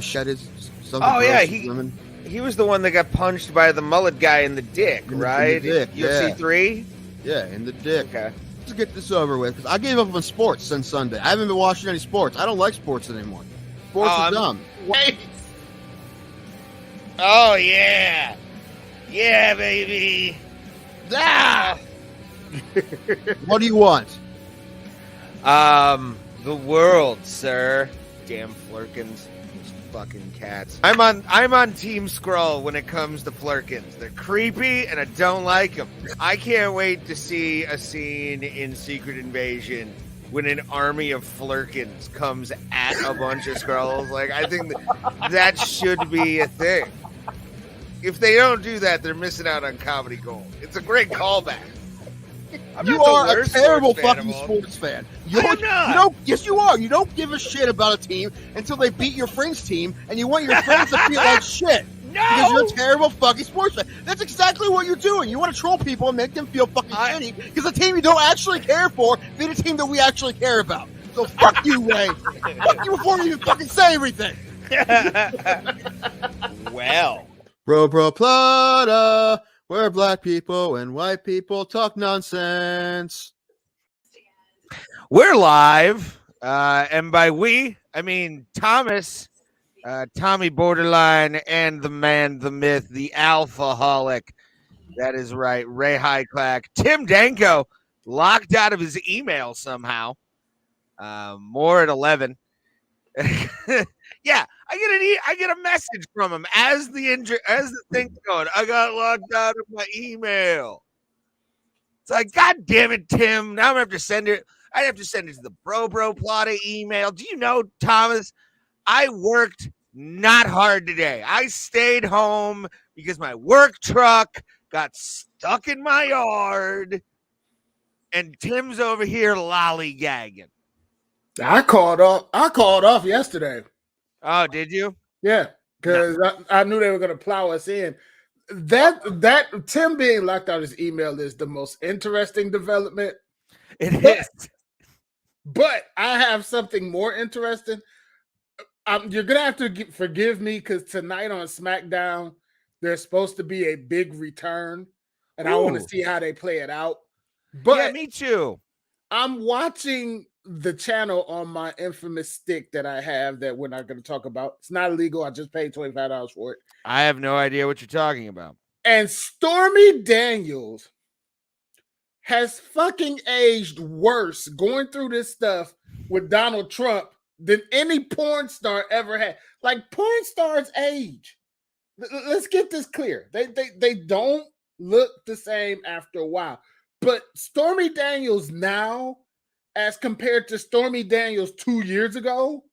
Shed his Oh yeah, he was the one that got punched by the mullet guy in the dick, right? In the dick, UFC 3? Yeah, in the dick. Okay. Let's get this over with, because I gave up on sports since Sunday. I haven't been watching any sports. I don't like sports anymore. Sports are dumb. Wait. Oh yeah. Yeah, baby. Ah! What do you want? The world, sir. Damn Flurkins. Fucking cats. I'm on Team Skrull when it comes to Flurkins. They're creepy and I don't like them. I can't wait to see a scene in Secret Invasion when an army of Flurkins comes at a bunch of Skrulls. Like, I think that should be a thing. If they don't do that, they're missing out on comedy gold. It's a great callback. You are a terrible fucking sports fan. Yes, you are. You don't give a shit about a team until they beat your friend's team, and you want your friends to feel like shit. No! Because you're a terrible fucking sports fan. That's exactly what you're doing. You want to troll people and make them feel fucking shitty because the team you don't actually care for beat a team that we actually care about. So fuck you, Ray. Fuck you before you even fucking say everything. Well. Bro, plata. Where black people and white people talk nonsense. We're live, and by we, I mean Thomas, Tommy Borderline, and the man, the myth, the alphaholic. That is right, Ray Highclack. Tim Danko, locked out of his email somehow. More at 11. Yeah, I get a message from him as the thing's going. I got locked out of my email. It's like, God damn it, Tim. Now I'm gonna have to send it. I have to send it to the Bro Plata email. Do you know, Thomas? I worked not hard today. I stayed home because my work truck got stuck in my yard, and Tim's over here lollygagging. I called off yesterday. Oh, did you? Yeah, because I knew they were going to plow us in. That Tim being locked out of his email is the most interesting development. It is. But I have something more interesting. You're going to have to forgive me because tonight on SmackDown, there's supposed to be a big return, and I want to see how they play it out. But yeah, me too. I'm watching the channel on my infamous stick that I have that we're not going to talk about. It's not illegal. I just paid $25 for it. I have no idea what you're talking about. And Stormy Daniels has fucking aged worse going through this stuff with Donald Trump than any porn star ever had. Like, porn stars age. Let's get this clear. They don't look the same after a while. But Stormy Daniels now, as compared to Stormy Daniels 2 years ago,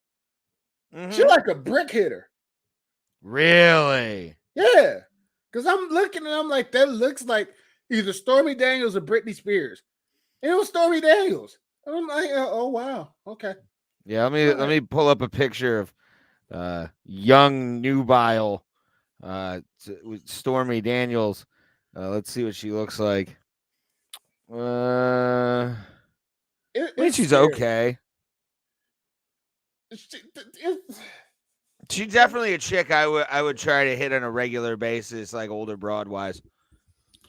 she's like a brick hitter. Really? Yeah. Because I'm looking and I'm like, that looks like either Stormy Daniels or Britney Spears. And it was Stormy Daniels. And I'm like, oh, wow. Okay. Yeah, let me pull up a picture of young nubile Stormy Daniels. Let's see what she looks like. I mean, she's okay. She's definitely a chick I would try to hit on a regular basis, like older broad-wise.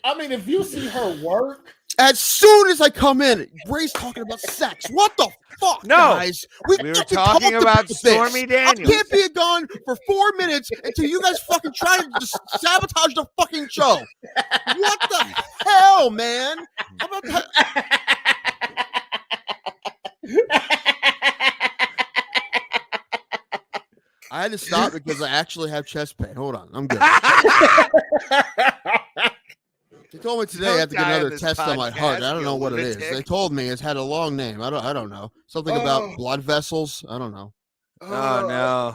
I mean, if you see her work. As soon as I come in, Ray's talking about sex. What the fuck, guys? We were talking about Stormy Daniels. I can't be gone for 4 minutes until you guys fucking try to just sabotage the fucking show. What the hell, man? How about that? I had to stop because I actually have chest pain. Hold on. I'm good. They told me today I have to get another test on my heart. I don't know what it is. They told me it's had a long name. I don't know. Something about blood vessels. I don't know. Oh no.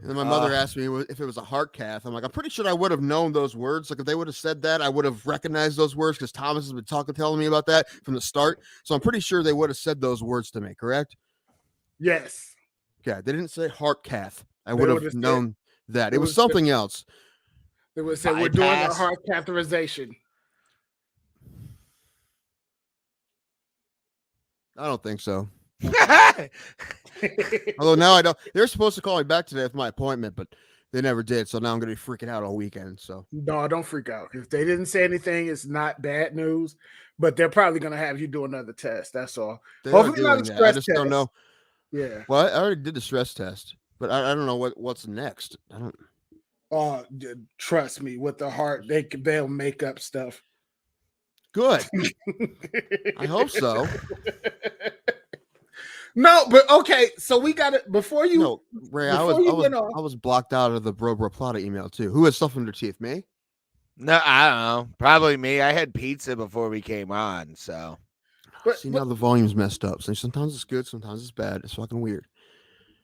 And then my mother asked me if it was a heart cath. I'm like, I'm pretty sure I would have known those words. Like if they would have said that, I would have recognized those words because Thomas has been telling me about that from the start. So I'm pretty sure they would have said those words to me, correct? Yes. Yeah, they didn't say heart cath. I would have known that. It was something else. They would say we're doing a heart catheterization. I don't think so. Although now I don't. They're supposed to call me back today with my appointment, but they never did. So now I'm gonna be freaking out all weekend. So No, don't freak out. If they didn't say anything, it's not bad news. But they're probably gonna have you do another test. That's all. they Hopefully are not a doing that. I stress just test. don't know. Yeah. Well, I already did the stress test, but I don't know what's next. I don't. Oh, trust me, with the heart, they'll make up stuff. Good. I hope so. No, but okay. So we got it before you. No, Ray, I was blocked out of the Bro Plata email too. Who had stuff in their teeth? Me? No, I don't know. Probably me. I had pizza before we came on, so. See, now the volume's messed up. So sometimes it's good, sometimes it's bad. It's fucking weird.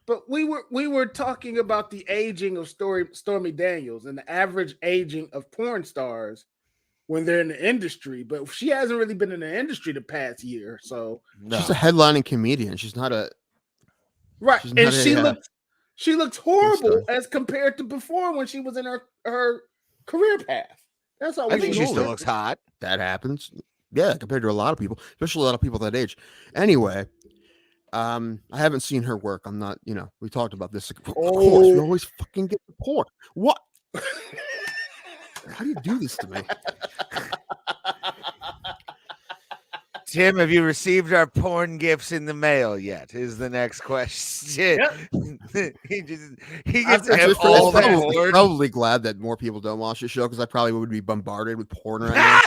But we were talking about the aging of Stormy Daniels and the average aging of porn stars when they're in the industry. But she hasn't really been in the industry the past year, so No. She's a headlining comedian. She's not a right. she's And not she looks horrible as compared to before when she was in her career path. That's all. I think she still looks hot. That happens. Yeah, compared to a lot of people, especially a lot of people that age. Anyway, I haven't seen her work. I'm not, we talked about this. Of course, we always fucking get the porn. What? How do you do this to me? Tim, have you received our porn gifts in the mail yet? Is the next question. Yep. he gets to have all all that I'm porn. probably glad that more people don't watch the show because I probably would be bombarded with porn right now.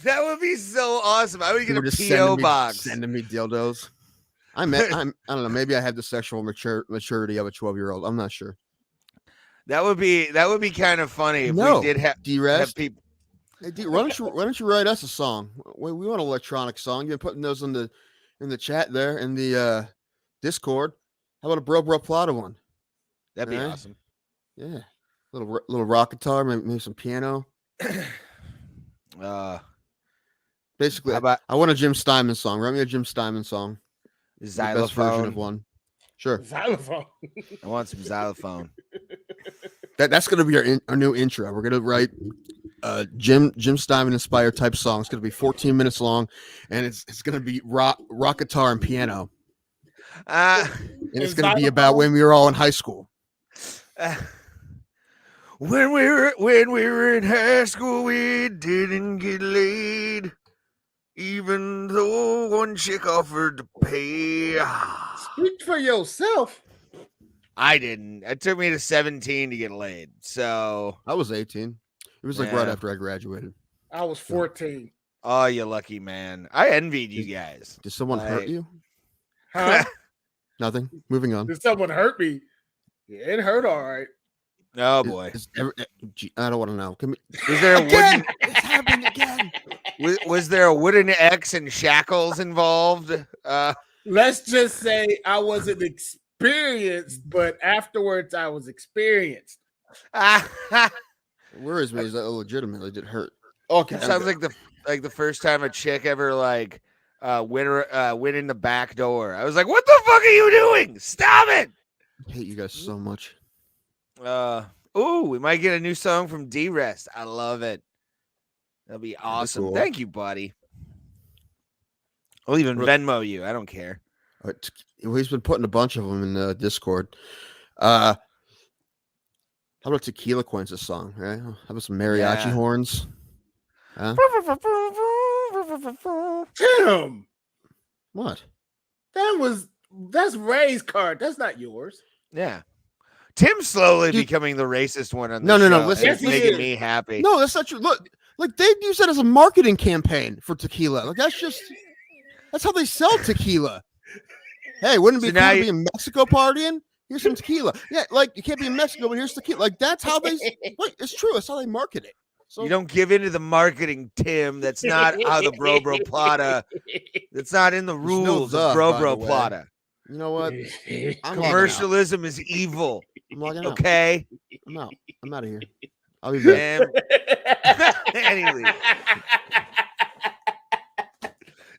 That would be so awesome. I would get a just PO box. Sending me dildos. I don't know. Maybe I have the sexual maturity of a 12-year-old. I'm not sure. That would be kind of funny if we did have people. Hey, D, why don't you write us a song? We want an electronic song. You've been putting those in the chat there in the Discord. How about a Bro Plata one? That'd be awesome. Yeah, little rock guitar, maybe some piano. Basically, I want a Jim Steinman song. Write me a Jim Steinman song. Xylophone. The best version of one. Sure. Xylophone. I want some xylophone. That's gonna be our new intro. We're gonna write Jim Steinman inspired type song. It's gonna be 14 minutes long, and it's gonna be rock guitar and piano. And it's gonna be about when we were all in high school. When we were in high school, we didn't get laid, even though one chick offered to pay. Speak for yourself. I didn't. It took me to 17 to get laid. So I was 18. It was like right after I graduated. I was 14. Oh, you lucky man. I envied you guys. Did someone hurt you? Huh? Nothing. Moving on. Did someone hurt me? Yeah, it hurt all right. Oh boy. I don't want to know. Was there a wooden? It's happened again. Was there a wooden X and shackles involved? Let's just say I wasn't experienced, but afterwards I was experienced. Worries me is that legitimately did hurt. Okay, sounds like the first time a chick ever went in the back door. I was like, "What the fuck are you doing? Stop it!" I hate you guys so much. We might get a new song from D-Rest. I love it. That'll be awesome. Cool. Thank you, buddy. I'll even Venmo you. I don't care. He's been putting a bunch of them in the Discord. How about Tequila Coins' song, right? How about some mariachi horns? Huh? Tim! What? That's Ray's card. That's not yours. Yeah. Tim's slowly becoming the racist one on the show. No. Listen, it's making me happy. No, that's not true. Look, like they use that as a marketing campaign for tequila. Like that's how they sell tequila. Hey, wouldn't it be cool to be in Mexico partying? Here's some tequila. Yeah, like you can't be in Mexico, but here's tequila. Like that's how they. Wait, it's true. That's how they market it. So you don't give into the marketing, Tim. That's not how the Bro Plata. That's not in the rules of Bro Plata. You know what? Commercialism is evil. I'm logging out. Okay. I'm out. I'm out of here. I'll be back. Anyway.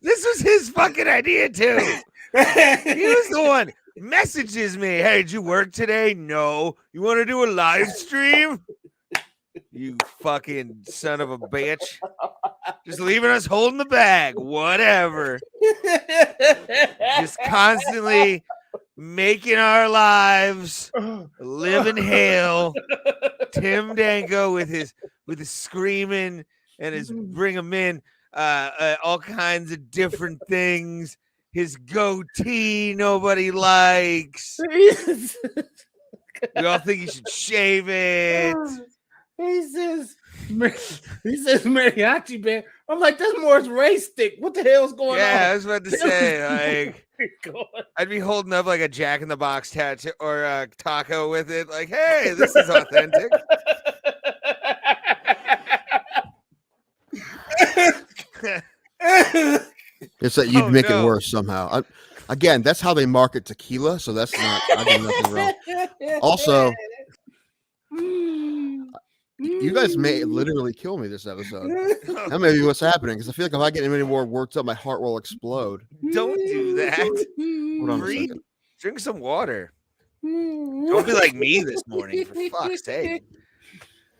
This was his fucking idea too. He was the one. Messages me. Hey, did you work today? No. You want to do a live stream? You fucking son of a bitch. Just leaving us holding the bag. Whatever. Just constantly making our lives live in hell. Tim Danko with his screaming and his bring him in all kinds of different things. His goatee nobody likes. We all think he should shave it. He says mariachi band. I'm like, that's more race stick. What the hell's going on? Yeah, I was about to say, like, I'd be holding up like a Jack in the Box tattoo or a taco with it. Like, hey, this is authentic. It's that you'd make it worse somehow. Again, that's how they market tequila, so that's not. I did nothing wrong. Also, you guys may literally kill me this episode. That may be what's happening because I feel like if I get any more worked up, my heart will explode. Don't do that. Hold on a second. Drink some water. Don't be like me this morning, for fuck's sake.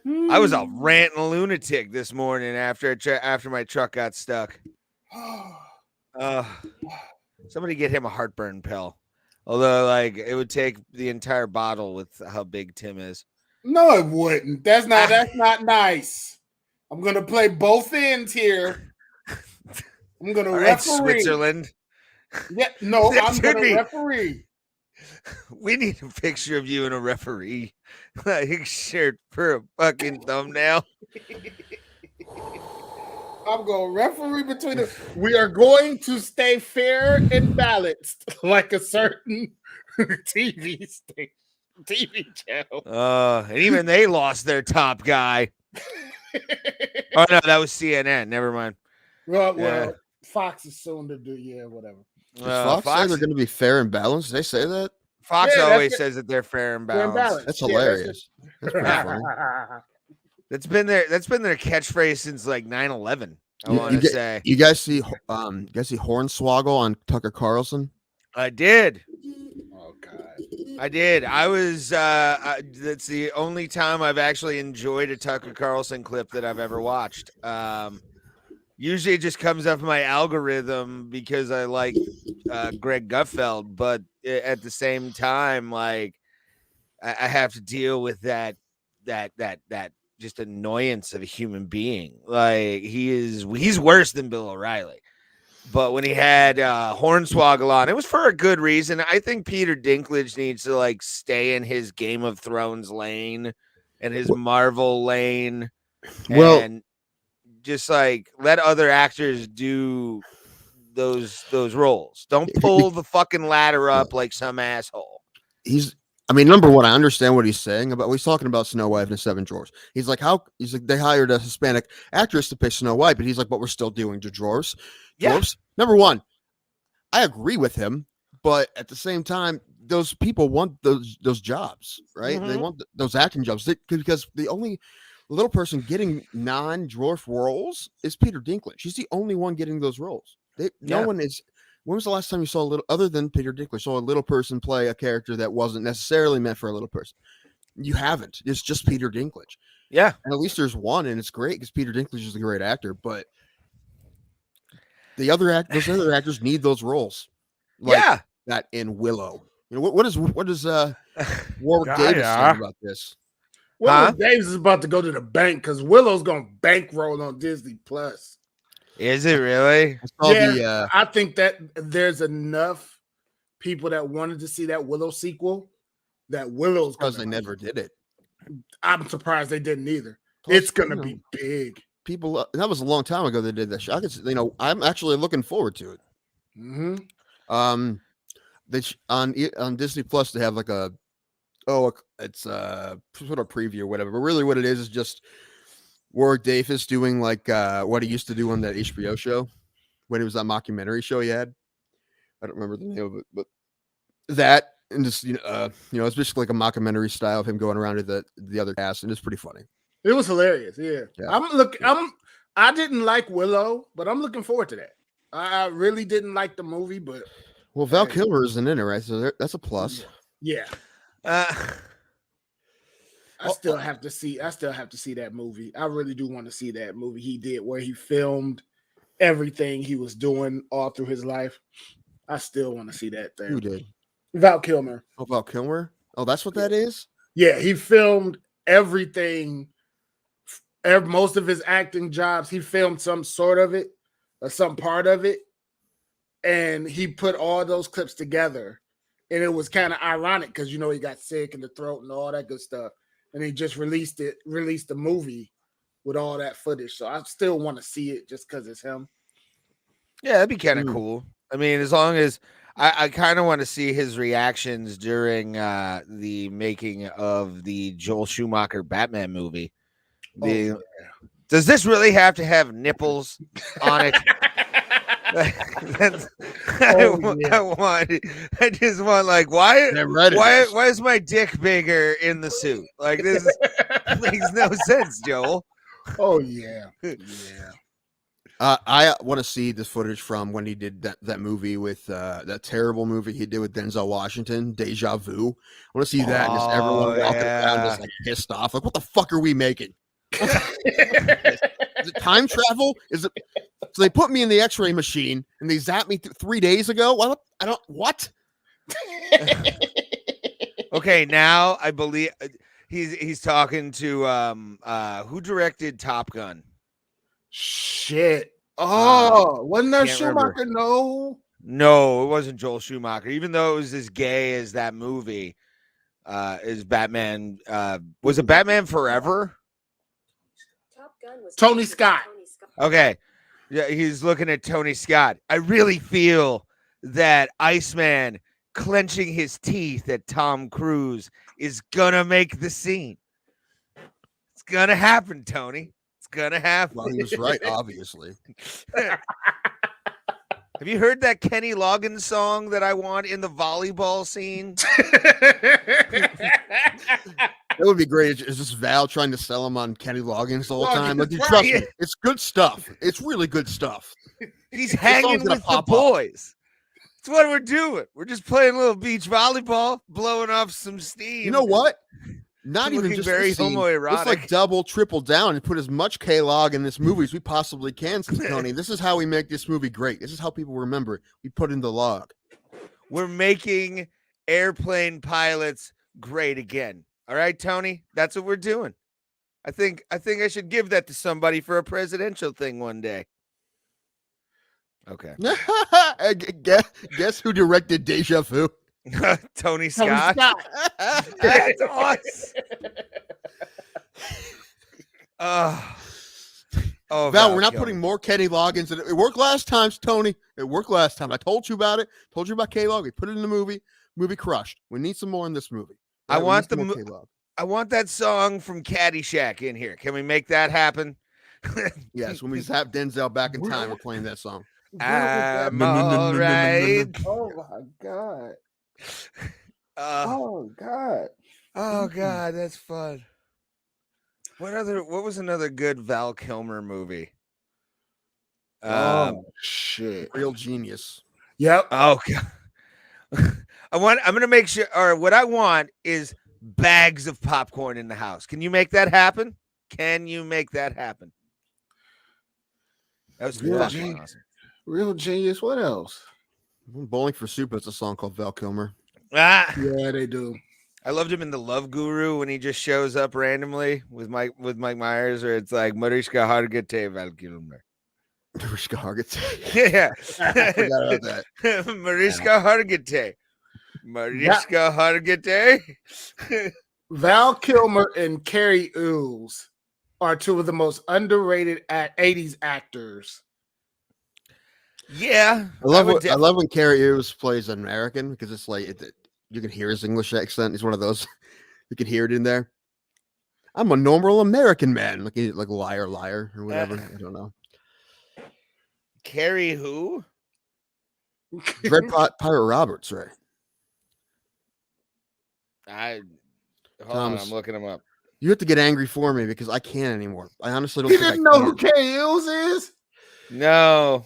I was a ranting lunatic this morning after my truck got stuck. Somebody get him a heartburn pill. Although, like, it would take the entire bottle with how big Tim is. No, it wouldn't. That's not nice. I'm gonna play both ends here. I'm gonna referee. Switzerland. Yeah, no, I'm gonna referee. We need a picture of you and a referee, like shirt for a fucking thumbnail. I'm going to referee between them. We are going to stay fair and balanced, like a certain TV channel. And even they lost their top guy. Oh no, that was CNN. Never mind. Well, Fox is soon to do. Yeah, whatever. Fox say they're going to be fair and balanced? Did they say that? Fox always says that they're fair and balanced. That's hilarious. That's pretty funny. That's been their catchphrase since like 9/11. I want to say. You guys see Hornswoggle on Tucker Carlson? I did. Oh God. I did. I was. That's the only time I've actually enjoyed a Tucker Carlson clip that I've ever watched. Usually it just comes up in my algorithm because I like Greg Gutfeld, but at the same time, like I have to deal with that just annoyance of a human being. Like he's worse than Bill O'Reilly. But when he had Hornswoggle on, it was for a good reason. I think Peter Dinklage needs to like stay in his Game of Thrones lane and his Marvel lane. And just like let other actors do those roles. Don't pull the fucking ladder up like some asshole. Number one, I understand what he's saying about. He's talking about Snow White and the Seven Dwarfs. He's like, they hired a Hispanic actress to play Snow White, but he's like, but we're still doing the dwarfs. Yeah. Number one, I agree with him, but at the same time, those people want those jobs, right? Mm-hmm. They want those acting jobs because the only little person getting non-dwarf roles is Peter Dinklage. He's the only one getting those roles. No one is. When was the last time you saw other than Peter Dinklage, saw a little person play a character that wasn't necessarily meant for a little person? You haven't. It's just Peter Dinklage. Yeah. And at least there's one, and it's great because Peter Dinklage is a great actor, but those other actors need those roles. Like that in Willow. You know, what is Warwick Davis saying about this? Warwick Davis is about to go to the bank because Willow's going to bankroll on Disney Plus. Is it really? I think that there's enough people that wanted to see that Willow sequel that Willow's because they never did it. I'm surprised they didn't either. It's going to be big. People, that was a long time ago they did that show. I'm actually looking forward to it. Mm-hmm. On Disney Plus they have like it's sort of preview or whatever, but really what it is just Warwick Davis doing like what he used to do on that HBO show when it was that mockumentary show he had. I don't remember the name of it, but that and just it's basically like a mockumentary style of him going around to the other cast, and it's pretty funny. It was hilarious. Yeah. I didn't like Willow, but I'm looking forward to that. I really didn't like the movie, but Val Kilmer isn't in it, right? So that's a plus. Yeah. still have to see that movie. I really do want to see that movie he did where he filmed everything he was doing all through his life. I still want to see that thing. Who did? Val Kilmer. Oh, Val Kilmer? Oh, that's what that is? Yeah, he filmed everything. Most of his acting jobs, he filmed some sort of it or some part of it. And he put all those clips together. And it was kind of ironic because, he got sick in the throat and all that good stuff. And he just released the movie with all that footage. So I still want to see it just because it's him. Yeah, that'd be kind of cool. I mean, as long as I kind of want to see his reactions during the making of the Joel Schumacher Batman movie. Does this really have to have nipples on it? I just want like why is my dick bigger in the suit? Like this makes no sense, Joel. Oh yeah. I want to see this footage from when he did that movie with that terrible movie he did with Denzel Washington, Deja Vu. I want to see that and just everyone walking around just like pissed off. Like, what the fuck are we making? Is it time travel? Is it? So they put me in the X-ray machine and they zapped me 3 days ago. What? Okay, now I believe he's talking to who directed Top Gun. Shit. Oh, wasn't that Schumacher? Remember. No, it wasn't Joel Schumacher. Even though it was as gay as that movie, is Batman. Was it Batman Forever? Top Gun was Tony Scott. Okay. Yeah, he's looking at Tony Scott. I really feel that Iceman clenching his teeth at Tom Cruise is gonna make the scene. It's gonna happen, Tony. It's gonna happen. Well, he was right, obviously. Have you heard that Kenny Loggins song that I want in the volleyball scene? It would be great. Is this Val trying to sell him on Kenny Loggins the whole time? Like, Right. trust me, it's good stuff. It's really good stuff. He's hanging with the boys. That's what we're doing. We're just playing a little beach volleyball, blowing off some steam. You know what? Not Looking even just very this scene. homoerotic. Let's like double, triple down and put as much K-Log in this movie as we possibly can, Tony. This is how we make this movie great. This is how people remember it. We put in the log. We're making airplane pilots great again. All right, Tony? That's what we're doing. I think I should give that to somebody for a presidential thing one day. Okay. Guess who directed Deja Vu? Tony Scott. That's awesome. Val, we're not putting more Kenny Loggins in it. It worked last time, Tony. It worked last time. I told you about it. Told you about K-Log. We put it in the movie. Movie crushed. We need some more in this movie. I want that song from Caddyshack in here. Can we make that happen? Yes, when we zap Denzel back in time, we're playing that song. I'm all right. Oh my God. Oh God, that's fun. What was another good Val Kilmer movie? Shit. Real Genius. Yep. Oh God. I'm gonna make sure, or what I want is bags of popcorn in the house. Can you make that happen? That was awesome. Real Genius. What else? Bowling for Soup has a song called Val Kilmer. Ah, Yeah, they do. I loved him in The Love Guru when he just shows up randomly with Mike Myers, where it's like Mariska Hargitay Val Kilmer. Mariska Hargitay. Yeah, I forgot about that. Mariska Hargitay. Mariska Hargitay. Val Kilmer and Carrie Ools are two of the most underrated 80s actors. Yeah, I love when Carrie Ews plays an American because it's like you can hear his English accent. He's one of those you can hear it in there. I'm a normal American man, like liar or whatever. I don't know. Carrie who? Dread Pirate Roberts, right? Hold on, I'm looking him up. You have to get angry for me because I can't anymore. I honestly don't. You think didn't I know can. who Carrie Ools is? No.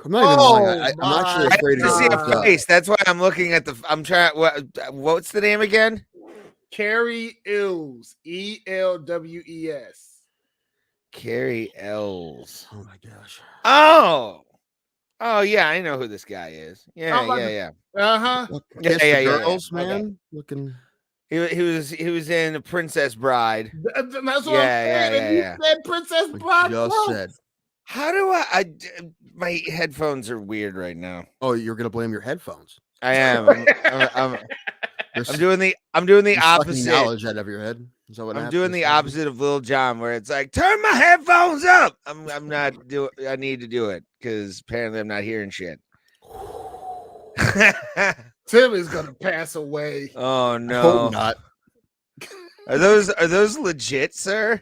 I'm not even lying. I'm actually afraid to see to a face. That's why I'm looking at I'm trying. What's the name again? Carrie Ills, ELWES. Carrie Ells. Oh my gosh. Oh yeah, I know who this guy is. Yeah, yeah. Uh-huh. Yeah, Kiss yeah, the yeah, yeah. girls, Okay. man. Looking. He was in The Princess Bride. That's what I'm saying. Yeah, And you yeah. said Princess I Bride. just bro. said. How do my headphones are weird right now. Oh, you're gonna blame your headphones. I am. I'm doing the You're sucking opposite. knowledge out of your head. Is that what I'm happened? doing the opposite of Lil Jon, where it's like, turn my headphones up. I'm not do. I need to do it because apparently I'm not hearing shit. Tim is gonna pass away. Oh I no! hope not. Are those legit, sir?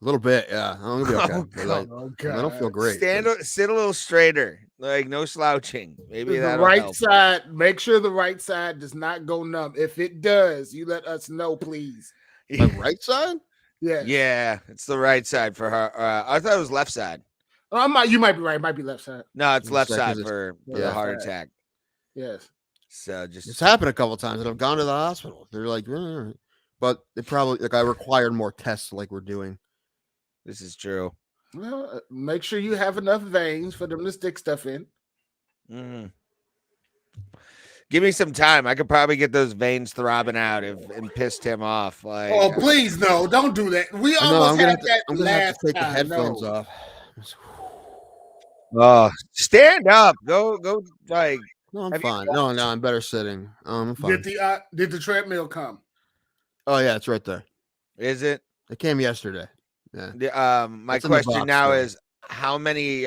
A little bit, yeah. I'm gonna be okay. Oh, but, God. I don't feel great. Sit a little straighter, like no slouching. Maybe The that'll right help. side. Make sure the right side does not go numb. If it does, you let us know, please. My right side? Yes. Yeah, it's the right side for her. I thought it was left side. You might be right. It might be left side. No, it's It's left like, 'cause side it's- for the yeah. heart attack. Yes. So It's just happened a couple times that I've gone to the hospital. They're like, but they probably like I required more tests like we're doing. this is true. Well, make sure you have enough veins for them to stick stuff in. Mhm. Give me some time. I could probably get those veins throbbing out and pissed him off. Like, Oh, please, no! Don't do that. We I know, almost I'm gonna had that I'm gonna have last to take the time. headphones No. off. oh, stand up. Go. Like, No, I'm Have you fine. No, I'm better sitting. I'm fine. Did the treadmill come? Oh yeah, it's right there. is it? It came yesterday. Yeah. My It's in the question box now still. is how many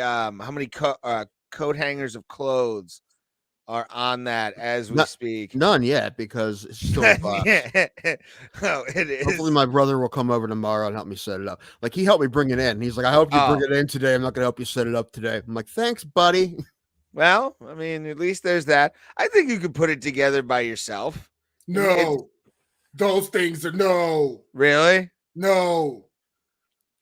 coat hangers of clothes are on that as we speak? None yet because it's still in the box. Oh, it is. Hopefully my brother will come over tomorrow and help me set it up. Like he helped me bring it in. He's like, I hope you bring it in today. I'm not gonna help you set it up today. I'm like, thanks, buddy. Well, I mean, at least there's that. I think you could put it together by yourself. No. Those things are no. Really? No.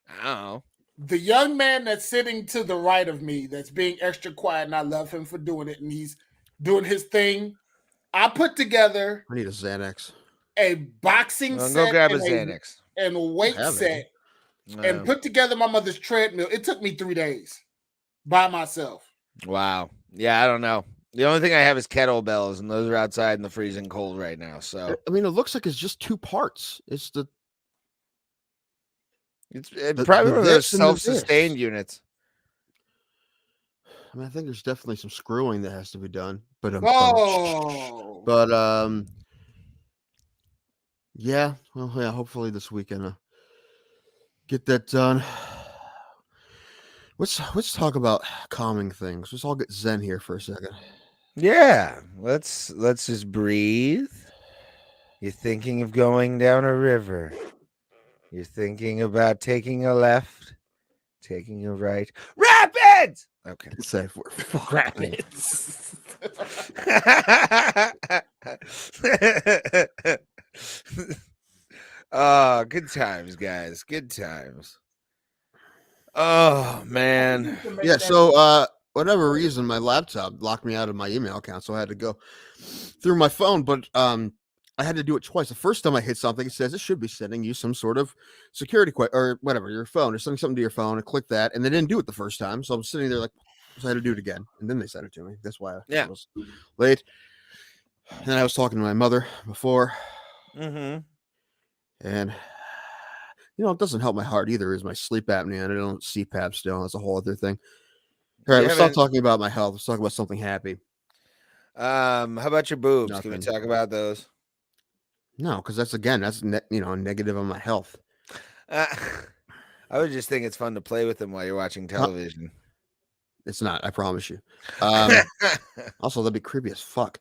I don't know. The young man that's sitting to the right of me that's being extra quiet, and I love him for doing it, and he's doing his thing. I put together I need a Xanax. a boxing Well, set go grab a and Xanax. and a weight I have set it. and put together my mother's treadmill. It took me 3 days by myself. Wow. Yeah, I don't know. The only thing I have is kettlebells, and those are outside in the freezing cold right now. So I mean, it looks like it's just two parts. It's it's The- probably the one of those this and the this. self-sustained units. I mean, I think there's definitely some screwing that has to be done. But Oh, yeah, well, yeah. Hopefully this weekend, get that done. Let's talk about calming things. Let's all get zen here for a second. Yeah, let's just breathe. You're thinking of going down a river. You're thinking about taking a left, taking a right. Rapids. Okay. Safe word. Fuck. rapids. Oh, good times, guys. Good times. Oh man. Yeah. So, whatever reason, my laptop locked me out of my email account, so I had to go through my phone. But I had to do it twice. The first time I hit something, it says it should be sending you some sort of security or whatever, your phone, or sending something to your phone. I clicked that, and they didn't do it the first time. So I'm sitting there like, so I had to do it again, and then they sent it to me. That's why I was late. And then I was talking to my mother before, and it doesn't help my heart either. Is my sleep apnea, and I don't CPAP still. That's a whole other thing. All right, let's stop talking about my health. Let's talk about something happy. How about your boobs? Nothing. Can we talk about those? No, because that's negative on my health. I would just think it's fun to play with them while you're watching television. It's not. I promise you. Also, that'd be creepy as fuck.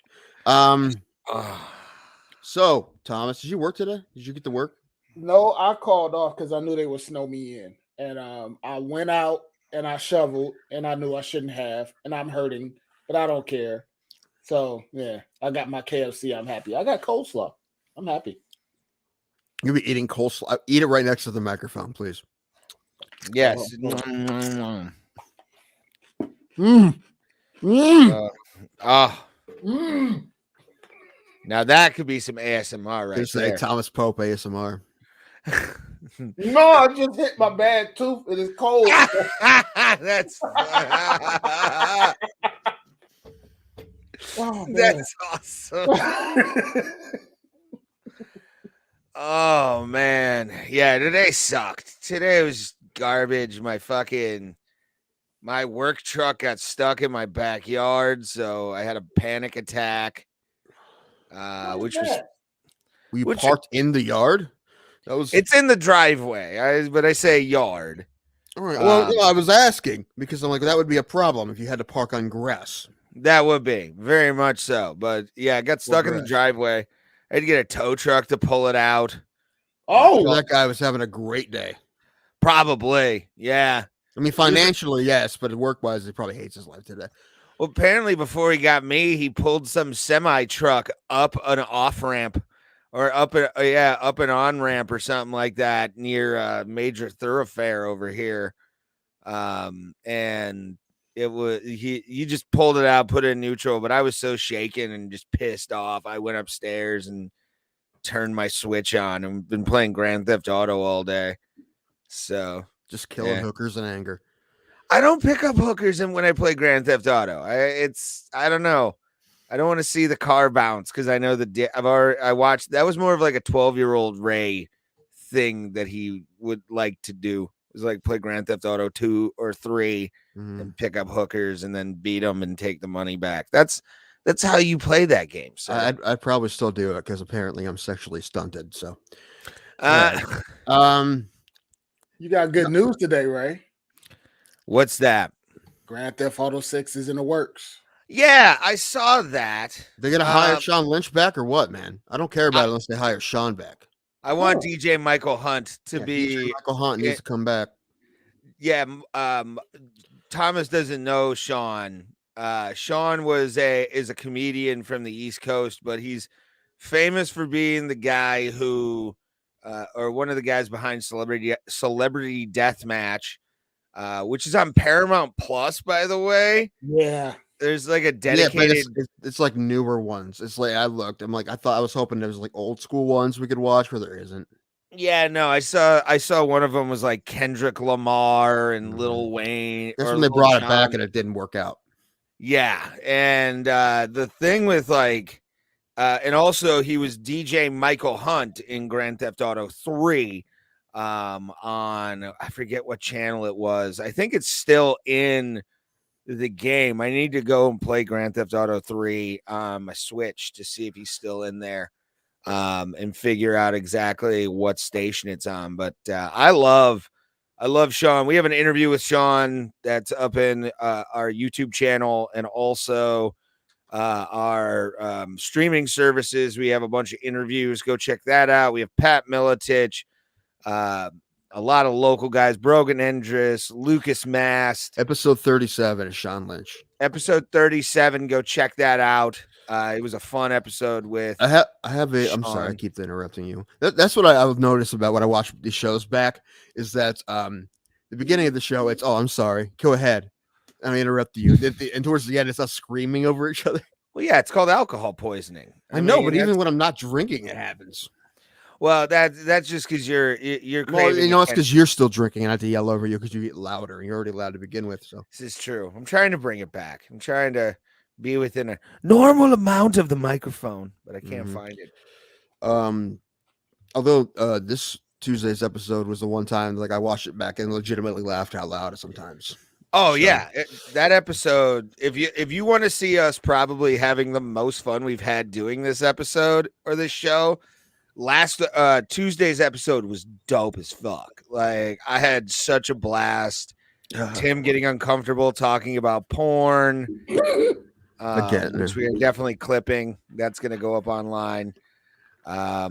So, Thomas, did you work today? Did you get to work? No, I called off because I knew they would snow me in, and I went out and I shoveled, and I knew I shouldn't have, and I'm hurting, but I don't care. So yeah, I got my KFC. I'm happy. I got coleslaw. I'm happy. You'll be eating coleslaw. Eat it right next to the microphone, please. Yes. Mm. Oh. Mm. Now that could be some ASMR right Just say there. Thomas Pope ASMR. No, I just hit my bad tooth. It is cold. That's Oh, man. that's awesome. Oh man, yeah. Today sucked. Today was garbage. My work truck got stuck in my backyard, so I had a panic attack. Which was Were you Which- parked in the yard? That was it's in the driveway. But I say yard. all right. Well, I was asking because I'm like that would be a problem if you had to park on grass. That would be very much so. But yeah, I got stuck in the grass. driveway. I had to get a tow truck to pull it out. Oh, That guy was having a great day. Probably, yeah. I mean, financially, yes, but work-wise, he probably hates his life today. Well, apparently, before he got me, he pulled some semi truck up an off ramp, or up an on ramp or something like that near a major thoroughfare over here. And it was he just pulled it out, put it in neutral, but I was so shaken and just pissed off. I went upstairs and turned my Switch on and been playing Grand Theft Auto all day. So Just killing hookers in anger. I don't pick up hookers when I play Grand Theft Auto. I don't know. I don't want to see the car bounce because I know I watched that was more of like a 12-year-old Ray thing that he would like to do. It was like play Grand Theft Auto 2 or 3 and pick up hookers and then beat them and take the money back. That's how you play that game. So I'd probably still do it because apparently I'm sexually stunted. So, you got good news today, Ray. What's that? Grand Theft Auto 6 is in the works. Yeah, I saw that. They gonna hire Sean Lynch back or what, man? I don't care about it unless they hire Sean back. I want DJ Michael Hunt to be. DJ Michael Hunt needs to come back. Yeah, Thomas doesn't know Sean. Sean is a comedian from the East Coast, but he's famous for being the guy who, or one of the guys behind Celebrity Deathmatch, which is on Paramount Plus, by the way. Yeah. There's like a dedicated. Yeah, but it's like newer ones. It's like I looked. I'm like I was hoping there was like old school ones we could watch, where there isn't. Yeah, no, I saw one of them was like Kendrick Lamar and Lil Wayne. That's when they brought it back and it didn't work out. Yeah, and the thing with like, and also he was DJ Michael Hunt in Grand Theft Auto 3, on I forget what channel it was. I think it's still in the game. I need to go and play Grand Theft Auto 3 on my Switch to see if he's still in there, and figure out exactly what station it's on. But I love Sean. We have an interview with Sean that's up in our YouTube channel and also our streaming services. We have a bunch of interviews. Go check that out. We have Pat Militich, a lot of local guys, Brogan Endress, Lucas Mast. Episode 37 is Sean Lynch. Episode 37. Go check that out. It was a fun episode with. I'm sorry, I keep interrupting you. That's what I've noticed about when I watch these shows back is that the beginning of the show, it's I'm sorry, go ahead. I interrupted you. And towards the end, it's us screaming over each other. Well, yeah, it's called alcohol poisoning. I know, but even when I'm not drinking, it happens. Well, that's just because you're well, it's because you're still drinking, and I have to yell over you because you get louder, and you're already loud to begin with. So this is true. I'm trying to bring it back. I'm trying to be within a normal amount of the microphone, but I can't find it. Although this Tuesday's episode was the one time like I watched it back and legitimately laughed out loud sometimes. Oh, so. Yeah, that episode. If you want to see us probably having the most fun we've had doing this episode or this show, last Tuesday's episode was dope as fuck. Like I had such a blast. Tim getting uncomfortable talking about porn, which we are definitely clipping. That's going to go up online. Yeah,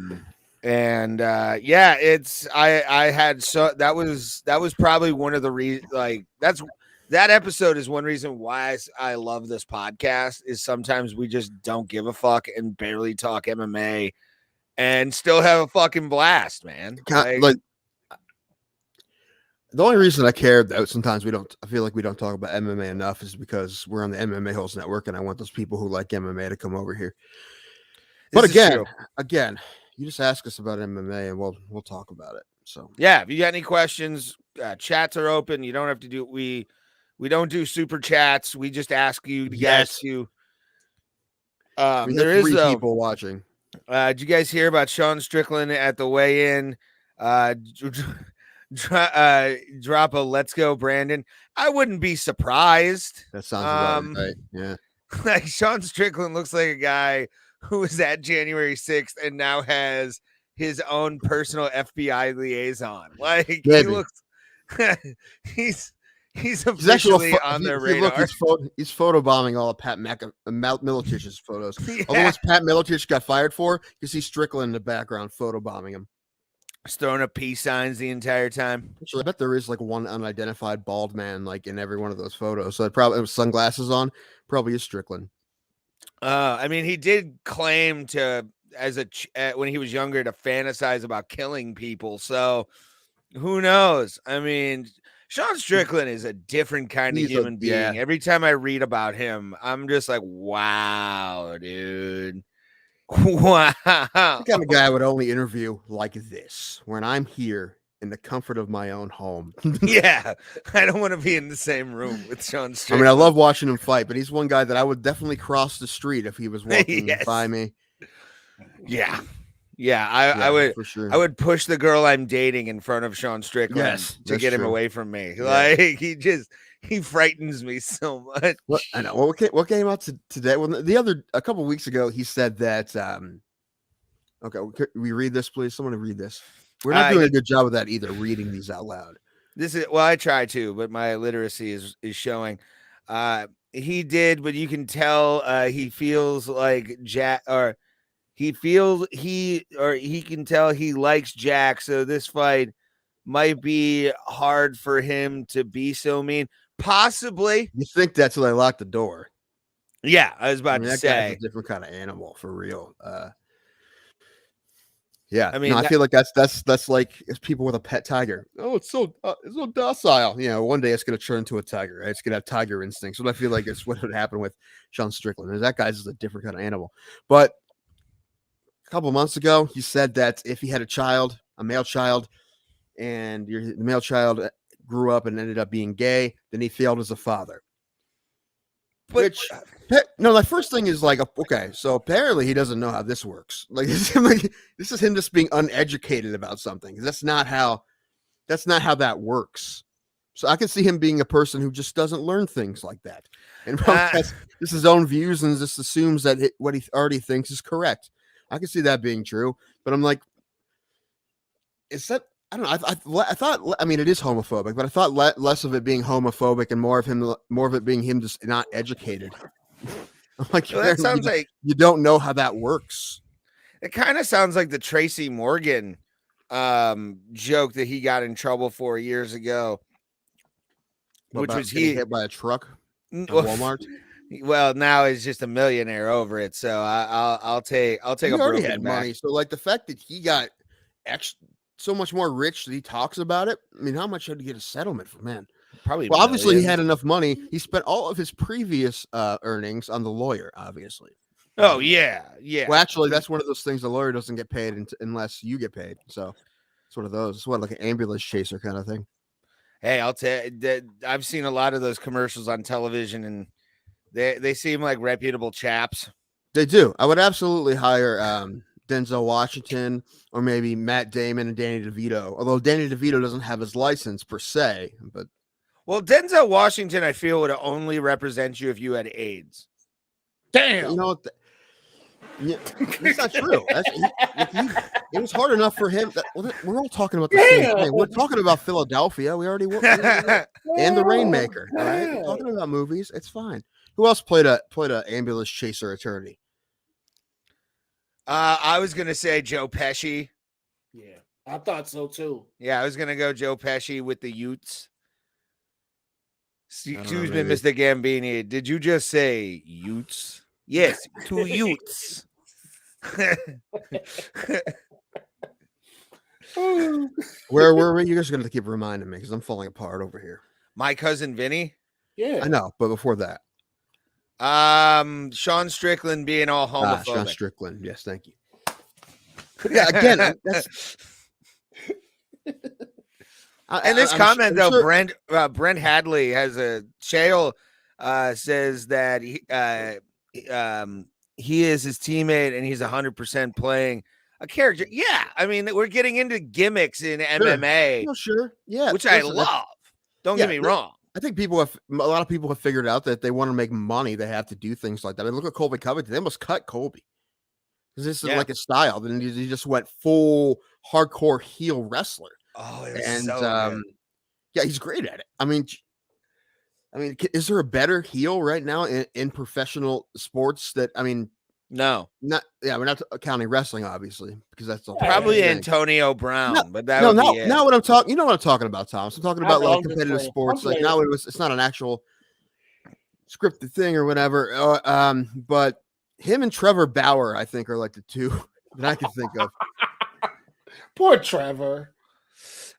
it's I had that was probably one of the reasons. Like that episode is one reason why I love this podcast is sometimes we just don't give a fuck and barely talk MMA and still have a fucking blast, man. Like the only reason I care that sometimes I feel like we don't talk about MMA enough is because we're on the MMA Holes Network and I want those people who like MMA to come over here. But This is true. again, you just ask us about MMA and we'll talk about it. So Yeah, if you got any questions, chats are open. You don't have to do we don't do super chats. We just ask you guys Yes. to. we There have is 3 though. people watching. Did you guys hear about Sean Strickland at the weigh-in? Drop a "Let's go, Brandon." I wouldn't be surprised. That sounds about right. Yeah. Like Sean Strickland looks like a guy who was at January 6th and now has his own personal FBI liaison. Like he Maybe. looks, he's He's officially actually on their if you look, radar. he's photobombing all of Pat Militich's photos. Yeah. All the ones Pat Militich got fired for, you see Strickland in the background photobombing him. He's throwing up peace signs the entire time. Actually, I bet there is like one unidentified bald man like in every one of those photos. So it probably with sunglasses on, probably is Strickland. I mean, he did claim to, when he was younger, to fantasize about killing people. So who knows? I mean, Sean Strickland is a different kind of human being. Every time I read about him, I'm just like, wow, dude. Wow. The kind of guy I would only interview like this, when I'm here in the comfort of my own home. Yeah, I don't want to be in the same room with Sean Strickland. I mean, I love watching him fight, but he's one guy that I would definitely cross the street if he was walking Yes. by me. Yeah. I would for sure. I would push the girl I'm dating in front of Sean Strickland to that's get him true. away from me. Yeah. Like he frightens me so much. What I know. What came out today? Well, a couple weeks ago, he said that. Okay, we read this, please. Someone read this. We're not doing a good job of that either. Reading these out loud. I try to, but my literacy is showing. He did, but you can tell he feels like Jack, or he can tell he likes Jack. So this fight might be hard for him to be so mean. Possibly. You think that's till they lock the door? Yeah, I was about to that say guy's a different kind of animal for real. Yeah, I mean, I feel like that's like it's people with a pet tiger. Oh, it's so docile. You know, one day it's gonna turn into a tiger. Right? It's gonna have tiger instincts. What I feel like it's what would happen with Sean Strickland. That guy's just a different kind of animal. But a couple of months ago, he said that if he had a male child, and the male child grew up and ended up being gay, then he failed as a father. My first thing is like, okay, so apparently he doesn't know how this works. Like this is him just being uneducated about something. That's not how that works. So I can see him being a person who just doesn't learn things like that, and has just his own views and just assumes that what he already thinks is correct. I can see that being true, but I'm like, is that? I don't know. I thought. I mean, it is homophobic, but I thought less of it being homophobic and more of it being him just not educated. I'm like, well, that sounds like you don't know how that works. It kind of sounds like the Tracy Morgan joke that he got in trouble for years ago, which was he hit by a truck at Walmart. Well, now he's just a millionaire over it, so I'll take he a already broken had back. money. So like the fact that he got so much more rich that he talks about it. I mean, how much had to get a settlement for, man? Probably. Well, obviously he had enough money. He spent all of his previous earnings on the lawyer, obviously. Oh yeah. Well, actually, that's one of those things the lawyer doesn't get paid unless you get paid. So it's one of those. It's like an ambulance chaser kind of thing. Hey, I'll tell you, I've seen a lot of those commercials on television, and they seem like reputable chaps. They do. I would absolutely hire Denzel Washington or maybe Matt Damon and Danny DeVito. Although Danny DeVito doesn't have his license per se, but Denzel Washington, I feel, would only represent you if you had AIDS. Damn. You know what? Yeah, that's not true. It was hard enough for him. We're all talking about the same thing. We're talking about Philadelphia. We already and the Rainmaker. All right, we're talking about movies. It's fine. Who else played a ambulance chaser attorney? I was gonna say Joe Pesci. Yeah, I thought so too. Yeah, I was gonna go Joe Pesci with the Utes. Excuse me, maybe. Mr. Gambini. Did you just say Utes? Yes, 2 Utes. Where were we? You guys are gonna keep reminding me because I'm falling apart over here. My cousin Vinny. Yeah, I know, but before that, Sean Strickland being all homophobic. Sean Strickland. Yes, thank you. But yeah, again, that's. And this comment though, sure. Brent Hadley has a Shale says that he is his teammate and he's 100% playing a character. Yeah, I mean we're getting into gimmicks in MMA, sure, yeah, which I love. Don't get me wrong. I think a lot of people have figured out that if they want to make money, they have to do things like that. I mean, look at Colby Covington; they almost cut Colby because this is like a style. Then he just went full hardcore heel wrestler. Oh, it was so good. Yeah, he's great at it. I mean, is there a better heel right now in professional sports? No, we're not counting wrestling, obviously, because that's probably Antonio Brown. But that now what I'm talking, you know what I'm talking about, Thomas. I'm talking about like competitive sports. Like now it's not an actual scripted thing or whatever. But him and Trevor Bauer, I think, are like the two that I can think of. Poor Trevor.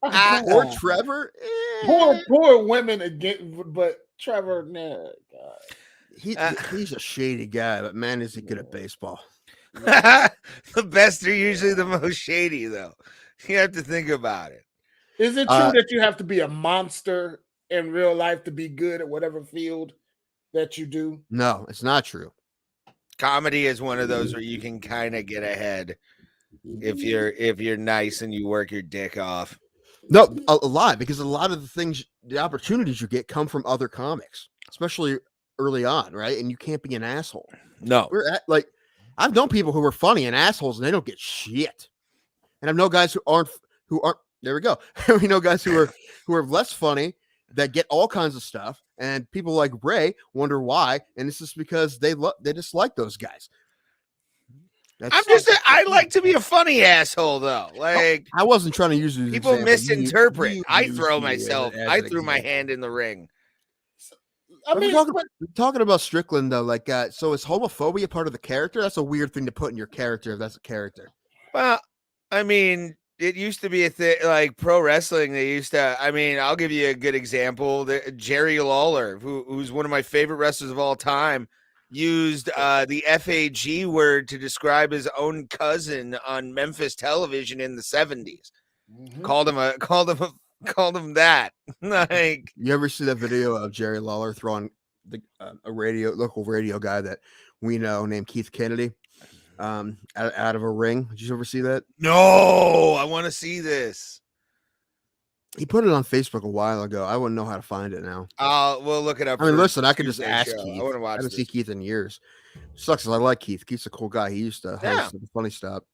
Poor Trevor. Poor women again, but Trevor, God. He's a shady guy, but man, is he good at baseball. The best are usually the most shady, though. You have to think about it. Is it true that you have to be a monster in real life to be good at whatever field that you do? No, it's not true. Comedy is one of those where you can kind of get ahead if you're nice and you work your dick off. No, a lot, because a lot of the opportunities you get come from other comics, especially early on, right? And you can't be an asshole. No, I've known people who are funny and assholes, and they don't get shit. And I've known guys who aren't. There we go. We know guys who are less funny that get all kinds of stuff, and people like Ray wonder why. And it's just because they just like those guys. I like to be a funny asshole, though. Like I wasn't trying to use it. People misinterpret. I throw myself. I threw my hand in the ring. I mean, talking about Strickland though, like, so is homophobia part of the character? That's a weird thing to put in your character if that's a character. Well, I mean, it used to be a thing like pro wrestling. They used to. I mean, I'll give you a good example. Jerry Lawler, who's one of my favorite wrestlers of all time, used the FAG word to describe his own cousin on Memphis television in the 70s. Mm-hmm. Called him that. Like, you ever see that video of Jerry Lawler throwing a local radio guy that we know named Keith Kennedy out of a ring? Did you ever see that? No, I want to see this. He put it on Facebook a while ago. I wouldn't know how to find it now. We'll look it up. I mean, listen, I could just ask Keith. I want to watch. I haven't seen Keith in years. Sucks because I like Keith. Keith's a cool guy. He used to host the Funny Stop.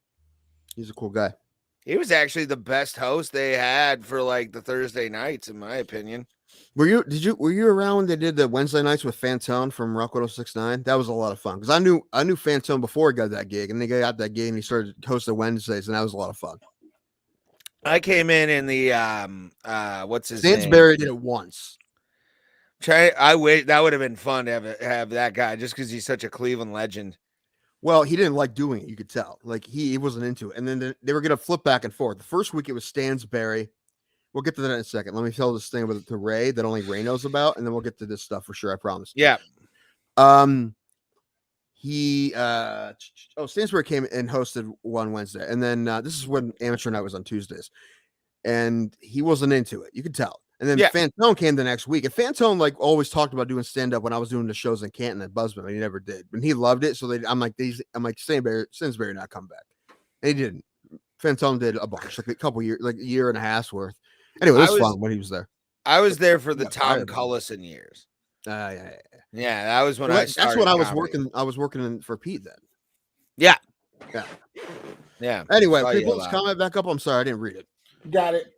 He's a cool guy. He was actually the best host they had for like the Thursday nights, in my opinion. Were you around when they did the Wednesday nights with Fantone from Rock 106.9? That was a lot of fun because I knew Fantone before he got that gig, and they got that gig and he started hosting Wednesdays, and that was a lot of fun. I came in the what's his name? Stansberry did it once. I wait. That would have been fun to have that guy just because he's such a Cleveland legend. Well, he didn't like doing it. You could tell. Like he wasn't into it. And then they were going to flip back and forth. The first week it was Stansberry. We'll get to that in a second. Let me tell this thing to Ray that only Ray knows about, and then we'll get to this stuff for sure. I promise. Yeah. Stansberry came and hosted one Wednesday, and then this is when Amateur Night was on Tuesdays, and he wasn't into it. You could tell. And then Fantone came the next week, and Fantone like always talked about doing stand up when I was doing the shows in Canton at Buzzman, but he never did. And he loved it, so I'm like Stansberry not come back, and he didn't. Fantone did a bunch, like a couple years, like a year and a half's worth. Anyway, it was fun when he was there. I was there for the Tom Cullison years. Yeah, that was when I started. That's when I was working. I was working for Pete then. Yeah. Anyway, people, let's comment back up. I'm sorry, I didn't read it. Got it.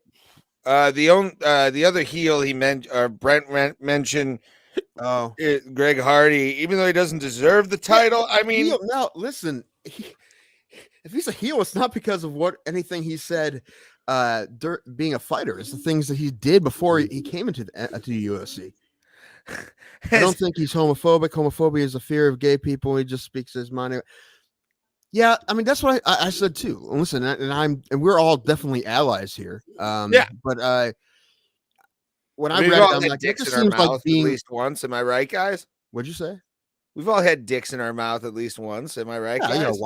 The other heel he Brent mentioned. Oh, Greg Hardy, even though he doesn't deserve the title. I mean, now listen, if he's a heel, it's not because of anything he said. Being a fighter, it's the things that he did before he came into the UFC. I don't think he's homophobic. Homophobia is a fear of gay people. He just speaks his mind. Yeah, I mean that's what I said too. Listen, and we're all definitely allies here. But when I read it, I'm like, it just seems like being at least once. Am I right, guys? What'd you say? We've all had dicks in our mouth at least once. Am I right, Yeah, guys?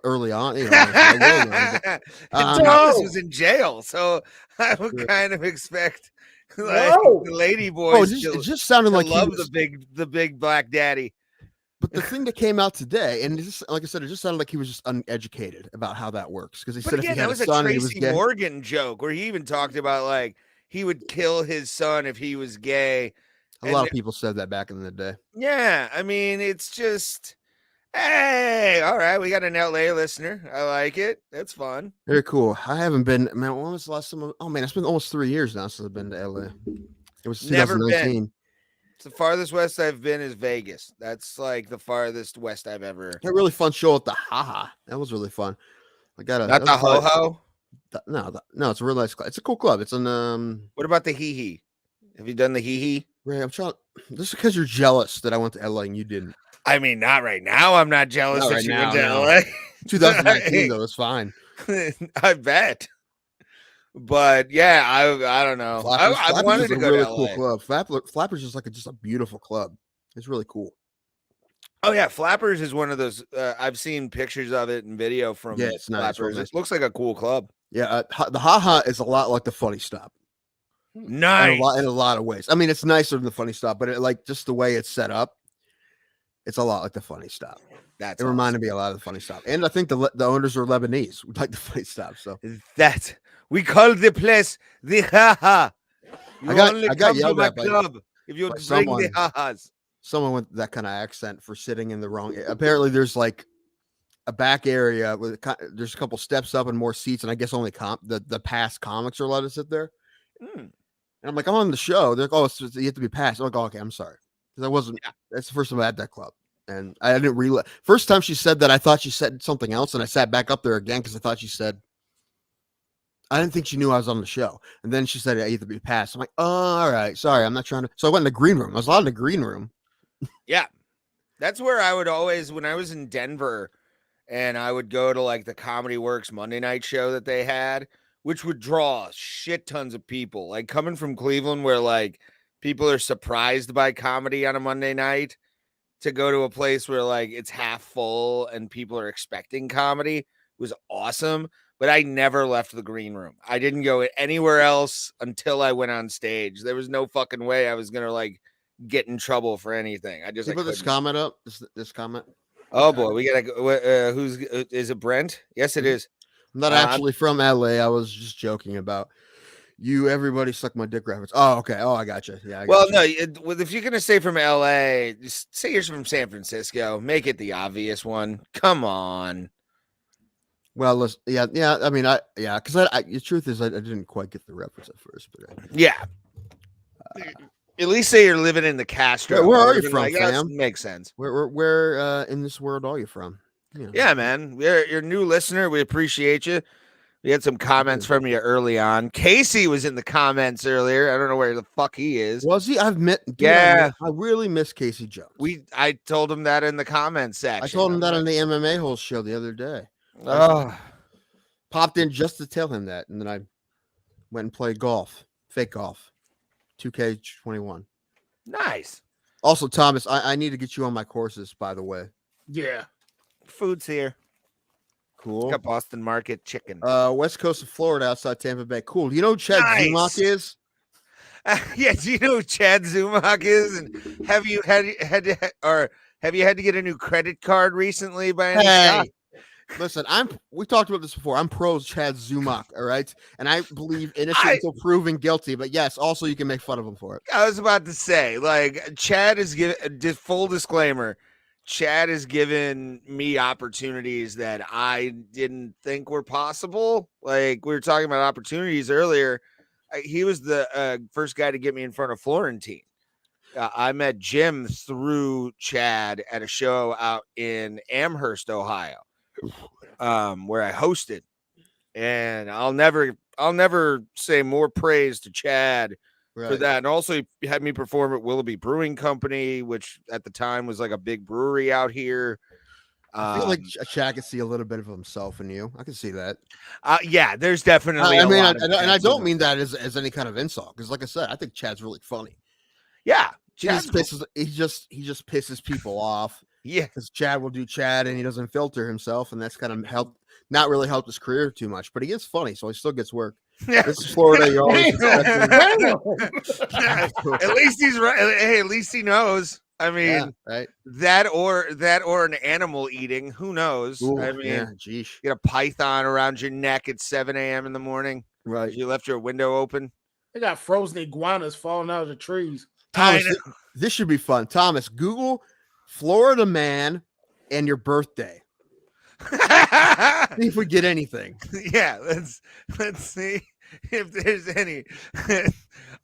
early on, real young, but, And Thomas was in jail, so I would Yeah. kind of expect like No. the lady it boys just sounded to like he love was, the big black daddy. but the thing that came out today, and like I said, it just sounded like he was just uneducated about how that works. Because he But said again, if he that had a was a son and he was Tracy gay, Morgan joke where he even talked about like he would kill his son if he was gay. a lot of people said that back in the day. Yeah, I mean, it's just, hey, all right, we got an LA listener. I like it. That's fun. Very cool. I haven't been, man. When was the last time? Oh man, it's been almost 3 years now since I've been to LA. It was Never 2019. It's the farthest west I've been is Vegas. That's like the farthest west I've ever. A really fun show at the Haha. That was really fun. I got a Not the Ho Ho. No, it's a real nice club. It's a cool club. It's an What about the Hee Hee? Have you done the Hee Hee? Ray, I'm trying. Just because you're jealous that I went to LA and you didn't. I mean, not right now. I'm not jealous Not that right you now, went to no. LA. 2019 though, it's fine. I bet. But yeah, I don't know. I Flappers wanted is to a go really to cool LA. club. Flappers is like just a beautiful club. It's really cool. Oh yeah, Flappers is one of those. I've seen pictures of it and video from Yeah, it's nice, real Flappers. nice. It looks like a cool club. Yeah, the Haha is a lot like the Funny Stop. Nice. In a lot of ways. I mean, it's nicer than the Funny Stop, but like just the way it's set up, it's a lot like the Funny Stop. That's It reminded me a lot of the Funny Stop, and I think the owners are Lebanese, like the Funny Stop. So that we call the place the Ha-Ha. I got yelled at by club if you by bring someone. the Ha-Has. Someone with that kind of accent for sitting in the wrong. Apparently, there's like a back area with there's a couple steps up and more seats, and I guess only the past comics are allowed to sit there. And I'm like, I'm on the show. They're like, oh, you have to be passed. I'm like, oh, okay, I'm sorry, because I wasn't. Yeah. That's the first time I had that club, and I didn't realize. First time she said that, I thought she said something else, and I sat back up there again because I thought she said. I didn't think she knew I was on the show, and then she said I have to be passed. I'm like, oh, all right, sorry, I'm not trying to. So I went in the green room. I was allowed in the green room. Yeah, that's where I would always, when I was in Denver, and I would go to like the Comedy Works Monday night show that they had, which would draw shit tons of people. Like coming from Cleveland, where like people are surprised by comedy on a Monday night, to go to a place where like it's half full and people are expecting comedy was awesome. But I never left the green room. I didn't go anywhere else until I went on stage. There was no fucking way I was gonna like get in trouble for anything. I just put this comment up. This comment. Oh boy, we gotta go. Who's is it? Brent? Yes, it is. I'm not actually from LA. I was just joking about you. Everybody suck my dick reference. Oh, okay. Oh, I got you. Yeah. No. If you're gonna say from LA, just say you're from San Francisco. Make it the obvious one. Come on. Well, let's, yeah. I mean, because the truth is, I didn't quite get the reference at first, but yeah. At least say you're living in the Castro. Where are you from, like, fam? Makes sense. Where in this world are you from? You know. Yeah, man. You're a new listener. We appreciate you. We had some comments from you early on. Casey was in the comments earlier. I don't know where the fuck he is. Was he? Yeah. I really miss Casey Jones. I told him that in the comments section. I told him that on the MMA whole show the other day. Oh. Popped in just to tell him that, and then I went and played golf, fake golf, 2K21. Nice. Also, Thomas, I need to get you on my courses, by the way. Yeah. Food's here. Cool. Got Boston Market chicken. West coast of Florida, outside Tampa Bay. Cool. You know who Chad Zumock is? Yeah, do you know who Chad Zumock is? And have you had to get a new credit card recently by any chance? Listen, we talked about this before. I'm pro Chad Zumock, all right? And I believe innocent until proven guilty. But yes, also you can make fun of him for it. I was about to say, like, Chad is giving, just full disclaimer, Chad has given me opportunities that I didn't think were possible. Like, we were talking about opportunities earlier. He was the first guy to get me in front of Florentine. I met Jim through Chad at a show out in Amherst, Ohio, where I hosted, and I'll never say more praise to Chad for that. And also he had me perform at Willoughby Brewing Company, which at the time was like a big brewery out here. I feel like Chad could see a little bit of himself in you. I can see that. Yeah, there's definitely. I don't mean that as any kind of insult, because, like I said, I think Chad's really funny. Yeah, he just pisses people off. Yeah. because Chad will do Chad and he doesn't filter himself, and that's kind of not really helped his career too much. But he is funny, so he still gets work. This is Florida. You're always expecting. At least he's right. Hey, at least he knows. I mean, Yeah, right. that or an animal eating. Who knows? Ooh, I mean, yeah, geesh. get a python around your neck at 7 a.m. in the morning. Right. You left your window open. They got frozen iguanas falling out of the trees. Thomas, this should be fun. Thomas, Google Florida man and your birthday. See if we get anything. Yeah, let's see if there's any.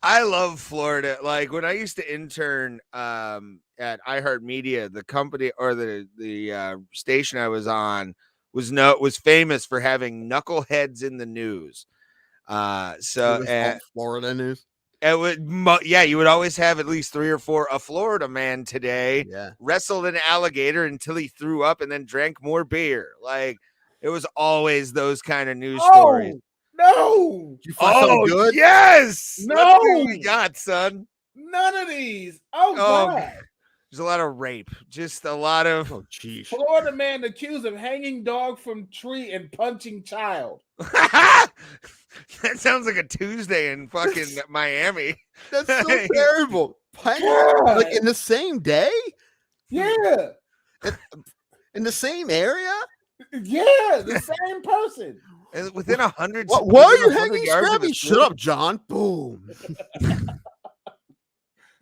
I love Florida. Like when I used to intern at iHeartMedia, the company or the station I was on was famous for having knuckleheads in the news. Florida news. It would, you would always have at least 3 or 4. A Florida man today wrestled an alligator until he threw up and then drank more beer. Like it was always those kind of news stories. No, Did you find something good? Yes, no, let's see what we got, son. None of these. Oh God, there's a lot of rape. Just a lot of. Oh, geez. Florida man accused of hanging dog from tree and punching child. That sounds like a Tuesday in fucking Miami. That's so terrible. Like in the same day? Yeah. In the same area? Yeah, the same person. And within 100. Why are you hanging Scrappy? Shut up, John. Boom.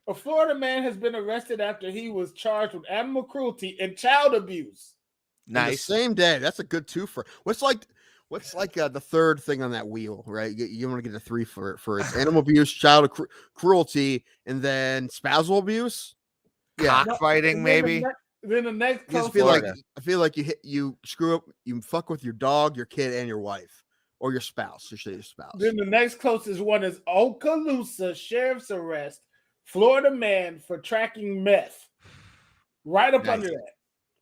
A Florida man has been arrested after he was charged with animal cruelty and child abuse. Nice. The same day. That's a good twofer. What's like the third thing on that wheel, right? You want to get a 3 for it's animal abuse, child cruelty, and then spousal abuse. Cockfighting, maybe. Then the next I feel like you screw up, you fuck with your dog, your kid, and your wife, or your spouse. You say your spouse. Then the next closest one is Okaloosa Sheriff's arrest, Florida man for tracking meth. Right up under that.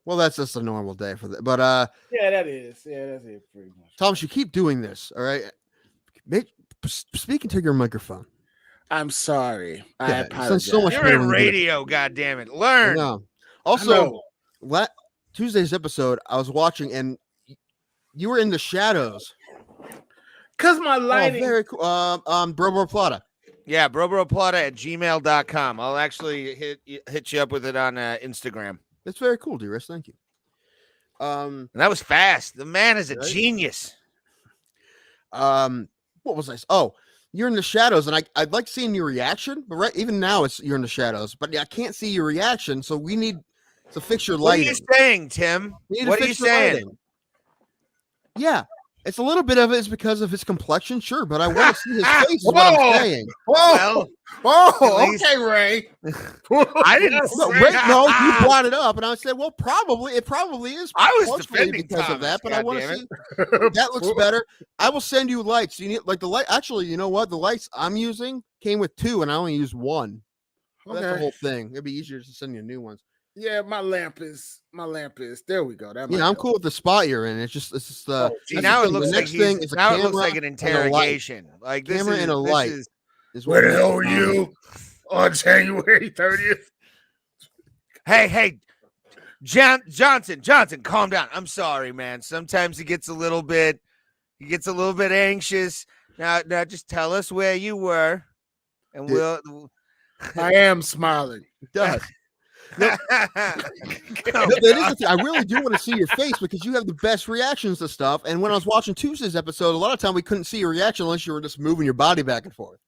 Well, that's just a normal day for that. But yeah, that is. Yeah, that's it pretty much. Thomas, you keep doing this, all right? Speak into your microphone. I'm sorry. I apologize. So much You're in radio, goddammit. Learn. No. Also, Tuesday's episode, I was watching, and you were in the shadows. Because my lighting. Oh, very cool. Bro Plata. Yeah, broplata@gmail.com. I'll actually hit you up with it on Instagram. That's very cool, Dearest. Thank you. And that was fast. The man is a genius. What was I? Oh, you're in the shadows, and I'd like seeing your reaction. But even now, you're in the shadows, but I can't see your reaction. So we need to fix your lighting. What are you saying, Tim? What are you saying? Lighting. Yeah. It's a little bit of it is because of his complexion, sure, but I want to see his face. Is what I'm saying. Okay, Ray. I didn't. No, you brought it up, and I said, "Well, it probably is." I was defending because Thomas, of that, but I want to see it. that looks better. I will send you lights. You need like the light. Actually, you know what? The lights I'm using came with 2, and I only used 1. Okay. That's the whole thing. It'd be easier to send you new ones. Yeah, my lamp is. There we go. I'm cool with the spot you're in. It's just see, now it looks like it looks like an interrogation. Like this camera and a light. Where the hell were you on January 30th? Hey, Johnson, calm down. I'm sorry, man. Sometimes he gets a little bit anxious. Now just tell us where you were, and we'll. I am smiling. It does. That is the thing. I really do want to see your face because you have the best reactions to stuff. And when I was watching Tuesday's episode, a lot of time we couldn't see your reaction unless you were just moving your body back and forth.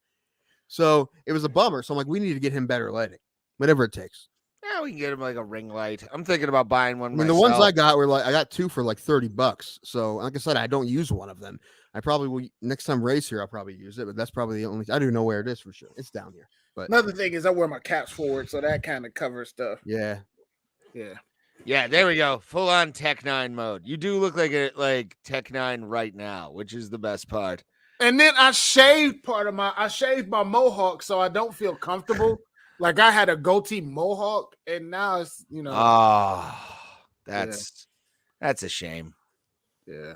So it was a bummer. So I'm like, we need to get him better lighting, whatever it takes. Yeah, we can get him like a ring light. I'm thinking about buying one. I mean, the ones I got were I got 2 for like $30. So like I said, I don't use one of them. I probably will next time Ray's here. I'll probably use it, but that's probably the only. I don't even know where it is for sure. It's down here. But another thing is I wear my caps forward, so that kind of covers stuff. Yeah. There we go. Full on Tech 9 mode. You do look like Tech 9 right now, which is the best part. And then I shaved my mohawk so I don't feel comfortable. Like I had a goatee mohawk, and now it's that's a shame. Yeah.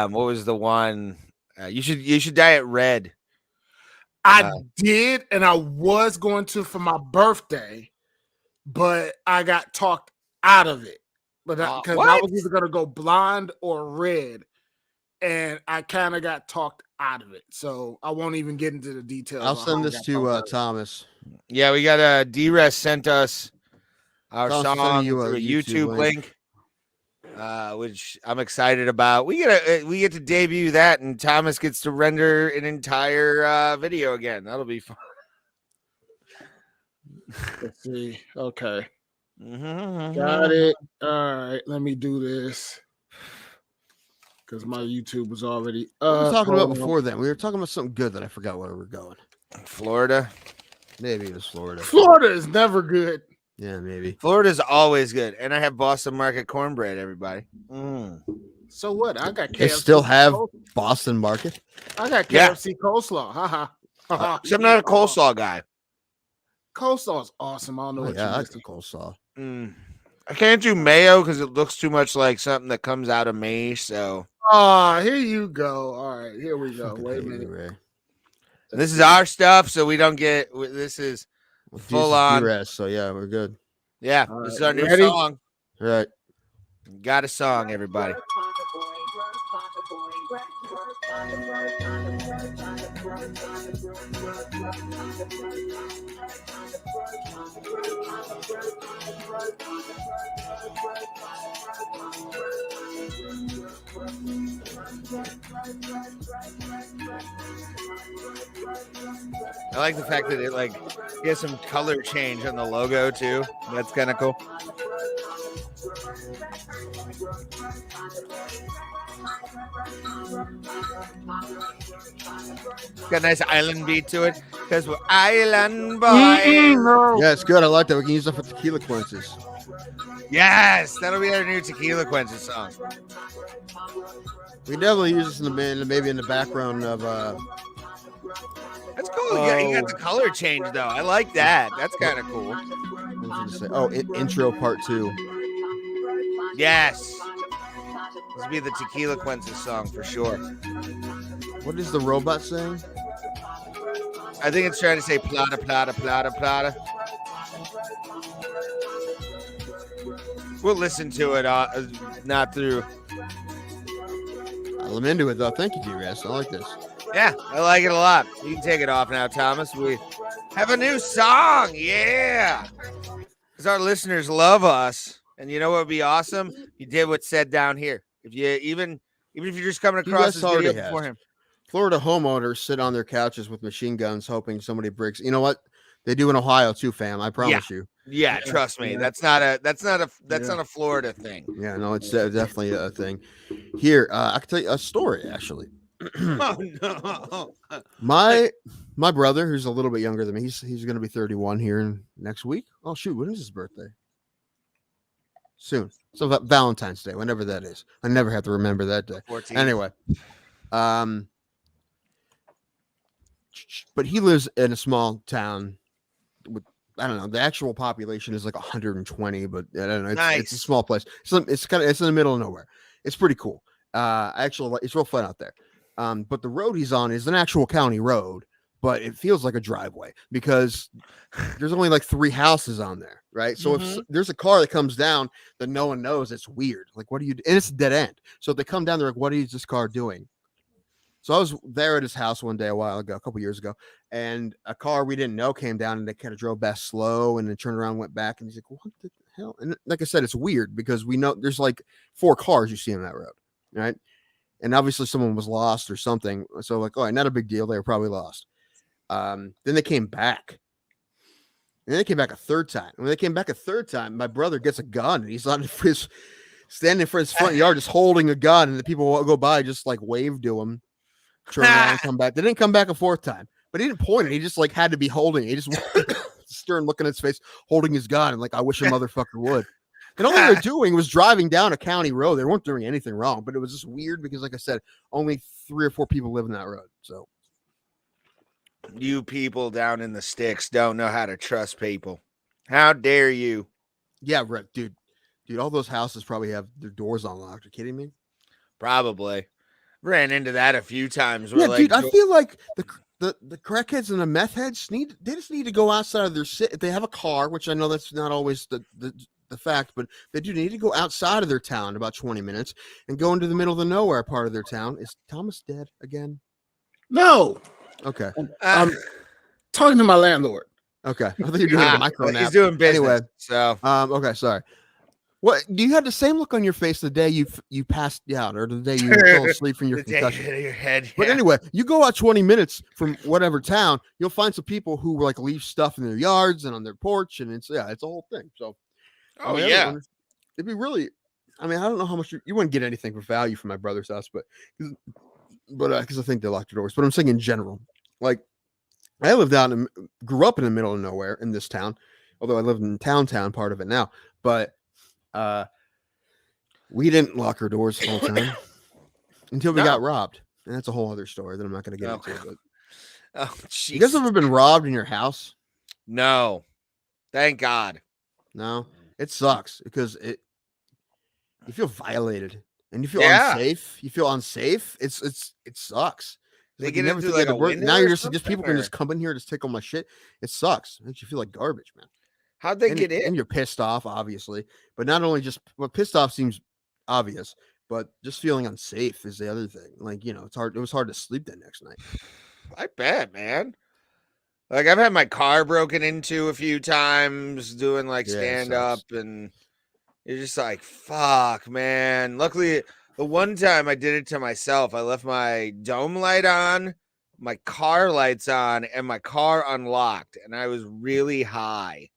What was the one? You should dye it red. I did, and I was going to for my birthday, but I got talked out of it, but because I what? was either gonna go blonde or red, and I kind of got talked out of it. So I won't even get into the details. I'll on send how I this got to talked out of it. Thomas. Yeah, we got D-Rest sent us our Thomas is sending song you a through a YouTube YouTube link. link, which I'm excited about. We get to debut that, and Thomas gets to render an entire video again. That'll be fun. Let's see. Okay, Mm-hmm. got it. All right, let me do this because my YouTube was already. What were we talking about hold on. before then? We were talking about something good that I forgot where we were going. Florida. Maybe it was Florida. Florida is never good. Yeah, maybe. Florida's always good, and I have Boston Market cornbread. Everybody. So what? I got KFC. They still have coleslaw. Boston Market. I got Yeah. KFC coleslaw. Haha. So I'm not a coleslaw guy. Coleslaw is awesome. I don't know Oh, what yeah, you I missed. like the coleslaw. I can't do mayo because it looks too much like something that comes out of me. So Oh, here you go. All right, here we go. Fucking Wait a hate you, minute. Ray. this is our stuff, so we don't get. This is Well, full this is on. D-Rest, so yeah, we're good. Yeah, All this is right, our new ready? song. All right. Got a song, everybody. I like the fact that it like gets some color change on the logo too. That's kind of cool. Got a nice island beat to it because we're island boys. No. Yeah, it's good. I like that. We can use that for tequila quinces. Yes, that'll be our new Tequila Quenches song. We can definitely use this in the band, maybe in the background of That's cool. You got the color change though. I like that. That's kind of cool. what was I gonna say? Oh, intro part 2. Yes. This will be the Tequila Quenches song for sure. What is the robot saying? I think it's trying to say plata, plata, plata, plata. We'll listen to it not through. I'm into it though. Thank you, D-Rest. I like this. Yeah, I like it a lot. You can take it off now, Thomas. We have a new song. Yeah. Because our listeners love us. And you know what would be awesome? You did what's said down here. If you even if you're just coming across this video before him. Florida homeowners sit on their couches with machine guns hoping somebody breaks. You know what? They do in Ohio too, fam. I promise you. Yeah, trust me. That's not a Florida thing. Yeah, no, it's definitely a thing. Here, I can tell you a story actually. Oh no. My brother, who's a little bit younger than me, he's going to be 31 here in next week. Oh shoot, when is his birthday? Soon. So Valentine's Day, whenever that is. I never have to remember that day. 14. Anyway, but he lives in a small town with, I don't know, the actual population is like 120, but I don't know. It's a small place. It's in the middle of nowhere. It's pretty cool. Actually, it's real fun out there. But the road he's on is an actual county road, but it feels like a driveway because there's only like 3 houses on there, right? So if there's a car that comes down that no one knows, it's weird. Like, what do you do? And it's a dead end. So if they come down, they're like, what is this car doing? So I was there at his house one day a while ago, a couple years ago, and a car we didn't know came down and they kind of drove back slow and then turned around and went back. And he's like, what the hell? And like I said, it's weird because we know there's like 4 cars you see on that road, right? And obviously someone was lost or something. So like, all right, not a big deal. They were probably lost. Then they came back. And they came back a third time. When they came back a third time, my brother gets a gun and he's on his standing for his front yard, just holding a gun. And the people go by, just like wave to him, turn around, come back. They didn't come back a 4th time, but he didn't point it. He just like had to be holding it. He just stern looking at his face, holding his gun. And like, I wish a motherfucker would. And all they were doing was driving down a county road. They weren't doing anything wrong, but it was just weird because, like I said, only 3 or 4 people live in that road. So you people down in the sticks don't know how to trust people. How dare you? Yeah, right, dude, all those houses probably have their doors unlocked. Are you kidding me? Probably. Ran into that a few times. Yeah, dude, I feel like the crackheads and the meth heads just need to go outside of their city. If they have a car, which I know that's not always the the fact, but they do need to go outside of their town about 20 minutes and go into the middle of the nowhere part of their town. Is Thomas dead again? No. Okay. Talking to my landlord. Okay. I thought you were doing a micro nap. He's doing business. Anyway, so okay, sorry. What do you had the same look on your face the day you passed out or the day you fell asleep from your the day concussion? hit your head. But anyway, you go out 20 minutes from whatever town, you'll find some people who like leave stuff in their yards and on their porch, and it's a whole thing. So, Oh, I mean, yeah. it'd be really. I mean, I don't know how much you wouldn't get anything for value from my brother's house, but because I think they locked their doors. But I'm saying in general, like I grew up in the middle of nowhere in this town, although I live in town part of it now, but. We didn't lock our doors the whole time until we got robbed. And that's a whole other story that I'm not going to get into. But Oh, jeez. you guys ever been robbed in your house? No. Thank God. No. It sucks because you feel violated and you feel Yeah. unsafe. You feel unsafe. It sucks. They Like, get you never into, think you like, had to a break- window Now or you're just people can something, just come in here and just take all my shit. It sucks. It makes you feel like garbage, man. How'd they and, get in? and you're pissed off, obviously. But not only just pissed off seems obvious, but just feeling unsafe is the other thing. Like, it's hard. It was hard to sleep that next night. I bet, man. Like I've had my car broken into a few times doing like Yeah, it stand up, sucks. and you're just like, fuck, man. Luckily, the one time I did it to myself, I left my dome light on, my car lights on, and my car unlocked, and I was really high.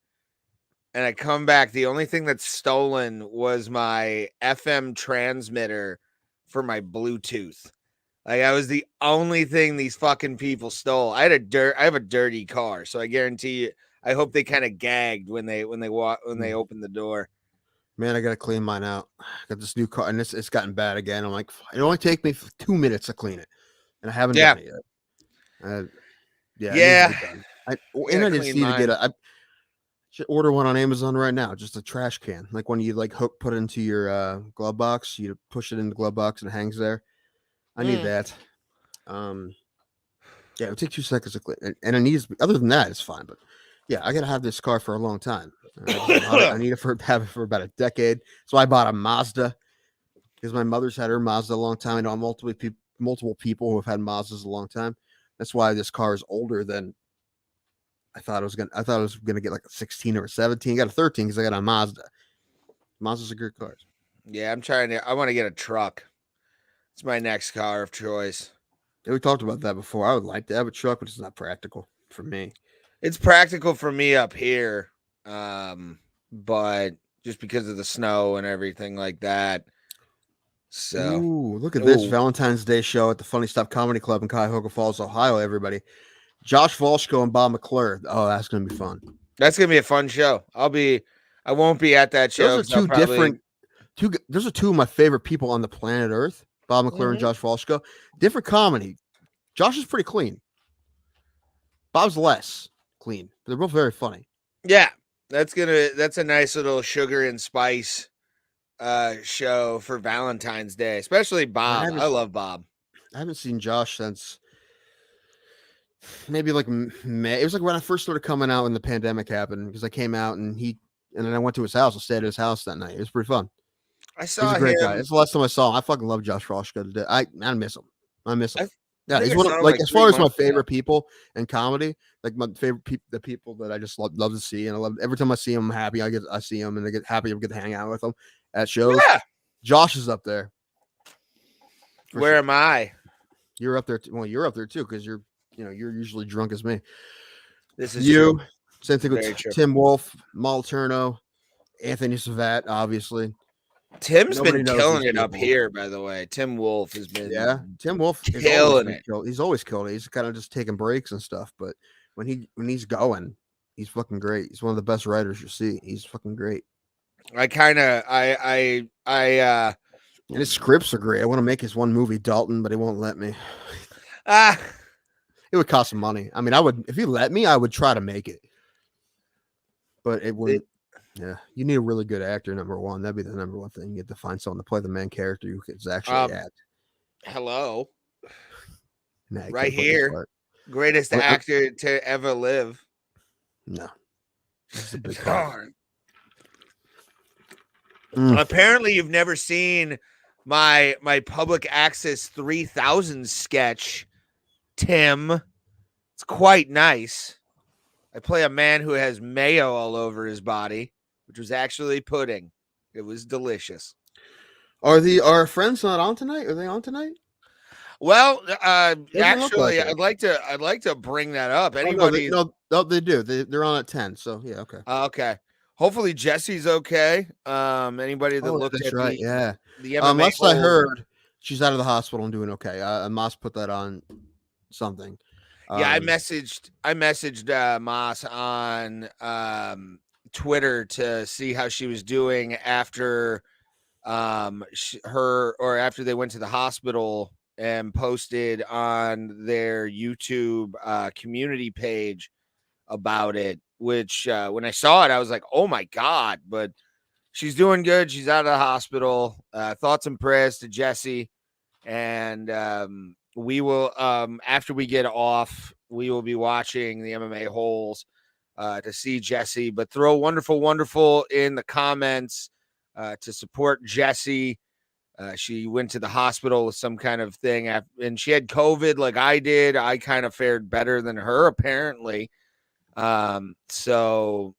And I come back, the only thing that's stolen was my FM transmitter for my Bluetooth. Like I was the only thing these fucking people stole. I have a dirty car, so I guarantee you. I hope they kind of gagged when they opened the door. Man, I gotta clean mine out. I got this new car, and it's gotten bad again. I'm like, it only take me 2 minutes to clean it, and I haven't done it yet. Yeah, it needs to be done. I just need to get I should order one on Amazon right now. Just a trash can, like when you like put it into your glove box. You push it in the glove box and it hangs there. I need that. Yeah, it would take 2 seconds to clean, and it needs. Other than that, it's fine. But yeah, I gotta have this car for a long time. I need it have it for about a decade. So I bought a Mazda because my mother's had her Mazda a long time. I know multiple people who have had Mazdas a long time. That's why this car is older than I thought it was gonna. I thought it was gonna get like a 16 or a 17. I got a 13 because I got a Mazda. Mazdas are good cars. Yeah, I want to get a truck. It's my next car of choice. Yeah, we talked about that before. I would like to have a truck, but it's not practical for me. It's practical for me up here, but just because of the snow and everything like that. So, look at this Valentine's Day show at the Funny Stuff Comedy Club in Cuyahoga Falls, Ohio. Everybody, Josh Volshko and Bob McClure. Oh, that's gonna be fun. That's gonna be a fun show. I won't be at that show. Those are those are two of my favorite people on the planet Earth. Bob McClure and Josh Volshko. Different comedy. Josh is pretty clean. Bob's less clean. But they're both very funny. Yeah, that's a nice little sugar and spice show for Valentine's Day, especially Bob. I love Bob. I haven't seen Josh since maybe like May. It was like when I first started coming out when the pandemic happened, because I came out and then I went to his house. I stayed at his house that night. It was pretty fun. He's a great guy. It's the last time I saw him. I fucking love Josh Volshko. I miss him. I miss him. Yeah, he's one of, like as far as my favorite people in comedy, like my favorite the people that I just love to see, and I love every time I see him, I'm happy. I see him, and I get happy. I get to hang out with him at shows. Yeah, Josh is up there. Where am I? You're up there. Well, you're up there too because you're usually drunk as me. This is you. True. Same thing with Tim Wolf, Mal Turno, Anthony Savat, obviously. Tim's been killing it up here, by the way. Tim Wolf has been Tim Wolf is killing it. He's always killed it. He's kind of just taking breaks and stuff, but when he's going, he's fucking great. He's one of the best writers you see. He's fucking great. And his scripts are great. I want to make his one movie, Dalton, but he won't let me. It would cost some money. I mean, I would, if he let me, I would try to make it, but it wouldn't. Yeah, you need a really good actor. Number one, that'd be the number one thing. You have to find someone to play the main character who can actually act. Hello, right here, greatest actor to ever live. No, this is a big part. Apparently, you've never seen my public access 3000 sketch, Tim. It's quite nice. I play a man who has mayo all over his body, which was actually pudding. It was delicious. Are our friends not on tonight? Are they on tonight? Well, Doesn't look like actually, it. I'd like to bring that up. Oh, Anybody? no, they do. They're on at 10. So yeah, okay. Okay. Hopefully Jesse's okay. Anybody that looked that's at right. the MMA last I hold- heard, she's out of the hospital and doing okay. Moss put that on something. Yeah, I messaged Moss on Twitter to see how she was doing after after they went to the hospital, and posted on their YouTube community page about it, which when I saw it I was like, oh my god. But she's doing good. She's out of the hospital. Thoughts and prayers to Jesse. And we will, after we get off, we will be watching the MMA holes to see Jesse. But throw wonderful in the comments to support Jesse. She went to the hospital with some kind of thing, and she had COVID like I did. I kind of fared better than her, apparently. So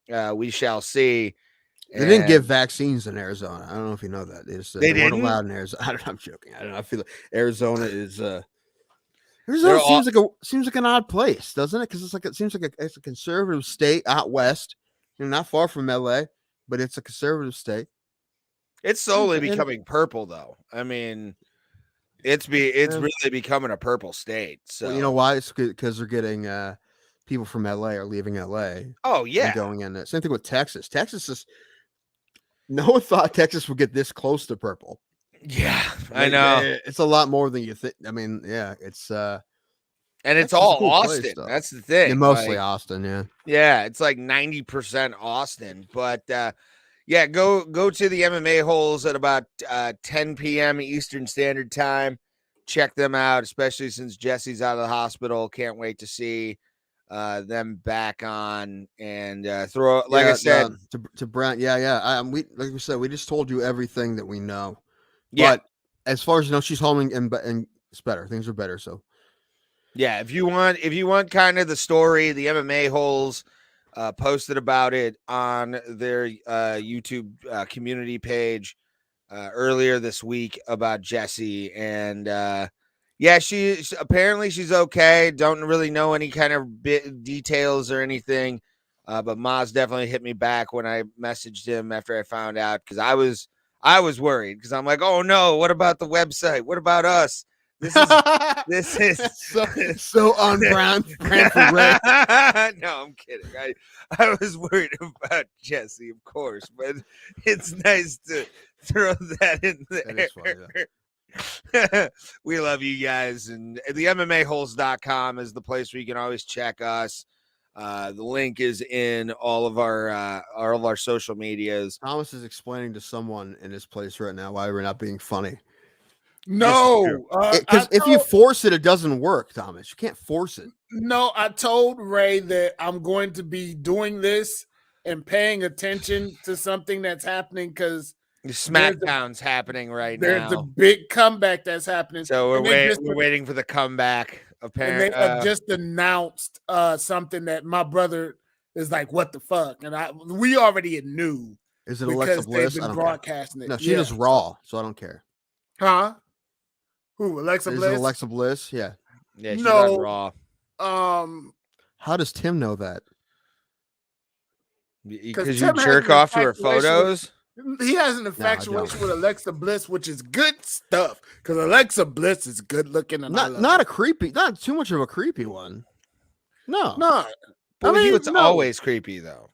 we shall see. They didn't give vaccines in Arizona. I don't know if you know that. They weren't didn't? allowed in Arizona. I'm joking. I don't know. I feel like Arizona is They're seems like an odd place, doesn't it? Because it seems like it's a conservative state out west. Not far from LA, but it's a conservative state. It's slowly becoming purple, though. I mean, it's really becoming a purple state. So you know why? It's because they're getting people from LA are leaving LA. Oh yeah, and going in. Same thing with Texas. Texas is. No one thought Texas would get this close to purple. Yeah, I know. It's a lot more than you think. I mean, yeah, it's and it's all cool Austin. Place, that's the thing. Yeah, mostly Austin. Yeah. Yeah, it's like 90% Austin. But yeah, go to the MMA holes at about 10 p.m. Eastern Standard Time. Check them out, especially since Jesse's out of the hospital. Can't wait to see them back on and throw. Like I said to Brent. Yeah. We like we said, we just told you everything that we know. Yeah. But as far as you know, she's home and it's better. Things are better. So. Yeah, if you want kind of the story, the MMA holes posted about it on their YouTube community page earlier this week about Jesse. And yeah, she's okay. Don't really know any kind of details or anything. But Maz definitely hit me back when I messaged him after I found out, because I was worried, because I'm like, oh no, what about the website? What about us? This is so on brand for Ray. No, I'm kidding. I was worried about Jesse, of course, but it's nice to throw that in there. That is funny, We love you guys, and the MMAholes.com is the place where you can always check us. The link is in all of our social medias. Thomas is explaining to someone in his place right now why we're not being funny. No, because if you force it, it doesn't work, Thomas. You can't force it. No, I told Ray that I'm going to be doing this and paying attention to something that's happening, because SmackDown's happening right now. There's a big comeback that's happening. So we're waiting for the comeback. Apparently, and they have just announced something that my brother is like, "What the fuck?" And we already knew. Is it Alexa Bliss? They've been broadcasting it. No, she does Raw, so I don't care. Huh? Who? Alexa Bliss? Is it Alexa Bliss? Yeah. Yeah, she's on Raw. How does Tim know that? Because you jerk off to her photos. He has an infatuation with Alexa Bliss, which is good stuff, because Alexa Bliss is good looking, and not too much of a creepy one. No. I mean, it's always creepy though.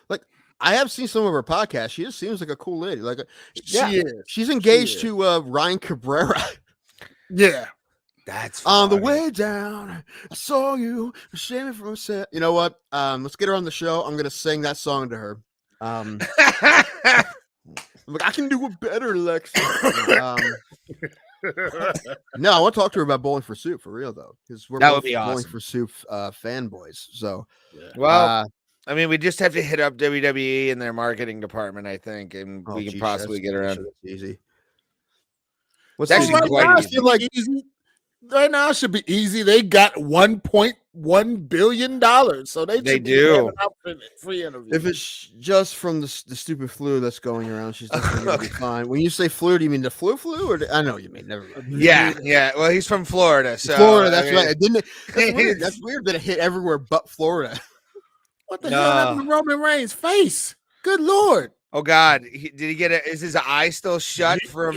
Like, I have seen some of her podcasts. She just seems like a cool lady. Like, she's engaged to Ryan Cabrera. Yeah. That's on the way down. I saw you shaming from set. You know what? Let's get her on the show. I'm gonna sing that song to her. Like, I can do it better, Lex. No, I want to talk to her about Bowling for Soup for real though, because we're both Bowling for Soup fanboys. So, I mean, we just have to hit up WWE and their marketing department, I think, and Oh, we can geez, possibly get around. That's easy. What's It's actually right quite now, it easy. should be easy. Right now, it should be easy. They got $1.1 billion, so they should be do. handing out free interviews. If it's just from the stupid flu that's going around, she's definitely gonna be fine. When you say flu, do you mean the flu, or I know what you mean. Never mind. Yeah. Well, he's from Florida, so Florida. That's I mean, right. It didn't. That's weird. That's weird that it hit everywhere but Florida. What the hell happened to Roman Reigns' face? Good Lord. Oh God, did he get it? Is his eye still shut from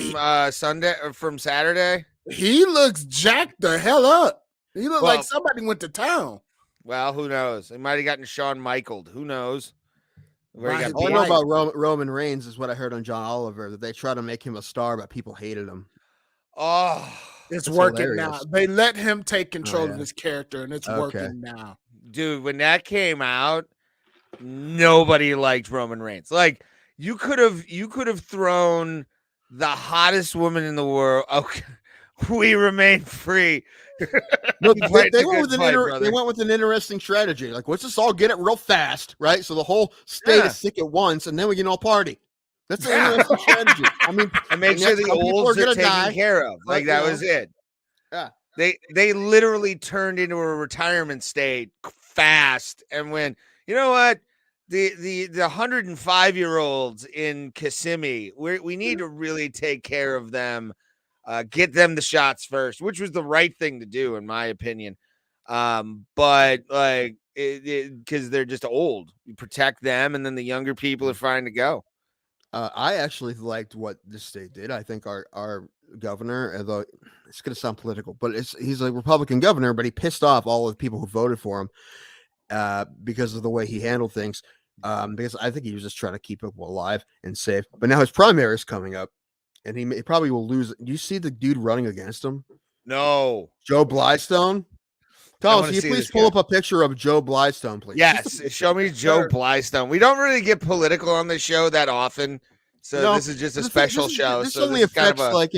Sunday or from Saturday? He looks jacked the hell up. He looked Well- like somebody went to town. Well, who knows? He might have gotten Shawn Michaeled. Who knows? Where he Right. got All I beat. know about Roman Reigns is what I heard on John Oliver, that they tried to make him a star, but people hated him. Oh, It's That's working now. hilarious. They let him take control yeah. of his character, and it's Okay. working now. dude, when that came out, nobody liked Roman Reigns. Like you could have thrown the hottest woman in the world. Okay, we remain free. No, Fighting they a went good with fight, they brother. went with an interesting strategy. Like, let's just all get it real fast, right? So the whole state Yeah. is sick at once, and then we can all party. That's an Yeah. interesting strategy. I mean, And make and sure that's the how people olds are gonna taken die, care of. Like you that know. was it. Yeah. They literally turned into a retirement state fast, and when you know what the 105-year-olds in Kissimmee, we need to really take care of them, get them the shots first, which was the right thing to do in my opinion. But like because they're just old, you protect them, and then the younger people are fine to go. I actually liked what this state did. I think our governor, although it's going to sound political, but he's a Republican governor, but he pissed off all of the people who voted for him because of the way he handled things. Because I think he was just trying to keep people alive and safe. But now his primary is coming up, and he probably will lose. Do you see the dude running against him, No. Joe Blystone? Thomas, wanna can you see please this pull guy. up a picture of Joe Blystone, please? Yes, show me Joe Blystone. We don't really get political on the show that often, so No, this is just a This- special this, show. This so only this is kind affects of a like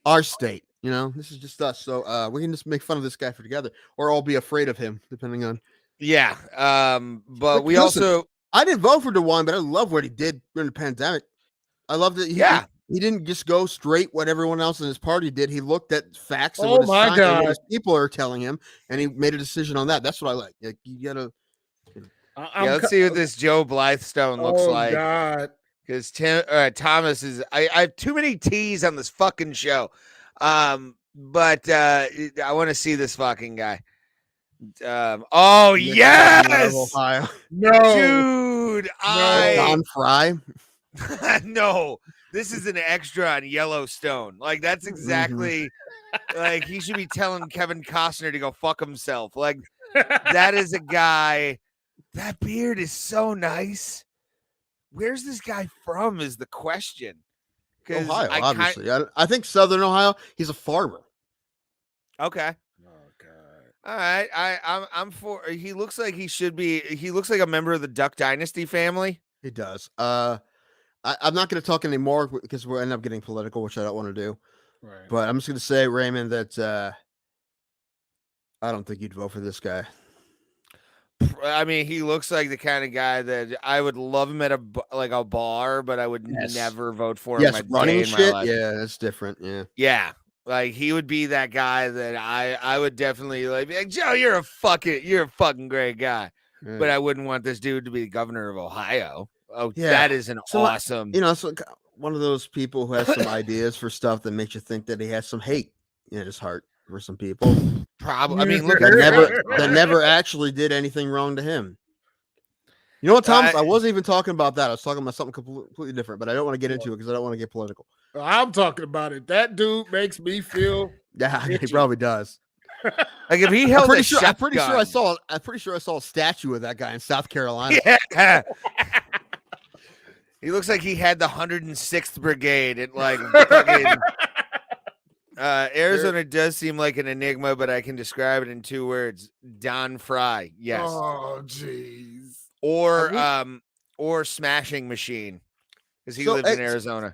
our state. This is just us. So we can just make fun of this guy for together, or I'll be afraid of him, depending on. yeah. But Look, we listen, also I didn't vote for DeWine, but I love what he did during the pandemic. I love that he didn't just go straight what everyone else in his party did. He looked at facts and what his people are telling him, and he made a decision on that. That's what I like. Like you gotta. let's see what this Joe Blystone looks like. God. Because Thomas is I have too many T's on this fucking show. But I want to see this fucking guy. Oh yes, Ohio. No. dude. Don Fry. No, this is an extra on Yellowstone. Like that's exactly like he should be telling Kevin Costner to go fuck himself. Like that is a guy. That beard is so nice. Where's this guy from? Is the question. Ohio, obviously. I think Southern Ohio. He's a farmer. Okay. Oh God. All right. I'm for. He looks like he should be. He looks like a member of the Duck Dynasty family. He does. I'm not going to talk anymore because we'll end up getting political, which I don't want to do. Right. But I'm just going to say, Raymond, that I don't think you'd vote for this guy. I mean, he looks like the kind of guy that I would love him at a bar, but I would never vote for him. Yes, running in shit. my life. Yeah, that's different. Yeah. Yeah. Like he would be that guy that I would definitely be like, Joe, you're a fucking great guy. Yeah. But I wouldn't want this dude to be the governor of Ohio. Oh, Yeah. that is an So, awesome. So one of those people who has some ideas for stuff that makes you think that he has some hate in his heart for some people. Probably. I mean, look that never actually did anything wrong to him. You know what, Thomas? I wasn't even talking about that. I was talking about something completely different, but I don't want to get into it because I don't want to get political. I'm talking about it. That dude makes me feel. Yeah, itchy. he probably does. Like if he held I'm pretty sure I saw a statue of that guy in South Carolina. Yeah. He looks like he had the 106th Brigade at like Arizona does seem like an enigma, but I can describe it in 2 words. Don Fry. Yes. Oh, jeez. Or Smashing Machine. Because he lived in Arizona.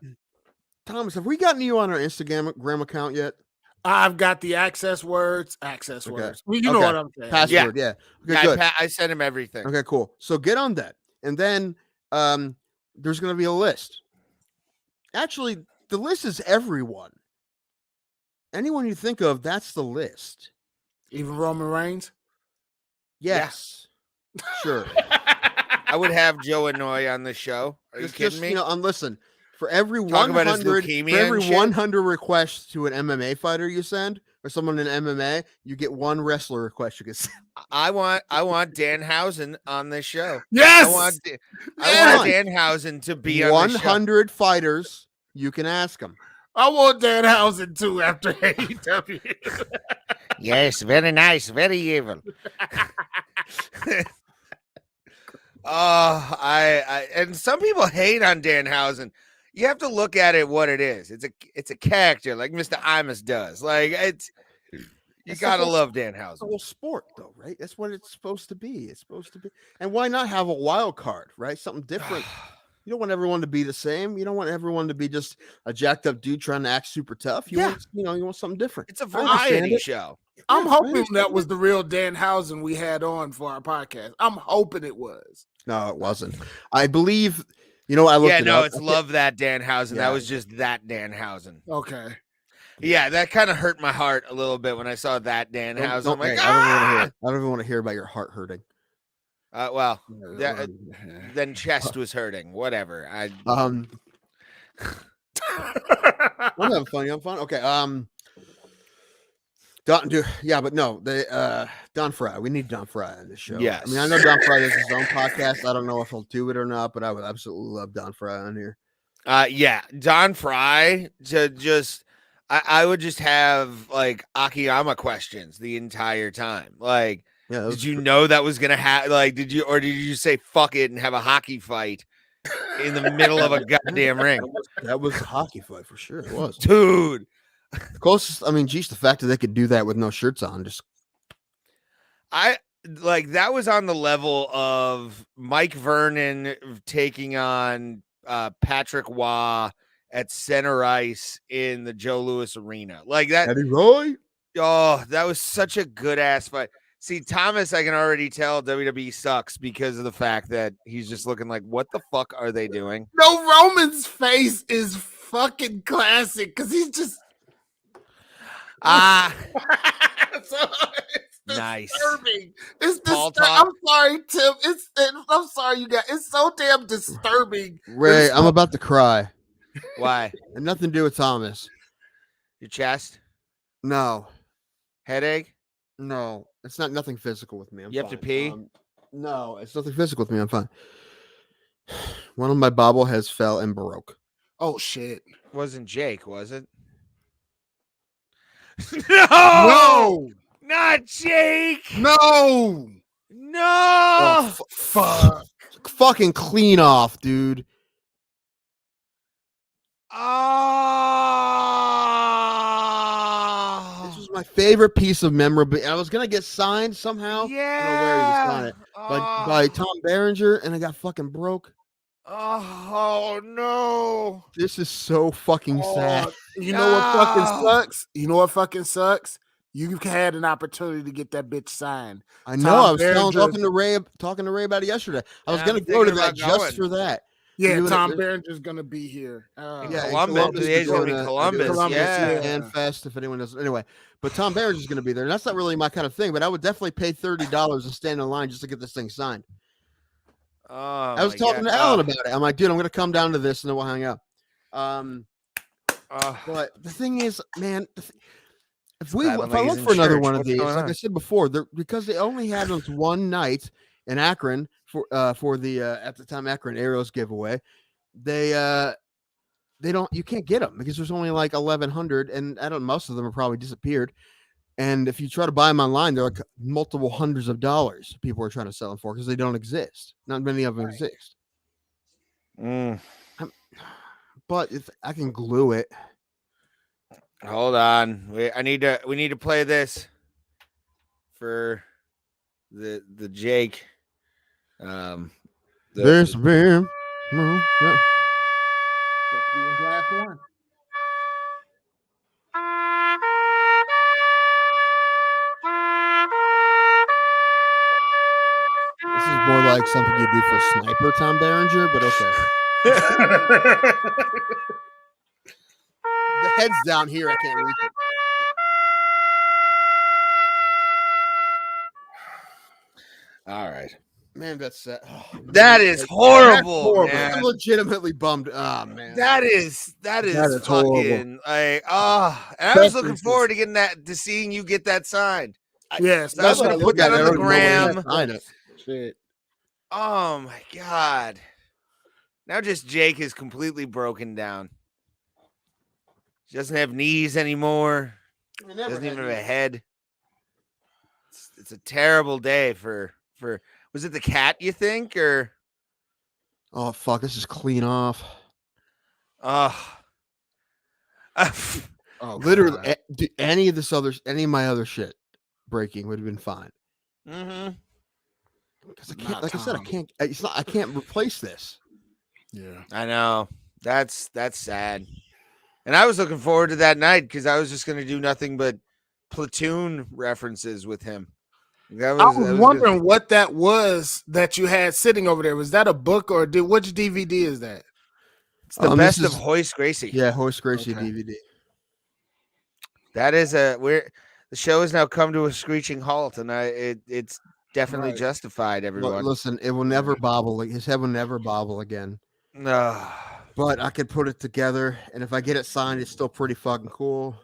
Thomas, have we gotten you on our Instagram account yet? I've got the access words. Access Okay. words. Well, you know Okay. what I'm saying. Password. Yeah. Okay, Yeah, good. I sent him everything. Okay, cool. So get on that. And then there's going to be a list. Actually, the list is everyone. Anyone you think of, that's the list. Even Roman Reigns. Yes. Sure. I would have Joe Anoy on the show. Are you kidding me? You know, listen, for every Talk about his 100 leukemia for every and shit? 100 requests to an MMA fighter you send or someone in MMA, you get one wrestler request you can send. I want Danhausen on this show. Yes. I want Yes! Danhausen to be on the show. 100 fighters, you can ask them. I want Danhausen too after AEW. Yes, very nice, very evil. I and some people hate on Danhausen. You have to look at it what it is. It's a character like Mr. Imus does. Like you That's gotta the whole- love It's a Danhausen. whole sport, though, right? That's what it's supposed to be. It's supposed to be. And why not have a wild card, right? Something different. You don't want everyone to be the same. You don't want everyone to be just a jacked up dude trying to act super tough. You want something different. It's a I understand variety it. show. I'm Yeah, I hoping understand that was the real Danhausen we had on for our podcast. I'm hoping it was. No, it wasn't. I believe. You know, I looked Yeah, it no, up. it's love that Danhausen. Yeah. That was just that Danhausen. Okay. Yeah, that kind of hurt my heart a little bit when I saw that Danhausen. I'm like, I don't even want to hear ah! it. I don't even want to hear about your heart hurting. Well, then chest was hurting. Whatever. I'm having fun. You having fun? Okay. But no, Don Fry. We need Don Fry on this show. Yes. I mean, I know Don Fry does his own podcast. I don't know if he'll do it or not, but I would absolutely love Don Fry on here. Yeah, Don Fry to just I would just have like Akiyama questions the entire time. Like, Yeah. did you know that was gonna happen? Like, did you say fuck it and have a hockey fight in the middle of a goddamn ring? That was a hockey fight for sure. It was. Dude. The closest, I mean, geez, the fact that they could do that with no shirts on, just That was on the level of Mike Vernon taking on Patrick Waugh at center ice in the Joe Louis Arena. Like that. Eddie Roy. Oh, that was such a good ass fight. See, Thomas, I can already tell WWE sucks because of the fact that he's just looking like, what the fuck are they doing? No, Roman's face is fucking classic because he's just Nice. disturbing. It's Paul disturbing. I'm sorry, Tim. I'm sorry, you guys. It's so damn disturbing. Ray, I'm about to cry. Why? And nothing to do with Thomas. Your chest? No, Headache? no, it's not nothing physical with me. I'm You have to fine. pee? No, it's nothing physical with me. I'm fine. One of my bobbleheads fell and broke. Oh shit! Wasn't Jake, was it? No, Not Jake. no. No. Oh, fuck. Fucking clean off, dude. Oh. This was my favorite piece of memorabilia. I was gonna get signed somehow. I don't know where he was signed it. By Tom Berenger, and I got fucking broke. Oh no. This is so fucking sad. You know what fucking No. sucks? You know what fucking sucks? You had an opportunity to get that bitch signed. I know. Tom I was Berenger- talking to Ray about it yesterday. I was Yeah, gonna I'm go to thinking that about just going. for that. Yeah, You would- Tom Berenger's gonna be here. Yeah, in Columbus. he's It's gonna be doing a- Columbus. Columbus, Yeah. yeah. And Fest, if anyone doesn't. Anyway, but Tom Berenger's going to be there. And that's not really my kind of thing, but I would definitely pay $30 and stand in line just to get this thing signed. Oh, I was talking to Alan about it. I'm like, dude, I'm going to come down to this and then we'll hang out. But the thing is, man, if I Alan like look he's for in another church. one of What's these, going like on? I said before, because they only had us one night in Akron for the at the time Akron Arrows giveaway, you can't get them because there's only like 1,100, and I don't. Most of them are probably disappeared. And if you try to buy them online, they're like multiple hundreds of dollars. People are trying to sell them for because they don't exist. Not many of them exist. But if I can glue it, Hold on. We need to play this for the Jake. there's been no. like something you do for a sniper, Tom Berenger, but okay. The head's down here. I can't reach it. All right. Man, that's sad. Oh, That is horrible, horrible. man. I'm legitimately bummed. Oh man. That is is fucking like and I was looking forward to getting to seeing you get that signed. Yes, So I was gonna put that on the gram. Shit. Oh my god. Now just Jake is completely broken down. He doesn't have knees anymore. Doesn't even have a head. It's a terrible day for was it the cat, you think, or Oh fuck, this is clean off. oh Literally any of my other shit breaking would have been fine. mm-hmm. Because I can't, like I said, I can't replace this. Yeah. I know. That's sad. And I was looking forward to that night because I was just gonna do nothing but Platoon references with him. I was wondering what that was that you had sitting over there. Was that a book or which DVD is that? It's the best of Hoist Gracie. Yeah, Hoist Gracie Okay. DVD. That is the show has now come to a screeching halt, and it's definitely Right. justified. Everyone, Listen, it will never bobble. His head will never bobble again. no. But I could put it together, and if I get it signed, it's still pretty fucking cool.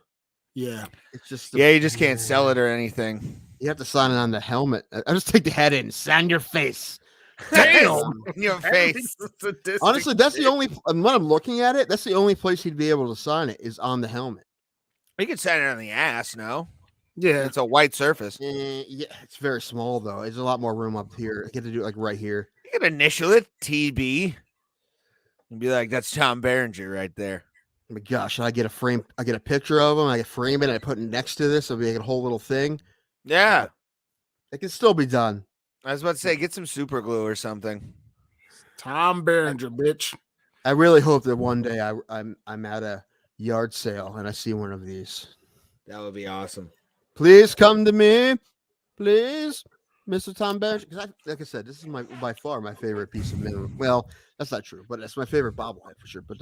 Yeah. It's just Yeah, you just can't sell it or anything. You have to sign it on the helmet. I just take the head in, sign your face. Damn. In your face. Honestly, that's the only. When I'm looking at it, that's the only place he'd be able to sign it is on the helmet. You can sign it on the ass. No, Yeah. it's a white surface. Yeah, it's very small though. There's a lot more room up here. I get to do it like right here. You can initial it TB and be like, "That's Tom Berenger right there." Oh my gosh, I get a frame. I get a picture of him. I get frame it. I put it next to this. It'll be like a whole little thing. Yeah, It can still be done. I was about to say, get some super glue or something. Tom Berenger, bitch. I really hope that one day I'm at a yard sale and I see one of these. That would be awesome. Please come to me, please, Mr. Tom Berenger. Because like I said, this is by far my favorite piece of memorabilia. Well, that's not true, but that's my favorite bobblehead for sure. But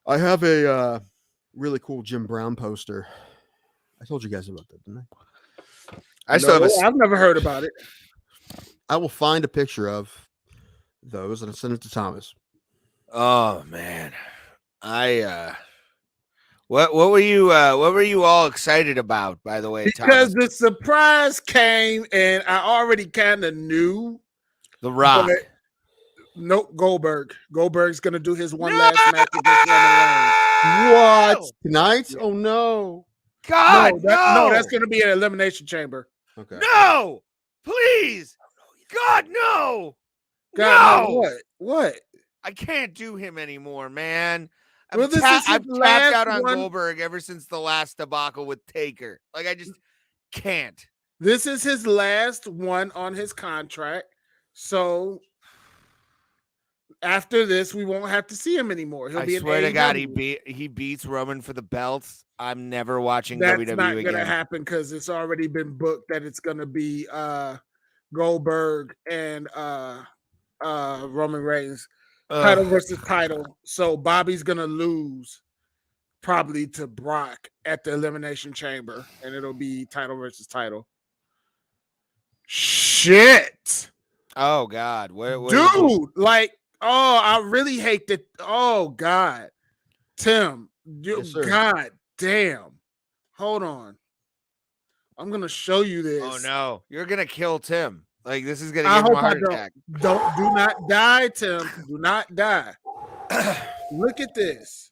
I have a really cool Jim Brown poster. I told you guys about that, didn't I? I've never heard about it. I will find a picture of those and I'll send it to Thomas. Oh man, what were you all excited about? By the way, Because Thomas? the surprise came and I already kind of knew. The Rock. But nope, Goldberg. Goldberg's gonna do his one last match against Roman Reigns. What? Tonight? Oh no. God, no, that's gonna be an elimination chamber. Okay. No, please, God, no. God, No! no. What? I can't do him anymore, man. Well, this is his I've tapped last out on one. Goldberg ever since the last debacle with Taker. Like, I just can't. This is his last one on his contract. So after this, we won't have to see him anymore. He'll I be swear in to God, AEW. he beats Roman for the belts. I'm never watching That's WWE not again. gonna happen because it's already been booked that it's gonna be Goldberg and Roman Reigns title versus title. So Bobby's gonna lose probably to Brock at the Elimination Chamber, and it'll be title versus title. Shit, Oh God, where dude! Like, oh, I really hate that. Oh God, Tim, Yes, sir. God damn. Hold on, I'm gonna show you this. Oh no, you're gonna kill Tim. Like, this is gonna I give him a hope I heart don't. attack. Do not die, Tim. Do not die. Look at this.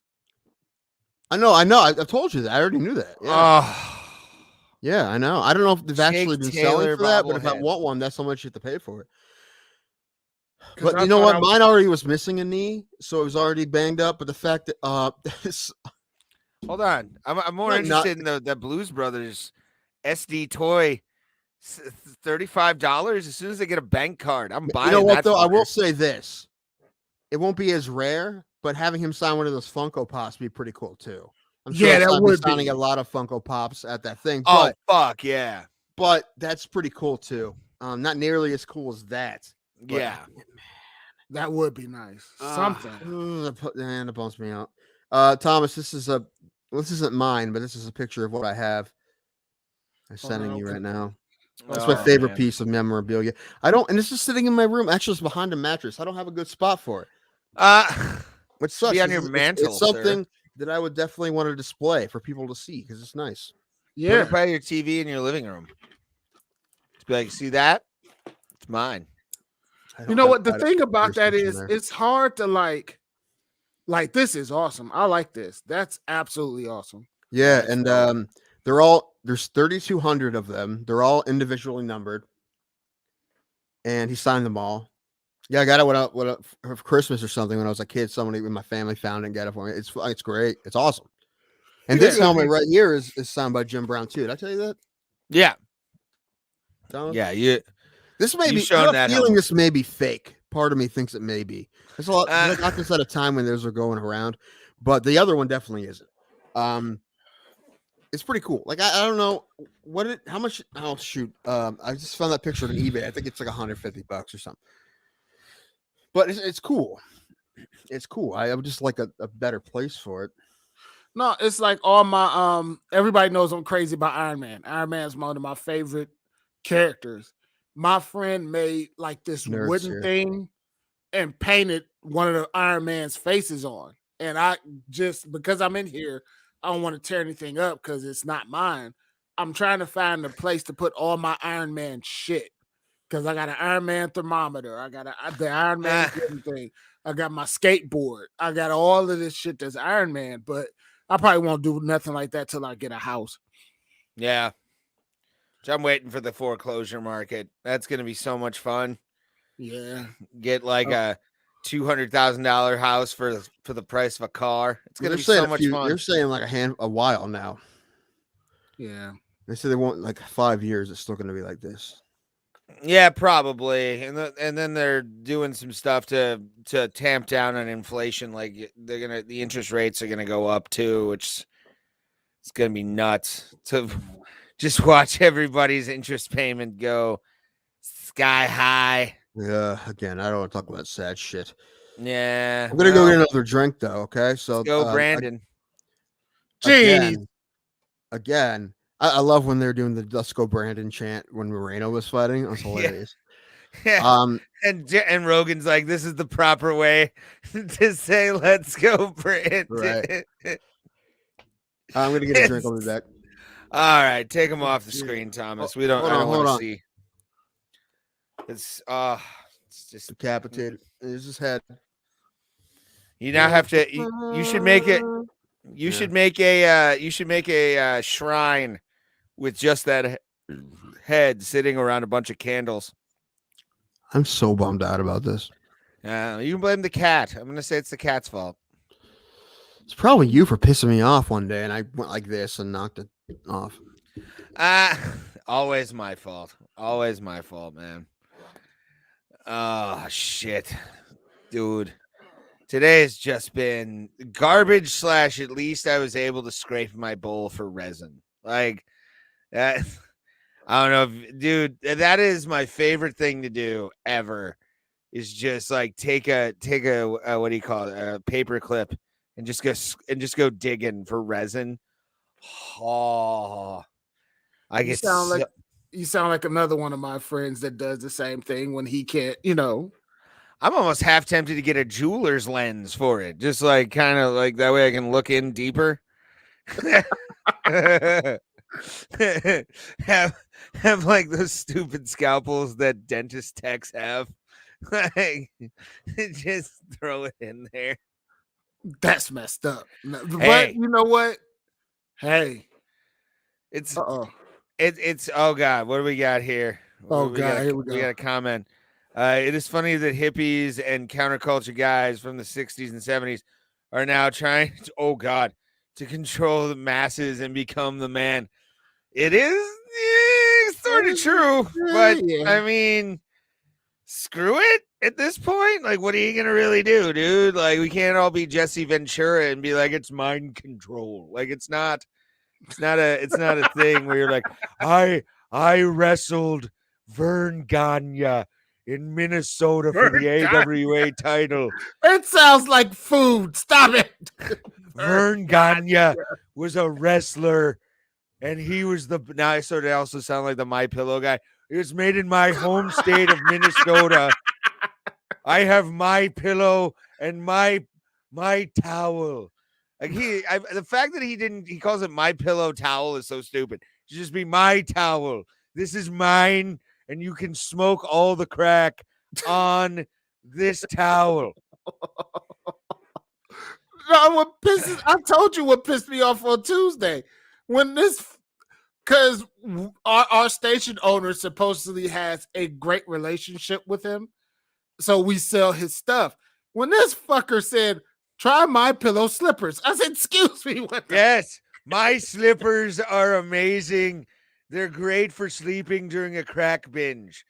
I know. I've told you that. I already knew that. Yeah. Oh, Yeah, I know. I don't know if they've actually been selling Taylor for that, but if I bobblehead. want one, that's how much you have to pay for it. 'Cause But I you know thought what? I was- Mine already was missing a knee, so it was already banged up. But the fact that this, hold on. I'm more Not- interested in the Blues Brothers SD toy. $35 as soon as they get a bank card. I'm buying. you know what that though? I will fucker. say this: it won't be as rare, but having him sign one of those Funko Pops would be pretty cool too. I'm sure Yeah, that I'll be would signing be. a lot of Funko Pops at that thing. Oh fuck yeah! But that's pretty cool too. Not nearly as cool as that. Yeah. That would be nice. Something. That bumps me out. Thomas, this isn't mine, but this is a picture of what I have. I'm sending you right now. That's my favorite piece of memorabilia. And this is sitting in my room. Actually, it's behind a mattress. I don't have a good spot for it. Which sucks. Be on your mantle. It's something that I would definitely want to display for people to see because it's nice. Yeah. Put it by your TV in your living room. Just be like, see that? It's mine. You know what? The thing about that is it's hard to like this is awesome. I like this. That's absolutely awesome. Yeah, and there's 3,200 of them. They're all individually numbered. And he signed them all. Yeah, I got it for Christmas or something when I was a kid. Somebody in my family found it and got it for me. It's great. It's awesome. And this helmet right here is signed by Jim Brown too. Did I tell you that? Yeah. Thomas? Yeah, this may be. I have a feeling this may be fake. Part of me thinks it may be. There's a lot. I got this at a time when those were going around, but the other one definitely isn't. It's pretty cool. Like I don't know how much. Oh shoot! I just found that picture on eBay. I think it's like $150 or something. But it's cool. It's cool. I would just like a better place for it. No, it's like all my everybody knows I'm crazy about Iron Man. Iron Man's one of my favorite characters. My friend made like this wooden thing and painted one of the Iron Man's faces on. And I just, because I'm in here, I don't want to tear anything up because it's not mine. I'm trying to find a place to put all my Iron Man shit. Because I got an Iron Man thermometer. I got the Iron Man thing. I got my skateboard. I got all of this shit that's Iron Man. But I probably won't do nothing like that till I get a house. Yeah. So I'm waiting for the foreclosure market. That's going to be so much fun. Yeah. Get like a $200,000 house for the price of a car. It's going to be so much fun. They're saying like a while now. Yeah. They say they want like 5 years. It's still going to be like this. Yeah, probably. And then they're doing some stuff to tamp down on inflation. Like the interest rates are gonna go up too, which it's gonna be nuts to just watch everybody's interest payment go sky high. Yeah, again, I don't want to talk about sad shit. Yeah. I'm gonna go get another drink though, okay? So let's go, Brandon. Again. I love when they're doing the "Let's Go Brandon" chant when Moreno was fighting. It was hilarious. Yeah. And Rogan's like, "This is the proper way to say let's go, Brandon." Right. I'm gonna get a drink. I'll be back. All right, take him off the screen, Thomas. I don't want to see. It's just decapitated. It's his head. You now have to. You should make it. You should make a shrine with just that head sitting around a bunch of candles. I'm so bummed out about this. You can blame the cat. I'm going to say it's the cat's fault. It's probably you for pissing me off one day, and I went like this and knocked it off. Always my fault. Always my fault, man. Oh, shit. Dude. Today has just been garbage / at least I was able to scrape my bowl for resin. Like, I don't know, dude, that is my favorite thing to do ever is just like take a what do you call it? A paper clip and just go digging for resin. Oh, you sound like another one of my friends that does the same thing when he can't, I'm almost half tempted to get a jeweler's lens for it. Just like kind of like that way I can look in deeper. have like those stupid scalpels that dentist techs have. Like, just throw it in there. That's messed up. But you know what? Hey. It's oh God, what do we got here? Oh God, here we go. We got a comment. It is funny that hippies and counterculture guys from the 60s and 70s are now trying to control the masses and become the man. It is sort of true, but I mean, screw it at this point. Like, what are you gonna really do, dude? Like, we can't all be Jesse Ventura and be like, it's mind control. Like, it's not a thing where you're like, I wrestled Vern Gagne in Minnesota for the AWA title. It sounds like food. Stop it. Vern Gagne was a wrestler, and he was the now I sort of also sound like the My Pillow guy. It was made in my home state of Minnesota. I have my pillow and my towel. Like the fact that he calls it My Pillow towel is so stupid. It should just be my towel. This is mine, and you can smoke all the crack on this towel. No, I told you what pissed me off on Tuesday when because our station owner supposedly has a great relationship with him, so we sell his stuff. When this fucker said, "Try My Pillow slippers," I said, "Excuse me, what?" Yes, my slippers are amazing. They're great for sleeping during a crack binge.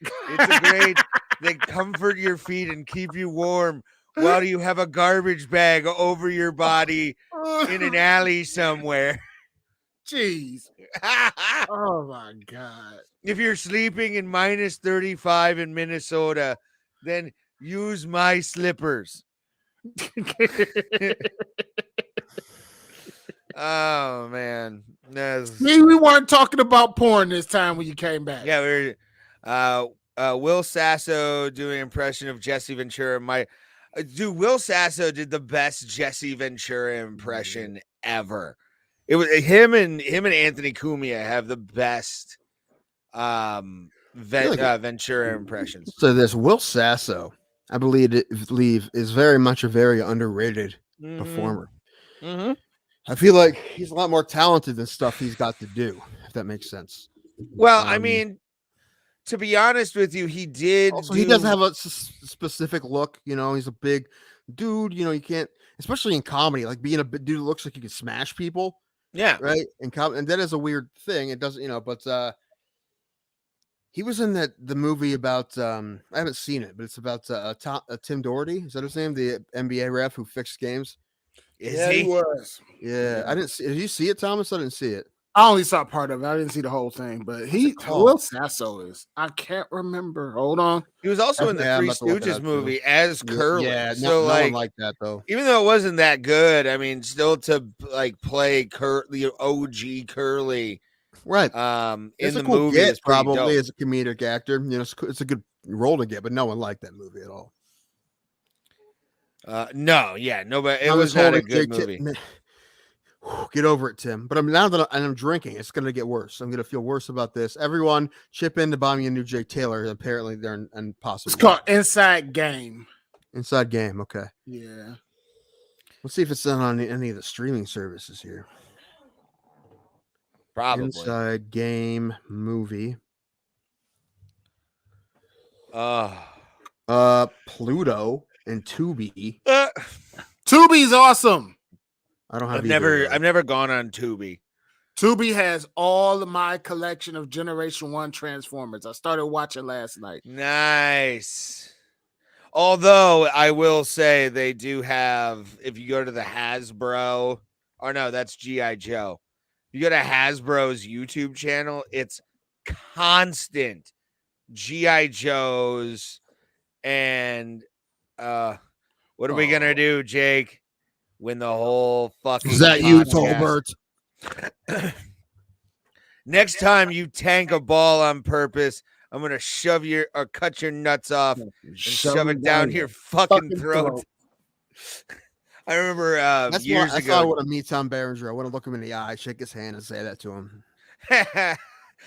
They comfort your feet and keep you warm while you have a garbage bag over your body in an alley somewhere. Jeez. Oh my God. If you're sleeping in minus 35 in Minnesota, then use my slippers. Oh man. See, we weren't talking about porn this time when you came back. Yeah, we were Will Sasso doing an impression of Jesse Ventura. Will Sasso did the best Jesse Ventura impression ever. It was him and Anthony Cumia have the best Ventura impressions. So this Will Sasso, I believe is very much a very underrated performer. Mm-hmm. I feel like he's a lot more talented than stuff he's got to do, if that makes sense. Well, I mean, to be honest with you, he did. Also, he doesn't have a specific look. You know, he's a big dude. You know, you can't, especially in comedy, like being a dude who looks like you can smash people. Yeah. Right. And that is a weird thing. It doesn't, you know, but he was in the movie about I haven't seen it, but it's about Tim Doherty. Is that his name? The NBA ref who fixed games. He was. Yeah, I didn't see. Did you see it, Thomas? I didn't see it. I only saw part of it. I didn't see the whole thing, but Will Sasso is. I can't remember. Hold on. He was also in the Three Stooges movie as Curly. Yeah, so no one like that though. Even though it wasn't that good, I mean, still to like play the OG Curly, right? In the cool movie, is probably as a comedic actor. You know, it's a good role to get, but no one liked that movie at all. Nobody. It was not a good movie. Get over it, Tim. But now that I'm drinking, it's going to get worse. I'm going to feel worse about this. Everyone, chip in to buy me a new Jake Taylor. Apparently, they're impossible. It's called Inside Game. Inside Game. Okay. Yeah. Let's see if it's on any of the streaming services here. Probably. Inside Game movie. Pluto and Tubi. Tubi's awesome. I don't have. I've never gone on Tubi. Tubi has all of my collection of Generation 1 Transformers. I started watching last night. Nice. Although I will say they do have, if you go to the Hasbro, or no, that's G.I. Joe. If you go to Hasbro's YouTube channel, it's constant G.I. Joes. And what are we going to do, Jake? Win the whole fucking Is that you, Tolbert? Next time you tank a ball on purpose, I'm gonna cut your nuts off and shove it down your fucking throat. I remember years ago. I want to meet Tom Berenger. I want to look him in the eye, shake his hand, and say that to him.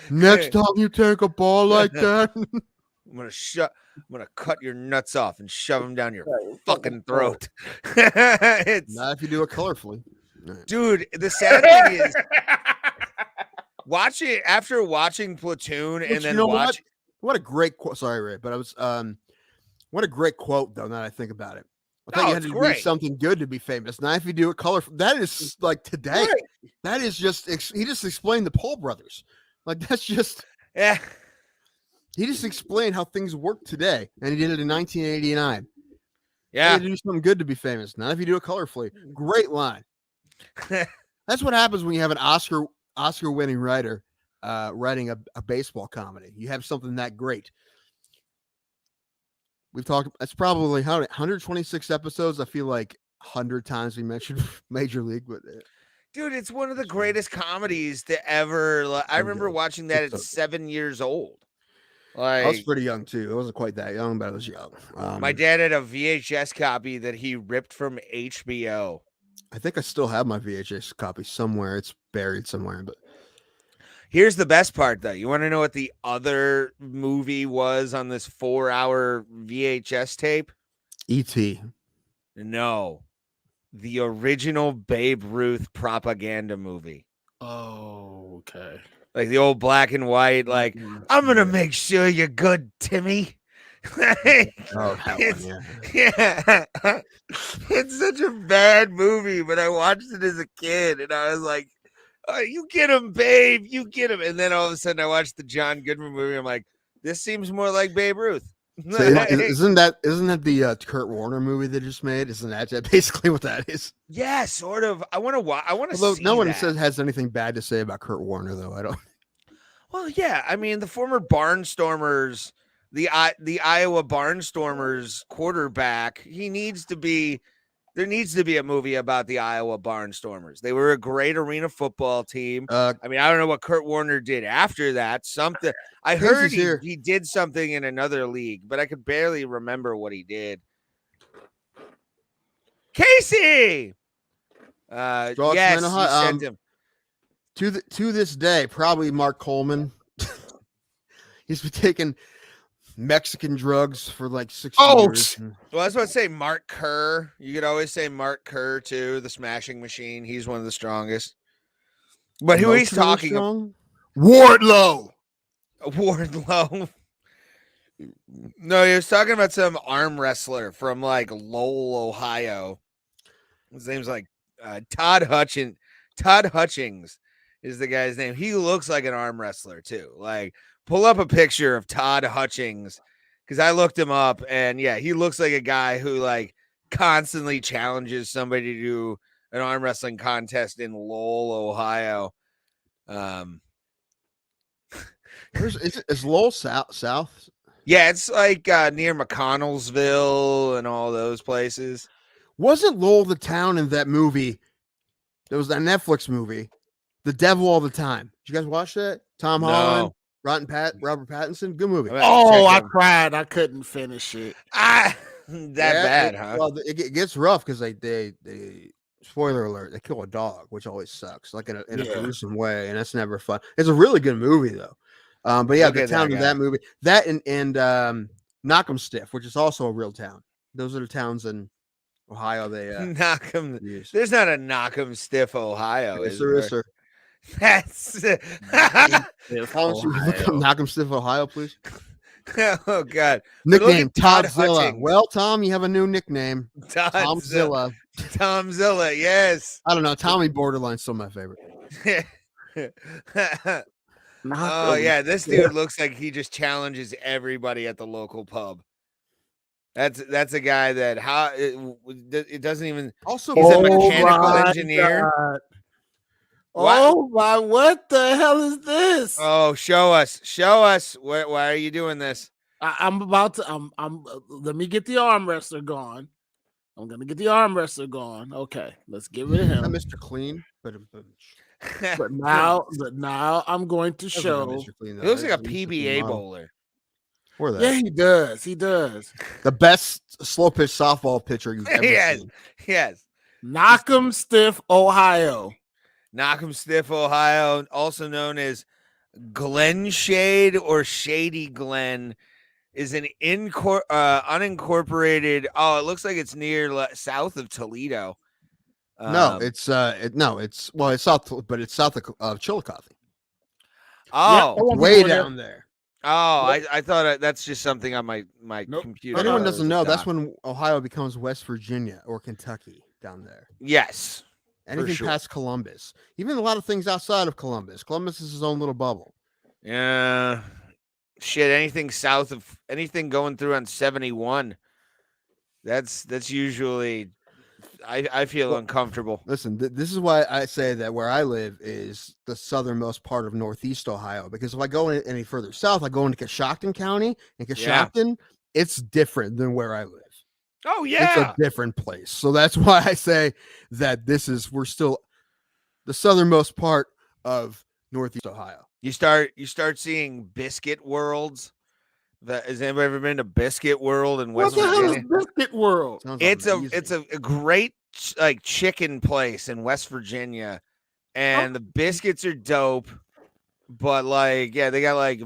Next time you tank a ball like that, I'm gonna cut your nuts off and shove them down your fucking throat. Not if you do it colorfully. Dude, the sad thing is after watching Platoon and then what a great quote. Sorry, Ray, but I was what a great quote though. Now that I think about it, I thought you had to do something good to be famous. Now if you do it colorful, that is like today. Right. That is just he just explained the Paul brothers. Like that's just He just explained how things work today, and he did it in 1989. Yeah, you do something good to be famous. Not if you do it colorfully. Great line. That's what happens when you have an Oscar-winning writer writing a baseball comedy. You have something that great. we've talked. It's probably 126 episodes. I feel like 100 times we mentioned Major League, but Dude, it's one of the greatest comedies to ever. I so remember good. watching that It's at so good. 7 years old. I was Like, pretty young too. I wasn't quite that young, but I was young. my dad had a VHS copy that he ripped from HBO. I think I still have my VHS copy somewhere. It's buried somewhere, but Here's the best part, though. You want to know what the other movie was on this 4-hour VHS tape? E.T. No, the original Babe Ruth propaganda movie. Oh, okay. Like the old black and white, like, I'm going to Yeah. make sure you're good, Timmy. Oh, that It's- one, yeah. Yeah. It's such a bad movie, but I watched it as a kid and I was like, oh, you get him, babe. You get him. And then all of a sudden I watched the John Goodman movie. I'm like, this seems more like Babe Ruth. So isn't that the Kurt Warner movie they just made? Isn't that basically what that is? Yeah, sort of. I want to Although see no one that. says has anything bad to say about Kurt Warner, though. I don't. Well, yeah. I mean, the former Barnstormers, the Iowa Barnstormers quarterback, there needs to be a movie about the Iowa Barnstormers. They were a great arena football team. I mean, I don't know what Kurt Warner did after that. Something I heard he did something in another league, but I could barely remember what he did. Casey, yes, you sent him. To this day, probably Mark Coleman. He's been taking Mexican drugs for like 6 years. Well, I was about to say Mark Kerr. You could always say Mark Kerr too, the Smashing Machine. He's one of the strongest. But who he's talking about? Wardlow. Wardlow. No, he was talking about some arm wrestler from like Lowell, Ohio. His name's like Todd Hutchins. Todd Hutchings is the guy's name. He looks like an arm wrestler too. Like, pull up a picture of Todd Hutchings because I looked him up, and yeah, he looks like a guy who like constantly challenges somebody to do an arm wrestling contest in Lowell, Ohio. Is Lowell south? Yeah, it's like near McConnellsville and all those places. Wasn't Lowell the town in that movie? There was that Netflix movie, The Devil All the Time. Did you guys watch that? Tom Holland, Robert Pattinson. Good movie. Oh, I cried. I couldn't finish it. Bad, huh? Well, it gets rough because they spoiler alert, they kill a dog, which always sucks, like in a gruesome way, and that's never fun. It's a really good movie though. But yeah, the town in that movie, that and Knock'em Stiff, which is also a real town. Those are the towns in Ohio. They Knock'em. There's not a Knock'em Stiff, Ohio. Yes, there is, sir. That's Knock'em Stiff, Ohio, please. Oh God. Nickname Todzilla. Well, Tom, you have a new nickname. Tomzilla. Tomzilla, yes. I don't know. Tommy Borderline's still my favorite. Oh yeah, this dude looks like he just challenges everybody at the local pub. That's a guy that it doesn't even. Also, he's a mechanical engineer. God. Oh my! What the hell is this? Oh, show us. Why are you doing this? I'm about to. Let me get the arm wrestler going. I'm gonna get the arm wrestler going. Okay, let's give it to him. Mr. Clean, but now I'm going to show. He looks like a PBA bowler. Yeah, he does. He does. The best slow pitch softball pitcher you've ever seen. Yes. Knock'em Stiff, Ohio. Knock'em Stiff, Ohio, also known as Glenshade or Shady Glen, is an unincorporated. Oh, it looks like it's near south of Toledo. It's south, but it's south of Chillicothe. Oh, yeah, way down there. Oh, I thought that's just something on my computer. If anyone doesn't know, that's when Ohio becomes West Virginia or Kentucky down there. Yes. Anything past Columbus. Even a lot of things outside of Columbus. Columbus is his own little bubble. Yeah. Shit, anything south of anything going through on 71. That's usually I feel uncomfortable. Listen, this is why I say that where I live is the southernmost part of Northeast Ohio. Because if I go any further south, I go into Coshocton County, and Coshocton it's different than where I live. Oh It's yeah. a different place. So that's why I say that we're still the southernmost part of Northeast Ohio. You start seeing biscuit worlds. Has anybody ever been to Biscuit World in What West the hell is Virginia? Biscuit World? Sounds It's amazing. a great like chicken place in West Virginia, and the biscuits are dope. But like, yeah, they got like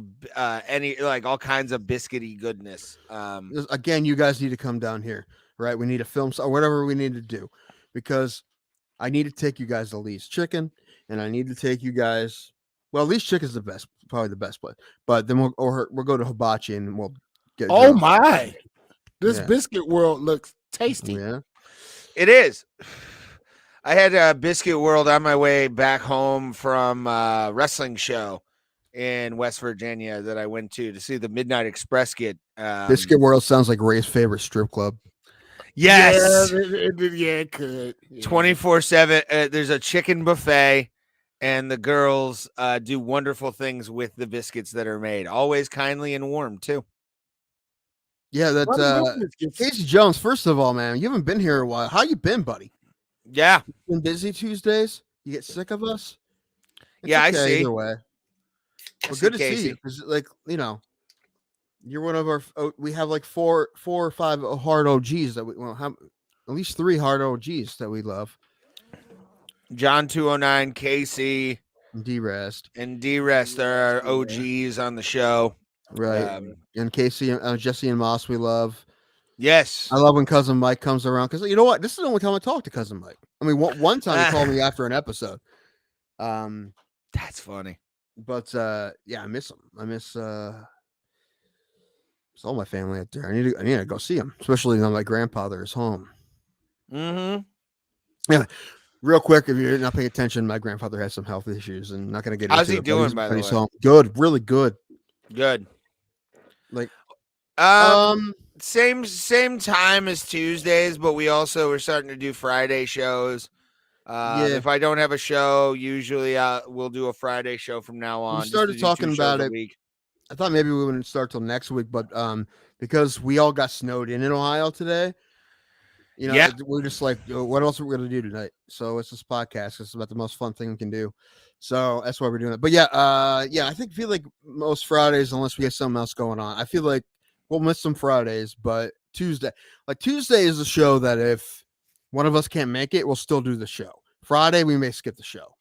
any like all kinds of biscuity goodness. Again, you guys need to come down here, right? We need to film or whatever we need to do, because I need to take you guys to Lee's Chicken, and I need to take you guys. Well, Lee's Chicken is the best, probably the best place. But then we'll go to Hibachi and we'll get. Oh drunk. my! This Yeah. Biscuit World looks tasty. Yeah. It is. I had a Biscuit World on my way back home from a wrestling show in West Virginia that I went to see the Midnight Express get. Biscuit World sounds like Ray's favorite strip club. Yes. Yeah, it could. Yeah. 24/7. There's a chicken buffet, and the girls do wonderful things with the biscuits that are made. Always kindly and warm too. Yeah, What are that's those biscuits? Casey Jones. First of all, man, you haven't been here a while. How you been, buddy? Yeah. Been busy Tuesdays? You get sick of us? It's Yeah, I okay see. Either way. I Well, see good to see Casey. you. 'Cause, like, you're one of our. We have like four or five hard OGs that we have. At least 3 hard OGs that we love. John 209, Casey, D-Rest. and D-Rest are our OGs on the show. Right. And Casey, Jesse and Moss, we love. Yes. I love when Cousin Mike comes around, because you know what? This is the only time I talk to Cousin Mike. I mean, one time he called me after an episode. That's funny. But yeah, I miss him. I miss all my family out there. I need to go see him, especially now my grandfather is home. Mm-hmm. Yeah. Real quick, if you're not paying attention, my grandfather has some health issues, and not going to get How's into he it, doing, by the he's way? home. Good, really good. Good. Like, same time as Tuesdays, but we're starting to do Friday shows. Yeah. If I don't have a show, usually we'll do a Friday show from now on. We started talking about it. I thought maybe we wouldn't start till next week, but because we all got snowed in Ohio today, Yeah. we're just like, what else are we going to do tonight? So it's this podcast. It's about the most fun thing we can do. So that's why we're doing it. But yeah, I feel like most Fridays, unless we have something else going on, I feel like we'll miss some Fridays, but Tuesday is a show that if one of us can't make it, we'll still do the show. Friday, we may skip the show.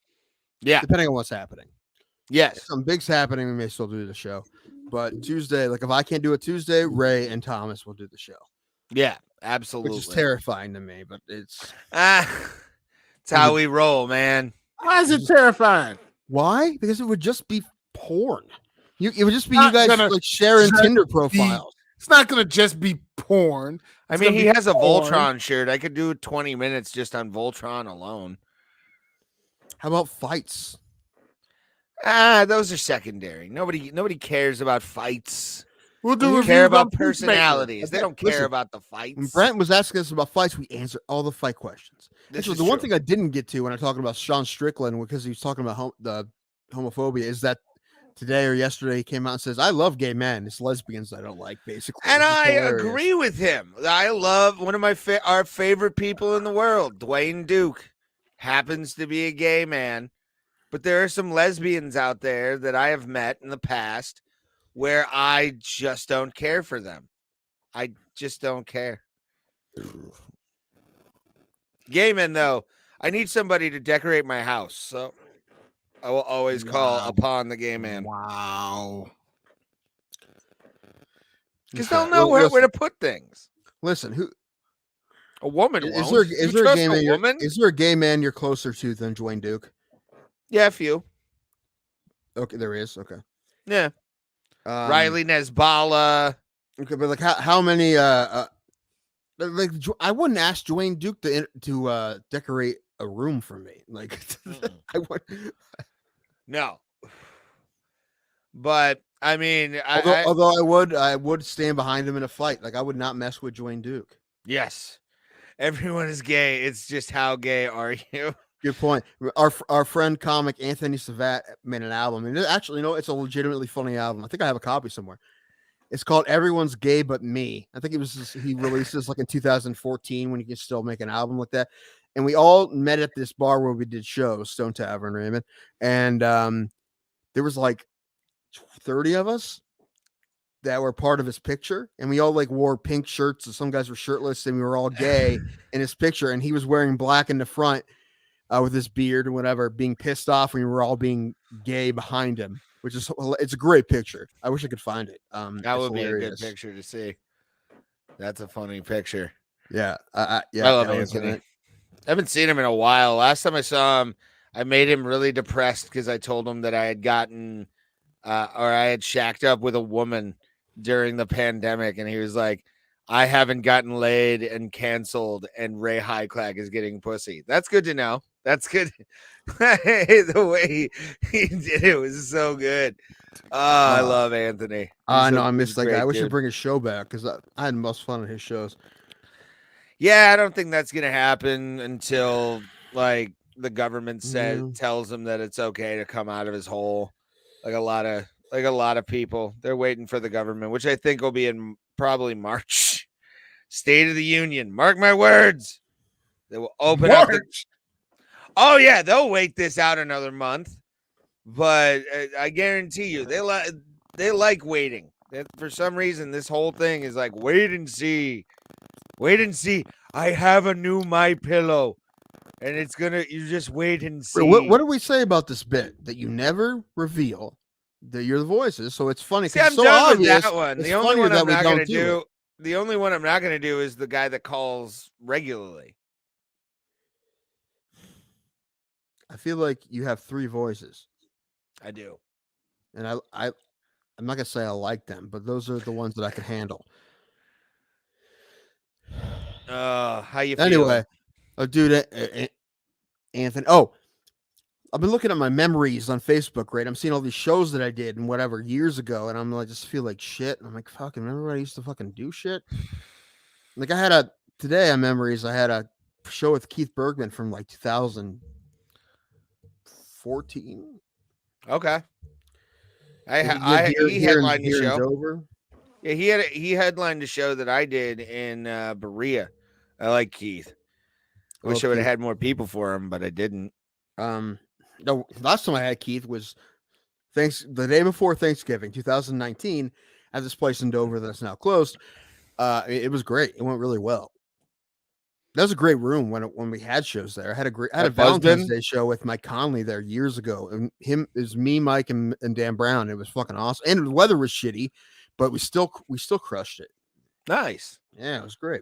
Yeah. Depending on what's happening. Yes. If something big's happening, we may still do the show. But Tuesday, like if I can't do it Tuesday, Ray and Thomas will do the show. Yeah, absolutely. Which is terrifying to me, but it's how we roll, man. Why is it terrifying? Why? Because it would just be porn. It would just be Not you guys gonna like sharing just Tinder profiles. It's not going to just be porn. I It's mean, gonna he be has a porn. Voltron shirt. I could do 20 minutes just on Voltron alone. How about fights? Those are secondary. Nobody cares about fights. We'll They do reviews care on about Peacemaker. personalities. They don't care Listen, about the When fights. Brent was asking us about fights, we answered all the fight questions. This So is the one true. thing I didn't get to when I'm talking about Sean Strickland, because he was talking about the homophobia, is that today or yesterday he came out and says, I love gay men. It's lesbians I don't like, basically. And Which is I hilarious. agree with him. I love one of my our favorite people in the world, Dwayne Duke, happens to be a gay man. But there are some lesbians out there that I have met in the past where I just don't care for them. I just don't care. Gay men, though, I need somebody to decorate my house. So I will always call Wow. upon the gay man. Wow. Because Okay. they'll know Well, where to put things. Listen, who A woman is won't. there? Is You there a trust gay man? woman? Is there a gay man you're closer to than Dwayne Duke? Yeah, a few. Okay, there is. Okay, Yeah. Riley. Riley Nesbala. Okay, but like how many? Like I wouldn't ask Dwayne Duke to decorate a room for me. Like I would. No. But I mean, Although I would stand behind him in a fight. Like I would not mess with Dwayne Duke. yes, everyone is gay. It's just how gay are you? Good point. Our friend comic Anthony Savat made an album, and actually, it's a legitimately funny album. I think I have a copy somewhere. It's called Everyone's Gay But Me. I think he released this like in 2014 when you can still make an album like that. And we all met at this bar where we did shows, Stone Tavern, Raymond. And there was like 30 of us that were part of his picture, and we all like wore pink shirts, and some guys were shirtless, and we were all gay in his picture, and he was wearing black in the front with his beard and whatever, being pissed off, and we were all being gay behind him, which is it's a great picture. I wish I could find it. That would be a good picture to see. That's a funny picture. Yeah, I love Anthony. I haven't seen him in a while. Last time I saw him, I made him really depressed because I told him that I had gotten or I had shacked up with a woman during the pandemic, and he was like, I haven't gotten laid and canceled, and Ray Highclag is getting pussy. That's good to know. That's good. The way he did it was so good. I love Anthony. I know. I miss that guy. I wish he'd bring his show back because I had the most fun at his shows. Yeah, I don't think that's gonna happen until like the government tells him that it's okay to come out of his hole. Like a lot of people, they're waiting for the government, which I think will be in probably March. State of the Union. Mark my words. They will open up. Oh yeah, they'll wait this out another month, but I guarantee you, they like waiting. For some reason, this whole thing is like wait and see. Wait and see. I have a new My Pillow, and you just wait and see. What do we say about this bit that you never reveal that you're the voices? So it's funny. See, I'm so done with that one. The only one I'm not going to do. The only one I'm not going to do is the guy that calls regularly. I feel like you have 3 voices. I do, and I'm not gonna say I like them, but those are the ones that I can handle. How you feel? Anyway, dude, Anthony. Oh, I've been looking at my memories on Facebook, right? I'm seeing all these shows that I did and whatever years ago, and I'm like, just feel like shit. And I'm like, fucking, remember when I used to fucking do shit? Like I had a show with Keith Bergman from like 2014. Okay. He headlined the show. Dover. Yeah, he headlined the show that I did in Berea. I like Keith. I wish I would have had more people for him, but I didn't. No, last time I had Keith was the day before Thanksgiving, 2019, at this place in Dover that's now closed. It was great. It went really well. That was a great room when we had shows there. I had a Valentine's Day show with Mike Conley there years ago, and it was me, Mike, and Dan Brown. It was fucking awesome, and the weather was shitty, but we still crushed it. Nice. Yeah, it was great.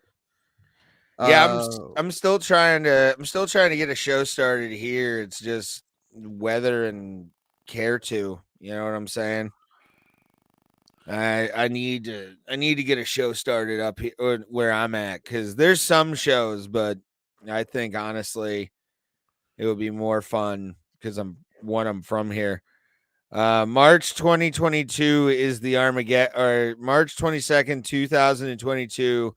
Yeah, I'm still trying to get a show started here. It's just weather and care to. You know what I'm saying? I need to get a show started up here where I'm at, because there's some shows, but I think honestly it would be more fun because I'm from here. March 2022 is the Armageddon, or March 22nd, 2022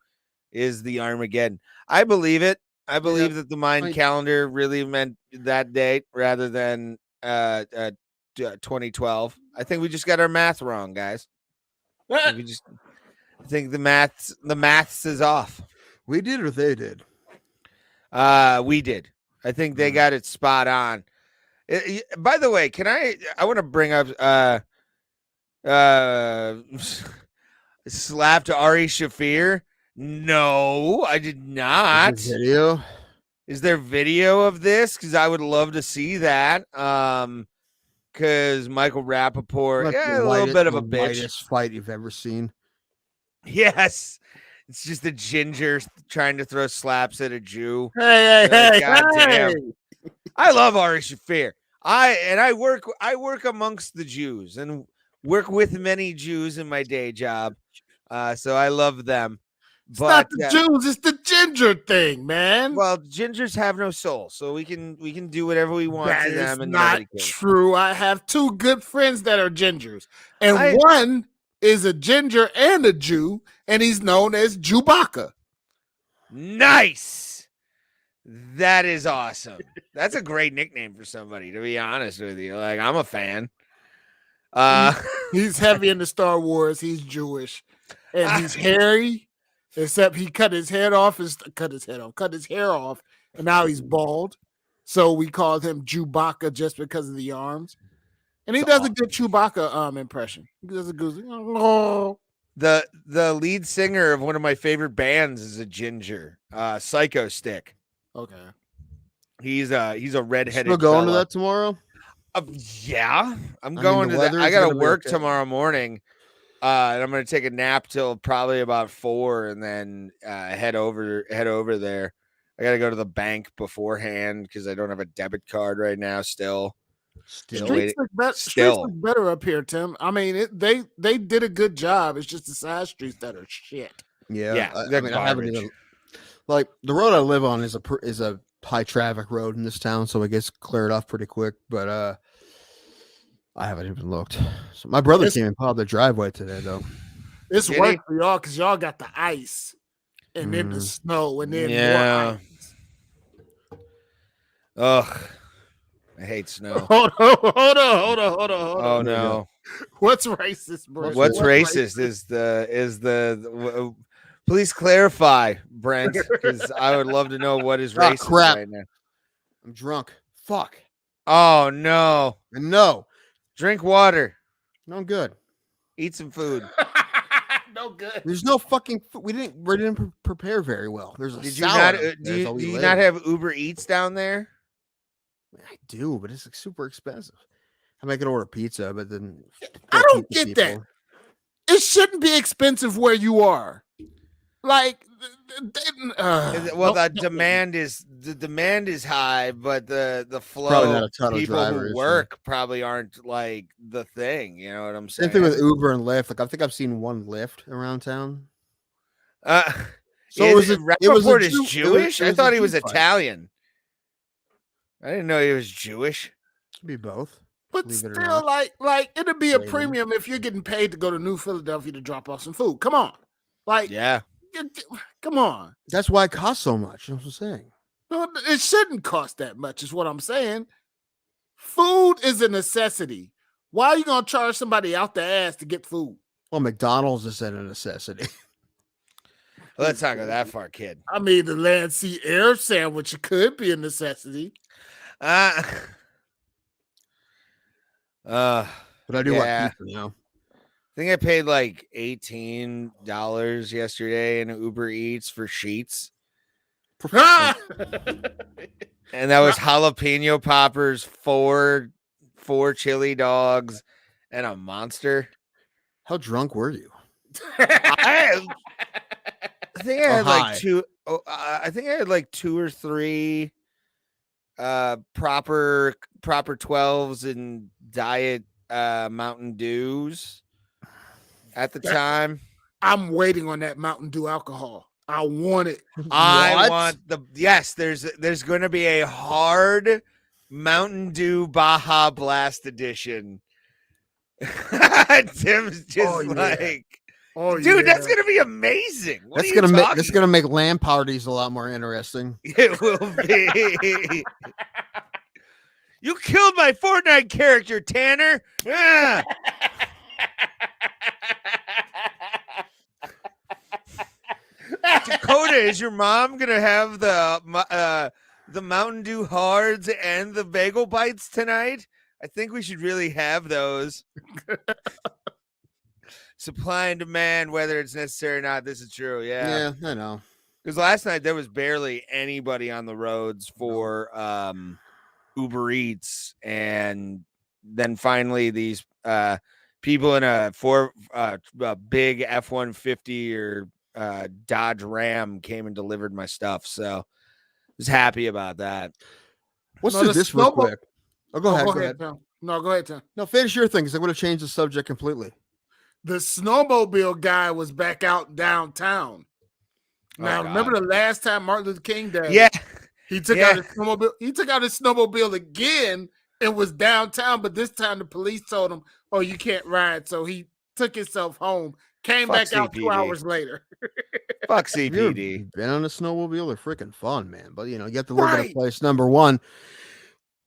is the Armageddon. I believe it. I believe that the Mayan calendar really meant that date rather than 2012. I think we just got our math wrong, guys. I think the maths is off. We did or they did? We did. I think they got it spot on. By the way, I want to bring up slapped Ari Shaffir. No, I did not. Is there video of this? Because I would love to see that. Because Michael Rappaport, a little bit of a bitch. Lightest fight you've ever seen. Yes. It's just a ginger trying to throw slaps at a Jew. Hey. Damn. I love Ari Shaffir. I work amongst the Jews and work with many Jews in my day job. So I love them. It's not the Jews, it's the ginger thing, man. Well, gingers have no soul, so we can do whatever we want to them. And not true. I have 2 good friends that are gingers, and one is a ginger and a Jew, and he's known as Chewbacca. Nice. That is awesome. That's a great nickname for somebody, to be honest with you. Like, I'm a fan. He's heavy into Star Wars. He's Jewish, and he's hairy. Except he cut his hair off, and now he's bald. So we called him Chewbacca just because of the arms. And he does a good Chewbacca impression. He does a good. Oh. The lead singer of one of my favorite bands is a ginger, Psycho Stick. Okay. He's a redheaded. Still going fella. to that tomorrow? Yeah, I'm going to that. I got to work tomorrow morning, and I'm going to take a nap till probably about 4, and then head over there. I got to go to the bank beforehand because I don't have a debit card right now. Still. Streets look better up here, Tim. I mean, they did a good job. It's just the side streets that are shit. Yeah. I mean, I haven't even like the road I live on is a high traffic road in this town, so it gets cleared off pretty quick. But I haven't even looked. So my brother came and plowed the driveway today, though. It's work for y'all because y'all got the ice and then the snow and then more ice. Ugh. I hate snow. Hold on. Oh no. What's racist, bro? What's racist is the please clarify, Brent, because I would love to know what is racist right now. I'm drunk. Fuck. Oh no. No. Drink water. No good. Eat some food. No good. There's no fucking we didn't prepare very well. There's a do you not have Uber Eats down there? I do, but it's like super expensive. I might can order pizza, but then I don't get that. It shouldn't be expensive where you are. Like, the demand is high, but the flow of people who work probably aren't like the thing. You know what I'm saying? Same thing with Uber and Lyft. Like I think I've seen one Lyft around town. So it was Jewish. I thought he was Italian. I didn't know he was Jewish. Could be both. But still, like it'd be a premium if you're getting paid to go to New Philadelphia to drop off some food. Come on. Like, yeah. Come on. That's why it costs so much. That's what I'm saying. No, it shouldn't cost that much, is what I'm saying. Food is a necessity. Why are you going to charge somebody out the ass to get food? Well, McDonald's is a necessity. Let's not go that far, kid. I mean, the land, sea, air sandwich could be a necessity. But I do want pizza now. I think I paid like $18 yesterday in Uber Eats for sheets. And that was jalapeno poppers, four chili dogs, and a monster. How drunk were you? I think I had like two. I think I had like 2 or 3 proper 12s and diet Mountain Dews at the time. I'm waiting on that Mountain Dew alcohol. I want it. There's going to be a hard Mountain Dew Baja Blast edition. Tim's just dude, that's gonna be amazing. That's gonna make LAN parties a lot more interesting. It will be. You killed my Fortnite character, Tanner. Yeah. Dakota, is your mom gonna have the Mountain Dew Hards and the Bagel Bites tonight? I think we should really have those. Supply and demand, whether it's necessary or not. This is true. Yeah, I know. Because last night there was barely anybody on the roads for Uber Eats, and then finally these people in a big F-150 or Dodge Ram came and delivered my stuff. So I was happy about that. Let's do this real quick. Oh, go ahead. Tom. No, go ahead, Tom. No, finish your thing because I would have changed the subject completely. The snowmobile guy was back out downtown. Now, remember the last time Martin Luther King died? Yeah. He took out his snowmobile. He took out his snowmobile again and was downtown, but this time the police told him, "Oh, you can't ride." So he took himself home, came back out 2 hours later. Fuck CPD. Been on a snowmobile, they're freaking fun, man. But you know, you have to live in a place. Number one,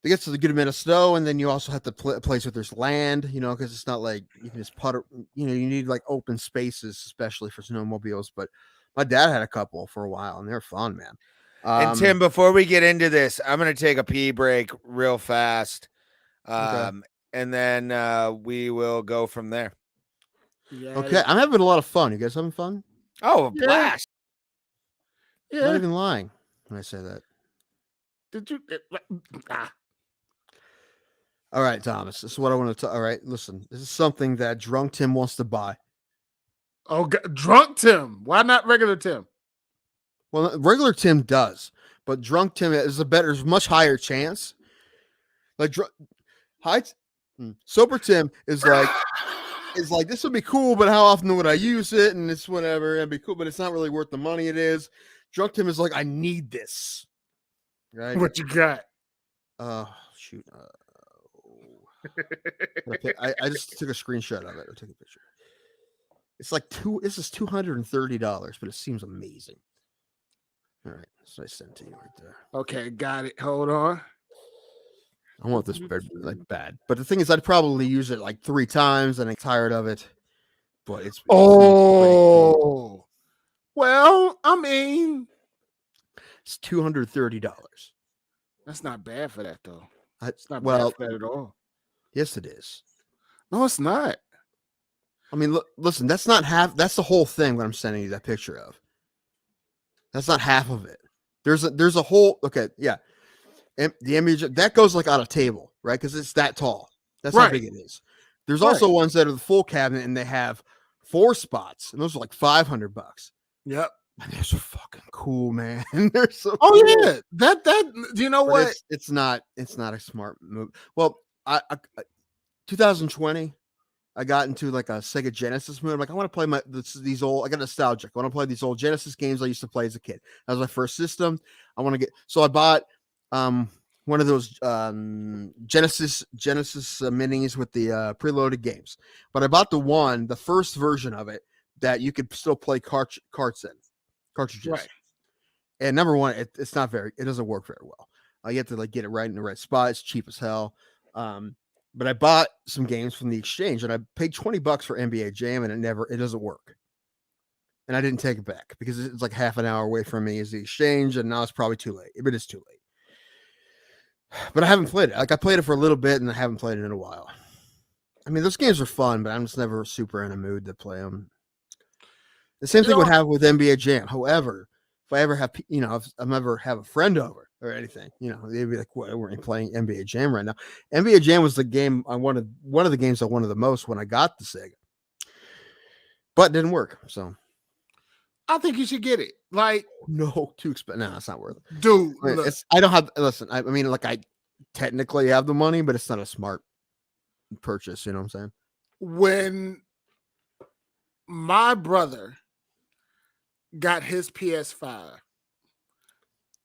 It gets a good amount of snow, and then you also have to a place where there's land, because it's not like you can just putter. You need like open spaces, especially for snowmobiles. But my dad had a couple for a while, and they're fun, man. And Tim, before we get into this, I'm going to take a pee break real fast. Okay. And then we will go from there. Yeah. Okay, I'm having a lot of fun. You guys having fun? Oh, a Yeah. blast. I'm not Yeah. even lying when I say that. Did you? All right, Thomas. This is what I want to. All right, listen. This is something that Drunk Tim wants to buy. Oh, Drunk Tim. Why not regular Tim? Well, regular Tim does, but Drunk Tim is there's much higher chance. Like sober Tim is like this would be cool, but how often would I use it? And it's whatever, it'd be cool, but it's not really worth the money it is. Drunk Tim is like, I need this. Right? What you got? Shoot. I just took a screenshot of it. I took a picture. It's like this is $230, but it seems amazing. All right, so I sent to you right there. Okay, got it. Hold on. I want this bad, but the thing is, I'd probably use it like 3 times, and I'm tired of it. But it's oh, well, I mean, it's $230. That's not bad for that though. It's not bad for that at all. Yes, it is. No, it's not. I mean, listen, that's not half. That's the whole thing. What I'm sending you that picture of. That's not half of it. There's a whole. Okay, yeah. And the image that goes like on a table, right? Because it's that tall. That's how big it is. There's also ones that are the full cabinet, and they have 4 spots, and those are like $500. Yep. And they're so fucking cool, man. They're so. Oh cool. yeah, that. You know what? It's not a smart move. Well, I 2020. I got into like a Sega Genesis mood. I'm like, I want to play these old. I got nostalgic. I want to play these old Genesis games I used to play as a kid. That was my first system. I want to get. So I bought one of those Genesis minis with the preloaded games. But I bought the first version of it that you could still play cartridges. Right. And number one, it doesn't work very well. You have to like get it right in the right spot. It's cheap as hell. But I bought some games from the exchange, and I paid $20 for NBA Jam, and it doesn't work. And I didn't take it back because it's like half an hour away from me is the exchange, and now it's probably too late. It is too late. But I haven't played it. Like I played it for a little bit, and I haven't played it in a while. I mean, those games are fun, but I'm just never super in a mood to play them. The same thing would happen with NBA Jam. However, if I ever have, if I'm ever have a friend over or anything, they'd be like, "What? We're playing NBA Jam right now." NBA Jam was the game I wanted. One of the games I wanted the most when I got the Sega, but it didn't work. So, I think you should get it. Like, no, too expensive. No, it's not worth it, dude. I don't have. Listen, I mean, like I technically have the money, but it's not a smart purchase. You know what I'm saying? When my brother got his PS5,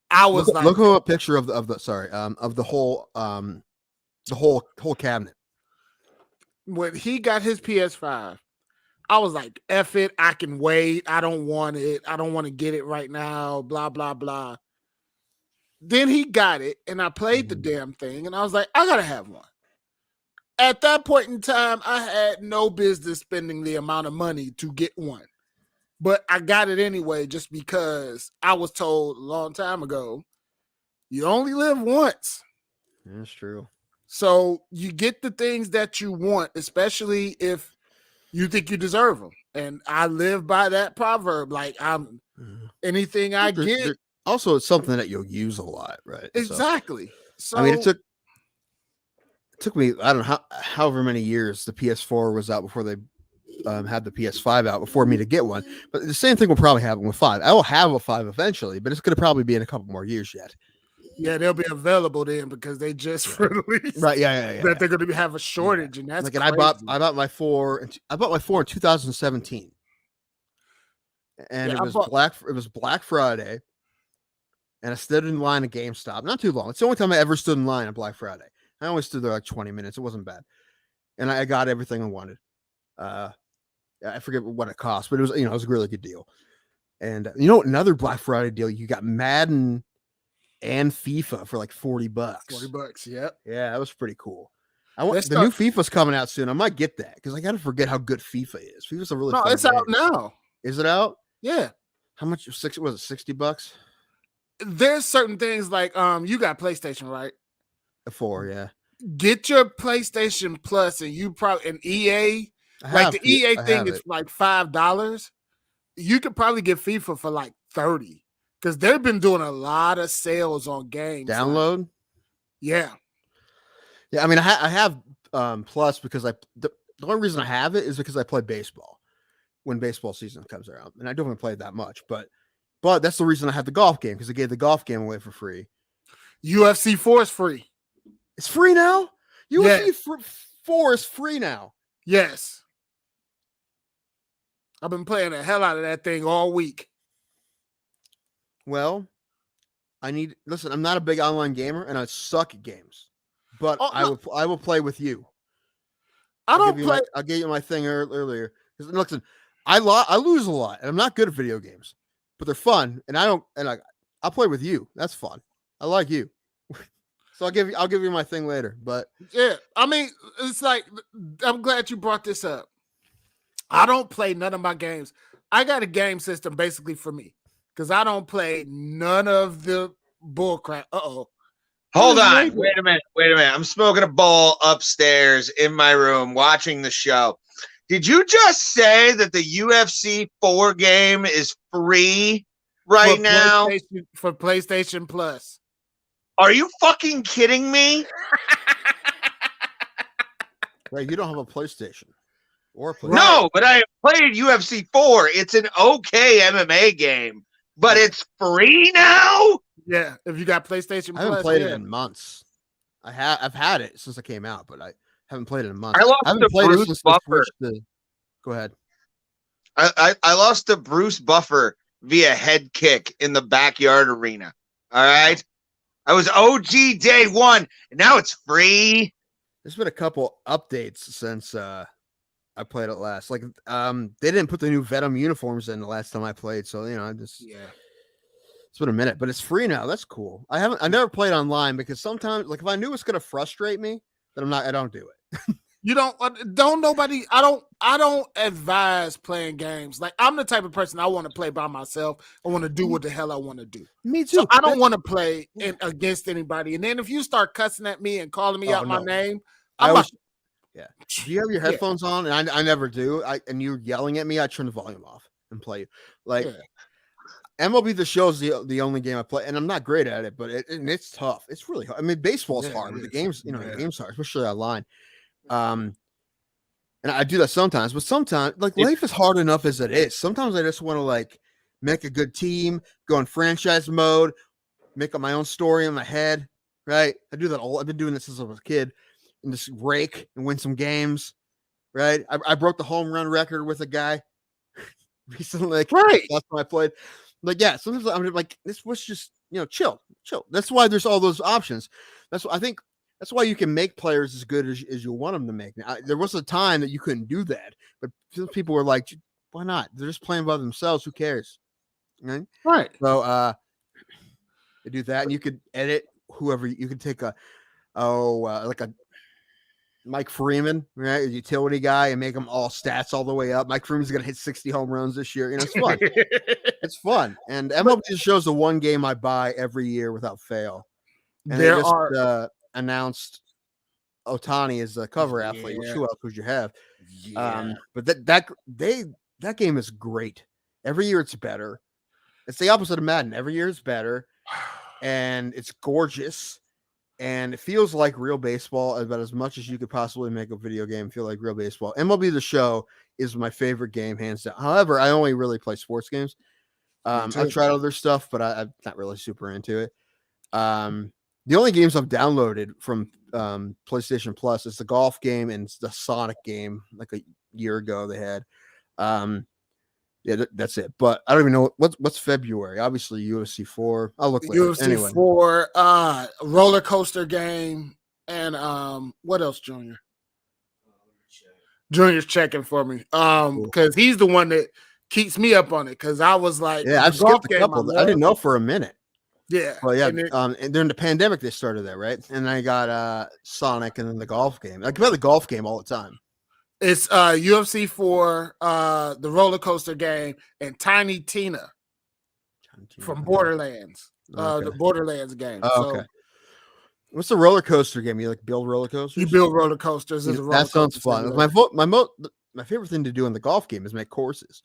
I was look at a picture of the whole cabinet. When he got his PS5, I was like, F it, I can wait. I don't want it. I don't want to get it right now. Blah, blah, blah. Then he got it, and I played the damn thing, and I was like, I gotta have one. At that point in time, I had no business spending the amount of money to get one. But I got it anyway just because I was told a long time ago, you only live once. That's true. So you get the things that you want, especially if you think you deserve them. And I live by that proverb. Like anything I get. Also, it's something that you'll use a lot, right? Exactly. So I mean, it took me, I don't know however many years the PS4 was out before they had the PS5 out before me to get one. But the same thing will probably happen with 5. I will have a 5 eventually, but it's going to probably be in a couple more years yet. Yeah, they'll be available then because they just released. Right, yeah. That they're going to have a shortage, and that's like. And I bought my 4. I bought my 4 in 2017, and it was Black Friday, and I stood in line at GameStop. Not too long. It's the only time I ever stood in line on Black Friday. I only stood there like 20 minutes. It wasn't bad, and I got everything I wanted. I forget what it cost, but it was it was a really good deal. And another Black Friday deal, you got Madden and FIFA for like $40. $40. Yep. Yeah, that was pretty cool. I want Let's the new FIFA's coming out soon. I might get that because I got to forget how good FIFA is. FIFA's a really fun it's game. out now. Is it out? Yeah. How much? Was it $60? There's certain things like you got PlayStation, right? A 4, yeah. Get your PlayStation Plus, and you probably an EA. The EA thing is like $5. You could probably get FIFA for like $30 because they've been doing a lot of sales on games. Download? Yeah. Yeah, I mean, I have Plus because the only reason I have it is because I play baseball when baseball season comes around, and I don't even play it that much, but that's the reason I have the golf game because they gave the golf game away for free. UFC 4 is free. It's free now? UFC 4 is free now. Yes. I've been playing the hell out of that thing all week. Well, listen, I'm not a big online gamer and I suck at games, but I will play with you. I'll give you my thing earlier. Listen, I lose a lot and I'm not good at video games, but they're fun. And I'll play with you. That's fun. I like you. So I'll give you my thing later, but yeah, I mean, it's like, I'm glad you brought this up. I don't play none of my games. I got a game system basically for me because I don't play none of the bull crap. Uh-oh. Hold on. Wait a minute. I'm smoking a bowl upstairs in my room watching the show. Did you just say that the UFC 4 game is free right now? For PlayStation Plus. Are you fucking kidding me? Right, you don't have a PlayStation. No, but I played UFC 4. It's an okay MMA game, but it's free now? Yeah, if you got PlayStation Plus. I haven't played it in months. I've had it since I came out, but I haven't played it in months. I haven't played it since Buffer. Go ahead. I lost to Bruce Buffer via head kick in the backyard arena. All right. I was OG day one, and now it's free. There's been a couple updates since I played it last. Like they didn't put the new Venom uniforms in the last time I played, so it's been a minute, but it's free now. That's cool. I never played online because sometimes, like, if I knew it's gonna frustrate me, then I don't do it. You I don't advise playing games. Like, I'm the type of person I want to play by myself. I want to do what the hell I want to do. Me too. So I don't want to play against anybody. And then if you start cussing at me and calling me out my name, yeah. Do you have your headphones on? And I never do. And you're yelling at me, I turn the volume off and play. Like MLB The Show is the only game I play, and I'm not great at it, but it's tough. It's really hard. I mean, baseball's hard, but the game's the game's hard, especially online. And I do that sometimes, but sometimes, like, life is hard enough as it is. Sometimes I just want to, like, make a good team, go in franchise mode, make up my own story in my head, right? I do that I've been doing this since I was a kid, and just rake and win some games, right? I broke the home run record with a guy recently. Like, right. Last time I played. Like, yeah, sometimes I'm like, this was just, chill. That's why there's all those options. That's why you can make players as good as you want them to make. There was a time that you couldn't do that, but people were like, why not? They're just playing by themselves. Who cares? Right. So you do that, and you could edit whoever. You could take like a Mike Freeman, right? A utility guy, and make them all stats all the way up. Mike Freeman's going to hit 60 home runs this year. It's fun. It's fun. And MLB shows the one game I buy every year without fail. And they just announced Ohtani as a cover athlete. Which who else would you have? Yeah. But that game is great. Every year it's better. It's the opposite of Madden. Every year it's better, and it's gorgeous, and it feels like real baseball about as much as you could possibly make a video game feel like real baseball. MLB The Show is my favorite game, hands down. However, I only really play sports games. I've tried other stuff, but I'm not really super into it. The only games I've downloaded from PlayStation Plus is the golf game and the Sonic game, like a year ago they had. That's it. But I don't even know what's February. Obviously, UFC 4. I'll look later. UFC 4, roller coaster game, and what else, Junior? Junior's checking for me. Because he's the one that keeps me up on it. Because I was like, I've skipped a couple. I didn't know for a minute. Yeah. Well, yeah. And And during the pandemic, they started that, right? And I got Sonic and then the golf game. I play the golf game all the time. it's UFC 4, the roller coaster game, and Tiny Tina from Borderlands. Okay. The Borderlands game. Oh, So okay. What's the roller coaster game? You like build roller coasters? you build roller coasters. There's a roller That sounds coaster fun. simulator. My favorite thing to do in the golf game is make courses.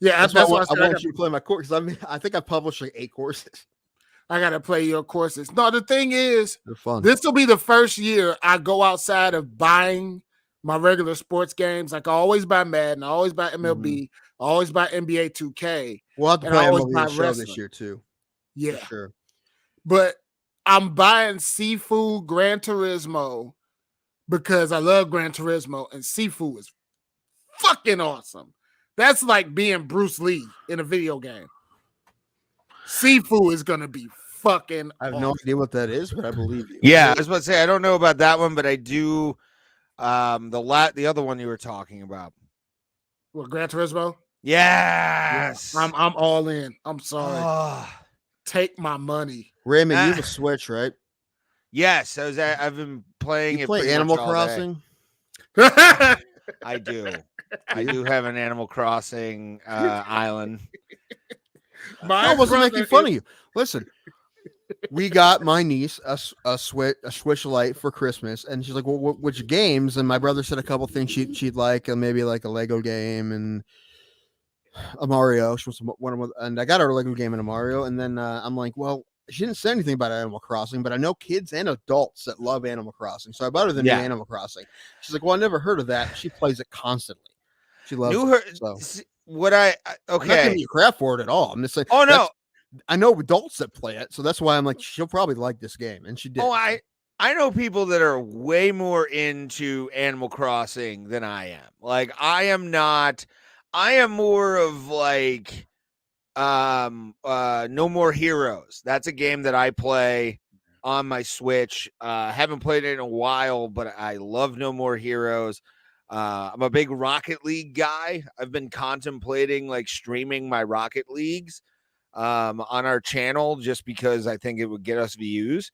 Yeah, That's that's why why I want you to play my course. I think I published like 8 courses. I gotta play your courses. No, the thing is, They're fun. this will be the first year I go outside of buying my regular sports games. Like I always buy Madden, I always buy MLB, I always buy NBA 2K. We'll have to and I play always MLB buy The Show this wrestling. year too. Yeah, For sure. but I'm buying Sifu Gran Turismo because I love Gran Turismo and Sifu is fucking awesome. That's like being Bruce Lee in a video game. Sifu is gonna be fucking I have awesome. no idea what that is, but I believe you. Yeah, I was about to say I don't know about that one, but I do. The other one you were talking about. What, Gran Turismo? Yes, I'm all in. I'm sorry. Oh, Take my money. Raymond, you have a Switch, right? yes, I've been playing You it. play pretty Animal much all day. Crossing? I do. I do have an Animal Crossing island. I wasn't making fun of you. Listen, we got my niece a Switch Lite for Christmas, and she's like, "Well, which games?" And my brother said a couple things she'd like, and maybe like a Lego game and a Mario. She wants one of them, and I got her a Lego game and a Mario. And then I'm like, "Well, she didn't say anything about Animal Crossing, but I know kids and adults that love Animal Crossing, so I bought her the new Animal Crossing." She's like, "Well, I never heard of that." She plays it constantly. She loves it. So. What I'm not giving you crap for it at all. I'm just saying. Oh no, I know adults that play it, so that's why I'm like, she'll probably like this game, and she did. Oh, I know people that are way more into Animal Crossing than I am. Like I am not. I am more of like No More Heroes. That's a game that I play on my Switch. Haven't played it in a while, but I love No More Heroes. I'm a big Rocket League guy. I've been contemplating like streaming my Rocket Leagues on our channel just because I think it would get us views.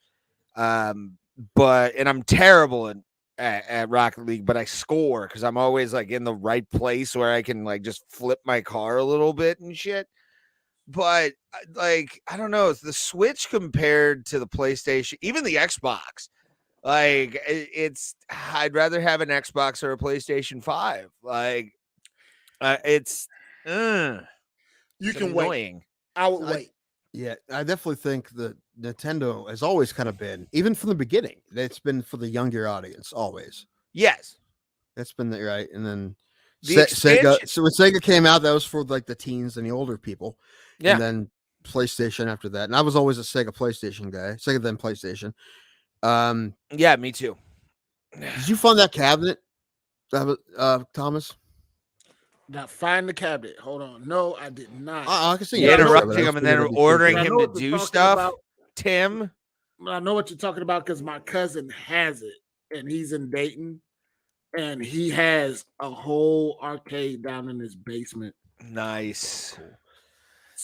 And I'm terrible at Rocket League, but I score because I'm always like in the right place where I can like just flip my car a little bit and shit. But like, I don't know, it's the Switch compared to the PlayStation, even the Xbox. Like I'd rather have an Xbox or a PlayStation 5. Like it's you can annoying. wait. I would wait. Yeah, I definitely think that Nintendo has always kind of been, even from the beginning, it's been for the younger audience always. Yes, that's been the right. And then Sega. So when Sega came out, that was for like the teens and the older people. Yeah. And then PlayStation after that, and I was always a Sega PlayStation guy. Sega then PlayStation. Yeah, me too. Did you find that cabinet, Thomas? Now find the cabinet. Hold on. No, I did not. I can see you interrupting him and then ordering him to do stuff. About. Tim, I know what you're talking about because my cousin has it, and he's in Dayton, and he has a whole arcade down in his basement. Nice. Cool.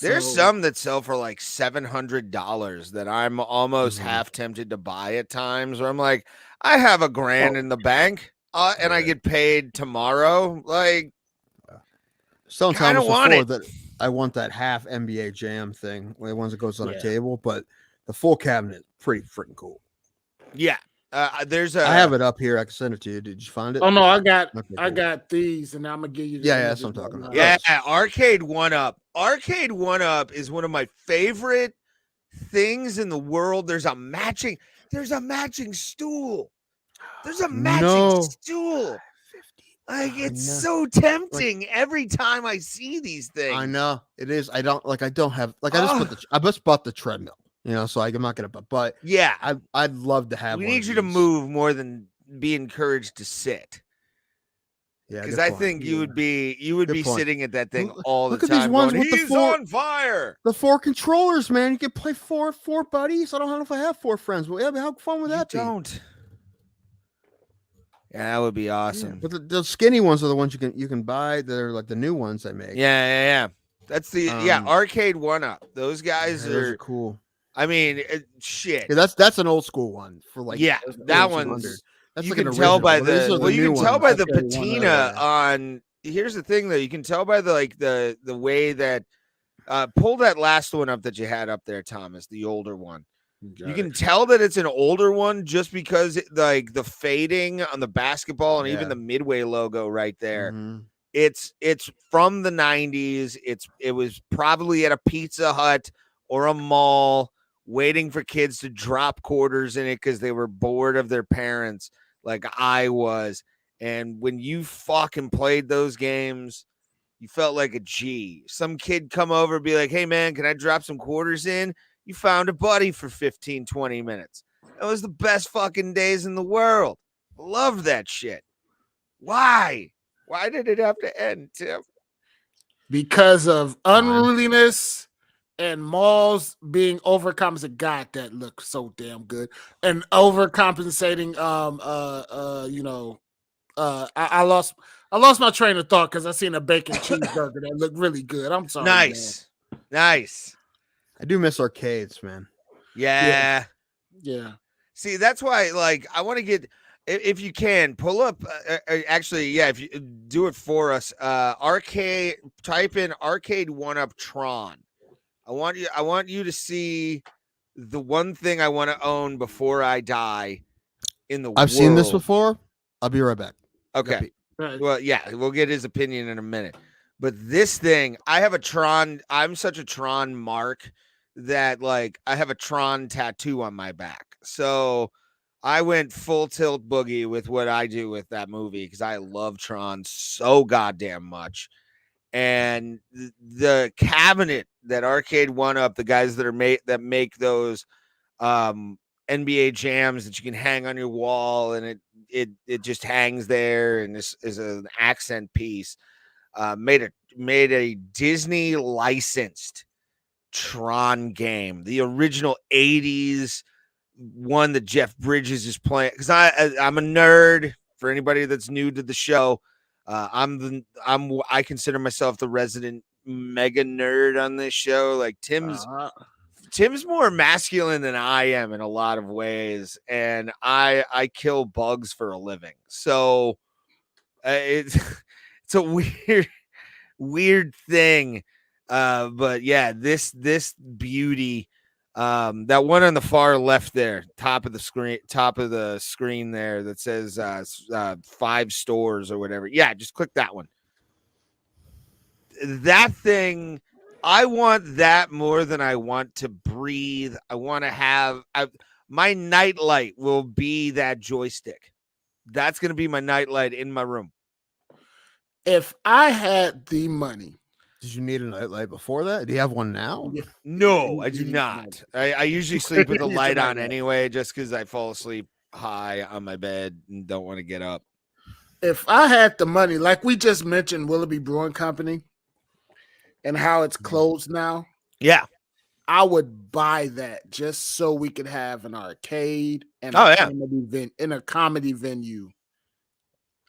There's some that sell for like $700 that I'm almost half tempted to buy at times, where I'm like, I have $1,000 in the bank, and I get paid tomorrow. Like, some time before that, I want that half NBA Jam thing, the ones that goes on a table, but the full cabinet, pretty freaking cool. Yeah. I have it up here. I can send it to you. Did you find it? Oh no, I got these, and I'm gonna give you. That's what I'm talking about. Yeah, Arcade 1-Up. Arcade 1-Up is one of my favorite things in the world. There's a matching stool. There's a matching stool. Like it's so tempting every time I see these things. I know it is. I just bought the treadmill. So I'm not gonna. But yeah, I'd love to have. We need you to move more than be encouraged to sit. Yeah, because I think you would be sitting at that thing all the time. Look at these ones going, with the 4 on fire. The 4 controllers, man. You can play four buddies. I don't know if I have 4 friends, but how fun would that be? Don't. Yeah, that would be awesome. Yeah, but the skinny ones are the ones you can buy. They're like the new ones they make. Yeah. That's the Um, Arcade 1-Up. Those guys those are. cool. I mean, shit. Yeah, that's an old school one for like Yeah, that 200. one's. That's You like an can tell original. by These the are the you new can tell ones. by the Arcade 1-Up, patina yeah. on. Here's the thing, though. You can tell by the way that. Pull that last one up that you had up there, Thomas. The older one. You can tell that it's an older one just because like the fading on the basketball and even Yeah. the Midway logo right there. Mhm. It's from the 90s. It was probably at a Pizza Hut or a mall waiting for kids to drop quarters in it because they were bored of their parents like I was. And when you fucking played those games, you felt like a G. Some kid come over and be like, hey, man, can I drop some quarters in? You found a buddy for 15, 20 minutes. That was the best fucking days in the world. Loved that shit. Why? Why did it have to end, Tim? Because of unruliness and malls being overcompensating. God, that looked so damn good. And overcompensating. I lost my train of thought because I seen a bacon cheeseburger that looked really good. I'm sorry. Nice. Nice. I do miss arcades, man. Yeah. Yeah. See, that's why, like, I want to get, if you can, pull up, actually, yeah, if you do it for us, arcade, type in Arcade 1-Up Tron. I want you to see the one thing I want to own before I die in the world. I've seen this before. I'll be right back. Okay. Right. Well, yeah, we'll get his opinion in a minute. But this thing, I have a Tron. I'm such a Tron mark that, like, I have a Tron tattoo on my back. So I went full tilt boogie with what I do with that movie because I love Tron so goddamn much. And the cabinet that Arcade 1-Up, the guys that make those NBA jams that you can hang on your wall, and it just hangs there, and this is an accent piece. Made a Disney licensed Tron game, the original 80s one that Jeff Bridges is playing. Because I'm a nerd. For anybody that's new to the show, I consider myself the resident mega nerd on this show. Like Tim's more masculine than I am in a lot of ways, and I kill bugs for a living. So it's it's a weird thing. But yeah, this beauty, that one on the far left there, top of the screen there that says 5 stores or whatever. Yeah, just click that one. That thing, I want that more than I want to breathe. I want to have my nightlight will be that joystick. That's going to be my nightlight in my room. If I had the money. Did you need a nightlight before that? Do you have one now? No, I do not. I usually sleep with the light on anyway, just because I fall asleep high on my bed and don't want to get up. If I had the money, like we just mentioned, Willoughby Brewing Company and how it's closed now. Yeah. I would buy that just so we could have an arcade and a comedy venue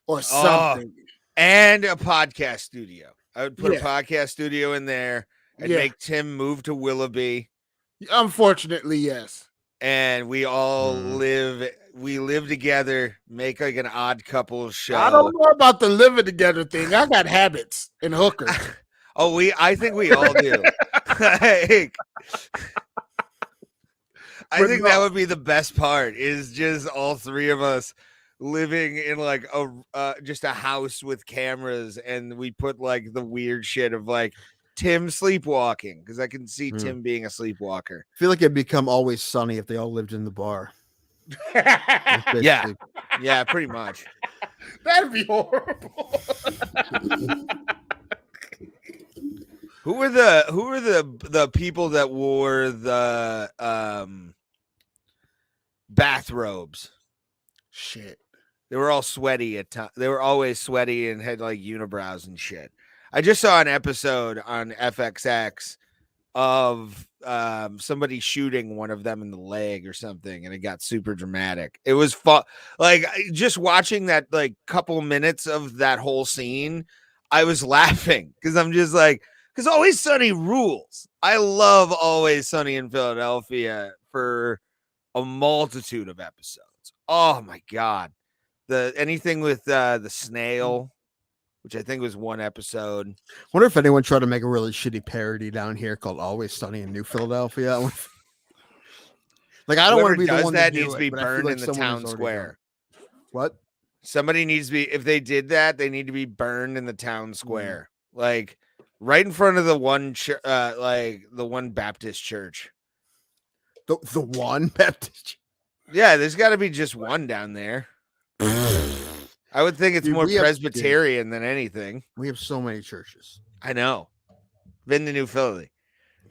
or something. And a podcast studio. I would put a podcast studio in there and make Tim move to Willoughby. Unfortunately, yes. And we all live together, make like an odd couple show. I don't know about the living together thing. I got habits and hookers. I think we all do. I think that would be the best part, is just all three of us living in like just a house with cameras, and we put like the weird shit of like Tim sleepwalking, because I can see Tim being a sleepwalker. I feel like it'd become Always Sunny if they all lived in the bar. Yeah, pretty much. That'd be horrible. Who were the people that wore the bathrobes? Shit. They were all sweaty at times. They were always sweaty and had like unibrows and shit. I just saw an episode on FXX of somebody shooting one of them in the leg or something, and it got super dramatic. It was fun. Like, just watching that like couple minutes of that whole scene, I was laughing because I'm just like, because Always Sunny rules. I love Always Sunny in Philadelphia for a multitude of episodes. Oh my god, anything with the snail, which I think was one episode. Wonder if anyone tried to make a really shitty parody down here called "Always Sunny in New Philadelphia." Like, I don't want to be the one that to do needs to be it, but I feel burned like in the someone has town already square. done it. What? Somebody needs to be. If they did that, they need to be burned in the town square, like right in front of the one, like the one Baptist church. The one Baptist. Yeah, there's got to be just one down there. I would think it's more Presbyterian than anything. We have so many churches. I know. Been to New Philly.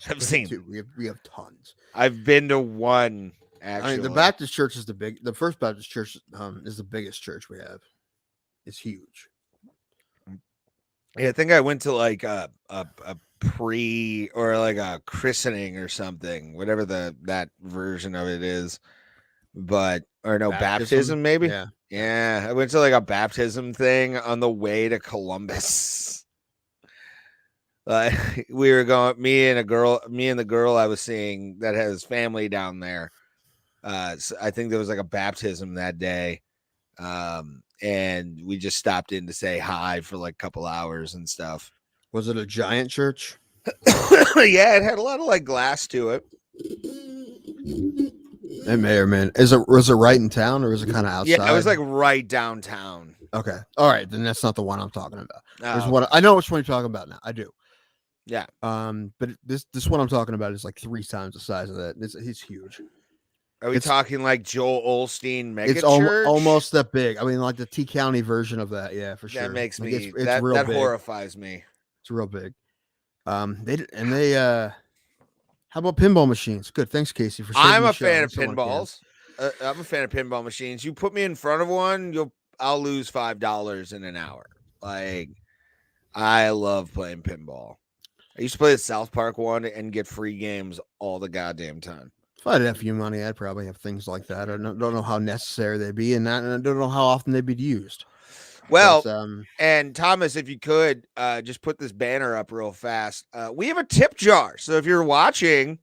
I've seen. We have tons. I've been to one. Actually, I mean, the Baptist church is the First Baptist Church is the biggest church we have. It's huge. Yeah, I think I went to like a pre or like a christening or something, whatever that version of it is. But or no, baptism maybe. Yeah, I went to like a baptism thing on the way to Columbus. We were going, me and the girl I was seeing that has family down there. So I think there was like a baptism that day. And we just stopped in to say hi for like a couple hours and stuff. Was it a giant church? Yeah, it had a lot of like glass to it. It may or may. Was it right in town or was it kind of outside? Yeah, it was like right downtown. Okay, all right, then that's not the one I'm talking about. There's Oh. one I know which one you're talking about now. I do. Yeah. But this one I'm talking about is like 3 times the size of that. It's huge. Are we talking like Joel Osteen mega It's church? almost that big. I mean, like the T County version of that. Yeah, for sure. That makes like me it's that real big. horrifies me. It's real big. How about pinball machines? Good. Thanks, Casey, for saving I'm the a show. fan of Someone pinballs. I'm a fan of pinball machines. You put me in front of one, I'll lose $5 in an hour. Like, I love playing pinball. I used to play the South Park one and get free games all the goddamn time. If I had FU money, I'd probably have things like that. I don't know how necessary they'd be, and I don't know how often they'd be used. Well, But, and Thomas, if you could just put this banner up real fast. We have a tip jar. So if you're watching,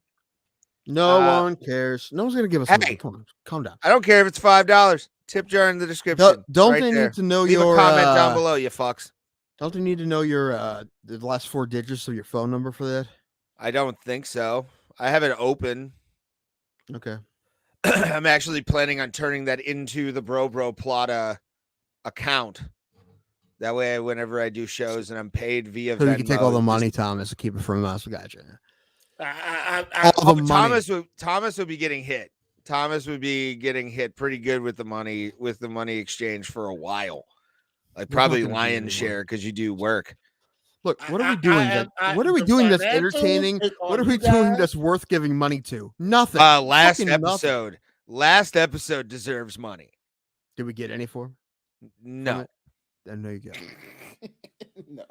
no one cares. No one's gonna give us money. Come on, calm down. I don't care if it's $5. Tip jar in the description. Don't right they there. need to know Leave your a comment down below, you fucks? Don't they need to know your the last 4 digits of your phone number for that? I don't think so. I have it open. Okay. I'm actually planning on turning that into the Bro Plata account. That way, whenever I do shows and I'm paid via So Venmo, you can take all the money, Thomas, and keep it from us. Gotcha. I Thomas would be getting hit. Thomas would be getting hit pretty good with the money exchange for a while. Like probably lion's share because you do work. Look, what are we doing? What are we doing that's entertaining? What are we doing that's worth giving money to? Nothing. Last Nothing. episode deserves money. Did we get any for him? No. Then there you go. No.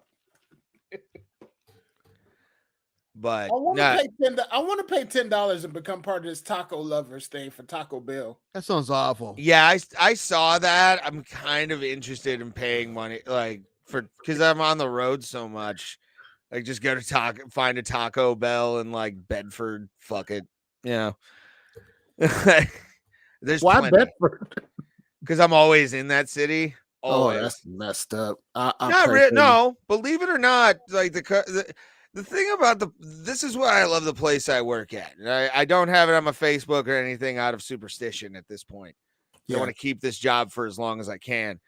But I want to pay $10 and become part of this taco lovers thing for Taco Bell. That sounds awful. yeah, I saw that. I'm kind of interested in paying money, like because I'm on the road so much. Like just go to find a Taco Bell in like Bedford. Fuck it, you know. There's Why plenty. Bedford? Because I'm always in that city. Always. Oh, that's messed up. No, believe it or not, like the thing about this is why I love the place I work at. I don't have it on my Facebook or anything out of superstition at this point. I want to keep this job for as long as I can.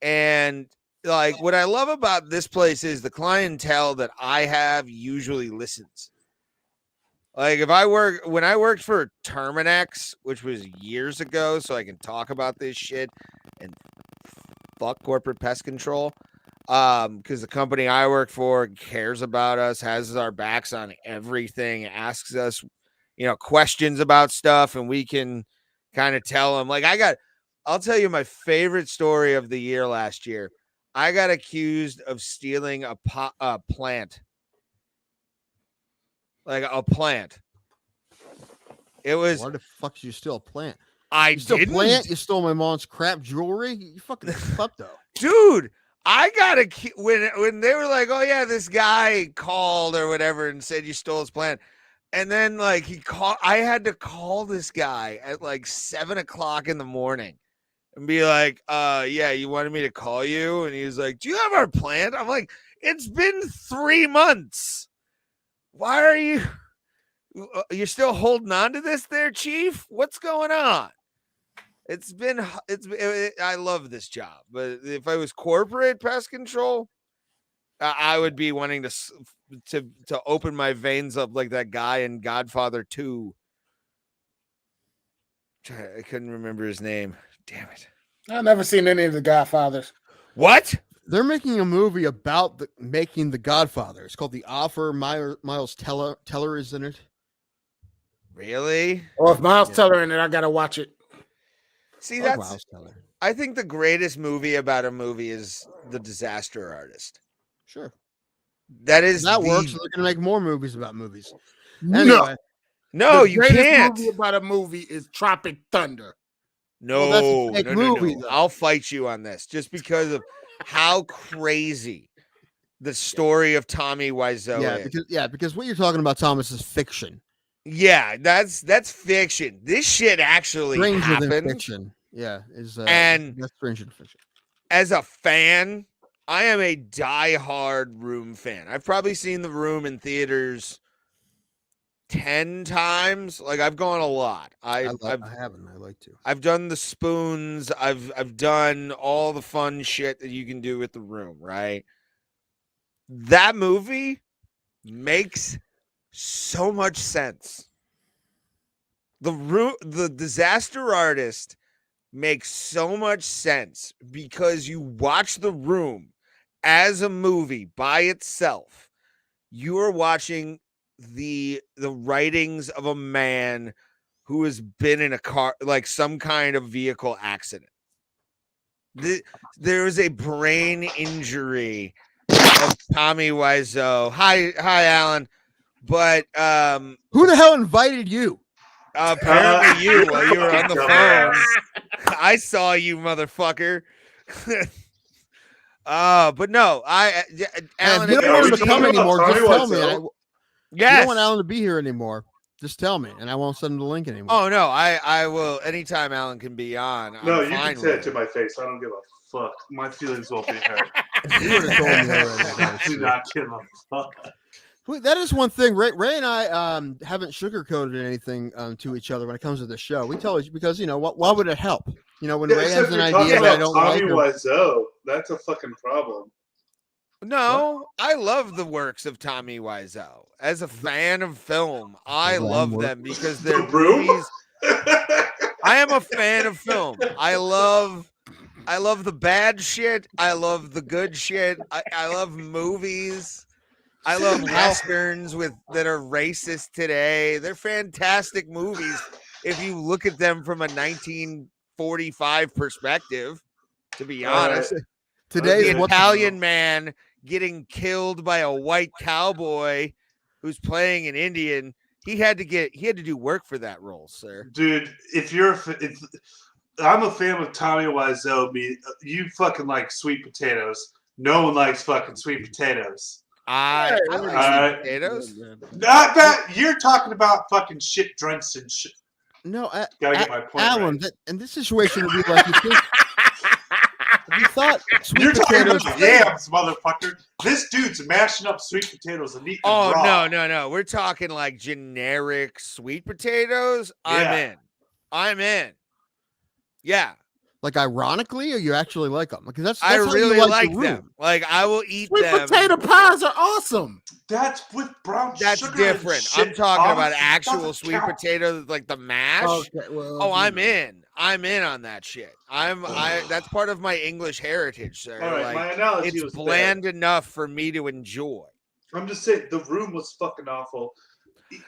And like what I love about this place is the clientele that I have usually listens. Like when I worked for Terminex, which was years ago, so I can talk about this shit and fuck corporate pest control. Because the company I work for cares about us, has our backs on everything, asks us, questions about stuff, and we can kind of tell them. Like I'll tell you my favorite story of the year last year. I got accused of stealing a plant. Like a plant. It was. Why the fuck did you steal a plant? I You stole didn't. plant? You stole my mom's crap jewelry? You fucking klepto. Dude, I got a when they were like, "Oh yeah, this guy called or whatever and said you stole his plan," and then like he called, I had to call this guy at like 7:00 in the morning and be like, yeah, you wanted me to call you," and he was like, "Do you have our plan?" I'm like, "It's been 3 months. Why are you? You're still holding on to this, there, Chief? What's going on?" I love this job, but if I was corporate pest control, I would be wanting to open my veins up like that guy in Godfather 2. I couldn't remember his name. Damn it. I've never seen any of the Godfathers. What? They're making a movie about making The Godfather. It's called The Offer. Miles Teller is in it. Really? Or if Miles Teller in it, I gotta watch it. See, That's Miles Teller. I think the greatest movie about a movie is The Disaster Artist. Sure. That works. So they're gonna make more movies about movies. Anyway, no, the you greatest can't. movie about a movie is Tropic Thunder. No, that's a fake movie, no. though. I'll fight you on this just because of how crazy the story of Tommy Wiseau is. Because what you're talking about, Thomas, is fiction. Yeah, that's fiction. This shit actually Stranger happened. than fiction. Yeah, and that's stranger than fiction. As a fan, I am a diehard Room fan. I've probably seen The Room in theaters 10 times. Like, I've gone a lot. I haven't. I like to. I've done the spoons. I've done all the fun shit that you can do with The Room, right? That movie makes so much sense. The Disaster Artist makes so much sense because you watch The Room as a movie by itself. You are watching the writings of a man who has been in a car, like some kind of vehicle accident. There is a brain injury of Tommy Wiseau. Hi, Alan. But who the hell invited you? Apparently you, while you were on the phone. I saw you, motherfucker. But no, Alan, if you don't want him to come anymore, just tell me. Yes. You don't want Alan to be here anymore. Just tell me, and I won't send him the link anymore. Oh no, I will anytime Alan can be on. No, you can say it to my face. I don't give a fuck. My feelings won't be hurt. You would have told me already. Do not give a fuck. That is one thing. Ray and I haven't sugarcoated anything to each other when it comes to the show. We tell you because why would it help? When Ray has an idea and I don't like Tommy Wiseau, that's a fucking problem. No, I love the works of Tommy Wiseau. As a fan of film, I love them because they're movies. I am a fan of film. I love the bad shit. I love the good shit. I love movies. I love westerns that are racist today. They're fantastic movies if you look at them from a 1945 perspective, to be honest. Today's the Italian man getting killed by a white cowboy who's playing an Indian. He had to do work for that role, sir. Dude, I'm a fan of Tommy Wiseau. You fucking like sweet potatoes. No one likes fucking sweet potatoes. I like sweet potatoes. Not that you're talking about fucking shit drinks and shit. No, gotta get my point Alan. right. In this situation, would be like you thought sweet you're potatoes. Talking about yams, motherfucker. This dude's mashing up sweet potatoes and eating them raw. No. We're talking like generic sweet potatoes. Yeah. I'm in. Yeah. Like ironically, or you actually like them? Because that's I how really you like the them. Like I will eat Sweet them. potato pies are awesome. That's with brown That's sugar. different. And shit, I'm talking about Thomas. actual sweet count. potatoes, like the mash. Okay, well, Oh, I'm in. I'm in on that shit. That's part of my English heritage, sir. All right, like, my analogy it's was bland bad. enough for me to enjoy. I'm just saying, The Room was fucking awful.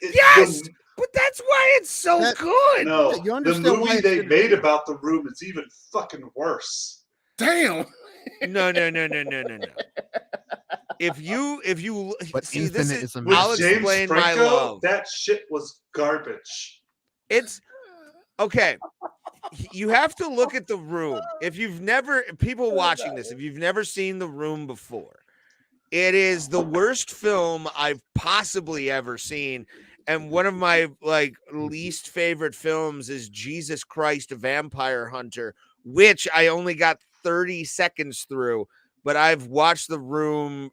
Yes, but that's why it's so good. No, you the understand why movie they it's- made about The Room is even fucking worse. Damn. No. If you But see this Infinite is, is With I'll James explain my Franco, love. that shit was garbage. It's okay. you have to look at The Room. If you've never, people watching this, if you've never seen The Room before, it is the worst film I've possibly ever seen. And one of my like least favorite films is Jesus Christ, Vampire Hunter, which I only got 30 seconds through, but I've watched The Room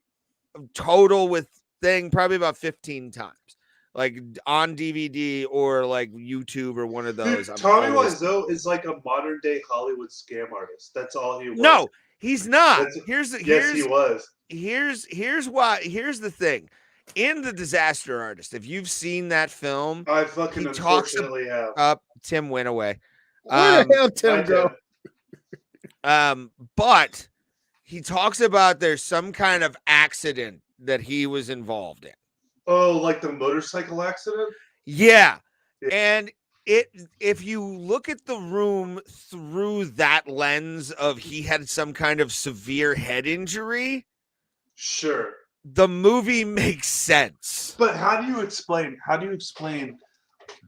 total with thing probably about 15 times. Like on DVD or like YouTube or one of those. Dude, Tommy Wiseau is like a modern day Hollywood scam artist. That's all he was. No, he's not. Yes, he was. Here's the thing. In The Disaster Artist, if you've seen that film, I fucking unfortunately have. Tim went away. Where the hell Tim go? But he talks about there's some kind of accident that he was involved in. Oh, like the motorcycle accident? Yeah. And if you look at The Room through that lens of he had some kind of severe head injury, sure, the movie makes sense. But how do you explain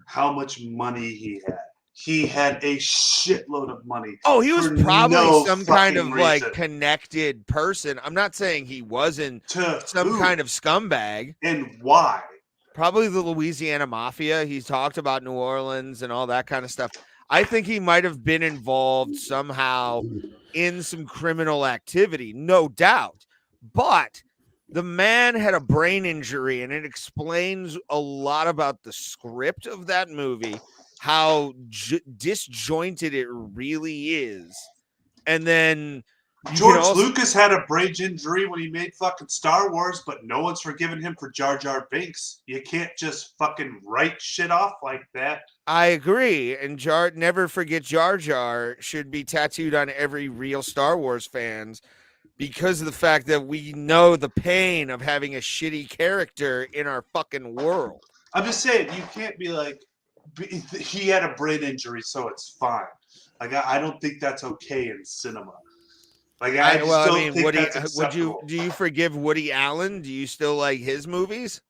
how much money he had? He had a shitload of money. Oh, he was probably some kind of reason. like connected person. I'm not saying he wasn't some kind of scumbag. And why? Probably the Louisiana Mafia. He's talked about New Orleans and all that kind of stuff. I think he might have been involved somehow in some criminal activity, no doubt. But the man had a brain injury, and it explains a lot about the script of that movie, how disjointed it really is. And then George Lucas had a brain injury when he made fucking Star Wars, but no one's forgiven him for Jar Jar Binks. You can't just fucking write shit off like that. I agree. And never forget Jar Jar should be tattooed on every real Star Wars fans because of the fact that we know the pain of having a shitty character in our fucking world. I'm just saying, you can't be like, he had a brain injury, so it's fine. Like, I don't think that's okay in cinema. Like, do you forgive Woody Allen? Do you still like his movies?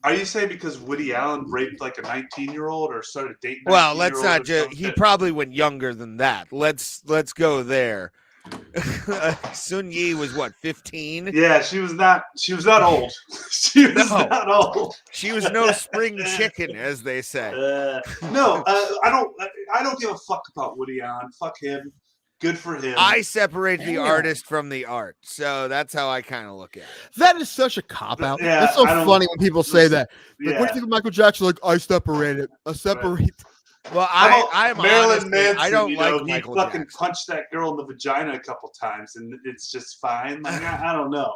Are you saying because Woody Allen raped like a 19-year-old or started dating? Well, let's not just. He probably went younger than that. Let's go there. Sun Yi was what, 15? Yeah, she was not old. She was not old. She was no spring chicken, as they say. I don't give a fuck about Woody Allen. Fuck him. Good for him. I separate the artist from the art, so that's how I kind of look at it. That is such a cop out. Yeah, it's so funny when people say that. Like, Yeah. what do you think of Michael Jackson? Like, I separate it. I separate. Right. Well, I'm Marilyn Manson. I don't like he Michael fucking Jackson. punched that girl in the vagina a couple times, and it's just fine. Like, I don't know.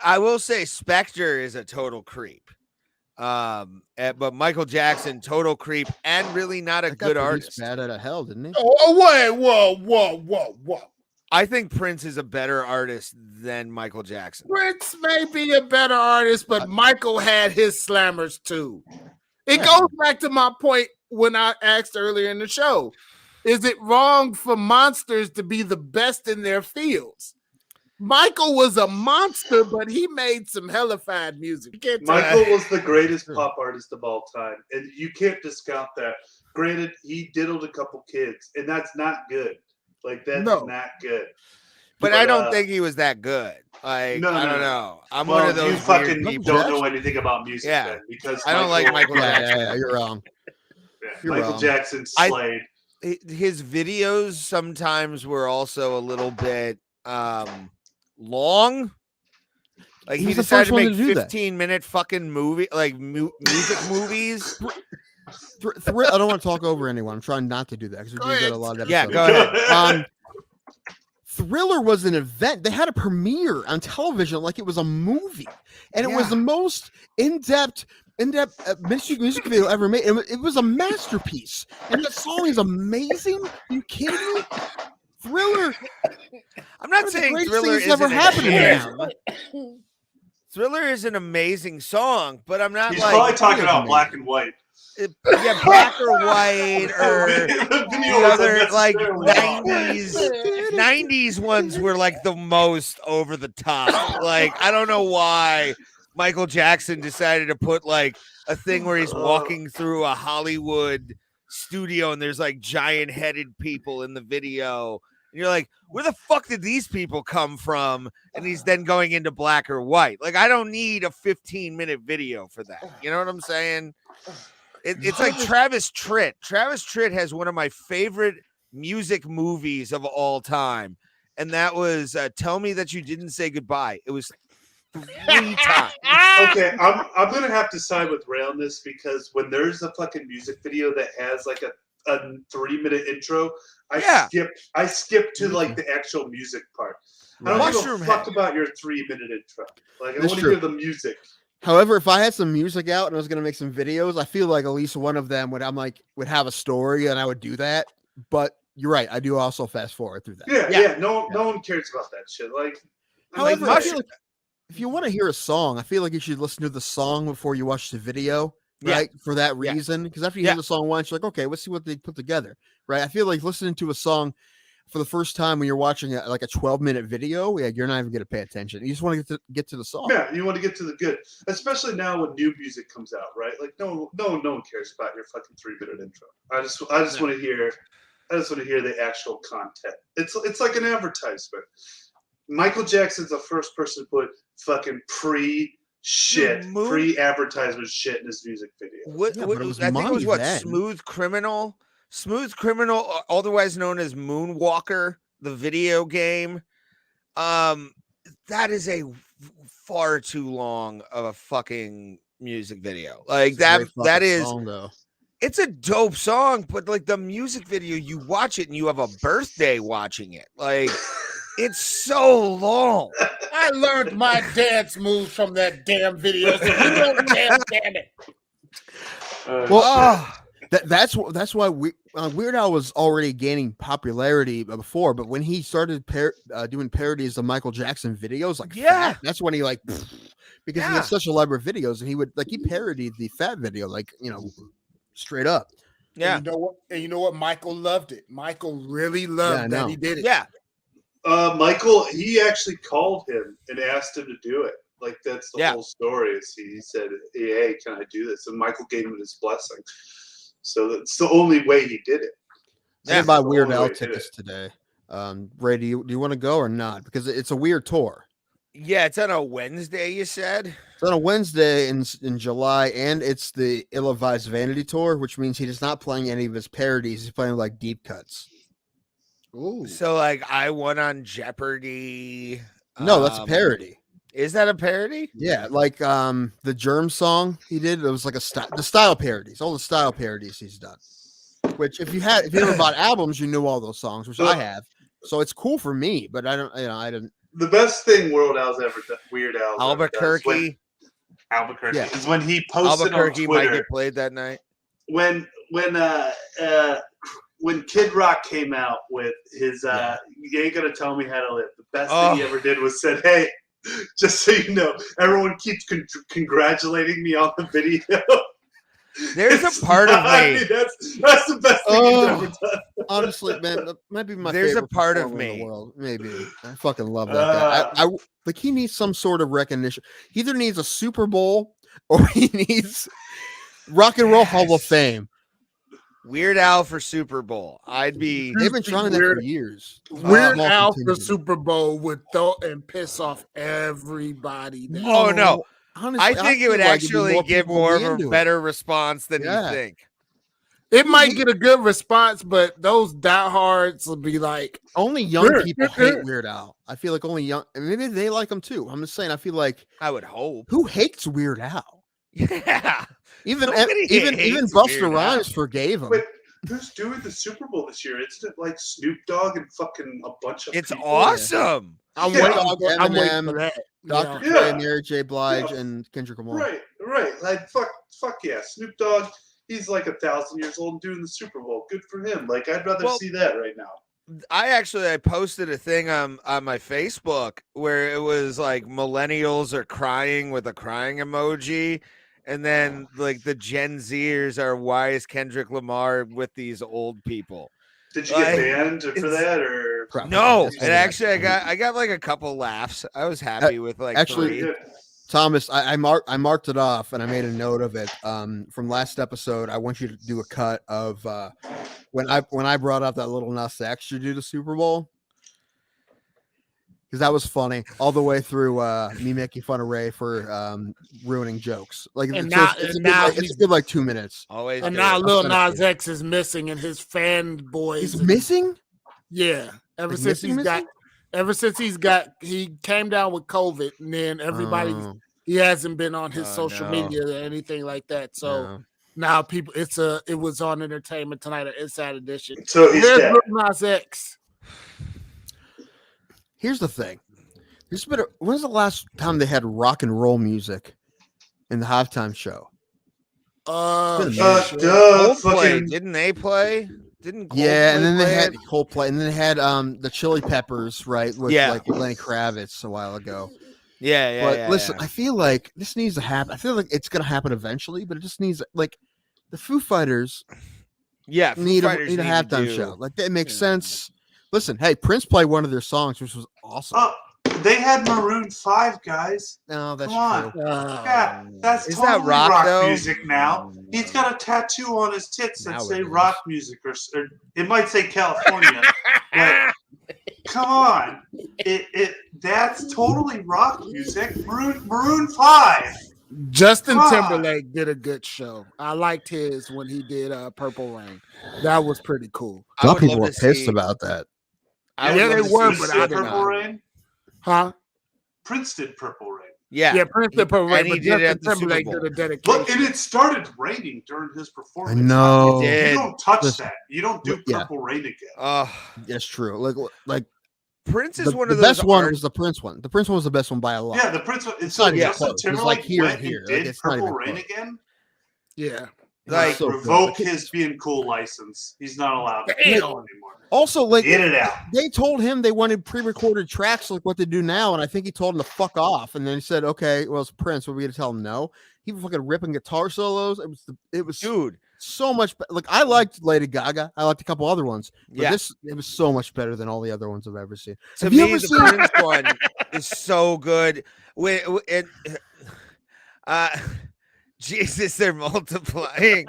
I will say Spectre is a total creep. But Michael Jackson, total creep, and really not a good artist. Bad out of hell, didn't he? Oh, wait, whoa. I think Prince is a better artist than Michael Jackson. Prince may be a better artist, but Michael had his slammers too. It goes back to my point when I asked earlier in the show. Is it wrong for monsters to be the best in their fields? Michael was a monster, but he made some hellified music. Michael was the greatest pop artist of all time, and you can't discount that. Granted, he diddled a couple kids, and that's not good. Like, that's not good. But I don't think he was that good. Like, I don't know. I'm one of those you fucking weird don't know anything about music, then, because I don't like Michael Jackson. Yeah, you're wrong. Michael Jackson slayed. His videos sometimes were also a little bit long. Like, he decided to make 15-minute fucking movie, like music movies. I don't want to talk over anyone. I'm trying not to do that because we're doing that a lot of episodes. Yeah, go ahead. Thriller was an event. They had a premiere on television like it was a movie, and it was the most in-depth music video ever made. It was a masterpiece, and that song is amazing. Are you kidding me? Thriller. I'm not saying Thriller is never happened in Thriller is an amazing song, but I'm not. He's probably talking about Black and White. Black or White, or the other like 90s ones were like the most over the top. Like, I don't know why Michael Jackson decided to put like a thing where he's walking through a Hollywood studio and there's like giant headed people in the video. And you're like, where the fuck did these people come from? And he's then going into black or white. Like, I don't need a 15-minute video for that. You know what I'm saying? It's like Travis Tritt. Travis Tritt has one of my favorite music movies of all time. And that was Tell Me That You Didn't Say Goodbye. It was 3 times. Okay, I'm going to have to side with Ray on this because when there's a fucking music video that has like a 3-minute intro, I skip to like the actual music part. I don't give a fuck about your 3-minute intro. Like, I want to hear the music. However, if I had some music out and I was going to make some videos, I feel like at least one of them would have a story, and I would do that. But you're right, I do also fast forward through that. Yeah. No one cares about that shit. Like, however, I feel like if you want to hear a song, I feel like you should listen to the song before you watch the video, right? For that reason, because after you hear the song once, you're like, okay, let's see what they put together, right? I feel like listening to a song for the first time when you're watching a 12-minute video, you're not even going to pay attention. You just want to get to the song. Yeah, you want to get to the good, especially now when new music comes out, right? Like, no one cares about your fucking 3-minute intro. I just want to hear. I just want to hear the actual content. It's like an advertisement. Michael Jackson's the first person to put fucking pre-advertisement shit in his music video. I think it was Smooth Criminal. Smooth Criminal, otherwise known as Moonwalker, the video game. That is a far too long of a fucking music video. Like that is song, it's a dope song, but like the music video, you watch it and you have a birthday watching it. Like it's so long. I learned my dance moves from that damn video. So you don't damn it. That's why Weird Al was already gaining popularity before, but when he started doing parodies of Michael Jackson videos, that's when he because he had such elaborate videos, and he parodied the Fat video, straight up. Yeah. And you know what? Michael loved it. Michael really loved that he did it. Yeah. Michael, he actually called him and asked him to do it. Like, that's the whole story. Is he said, hey, can I do this? And Michael gave him his blessing. So that's the only way he did it. Yeah, buy Weird Al tickets today. Ray, do you want to go or not? Because it's a weird tour. Yeah, it's on a Wednesday, you said? It's on a Wednesday in July, and it's the Ill-Advised Vanity Tour, which means he is not playing any of his parodies. He's playing deep cuts. Ooh. So I Won on Jeopardy. No, that's a parody. Is that a parody? Yeah, the Germ song he did. It was like the style parodies, all the style parodies he's done. Which if you ever bought albums, you knew all those songs, which I have. So it's cool for me, but I didn't. The best thing Weird Al's ever done, Albuquerque. Albuquerque is when he posted Albuquerque on Twitter. might get played that night. When Kid Rock came out with his "You Ain't Gonna Tell Me How to Live," the best thing he ever did was said, "Hey, just so you know, everyone keeps congratulating me on the video." There's a part of me. That's the best thing he's ever done. Honestly, man, that might be my There's favorite a part of performer in me. the world. Maybe I fucking love that guy. I he needs some sort of recognition. He either needs a Super Bowl or he needs Rock and Roll Hall of Fame. Weird Al for Super Bowl. They've been trying that for years. Weird Al for Super Bowl would throw and piss off everybody. Oh no. Honestly, I think it would actually get more of a better response than you think. It might get a good response, but those diehards will be like, only young people hate Weird Al. I feel like only young, maybe they like him too. I'm just saying, I feel like I would hope. Who hates Weird Al? Yeah. Even Busta Rhymes forgave him. Wait, who's doing the Super Bowl this year? Isn't it like Snoop Dogg and fucking a bunch of people? Awesome. I'm waiting for that. Dr. Dre, Mary J. Blige, and Kendrick Lamar. Right. Like fuck yeah, Snoop Dogg. He's like 1,000 years old and doing the Super Bowl. Good for him. Like, I'd rather see that right now. I posted a thing on my Facebook where it was like millennials are crying with a crying emoji. And then the Gen Zers are, why is Kendrick Lamar with these old people? Did you get banned for that or no? And actually, I got a couple laughs. I was happy with actually. 3. Thomas, I marked it off and I made a note of it. From last episode, I want you to do a cut of when I brought up that little Nas X to do the Super Bowl. Because that was funny all the way through me making fun of Ray for ruining jokes. Like it's a good like 2 minutes. Always. And now Lil Nas X is missing, and his fanboys. He's missing? Yeah. Ever since he came down with COVID, and then everybody he hasn't been on his social media or anything like that. So now people, it was on Entertainment Tonight, an Inside Edition. So he's dead. Lil Nas X. Here's the thing. When's the last time they had rock and roll music in the halftime show? Coldplay, didn't they play? Didn't Coldplay and then they had Coldplay, and then they had the Chili Peppers, right? With like Lenny Kravitz a while ago. But listen, I feel like this needs to happen. I feel like it's gonna happen eventually, but it just needs like the Foo Fighters. Yeah, need a halftime show. Like that makes sense. Listen, hey, Prince played one of their songs, which was awesome. They had Maroon 5, guys. No, that's Come true. Yeah, that's Is totally that rock music now. He's got a tattoo on his tits that say rock music, or it might say California. But come on, that's totally rock music. Maroon 5. Justin Timberlake did a good show. I liked his when he did Purple Rain. That was pretty cool. A lot of people were pissed about that. Yeah, they were, but I didn't. Purple Rain? Huh? Prince did Purple Rain. Yeah, Prince did Purple Rain, and he but did it Justin at the Super Timberlake Bowl. did a dedication. Look, and it started raining during his performance. I know. You don't touch that. You don't do Purple Rain again. That's true. Like Prince is one the of those. Best one was the Prince one. The Prince one was the best one by a lot. Yeah, the Prince one. It's So not even Justin close. It's Timberlake like here went and here. and did Like, it's not Purple even Rain close. again. Yeah. Like so revoke good. his being cool license. He's not allowed to Damn. do anymore. Also, like Get it out. they told him they wanted pre-recorded tracks like what they do now, and I think he told him to fuck off. And then he said, "Okay, well, it's Prince. What are we gonna tell him? No." He was fucking ripping guitar solos. It was dude, so much. Like I liked Lady Gaga. I liked a couple other ones. But Yeah. it was so much better than all the other ones I've ever seen. to Have you me, ever the seen- Prince one is so good. Jesus, they're multiplying.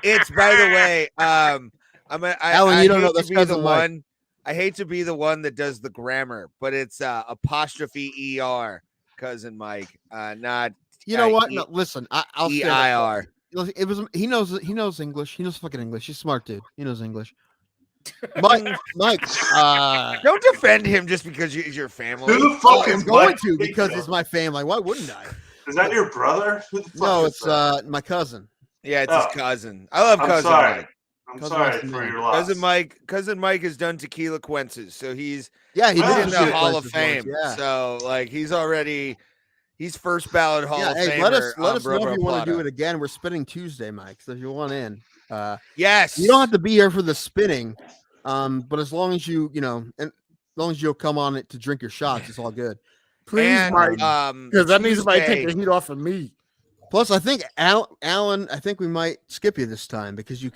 It's, by the way, Alan, I you don't hate know to that's be the cousin Mike. one. I hate to be the one that does the grammar, but it's apostrophe ER, cousin Mike, not. You know what? No, listen, I'll stand up. EIR. It was he knows English. He knows fucking English. He's a smart dude. He knows English. Mike, Don't defend him just because he's your family. Who the fuck I'm is going Mike to because Pinto? it's my family. Why wouldn't I? Is that your brother? Who the fuck No, is it's that? my cousin. Yeah, it's Oh. his cousin. I love I'm cousin sorry. Mike. I'm Cousin sorry Mike's for name. your loss. Cousin Mike has done tequila quences, so he's Yeah, he Oh, did in shit. the shit Hall places of Fame. once, Yeah. So like he's first ballot Hall Yeah, of hey, Famer. let us on know Bro if you want to do Plata. it again. We're spinning Tuesday, Mike. So if you want in, Yes, you don't have to be here for the spinning. But as long as you and as long as you'll come on it to drink your shots, it's all good. Please, And, Mike, because that means somebody Tuesday- take the heat off of me. Plus, I think Alan, I think we might skip you this time because you're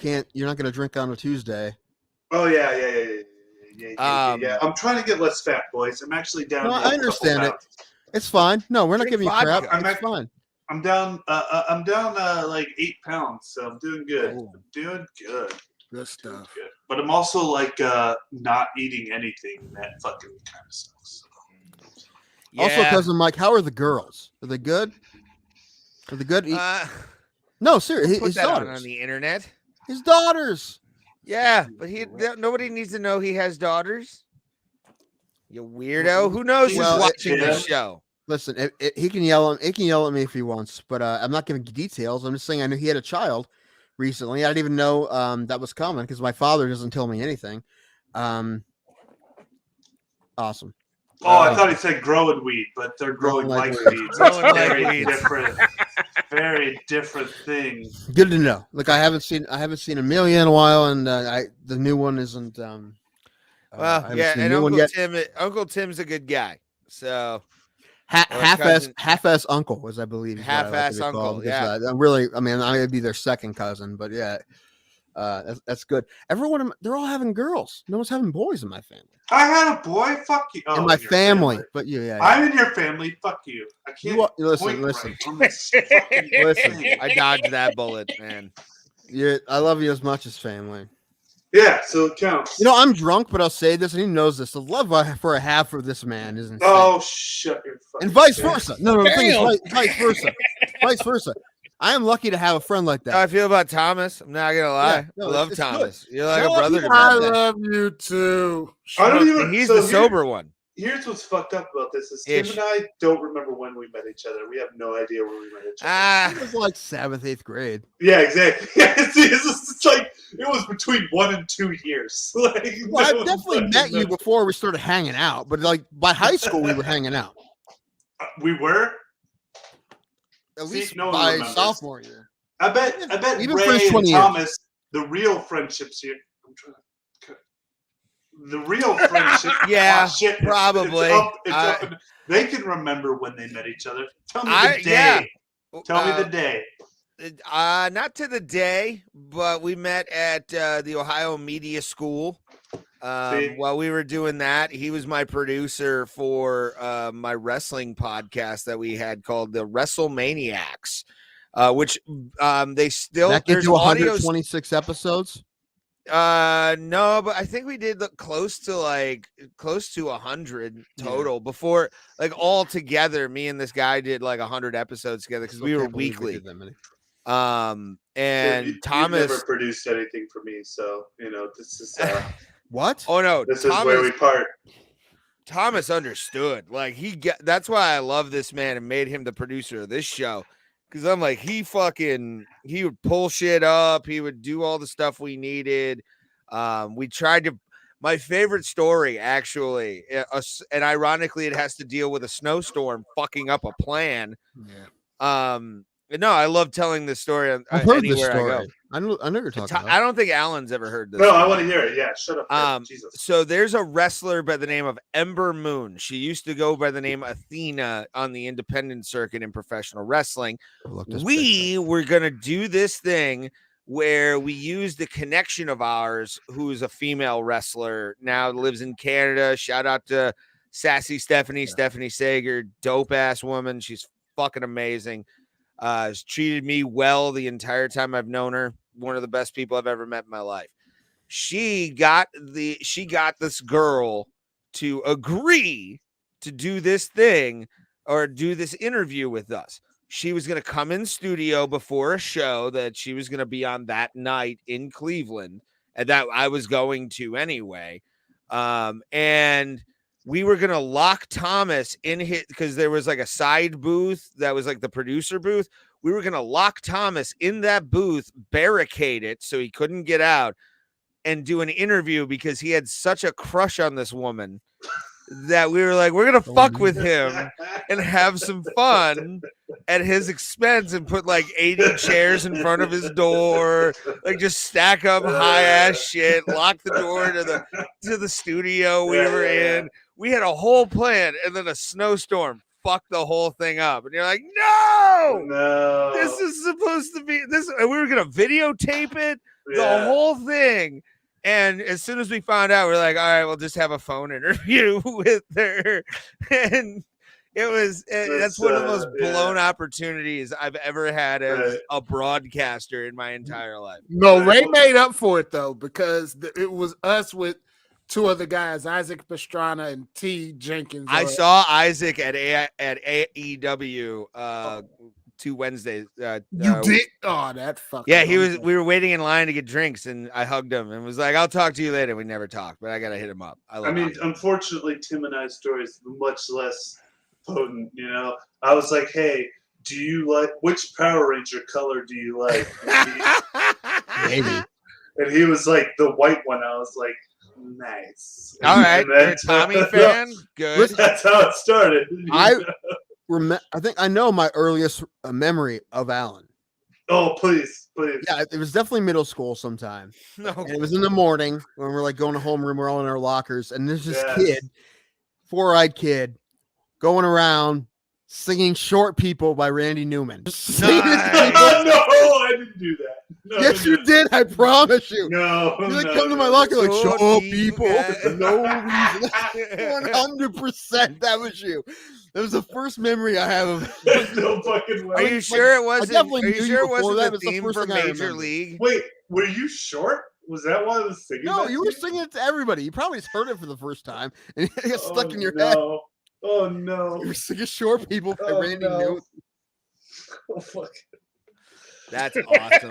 not going to drink on a Tuesday. Oh yeah. I'm trying to get less fat, boys. I'm actually down. No, to a I couple understand it. pounds. It's fine. No, we're not Drink giving you vodka. crap. I'm It's fine. I'm down. I'm down like 8 pounds, so I'm doing good. Oh. I'm doing good. Good stuff. Good. But I'm also like not eating anything, and that fucking kind of sucks. Also, Yeah. cousin Mike, how are the girls? Are they good? Are they good? No, seriously, Put his that daughters. on the internet. His daughters. Yeah, but nobody needs to know he has daughters. You weirdo. Who knows Well, who's watching yeah. this show? Listen, he can yell. He can yell at me if he wants, but I'm not giving details. I'm just saying I knew he had a child recently. I didn't even know that was coming because my father doesn't tell me anything. Awesome. Oh, I thought he said growing weed, but they're growing like weeds. Growing like Very weeds. different. Very different thing. Good to know. Look, I haven't seen Amelia in a while, and the new one isn't. I Well, haven't yeah, seen the and new one Uncle Tim's a good guy. So half-ass uncle, as I believe. is what I like to Half-ass be called, uncle, because, I'm really. I mean, I would be their second cousin, but yeah. That's good. Everyone, they're all having girls. No one's having boys in my family. I had a boy. Fuck you. In my family. But yeah. I'm in your family. Fuck you. I can't. Listen. Right on this fucking Listen. thing. I dodged that bullet, man. Yeah, I love you as much as family. Yeah, so it counts. You know, I'm drunk, but I'll say this, and he knows this. The love for a half for this man is insane. Oh, shut your fucking and vice face. versa. No, the thing is, vice versa. Vice versa. I am lucky to have a friend like How I that. feel about Thomas. I'm not gonna lie. Yeah, no, I love it's Thomas. good. You're like Show a brother up, to I me. love you too. I don't even. He's so the here- sober one. Here's what's fucked up about this is Tim Ish. and I don't remember when we met each other. We have no idea where we met each other. Ah, It was like 7th, 8th grade. Yeah, exactly. Yeah, it's like it was between 1 and 2 years. Like, Well, no I definitely met you before we started hanging out, but like by high school, we were hanging out. We were. At See, least no one by remembers. sophomore year. I bet Even Ray first and 20 years. Thomas, the real friendships here. I'm trying to. The real friendship. Yeah, oh, shit, probably. It's up they can remember when they met each other. Tell me the day. Yeah. Tell me the day. Not to the day, but we met at the Ohio Media School. While we were doing that, he was my producer for my wrestling podcast that we had called the WrestleManiacs, which they still That gets there's to audio. 126 episodes. No, but I think we did close to 100 total before, like all together. Me and this guy did like 100 episodes together because we were weekly. And Thomas you've never produced anything for me, so this is what? Oh no, this Thomas, is where we part. Thomas understood. Like that's why I love this man and made him the producer of this show. Because I'm like, he would pull shit up. He would do all the stuff we needed. We tried to, my favorite story, actually, and ironically, it has to deal with a snowstorm fucking up a plan. Yeah. No, I love telling this story. I've heard this anywhere story. I go. I know you're talking about. I don't think Alan's ever heard this. No, story. I want to hear it. Yeah, shut up. Jesus. So there's a wrestler by the name of Ember Moon. She used to go by the name Athena on the independent circuit in professional wrestling. We were going to do this thing where we used a connection of ours who's a female wrestler, now lives in Canada. Shout out to Sassy Stephanie Sager, dope ass woman. She's fucking amazing. Has treated me well the entire time I've known her. One of the best people I've ever met in my life. She got this girl to agree to do this thing or do this interview with us. She was going to come in studio before a show that she was going to be on that night in Cleveland, and that I was going to anyway. And we were going to lock Thomas in his, because there was like a side booth that was like the producer booth. We were going to lock Thomas in that booth, barricade it so he couldn't get out, and do an interview because he had such a crush on this woman that we were like, we're going to fuck with him and have some fun at his expense and put like 80 chairs in front of his door, like just stack up high ass shit, lock the door to the studio we were in. We had a whole plan, and then a snowstorm fucked the whole thing up. And you're like, no, this is supposed to be this. And we were going to videotape it, the whole thing. And as soon as we found out, we're like, all right, we'll just have a phone interview with her. And that's one of the most blown opportunities I've ever had as a broadcaster in my entire life. No, Ray made up for it, though, because it was us with two other guys, Isaac Pastrana and T. Jenkins. I saw Isaac at AEW 2 Wednesdays. You did? Oh, that fucking. Yeah, we were waiting in line to get drinks, and I hugged him and was like, "I'll talk to you later." We never talked, but I gotta hit him up. Unfortunately, Tim and I's story is much less potent. I was like, "Hey, do you like which Power Ranger color do you like?" Maybe. And he was like, "The white one." I was like, "Nice." All right, you're a Tommy fan. Good. That's how it started. I think I know my earliest memory of Alan. Oh, please. Yeah, it was definitely middle school sometime. No. And it was in the morning when we're like going to homeroom. We're all in our lockers, and there's this kid, 4-eyed kid, going around singing "Short People" by Randy Newman. Nice. No, I didn't do that. No, Yes, no. you did. I promise you. No, You like no, come to my no. locker like Short short people, people guys. for no reason. 100% that was you. That was the first memory I have of. No fucking way. Are you sure it wasn't? definitely Are knew you you sure it before wasn't that. the It's the theme first for thing I Major remember. League? Wait, were you short? Was that why I was singing? No, that you to were singing it to everybody. You probably just heard it for the first time and it got stuck in your no. head. Oh no. You were singing "Short People" by Oh, Randy no. Newman. Oh fuck. That's awesome.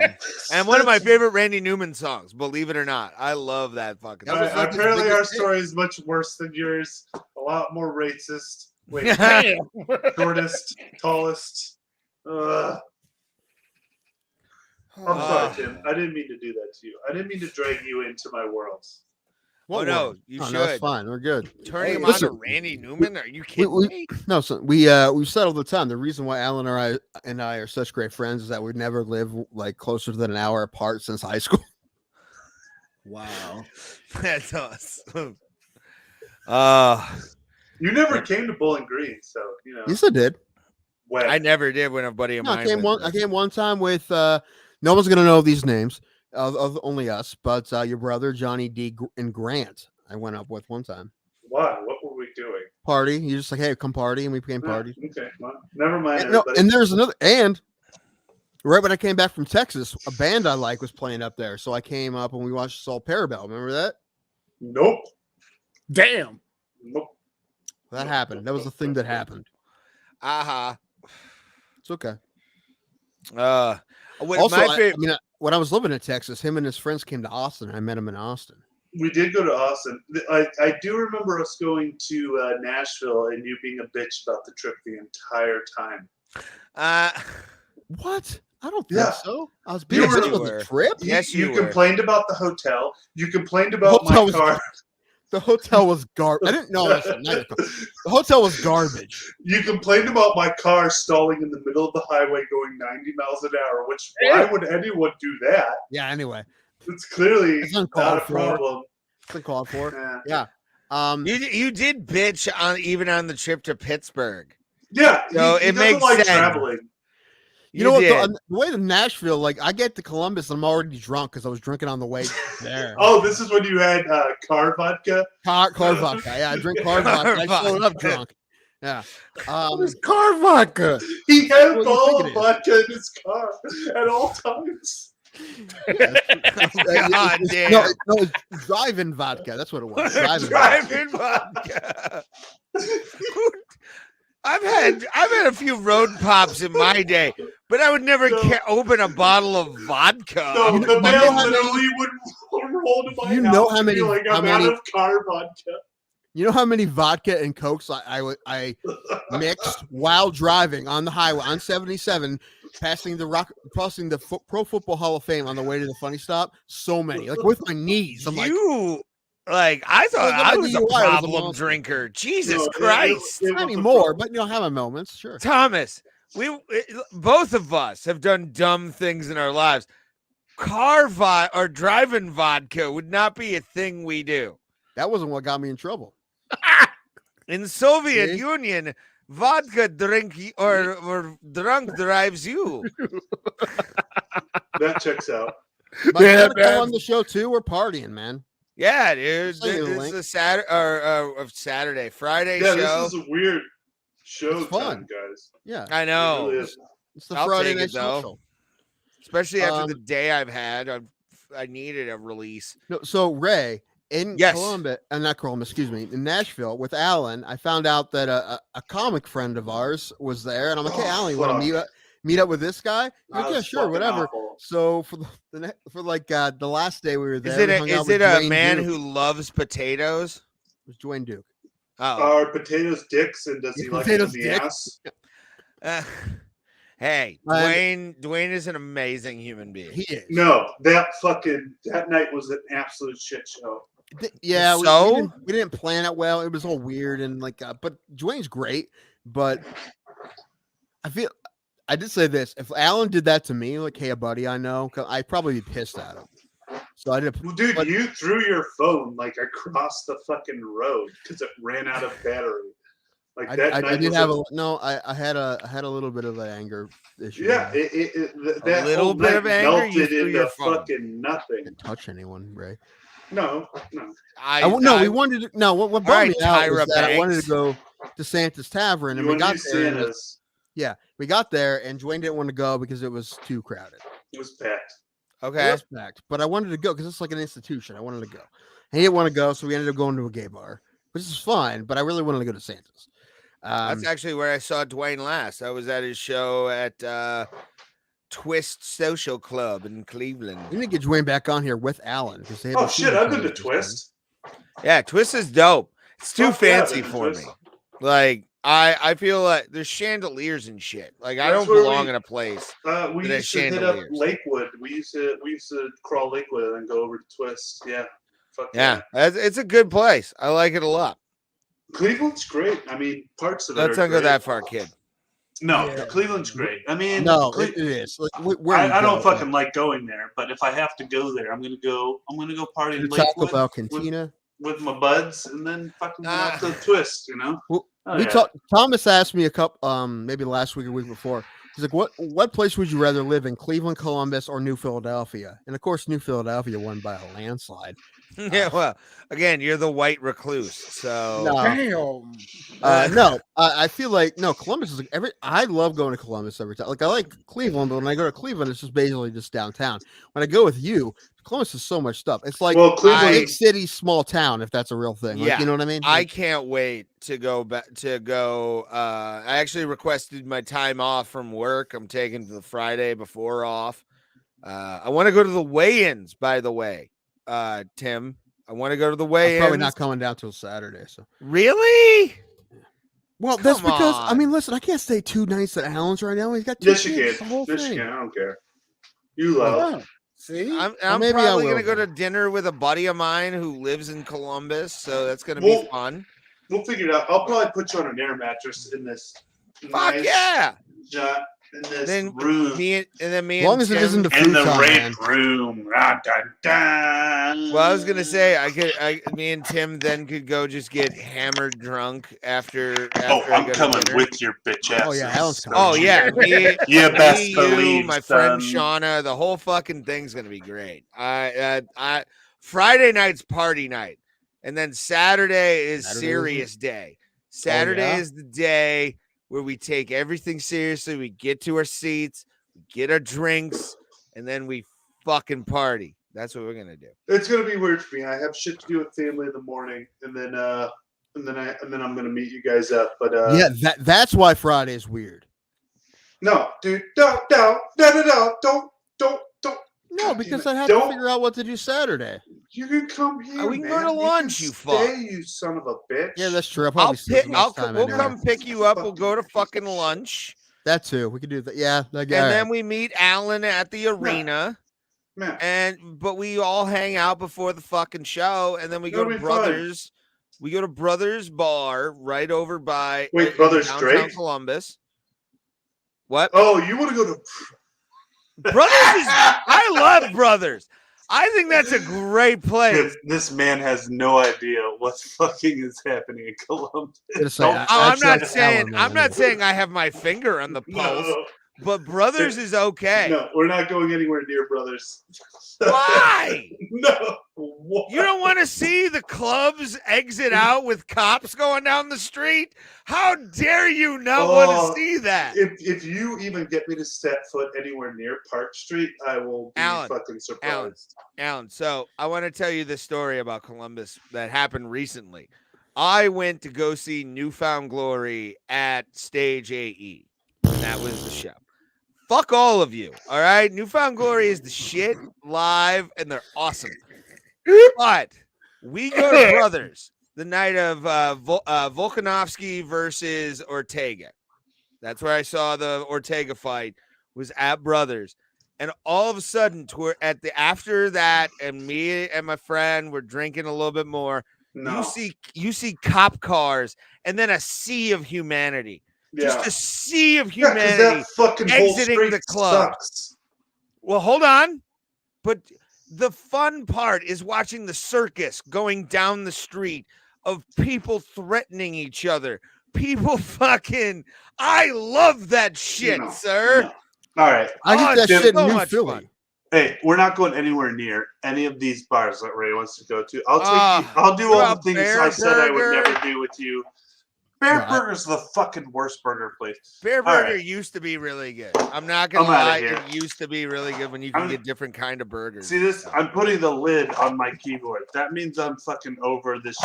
And one of my favorite Randy Newman songs, believe it or not. I love that fucking That was song. like his Apparently, our biggest hit. story is much worse than yours. A lot more racist. Wait, Damn. shortest, tallest. I'm sorry, Tim. I didn't mean to do that to you. I didn't mean to drag you into my world. Oh, no, you Oh, no, it's should. fine. We're good. Turning him Listen, on to Randy Newman? Are you kidding me? No, so we've said all the time. The reason why Alan and I are such great friends is that we've never lived like closer than an hour apart since high school. Wow. That's awesome. You never came to Bowling Green, so you know. Yes, I did. When? I never did when a buddy of No, mine I came one time with no one's gonna know these names, of only us, but your brother Johnny D and Grant. I went up with one time. Why? What were we doing? Party. You just like, hey, come party, and we became Oh, party. okay, well, never mind. And, no, everybody. and there's another. And right when I came back from Texas, a band I like was playing up there, so I came up and we saw Parabellum. Remember that? Nope. Damn. Nope. That happened. That was the thing that happened. It's okay. Also, my favorite. when I was living in Texas, him and his friends came to Austin. And I met him in Austin. We did go to Austin. I do remember us going to Nashville and you being a bitch about the trip the entire time. What? I don't think Yeah. so. I was being You a bitch were. about the trip. Yes, you you were. complained about the hotel. You complained about hotel my was car. The hotel was garbage. I didn't know. The hotel was garbage. You complained about my car stalling in the middle of the highway going 90 miles an hour, which why would anyone do that? Yeah. Anyway, It's clearly It's not uncalled a for. problem. it's uncalled for. Yeah. Yeah. You did bitch even on the trip to Pittsburgh. Yeah, So he it doesn't makes like sense. traveling. You know what? did. The way to Nashville, like I get to Columbus, and I'm already drunk because I was drinking on the way there. Oh, this is when you had car vodka? car vodka. Yeah, I drink car vodka. I showed up drunk. Yeah. It's car vodka. He had a What do you bottle think of it vodka in his car at all times. God damn. No, it's drive-in vodka. That's what it was. Driving vodka. I've had a few road pops in my day, but I would never open a bottle of vodka. No, the know man how many- literally would roll to my You house know how and be many- like, how I'm out many- of car vodka. You know how many vodka and cokes I mixed while driving on the highway on 77, crossing the Pro Football Hall of Fame on the way to the funny stop? So many, like with my knees. I'm I thought I was a DUI was a problem monster. drinker. Jesus No, Christ. it not was a anymore, problem. but have my moments, sure. Thomas, both of us have done dumb things in our lives. Or driving vodka would not be a thing we do. That wasn't what got me in trouble. In Soviet See? Union, vodka drink or drunk drives you. That checks out. But Yeah, come man. on the show too. We're partying, man. Yeah, dude. Send you the This link. is a Friday Yeah, show. this is a weird show It's fun. time, guys. Yeah, I It know. really is. it's the I'll Friday take night it, though. social. Especially after the Um, day I've had. I needed a release. No, so Ray in Yes. not Columbus, excuse me, in Nashville with Alan, I found out that a comic friend of ours was there, and I'm like, hey, Oh, Alan, you want fuck. to meet up with this guy? He's That like, yeah, was sure, fucking whatever. awful. So for the last day we were there, Is it we a, hung out is with it a Dwayne man Duke. who loves potatoes? It was Dwayne Duke? Oh. Are potatoes dicks and does he like them in Potatoes the dicks? ass? Hey, And- Dwayne is an amazing human being. He is. No, that night was an absolute shit show. Yeah, So? we didn't plan it well. It was all weird and but Dwayne's great. But I did say this: if Alan did that to me, like, hey, a buddy I know, I'd probably be pissed at him. So I did. Well, dude, But- you threw your phone like across the fucking road because it ran out of battery. Like I that night did was have I had a little bit of an anger issue. yeah. That little whole bit night of anger, you melted threw into your phone. fucking nothing. Didn't touch anyone, Ray. No. No, we wanted to. No, what bummed me out was Tyra that I wanted Banks. to go to Santa's Tavern, and You we want to got do there. And Santa's? we got there, and Dwayne didn't want to go because it was too crowded. It was packed. It Okay. was packed, but I wanted to go because it's like an institution. I wanted to go. He didn't want to go, so we ended up going to a gay bar, which is fine. But I really wanted to go to Santa's. That's actually where I saw Dwayne last. I was at his show at Twist Social Club in Cleveland. We need to get Dwayne back on here with Alan because they. Oh shit! I've been to Twist. Yeah, Twist is dope. It's too Fuck yeah, fancy I've been to for Twist. me. Like I feel like there's chandeliers and shit. Like I That's don't where belong we- in a place. We that has used to hit up chandeliers. Lakewood. We used to crawl Lakewood and then go over to Twist. Yeah. Fuck Yeah, it's a good place. I like it a lot. Cleveland's great. I mean, parts of it. Let's are not go great. that far, kid. No, Yeah. Cleveland's great. I mean, No, it is. Like, where do you I go? don't fucking like going there, but if I have to go there, I'm gonna go party in To Taco Lakewood Bell with, Cantina. with my buds, and then fucking go out to the Twist. You know. Well, Oh, we yeah. talked. Thomas asked me a couple, maybe last week or week before. He's like, "What place would you rather live in, Cleveland, Columbus, or New Philadelphia?" And of course, New Philadelphia won by a landslide. Yeah, well, again, you're the white recluse, so No. Damn. No, I feel like no. Columbus is like I love going to Columbus every time. Like I like Cleveland, but when I go to Cleveland, it's just basically just downtown. When I go with you, Columbus is so much stuff. It's like Cleveland, big city, small town. If that's a real thing, like, Yeah, you know what I mean? I can't wait to go back to go. I actually requested my time off from work. I'm taking the Friday before off. I want to go to the weigh-ins, by the way, Tim. I want to go to the I'm weigh-ins. probably not coming down till Saturday. So Really? well, that's Come because I on. mean, listen, I can't stay 2 nights at Allen's right now. He's got 2 yes, you kids. can. The whole Yes, you thing. can. I don't care. You love. Yeah. See? I'm maybe I probably will gonna go to then. dinner with a buddy of mine who lives in Columbus, so that's gonna Well, be fun. We'll figure it out. I'll probably put you on an air mattress in this. Fuck yeah! In this Then room. me and As long as it Tim- isn't a In the futon, red man. room. Ah, dun, dun. Well, I was gonna say me and Tim then could go just get hammered drunk after. Oh, I I'm go to coming dinner. with your bitch ass. Oh, yeah, Alan's coming. Oh yeah, me, You best me, you, believe, my friend son. Shauna, the whole fucking thing's gonna be great. I Friday night's party night, and then Saturday is Saturday, serious day. Saturday yeah? is the day where we take everything seriously. We get to our seats, we get our drinks, and then we fucking party. That's what we're gonna do. It's gonna be weird for me. I have shit to do with family in the morning, and then I'm gonna meet you guys up. But Yeah, that's why Friday is weird. no, dude, don't. No, God because damn it. I'd have to Don't. figure out what to do Saturday. You can come here. We can go man. to You lunch, can you fuck. stay, you son of a bitch. Yeah, that's true. I'll I'll probably sleep pick. the most time We'll anyway. come pick you up. We'll go to fucking lunch, That too. We could do that. Yeah, and then we meet Alan at the arena. Man, But we all hang out before the fucking show, and then we go It'll to be Brothers. We go to Brothers Bar right over by Wait, in Brothers downtown Drake? Columbus. What? oh, you want to go to? Brothers is I love Brothers. I think that's a great place. This man has no idea what fucking is happening in Columbus. I'm not saying I have my finger on the pulse, No, but Brothers is okay. no, we're not going anywhere near Brothers. Why? No, what? You don't want to see the clubs exit out with cops going down the street? How dare you not want to see that? If you even get me to set foot anywhere near Park Street, I will be Alan, fucking surprised. Alan, so I want to tell you this story about Columbus that happened recently. I went to go see Newfound Glory at Stage AE, and that was the show. Fuck all of you, all right? Newfound Glory is the shit live, and they're awesome. But we go to Brothers the night of Volkanovski versus Ortega. That's where I saw the Ortega fight, was at Brothers. And all of a sudden, after that, and me and my friend were drinking a little bit more, No, you see cop cars and then a sea of humanity. yeah. Just a sea of Yeah, 'cause humanity. that fucking whole exiting street the club. sucks. Well, hold on. But the fun part is watching the circus going down the street of people threatening each other, people fucking. I love that shit, No, sir. no. All right. I get that it's shit in so New much Philly. fun. Hey, we're not going anywhere near any of these bars that Ray wants to go to. I'll take you. I'll do all the things Bear I said I would Burger? never do with you. Bear Burger's the fucking worst burger place. Bear All Burger right. used to be really good. I'm not gonna I'm outta lie, here. it used to be really good when you can get different kind of burgers. See this? I'm putting the lid on my keyboard. That means I'm fucking over this.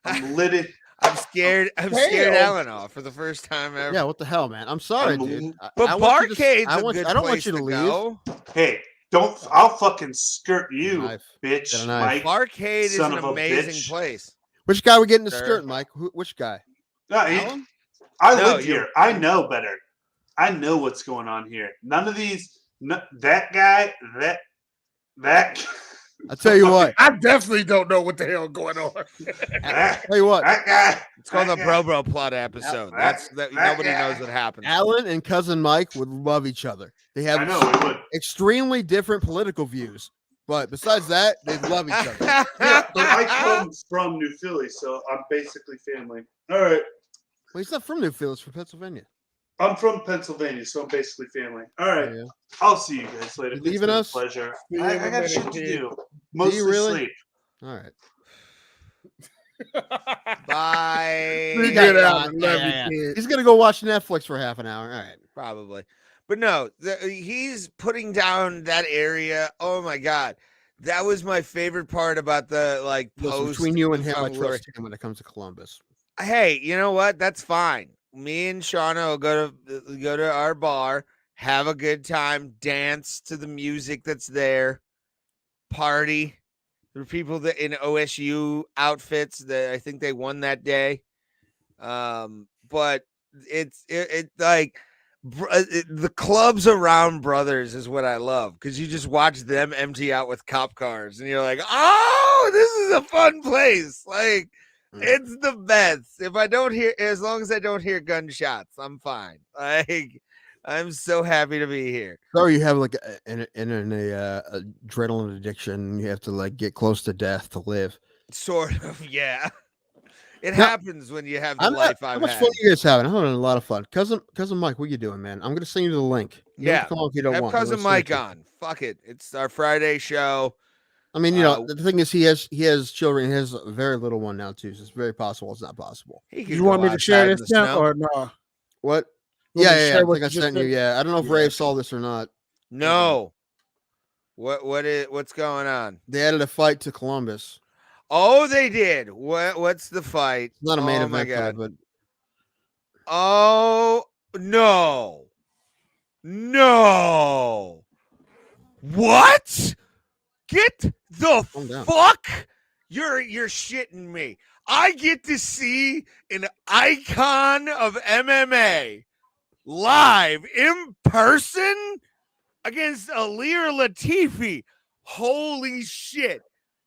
I'm lidded. I'm scared. I'm scared Alan off for the first time ever. Yeah, what the hell, man? I'm sorry, dude. But I want you to- Barcade's I a want- good I don't want place you to to leave. go. Hey, don't! I'll fucking skirt you, Knife. bitch, Get a knife. Mike. Barcade is son an of a amazing bitch. place. Which guy we getting the Sir. skirt, Mike? Which guy? No, Alan? I No, live here. I know better. I know what's going on here. None of these. That guy. That. I tell you what. I definitely don't know what the hell going on. Tell you what. That guy. It's called the that Bro Plot episode. that Nobody guy. knows what happened. Alan and cousin Mike would love each other. They have I know we would. extremely different political views, but besides that, they love each other. Yeah, but I come from New Philly, so I'm basically family. All right. Well, he's not from New Philly; he's from Pennsylvania. I'm from Pennsylvania, so I'm basically family. All right. Yeah. I'll see you guys later. You It's leaving been a us? pleasure. See you I in a got minute, shit to kid. do. Mostly really? sleep. All right. Bye. We Yeah, get out. yeah, Love yeah, you, kid. He's gonna go watch Netflix for half an hour. All right. Probably. But no, he's putting down that area. Oh my God. That was my favorite part about the Listen, post. between you and him, I Newfound Glory. trust him when it comes to Columbus. Hey, you know what? That's fine. Me and Shauna will go to our bar, have a good time, dance to the music that's there, party. There were people that in OSU outfits that I think they won that day. But it's like the clubs around Brothers is what I love because you just watch them empty out with cop cars and you're like, oh, this is a fun place. Like, it's the best. If I don't hear, as long as I don't hear gunshots, I'm fine. Like, I'm so happy to be here. So you have like an adrenaline addiction. You have to like get close to death to live. Sort of, yeah. It Now, happens when you have the life how I've much had. fun you guys having? I'm having a lot of fun. Cousin Mike, what you doing, man? I'm gonna send you the link. You don't have to come on if you don't have want. I'm cousin gonna send Mike it to you. on. Fuck it. It's our Friday show. I mean, you know, the thing is, he has children. He has a very little one now too. So it's very possible it's not possible. He could You go want me to share outside in this the now snow. or no? What? You want me to Yeah. share I what think I you just sent you. said? Yeah, I don't know if Yeah. Ray saw this or not. No. What's going on? They added a fight to Columbus. Oh, they did. What's the fight? It's not a main Oh my event fight, God. but Oh no. No. What? Get the Calm down. fuck? You're shitting me. I get to see an icon of MMA live in person against Alir Latifi. Holy shit.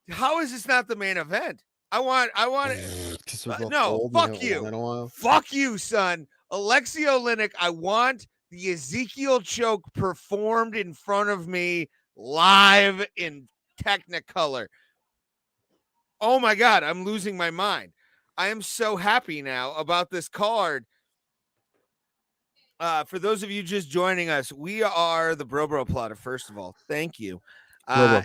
How is this not the main event? I want it. 'Cause they're both No, old and fuck they haven't won you. in a while. Fuck you, son. Alexei Oleinik, I want the Ezekiel choke performed in front of me live in Technicolor. Oh my God, I'm losing my mind. I am so happy now about this card. For those of you just joining us, we are the Bro Plotter, first of all. Thank you. And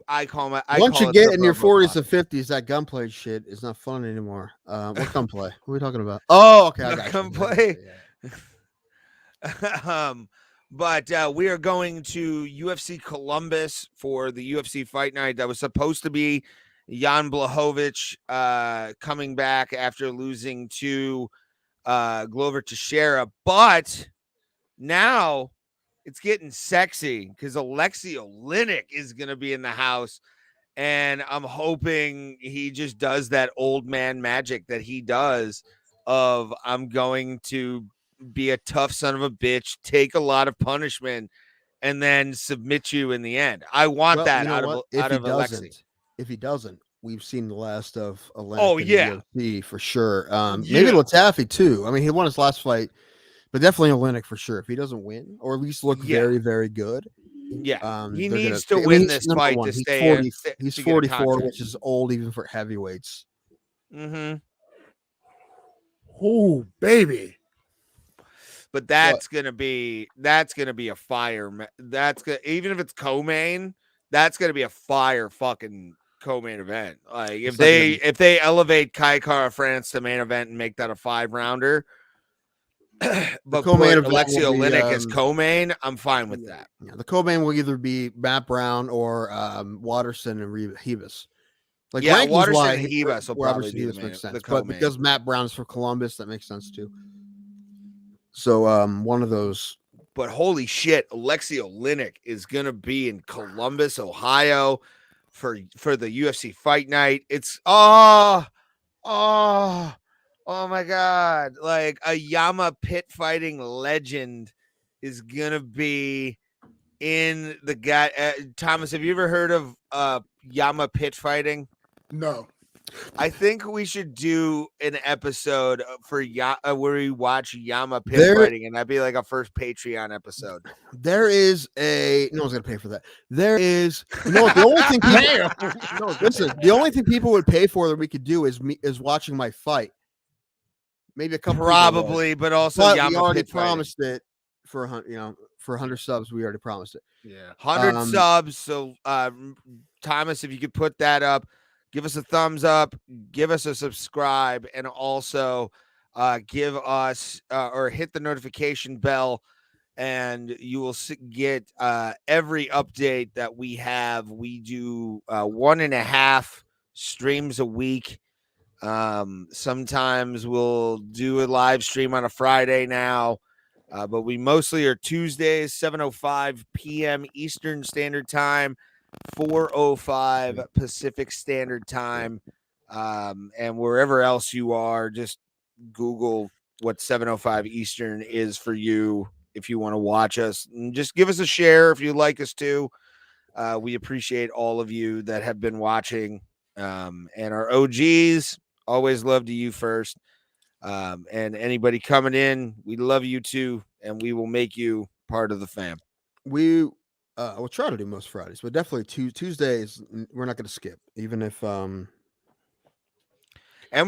I call my once you call it get the in your Bro 40s Plotter. and 50s, that gunplay shit is not fun anymore. What gunplay? What are we talking about? Oh, okay. I The got you. gunplay? Yeah. But we are going to UFC Columbus for the UFC Fight Night. That was supposed to be Jan Blachowicz coming back after losing to Glover Teixeira, but now it's getting sexy because Alexei Oleinik is going to be in the house, and I'm hoping he just does that old man magic that he does of I'm going to be a tough son of a bitch, take a lot of punishment, and then submit you in the end. I want that you know out what? of Alexei. If he doesn't, we've seen the last of Oleinik Oh, in yeah. the UFC for sure. Maybe Yeah. Latafi too. I mean, he won his last fight, but definitely Oleinik for sure. If he doesn't win, or at least look Yeah. very, very good, Yeah, he they're needs gonna- to I mean, win he's this number fight one. to He's stay. 40. to He's get a 44, contract. which is old even for heavyweights. Mm-hmm. Oh, baby. But that's gonna be a fire. Even if it's co-main, that's gonna be a fire fucking co-main event. Like if they elevate Kai Kara France to main event and make that a 5-rounder, but co-main put event Alexei will be, Oleinik as co-main, I'm fine with that. Yeah, the co-main will either be Matt Brown or Watterson and Rivas. Like Watterson and Rivas will probably be makes sense, co-main. but because Matt Brown's for Columbus, that makes sense too. So one of those. But holy shit, Alexei Oleinik is gonna be in Columbus, Ohio, for the UFC Fight Night. It's oh my god! Like a Yama pit fighting legend is gonna be in the guy. Thomas, have you ever heard of Yama pit fighting? No. I think we should do an episode for where we watch Yama pit fighting, and that'd be like a first Patreon episode. There is no one's gonna pay for that. There is, the only thing the only thing people would pay for that we could do is watching my fight. Maybe a couple, probably, but also Yama we already promised it for for 100 subs. We already promised it. Yeah, 100 subs. So, Thomas, if you could put that up. Give us a thumbs up, give us a subscribe, and also give us or hit the notification bell, and you will get every update that we have. We do 1.5 streams a week. Sometimes we'll do a live stream on a Friday now, but we mostly are Tuesdays, 7:05 p.m. Eastern Standard Time. 4:05 Pacific Standard Time, and wherever else you are, just Google what 7:05 Eastern is for you if you want to watch us. And just give us a share if you'd like us to. We appreciate all of you that have been watching, and our OGs. Always love to you first, and anybody coming in, we love you too, and we will make you part of the fam. We'll try to do most Fridays, but definitely Tuesdays we're not going to skip, even if. And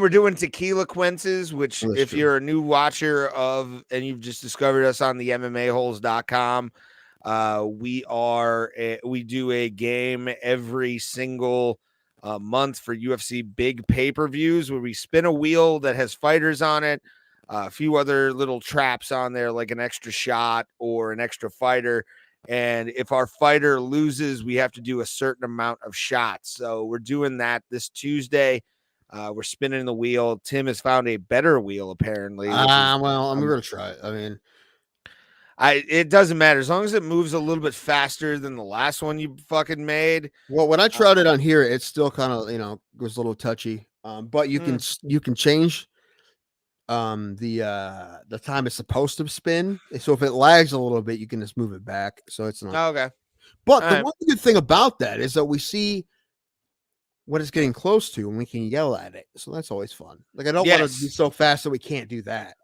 we're doing Tequila Quinces, which if you're a new watcher of and you've just discovered us on the MMAholes.com, we do a game every single month for UFC big pay-per-views where we spin a wheel that has fighters on it, a few other little traps on there like an extra shot or an extra fighter. And if our fighter loses, we have to do a certain amount of shots. So we're doing that this Tuesday. We're spinning the wheel. Tim has found a better wheel, apparently. I'm going to try it. I mean, it doesn't matter as long as it moves a little bit faster than the last one you fucking made. Well, when I tried it on here, it's still kind of was a little touchy. But you can change the time it's supposed to spin. So if it lags a little bit, you can just move it back. So it's not okay. But the one good thing about that is that we see what it's getting close to and we can yell at it. So that's always fun. Like I don't want to be so fast that we can't do that.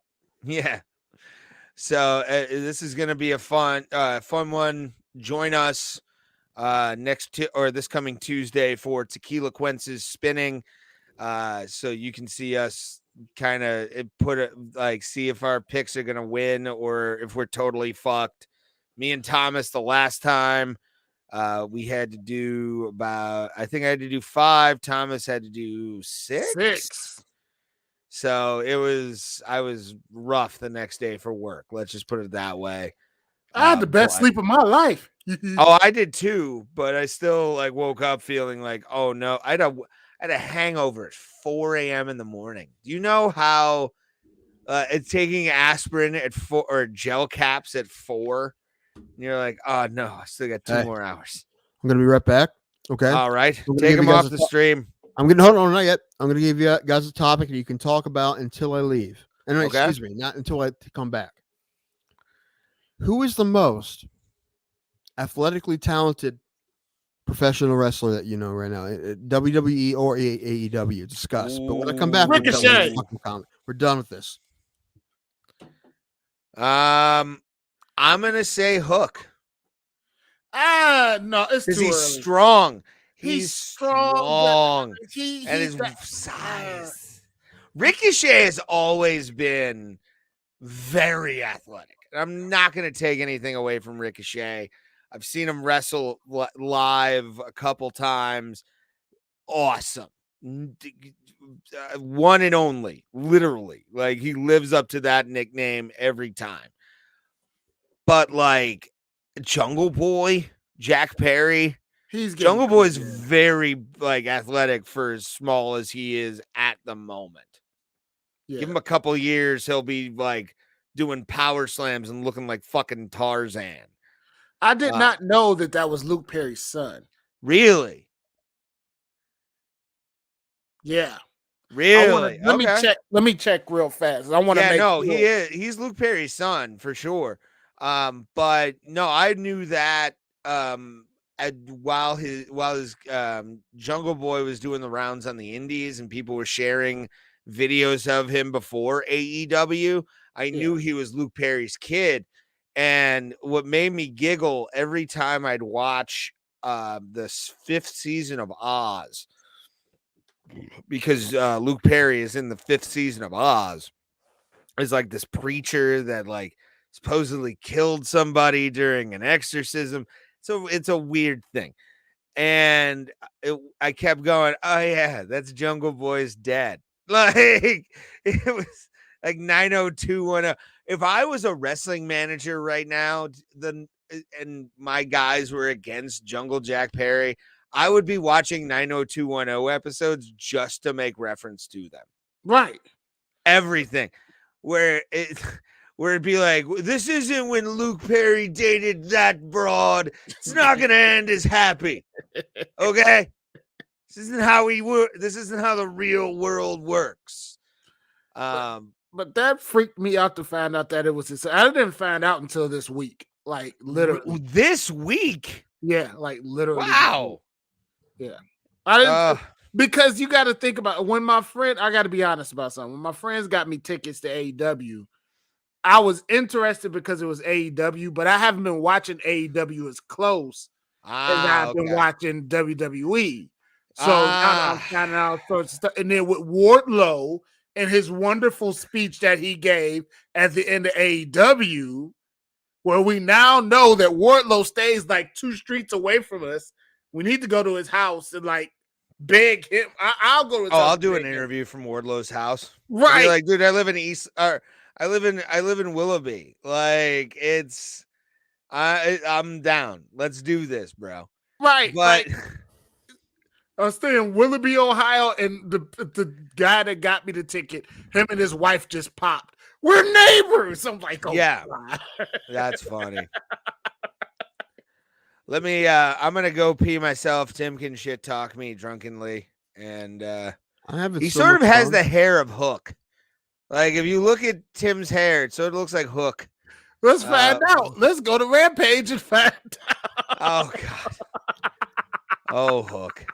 Yeah. So this is going to be a fun one. Join us this coming Tuesday for Tequila Quinces spinning. So you can see us kind of see if our picks are going to win or if we're totally fucked. Me and Thomas the last time we had to do I think I had to do 5. Thomas had to do 6. So I was rough the next day for work. Let's just put it that way. I had the best sleep of my life. Oh, I did too, but I still woke up feeling like, oh no, I had a hangover at 4 a.m. in the morning. Do you know how it's taking aspirin at 4 or gel caps at 4? And you're like, oh no, I still got 2 more hours. I'm going to be right back. Okay. All right. Take them off the stream. I'm going to hold on, not yet. I'm going to give you guys a topic that you can talk about until I leave. And excuse me, not until I come back. Who is the most athletically talented professional wrestler that you know right now? WWE or AEW? Discuss. But when I come back, we're done with this. I'm gonna say Hook. No, it's too early. He's strong. He's strong. And his size. Ricochet has always been very athletic. I'm not going to take anything away from Ricochet. I've seen him wrestle live a couple times. Awesome. One and only, literally. Like, he lives up to that nickname every time. But, like, Jungle Boy, Jack Perry, Jungle Boy is very, like, athletic for as small as he is at the moment. Yeah. Give him a couple years, he'll be, like, doing power slams and looking like fucking Tarzan. I did not know that was Luke Perry's son. Really? Yeah. Really? Let me check real fast. I want to make sure. He's Luke Perry's son for sure. But no, I knew that while his Jungle Boy was doing the rounds on the indies and people were sharing videos of him before AEW, I knew he was Luke Perry's kid. And what made me giggle every time I'd watch the 5th season of Oz, because Luke Perry is in the 5th season of Oz, is like this preacher that like supposedly killed somebody during an exorcism. So it's a weird thing. And I kept going, oh yeah, that's Jungle Boy's dad. Like, it was like 90210. If I was a wrestling manager right now, and my guys were against Jungle Jack Perry, I would be watching 90210 episodes just to make reference to them. Right. Everything. Where it'd be like, this isn't when Luke Perry dated that broad. It's not going to end as happy. Okay? This isn't how this isn't how the real world works. But that freaked me out to find out that it was his. I didn't find out until this week. Like, literally. This week? Yeah, like literally. Wow. Yeah. I didn't because you got to think about when my friend, I got to be honest about something. When my friends got me tickets to AEW, I was interested because it was AEW, but I haven't been watching AEW as close as I've been watching WWE. So now I'm finding out first stuff. And then with Wardlow and his wonderful speech that he gave at the end of AEW, where we now know that Wardlow stays like 2 streets away from us. We need to go to his house and like beg him. I'll go to his house. I'll do an interview from Wardlow's house. Right. Be like, dude, I live in I live in Willoughby. Like, I'm down. Let's do this, bro. Right. But I was staying in Willoughby, Ohio, and the guy that got me the ticket, him and his wife just popped. We're neighbors. I'm like, oh yeah, God. That's funny. I'm gonna go pee myself. Tim can shit talk me drunkenly, and he sort of has the hair of Hook. Like, if you look at Tim's hair, it sort of looks like Hook. Let's find out. Let's go to Rampage and find out. Oh God. Oh, Hook.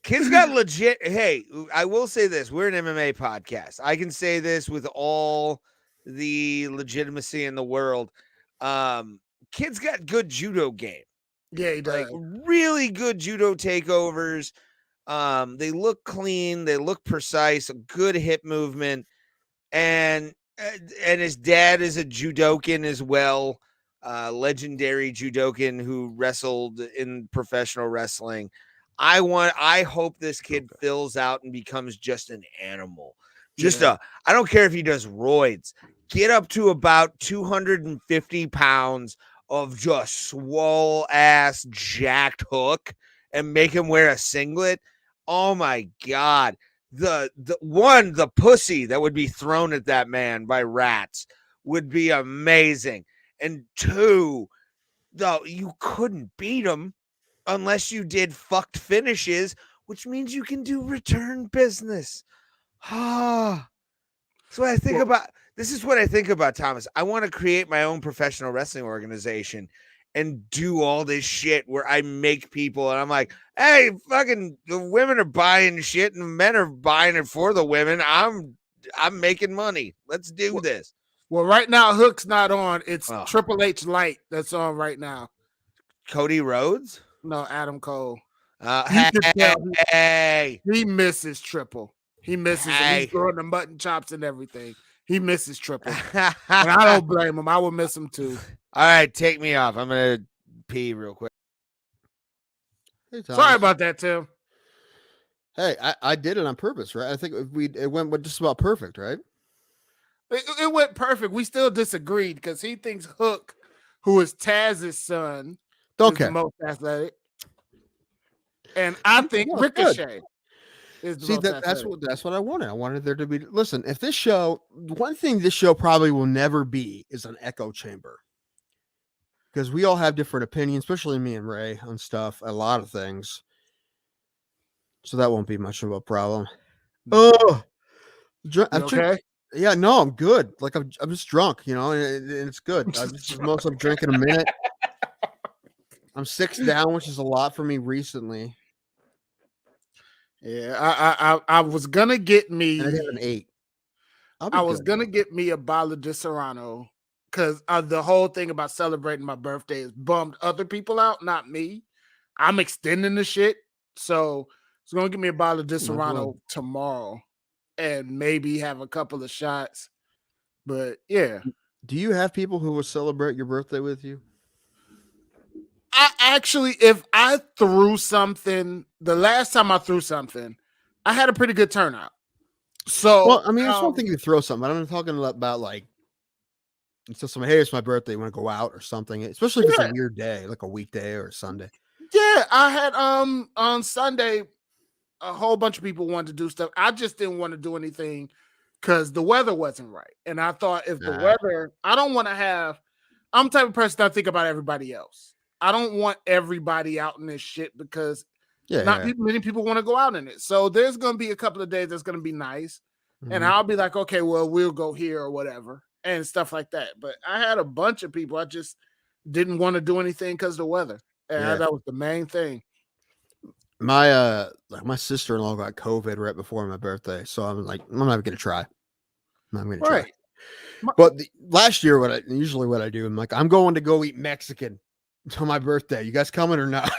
Kids got legit. Hey, I will say this. We're an MMA podcast. I can say this with all the legitimacy in the world. Kid's got good judo game. Yeah, he does. Like, really good judo takeovers. They look clean. They look precise. A good hip movement. And his dad is a judokan as well. Legendary judokan who wrestled in professional wrestling. I hope this kid fills out and becomes just an animal. I don't care if he does roids. Get up to about 250 pounds of just swole ass jacked Hook and make him wear a singlet. Oh my God. The pussy that would be thrown at that man by rats would be amazing. And 2, you couldn't beat him unless you did fucked finishes, which means you can do return business. So I think this is what I think about, Thomas. I want to create my own professional wrestling organization and do all this shit where I make people and I'm like, hey, fucking the women are buying shit and the men are buying it for the women. I'm making money. Let's do this. Well, right now Hook's not on. It's Triple H Light that's on right now. Cody Rhodes? No, Adam Cole. Hey. He misses Triple. He misses him. Hey. He's throwing the mutton chops and everything. He misses Triple. And I don't blame him. I would miss him too. All right, take me off. I'm gonna pee real quick. Hey, Sorry about that, Tim. Hey, I did it on purpose, right? I think it went just about perfect, right? It went perfect. We still disagreed because he thinks Hook, who is Taz's son, is the most athletic. And I think Ricochet is the most athletic. That's what I wanted. I wanted there to be. Listen, if this show, one thing this show probably will never be is an echo chamber, because we all have different opinions, especially me and Ray on stuff, a lot of things. So that won't be much of a problem. Oh, okay. Yeah, no, I'm good. Like I'm just drunk, and it's good. I'm drinking a minute. I'm 6 down, which is a lot for me recently. Yeah, I was gonna get me. And I have an 8. I was gonna get me a bottle of Disaronno because the whole thing about celebrating my birthday is bummed other people out, not me. I'm extending the shit, so it's gonna get me a bottle of Disaronno tomorrow, and maybe have a couple of shots. But yeah, do you have people who will celebrate your birthday with you? I actually, if I threw something, the last time I threw something, I had a pretty good turnout. So, well, I mean, it's one thing you throw something. I'm talking about like, so somebody, hey, it's my birthday, you want to go out or something, especially if it's a weird day, like a weekday or a Sunday. Yeah, I had on Sunday, a whole bunch of people wanted to do stuff. I just didn't want to do anything because the weather wasn't right. And I thought if the weather, I don't want to have, I'm the type of person that think about everybody else. I don't want everybody out in this shit because many people want to go out in it. So there's going to be a couple of days that's going to be nice. Mm-hmm. And I'll be like, okay, well, we'll go here or whatever and stuff like that. But I had a bunch of people. I just didn't want to do anything because of the weather. And that was the main thing. My sister-in-law got COVID right before my birthday. So I'm like, I'm not going to try. Try. But last year, what I do, I'm like, I'm going to go eat Mexican to my birthday. You guys coming or not?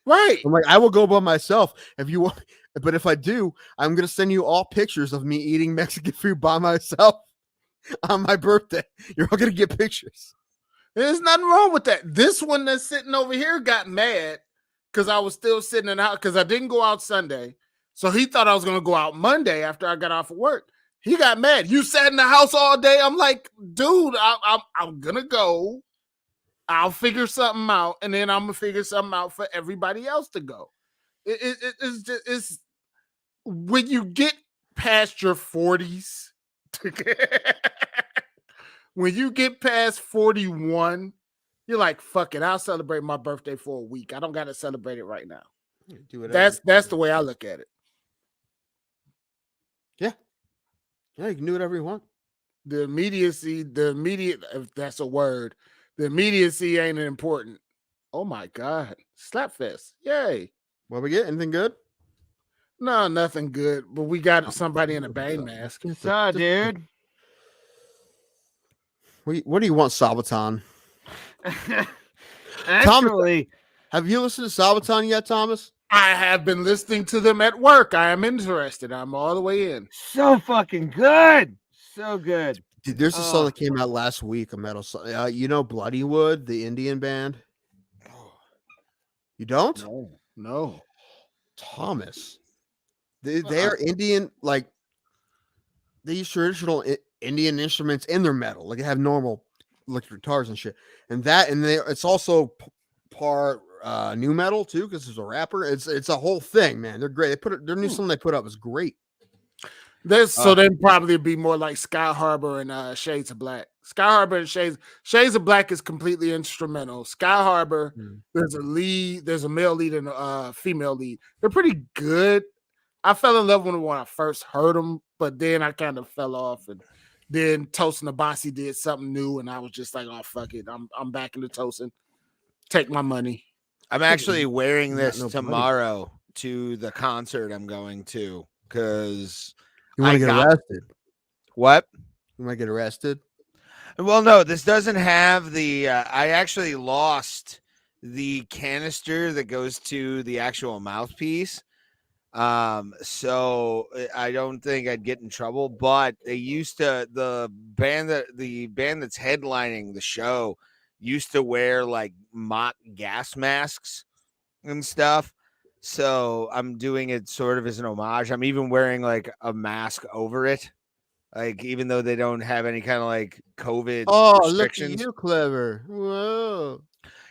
Right. I'm like, I will go by myself if you want, but if I do, I'm gonna send you all pictures of me eating Mexican food by myself on my birthday. You're all gonna get pictures. There's nothing wrong with that. This one that's sitting over here got mad because I was still sitting in the house because I didn't go out Sunday. So he thought I was gonna go out Monday after I got off of work. He got mad. You sat in the house all day. I'm like, dude, I'm gonna go. I'll figure something out, and then I'm gonna figure something out for everybody else to go. It's when you get past your 40s, when you get past 41, you're like, fuck it, I'll celebrate my birthday for a week. I don't gotta celebrate it right now. That's the way I look at it. Yeah, you can do whatever you want. The immediate, if that's a word. The immediacy ain't important. Oh my God. Slapfest. Yay. What we get? Anything good? No, nothing good. But we got somebody in a Bane mask. What's up, dude? What do you want, Sabaton? Actually, Thomas, have you listened to Sabaton yet, Thomas? I have been listening to them at work. I am interested. I'm all the way in. So fucking good. So good. Dude, there's a song that came out last week, a metal song. Bloodywood, the Indian band? You don't? No. Thomas. They are Indian, like, they use traditional Indian instruments in their metal. Like, they have normal electric guitars and shit. And it's also part new metal, too, because there's a rapper. It's a whole thing, man. They're great. Their new song they put up is great. So then probably be more like Sky Harbor and Shades of Black. Sky Harbor and Shades of Black is completely instrumental. Sky Harbor, there's a male lead and a female lead. They're pretty good. I fell in love with them when I first heard them, but then I kind of fell off. And then Tosin Abasi did something new, and I was just like, "Oh fuck it, I'm back into Tosin. Take my money." I'm actually wearing this tomorrow to the concert I'm going to because. You want to get arrested? What? You might get arrested? Well, no, this doesn't have the. I actually lost the canister that goes to the actual mouthpiece. So I don't think I'd get in trouble, but they used to the band that's headlining the show used to wear like mock gas masks and stuff. So I'm doing it sort of as an homage. I'm even wearing like a mask over it. Like even though they don't have any kind of like COVID Look at restrictions. you, clever. Whoa.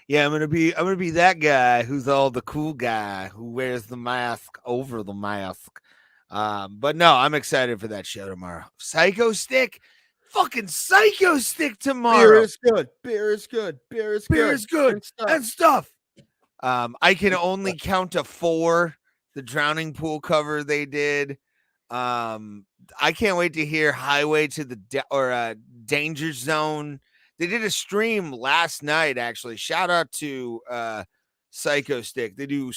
Yeah, I'm gonna be that guy who's all the cool guy who wears the mask over the mask. But no, I'm excited for that show tomorrow. Psycho Stick, fucking Psycho Stick tomorrow. Beer is good. Beer is good. Beer is Beer good. is good And stuff. and stuff. I can only count to 4. The drowning pool cover they did. I can't wait to hear Highway to the Danger Zone. They did a stream last night, actually. Shout out to Psycho Stick. They do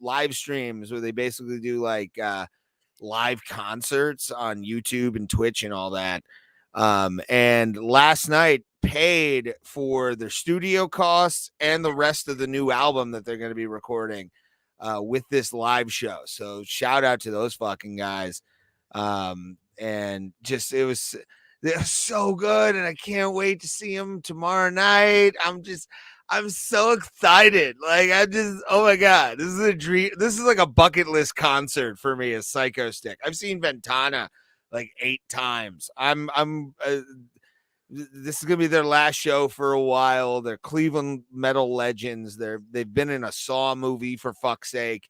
live streams where they basically do like live concerts on YouTube and Twitch and all that. And last night paid for their studio costs and the rest of the new album that they're going to be recording with this live show. So shout out to those fucking guys. And just they're so good, and I can't wait to see them tomorrow night. I'm so excited. Like oh my God, this is a dream. This is like a bucket list concert for me as Psycho Stick. I've seen Ventana like 8 times. This is gonna be their last show for a while. They're Cleveland metal legends. They've been in a Saw movie, for fuck's sake.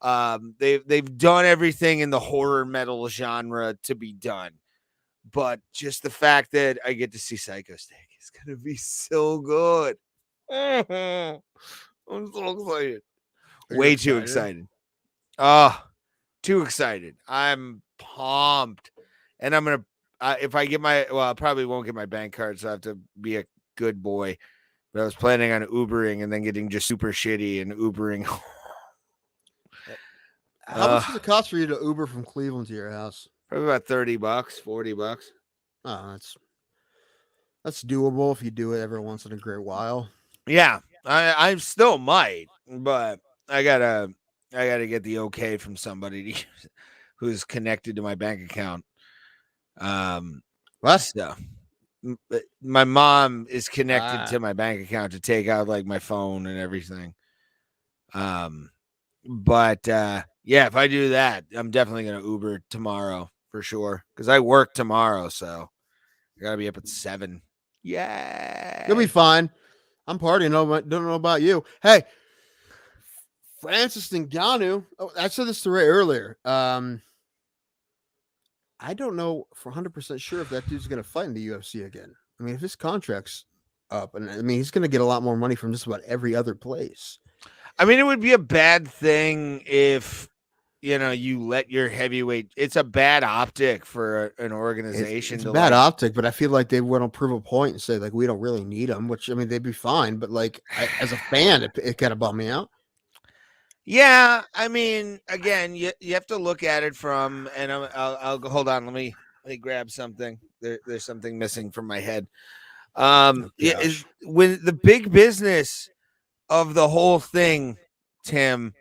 They've done everything in the horror metal genre to be done. But just the fact that I get to see Psycho Stick is gonna be so good. I'm so excited. Way too excited. Oh, too excited. I'm pumped. And I'm gonna if I get I probably won't get my bank card, so I have to be a good boy. But I was planning on Ubering and then getting just super shitty and Ubering. How much does it cost for you to Uber from Cleveland to your house? Probably about $30, $40. Oh, that's doable if you do it every once in a great while. Yeah, I still might, but I gotta get the okay from somebody who's connected to my bank account. What? So, my mom is connected to my bank account to take out like my phone and everything. But yeah, if I do that, I'm definitely gonna Uber tomorrow for sure because I work tomorrow, so I gotta be up at 7. Yeah, You'll be fine. I'm partying. Don't know about you. Hey, Francis Ngannou. Oh, I said this to Ray earlier. I don't know for 100% sure if that dude's gonna fight in the UFC again. I mean, if his contract's up, and I mean, he's gonna get a lot more money from just about every other place. I mean, it would be a bad thing if, you let your heavyweight. It's a bad optic for an organization. It's a bad optic, but I feel like they want to prove a point and say, like, we don't really need them, which, I mean, they'd be fine. But, like, as a fan, it kind of bummed me out. Yeah. I mean, again, you have to look at it from, and I'll go, hold on. Let me grab something. There's something missing from my head. When the big business of the whole thing, Tim,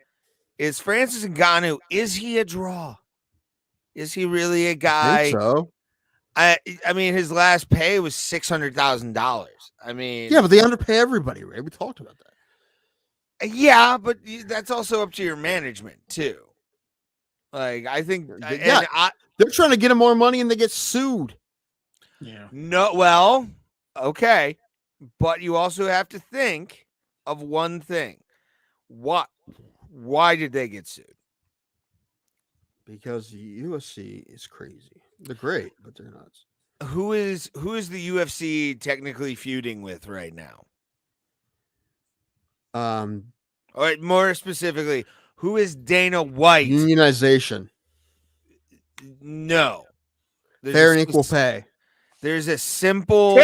is Francis Ngannou. Is he a draw? Is he really a guy? I think so. I mean, his last pay was $600,000. I mean, yeah, but they underpay everybody, right? We talked about that. Yeah, but that's also up to your management too. Like, I think, they're trying to get him more money and they get sued. Yeah. No, well, okay, but you also have to think of one thing. Why did they get sued? Because the UFC is crazy. They're great, but they're nuts. Who is the UFC technically feuding with right now? All right, more specifically, who is Dana White? Unionization. No. Fair and equal pay. There's a simple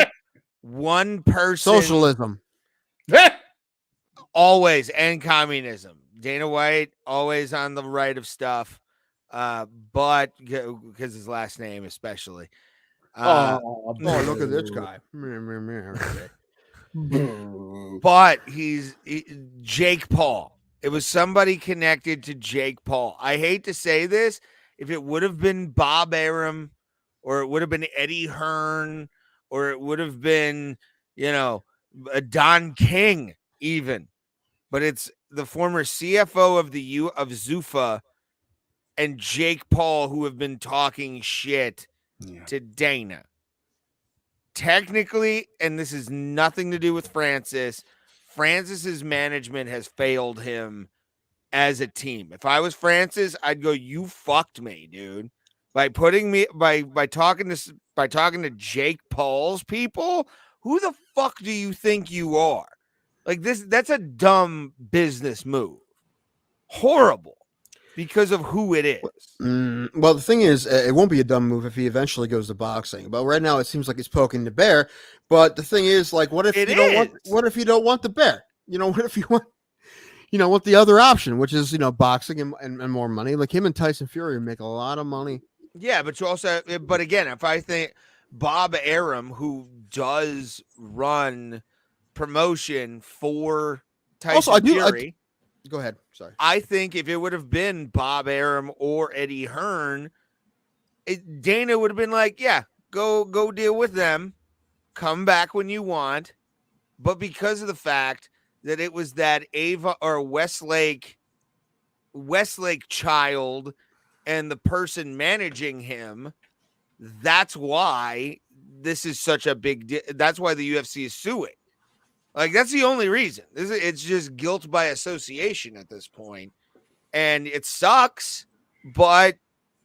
one person. Socialism. Always, and communism. Dana White, always on the right of stuff. But because his last name, especially. Look at this guy. But he's Jake Paul. It was somebody connected to Jake Paul. I hate to say this. If it would have been Bob Arum, or it would have been Eddie Hearn, or it would have been, Don King even. But it's the former CFO of Zuffa and Jake Paul who have been talking shit to Dana. Technically, and this has nothing to do with Francis's management has failed him as a team. If I was Francis, I'd go, you fucked me, dude. By talking to Jake Paul's people, who the fuck do you think you are? Like that's a dumb business move. Horrible. Because of who it is. Well, the thing is, it won't be a dumb move if he eventually goes to boxing. But right now, it seems like he's poking the bear. But the thing is, like, what if you don't want the bear? What if you want the other option, which is boxing and more money? Like him and Tyson Fury make a lot of money. Yeah, but again, if I think Bob Arum, who does run promotion for Tyson Fury. Go ahead. Sorry. I think if it would have been Bob Arum or Eddie Hearn, Dana would have been like, yeah, go deal with them. Come back when you want. But because of the fact that it was that Ava or Westlake child and the person managing him, that's why this is such a big deal. That's why the UFC is suing. Like, that's the only reason. It's just guilt by association at this point. And it sucks, but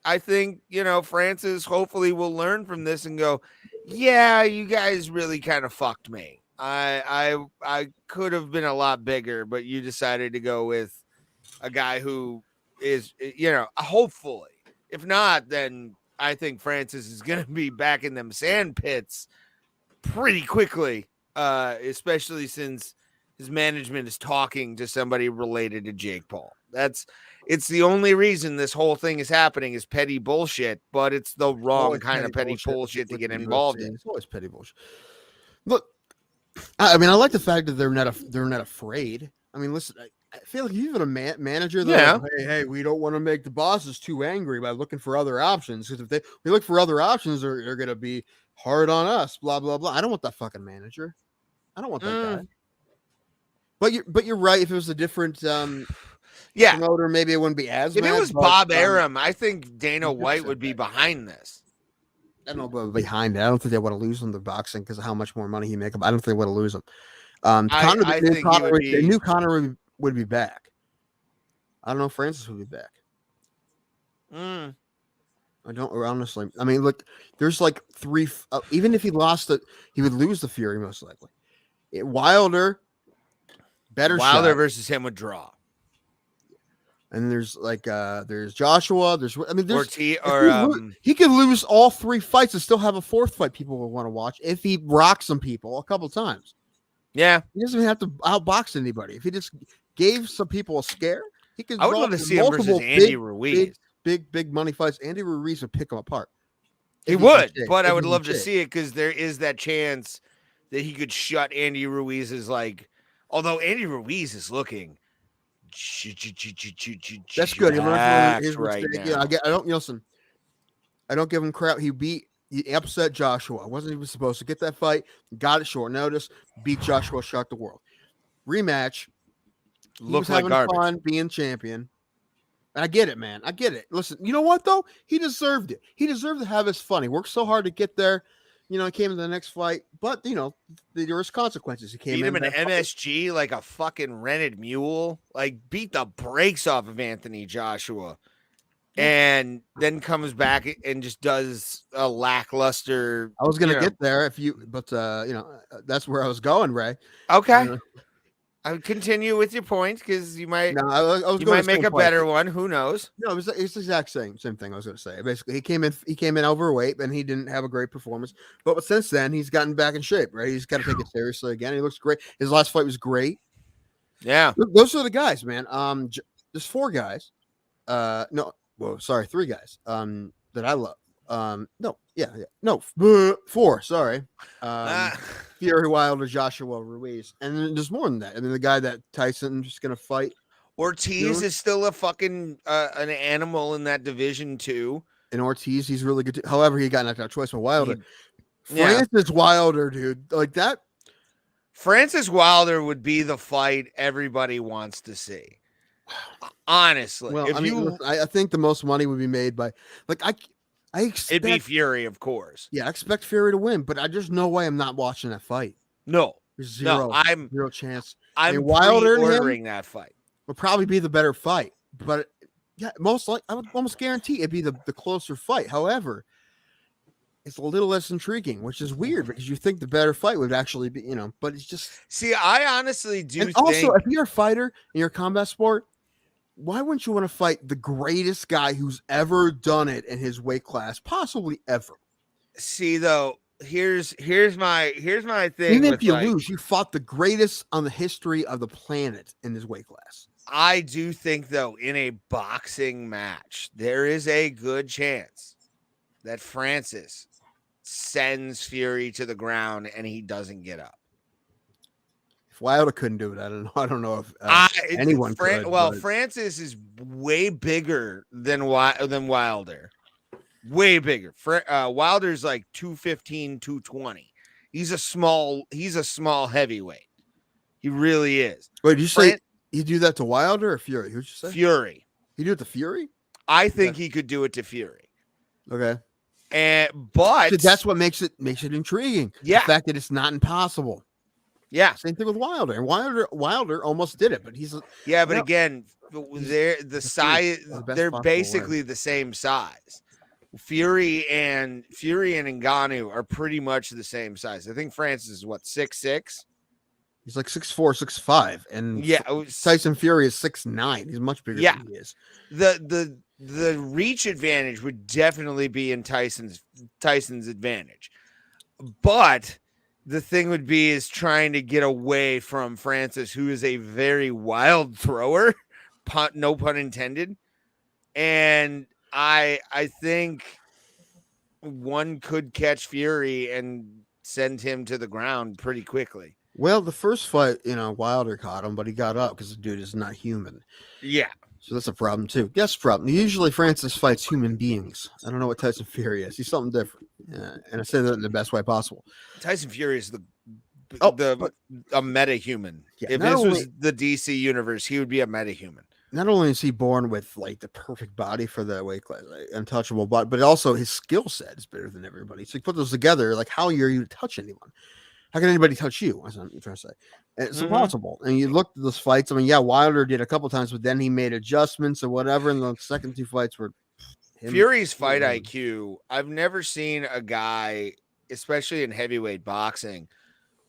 I think, Francis hopefully will learn from this and go, yeah, you guys really kind of fucked me. I could have been a lot bigger, but you decided to go with a guy who is, hopefully. If not, then I think Francis is going to be back in them sand pits pretty quickly. Especially since his management is talking to somebody related to Jake Paul. It's the only reason this whole thing is happening is petty bullshit, but it's the wrong kind of petty bullshit to get involved in. It's always petty bullshit. Look, I mean, I like the fact that they're not afraid. I mean, listen, I feel like even a manager, like, hey, we don't want to make the bosses too angry by looking for other options, because if we look for other options, they're going to be hard on us. Blah blah blah. I don't want that fucking manager. I don't want that guy. But you're right. If it was a different promoter, maybe it wouldn't be as. If it was Bob Arum, I think Dana White would be behind this. I don't know about behind it. I don't think they want to lose him to boxing because of how much more money he make. I don't think they want to lose him. They knew Conor would be back. I don't know if Francis would be back. I don't honestly. I mean, look, there's like three. Even if he lost it, he would lose the Fury most likely. Wilder shot. Versus him would draw. And there's there's Joshua. He could lose all three fights and still have a fourth fight people will want to watch if he rocks some people a couple times. Yeah, he doesn't have to outbox anybody. If he just gave some people a scare, he could. I would love to see him versus Andy Ruiz. Big money fights. Andy Ruiz would pick him apart. He would, but I would love to see it because there is that chance that he could shut Andy Ruiz's although Andy Ruiz is looking. That's good. Right now. I don't give him crap. He upset Joshua. Wasn't even supposed to get that fight. Got it short notice. Beat Joshua. Shocked the world. Rematch. Looked like garbage. Fun being champion. And I get it, man. I get it. Listen, you know what though? He deserved it. He deserved to have his fun. He worked so hard to get there. He came to the next fight, but there was consequences. He came beat him in MSG like a fucking rented mule. Beat the brakes off of Anthony Joshua, and then comes back and just does a lackluster. I was gonna get there but that's where I was going, Ray. Okay. I would continue with your point because you might. No, I you might make a better one. Who knows? No, it's the exact same thing I was going to say. Basically, he came in overweight and he didn't have a great performance. But since then, he's gotten back in shape. Right, he's got to take it seriously again. He looks great. His last fight was great. Yeah, those are the guys, man. There's four guys. Three guys. That I love. Four. Sorry. Fury, Wilder, Joshua, Ruiz, and then there's more than that. I mean, the guy that Tyson just gonna fight. Ortiz is still a fucking an animal in that division too. And Ortiz, he's really good too. However, he got knocked out twice by Wilder. Yeah. Francis Wilder, dude, like that. Francis Wilder would be the fight everybody wants to see. Honestly, Well, if I mean, listen, I think the most money would be made by, like, I expect, it'd be Fury, of course. yeah, I expect Fury to win, but I just no way I'm not watching that fight. No, There's zero chance. I'm Wilder and him ordering that fight. would probably be the better fight, but yeah, most like I would almost guarantee it'd be the closer fight. However, it's a little less intriguing, which is weird because you think the better fight would actually be, but it's just. See, I honestly do. And also, if you're a fighter in your combat sport, why wouldn't you want to fight the greatest guy who's ever done it in his weight class, possibly ever? See, though, here's my thing. Even if you lose, you fought the greatest on the history of the planet in his weight class. I do think, though, in a boxing match, there is a good chance that Francis sends Fury to the ground and he doesn't get up. If Wilder couldn't do it, I don't know if anyone could. Well, Francis is way bigger than Wilder. Way bigger. Wilder's like 215, 220. He's a small heavyweight. He really is. Wait, did you say you do that to Wilder or Fury? Who'd you say? Fury. You do it to Fury? I think he could do it to Fury. Okay. But so that's what makes it intriguing. Yeah. The fact that it's not impossible. Yeah. Same thing with Wilder. And Wilder almost did it, but he's again, they're they're basically the same size. Fury and Ngannou are pretty much the same size. I think Francis is 6'6". He's like 6'4", 6'5", and Tyson Fury is 6'9". He's much bigger than he is. The reach advantage would definitely be in Tyson's advantage, but the thing would be is trying to get away from Francis, who is a very wild thrower, no pun intended, and I think one could catch Fury and send him to the ground pretty quickly. Well, the first fight, Wilder caught him, but he got up because the dude is not human. Yeah. So that's a problem, too. Guess problem. Usually Francis fights human beings. I don't know what Tyson Fury is. He's something different. And I say that in the best way possible. Tyson Fury is a meta-human. Yeah, if this was the DC universe, he would be a meta-human. Not only is he born with like the perfect body for that weight class, like, untouchable body, but also his skill set is better than everybody. So you put those together, like how are you to touch anyone? How can anybody touch you? That's what I'm trying to say. It's impossible. And you look at those fights. I mean, yeah, Wilder did a couple times, but then he made adjustments or whatever. And the second two fights were Fury's fight IQ. I've never seen a guy, especially in heavyweight boxing,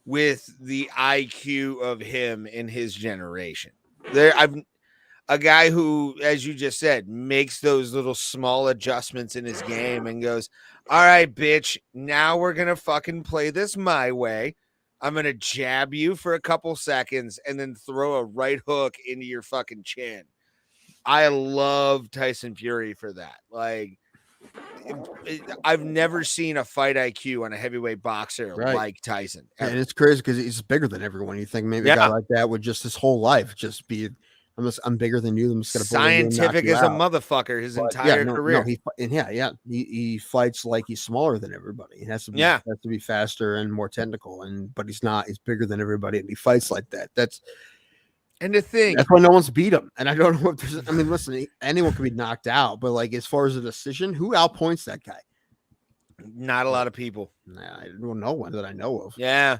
with the IQ of him in his generation. A guy who, as you just said, makes those little small adjustments in his game and goes, all right, bitch, now we're going to fucking play this my way. I'm going to jab you for a couple seconds and then throw a right hook into your fucking chin. I love Tyson Fury for that. Like, I've never seen a fight IQ on a heavyweight boxer like Tyson. Ever. And it's crazy because he's bigger than everyone. You think maybe a guy like that would just his whole life just be, I'm bigger than you. I'm just gonna scientific as a motherfucker his entire career. He fights like he's smaller than everybody. He has to be faster and more technical. But he's not. He's bigger than everybody, and he fights like that. That's why no one's beat him. And I don't know if there's. I mean, listen, anyone could be knocked out, but like as far as a decision, who outpoints that guy? Not a lot of people. Nah, I don't know one that I know of. Yeah,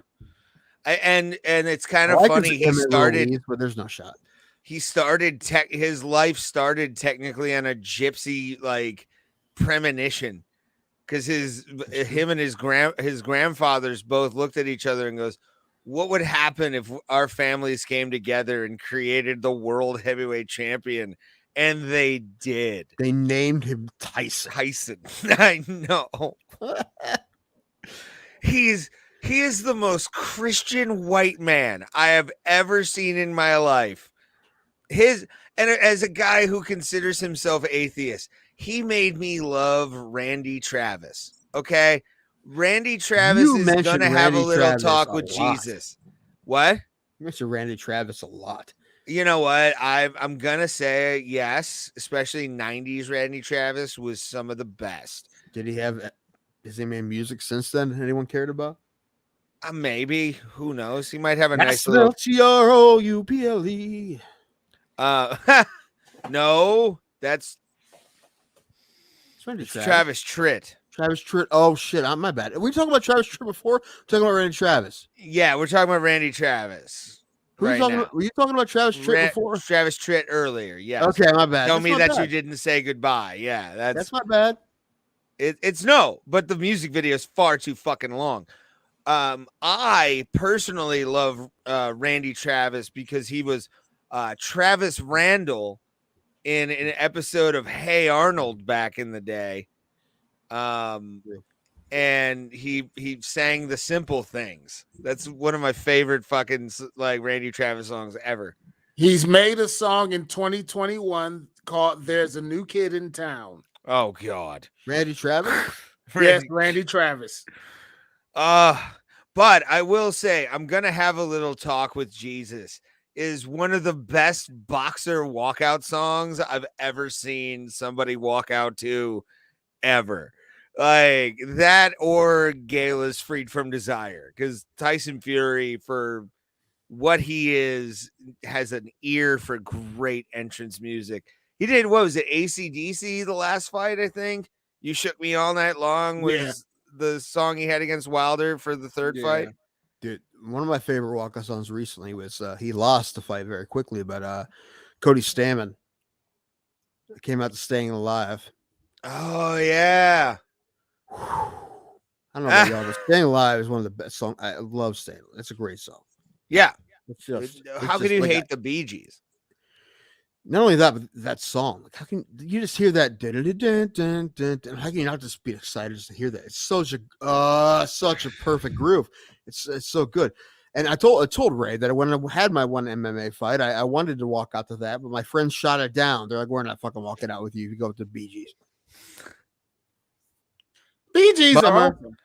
and it's kind of funny. He started, but there's no shot. He started his life started technically on a gypsy like premonition because him and his grandfathers both looked at each other and goes, what would happen if our families came together and created the world heavyweight champion? And they did. They named him Tyson. I know. He is the most Christian white man I have ever seen in my life. And as a guy who considers himself atheist, he made me love Randy Travis. Okay. Randy Travis is going to have a little talk with Jesus. What? You mentioned Randy Travis a lot. You know what? I'm gonna say yes, especially '90s Randy Travis was some of the best. Did he have? Has he made music since then? Anyone cared about? Maybe, who knows? He might have a That's nice little. Trouble. No, that's Randy Travis Tritt. Travis Tritt. Oh shit! My bad. Are we talking about Travis Tritt before? We're talking about Randy Travis. Yeah, we're talking about Randy Travis. Were you talking about Travis Tritt before? Travis Tritt earlier. Yes. Okay, my bad. Tell me that you didn't say goodbye. Yeah, that's my bad. It's no, but the music video is far too fucking long. I personally love Randy Travis because he was Travis Randall in an episode of Hey Arnold back in the day. And he sang The Simple Things. That's one of my favorite fucking like Randy Travis songs ever. He's made a song in 2021 called "There's a New Kid in Town." Oh God, Randy Travis. Yes, Randy Travis. But I will say I'm gonna have a little talk with Jesus. Is one of the best boxer walkout songs I've ever seen somebody walk out to ever. Like that or Gala's Freed from Desire, because Tyson Fury, for what he is, has an ear for great entrance music. He did, what was it, AC/DC the last fight, I think? You Shook Me All Night Long was the song he had against Wilder for the third fight. Dude, one of my favorite walkout songs recently was he lost the fight very quickly, but Cody Stamann came out to Staying Alive. Oh, yeah. I don't know about y'all, but Staying Alive is one of the best songs. I love Staying Alive. It's a great song. Yeah. How can you hate the Bee Gees? Not only that, but that song. Like, how can you just hear that? How can you not just be excited just to hear that? It's such a perfect groove. It's so good. And I told Ray that when I had my one MMA fight, I wanted to walk out to that, but my friends shot it down. They're like, "We're not fucking walking out with you. You go with the Bee Gees." Bee Gees are awesome.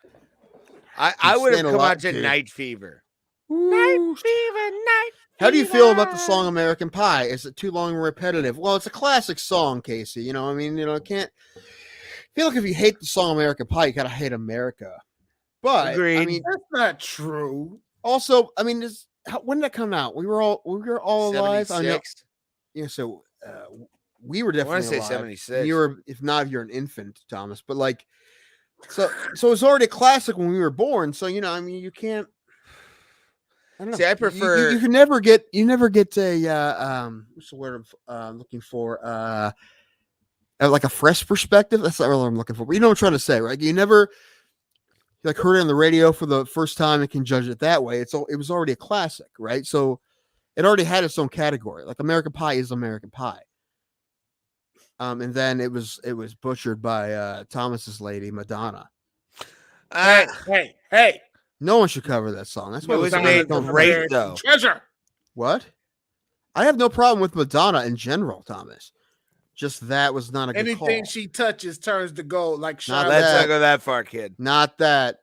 I would have come out to Night Fever. Night Fever, Night. How do you feel about the song American Pie? Is it too long and repetitive? Well, it's a classic song, Casey. You know, I mean, can't feel like if you hate the song American Pie, you gotta hate America. But agreed. I mean, that's not true. Also, I mean, when did that come out? We were all alive. I know. Yeah, so we were definitely. I want to say alive. 76. You were, if not, you're an infant, Thomas. But like, so it's already a classic when we were born. So I mean, you can't. I don't know. See, I prefer. You never get a what's the word I'm looking for? Like a fresh perspective. That's not what I'm looking for. But you know what I'm trying to say, right? You never like heard it on the radio for the first time and can judge it that way. It was already a classic, right? So it already had its own category. Like American Pie is American Pie. And then it was butchered by Thomas's lady Madonna. Hey. No one should cover that song. That's why it was made great, though. Treasure. What? I have no problem with Madonna in general, Thomas. Just that was not a good call. Anything she touches turns to gold. Like let's not go that far, kid. Not that.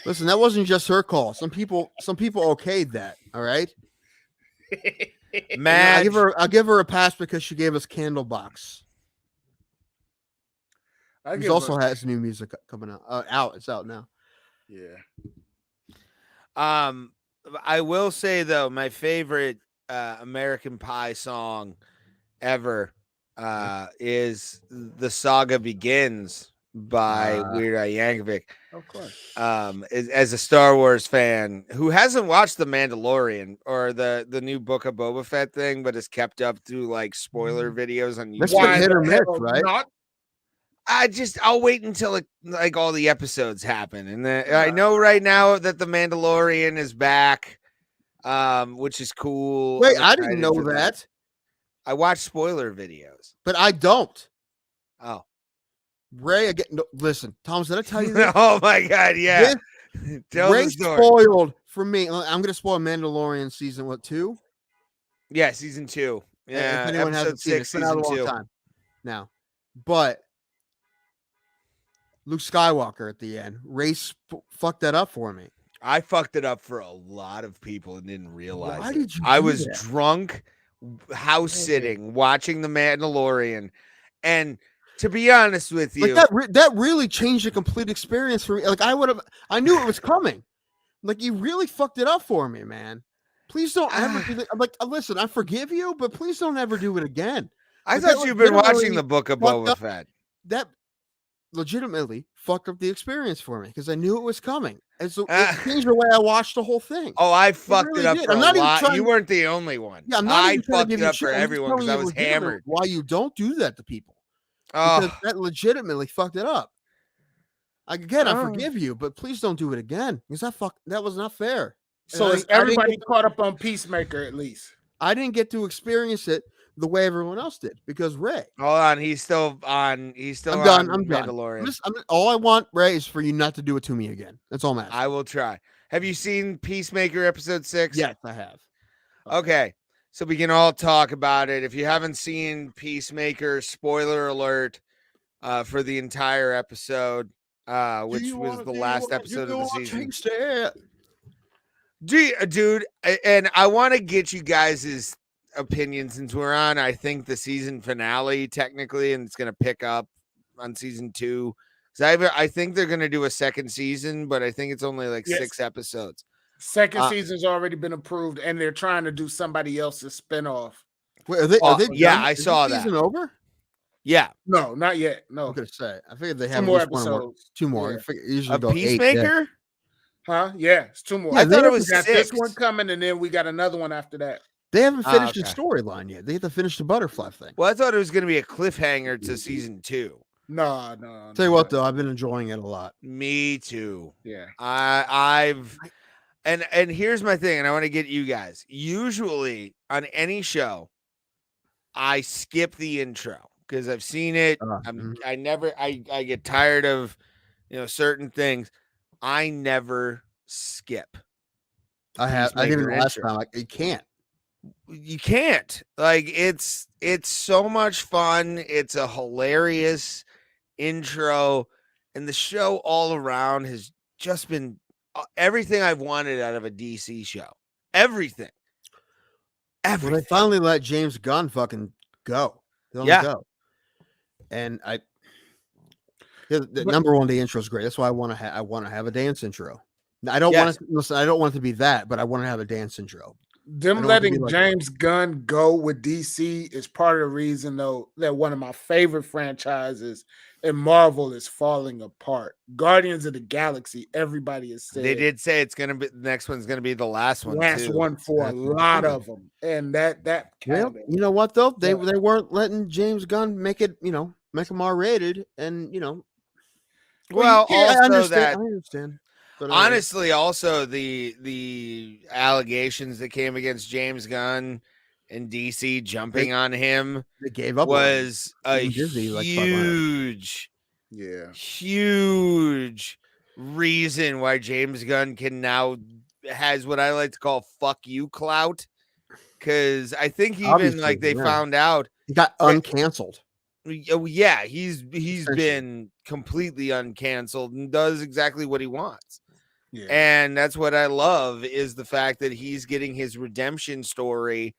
Listen, that wasn't just her call. Some people okayed that. All right. Man, I'll give her a pass because she gave us Candlebox. He also has new music coming out. It's out now. Yeah. I will say though, my favorite American Pie song ever is "The Saga Begins" by Weird Al Yankovic. Of course. As a Star Wars fan who hasn't watched The Mandalorian or the new Book of Boba Fett thing, but is kept up through like spoiler videos on YouTube. That's been hit or miss, right? I'll wait until like all the episodes happen, and I know right now that the Mandalorian is back, which is cool. Wait, I didn't know that. I watch spoiler videos, but I don't. Oh, Ray, again, no, listen, Thomas, did I tell you that? Oh my God, yeah. Ray spoiled for me. I'm going to spoil Mandalorian season 2? Yeah, season 2. Yeah, if anyone hasn't seen it, it's been out a long time now, but. Luke Skywalker at the end. Ray fucked that up for me. I fucked it up for a lot of people and didn't realize. Why did you? I was drunk house sitting, watching The Mandalorian, and to be honest with you, like that really changed the complete experience for me. Like I knew it was coming. Like you really fucked it up for me, man. Please don't ever do that. I'm like, listen, I forgive you, but please don't ever do it again. I Like, thought you've been watching the Book of Boba Fett. That legitimately fucked up the experience for me because I knew it was coming. And so it changed the way I watched the whole thing. Oh, I fucked really it up did. for I'm a not even lot. trying You to- weren't the only one. Yeah, I'm not I even trying to fucked give it you up shit. for I'm just everyone telling because I you was legitimately hammered. why you don't do that to people. Because Oh, that legitimately fucked it up. Again, I Oh. forgive you, but please don't do it again. Because that was not fair. So And is everybody caught up on Peacemaker at least? I didn't get to experience it the way everyone else did because Ray. hold on. He's still on. He's still I'm on done. I'm done. Mandalorian. All I want, Ray, is for you not to do it to me again. That's all I'm asking. I will try. Have you seen Peacemaker episode 6? Yes, I have. Okay. So we can all talk about it. If you haven't seen Peacemaker, spoiler alert for the entire episode, which was the last episode of the season. Dude, and I want to get you guys' opinion since we're on, I think, the season finale technically, and it's going to pick up on season 2. I think they're going to do a second season, but I think it's only like 6 episodes. Second season's already been approved, and they're trying to do somebody else's spinoff. Wait, are they yeah, done? I saw that. Season over? Yeah. No, not yet. No. I was gonna say. I figured they 2 have more at least episodes. 2 more. Yeah. I figure usually A go 8. Peacemaker? Huh? Yeah, it's 2 more. Yeah, I thought it was We got 6. this one coming, and then we got another one after that. They haven't finished the okay. storyline yet. They have to finish the butterfly thing. Well, I thought it was going to be a cliffhanger to season 2. No. Tell you what, though, I've been enjoying it a lot. Me too. Yeah. And here's my thing, and I want to get you guys. Usually on any show, I skip the intro because I've seen it. I get tired of certain things. I never skip. I didn't even last time. Like, You can't. Like it's so much fun. It's a hilarious intro, and the show all around has just been everything I've wanted out of a DC show. Everything. Well, they finally let James Gunn fucking go. Go. And number one, the intro is great. That's why I want to have a dance intro. I don't want to listen. I don't want it to be that, but I want to have a dance intro. Them letting James Gunn go with DC is part of the reason, though, that one of my favorite franchises in Marvel is falling apart. Guardians of the Galaxy, everybody has said they did say it's gonna be the next one's gonna be the last one. One for a lot of them, and that you know what though, they weren't letting James Gunn make it, make them R-rated, and Well, I also I understand. But honestly, also the allegations that came against James Gunn and DC jumping on him they gave up was a Disney, huge reason why James Gunn has what I like to call "fuck you" clout. Because I think even they found out he got uncanceled. Oh yeah, he's been completely uncanceled and does exactly what he wants. Yeah. And that's what I love is the fact that he's getting his redemption story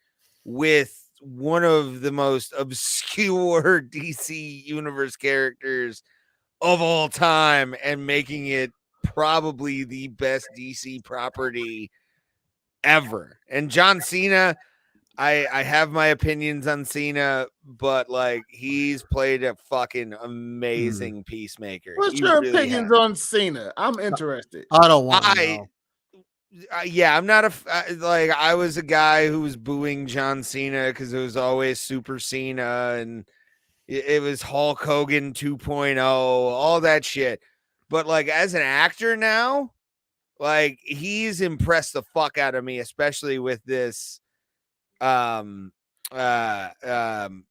with one of the most obscure DC universe characters of all time and making it probably the best DC property ever. And John Cena, I have my opinions on Cena, but he's played a fucking amazing Peacemaker. What's your opinions on Cena? I'm interested. I don't want to know. I'm not I was a guy who was booing John Cena because it was always Super Cena and it was Hulk Hogan 2.0, all that shit. But as an actor now, he's impressed the fuck out of me, especially with this.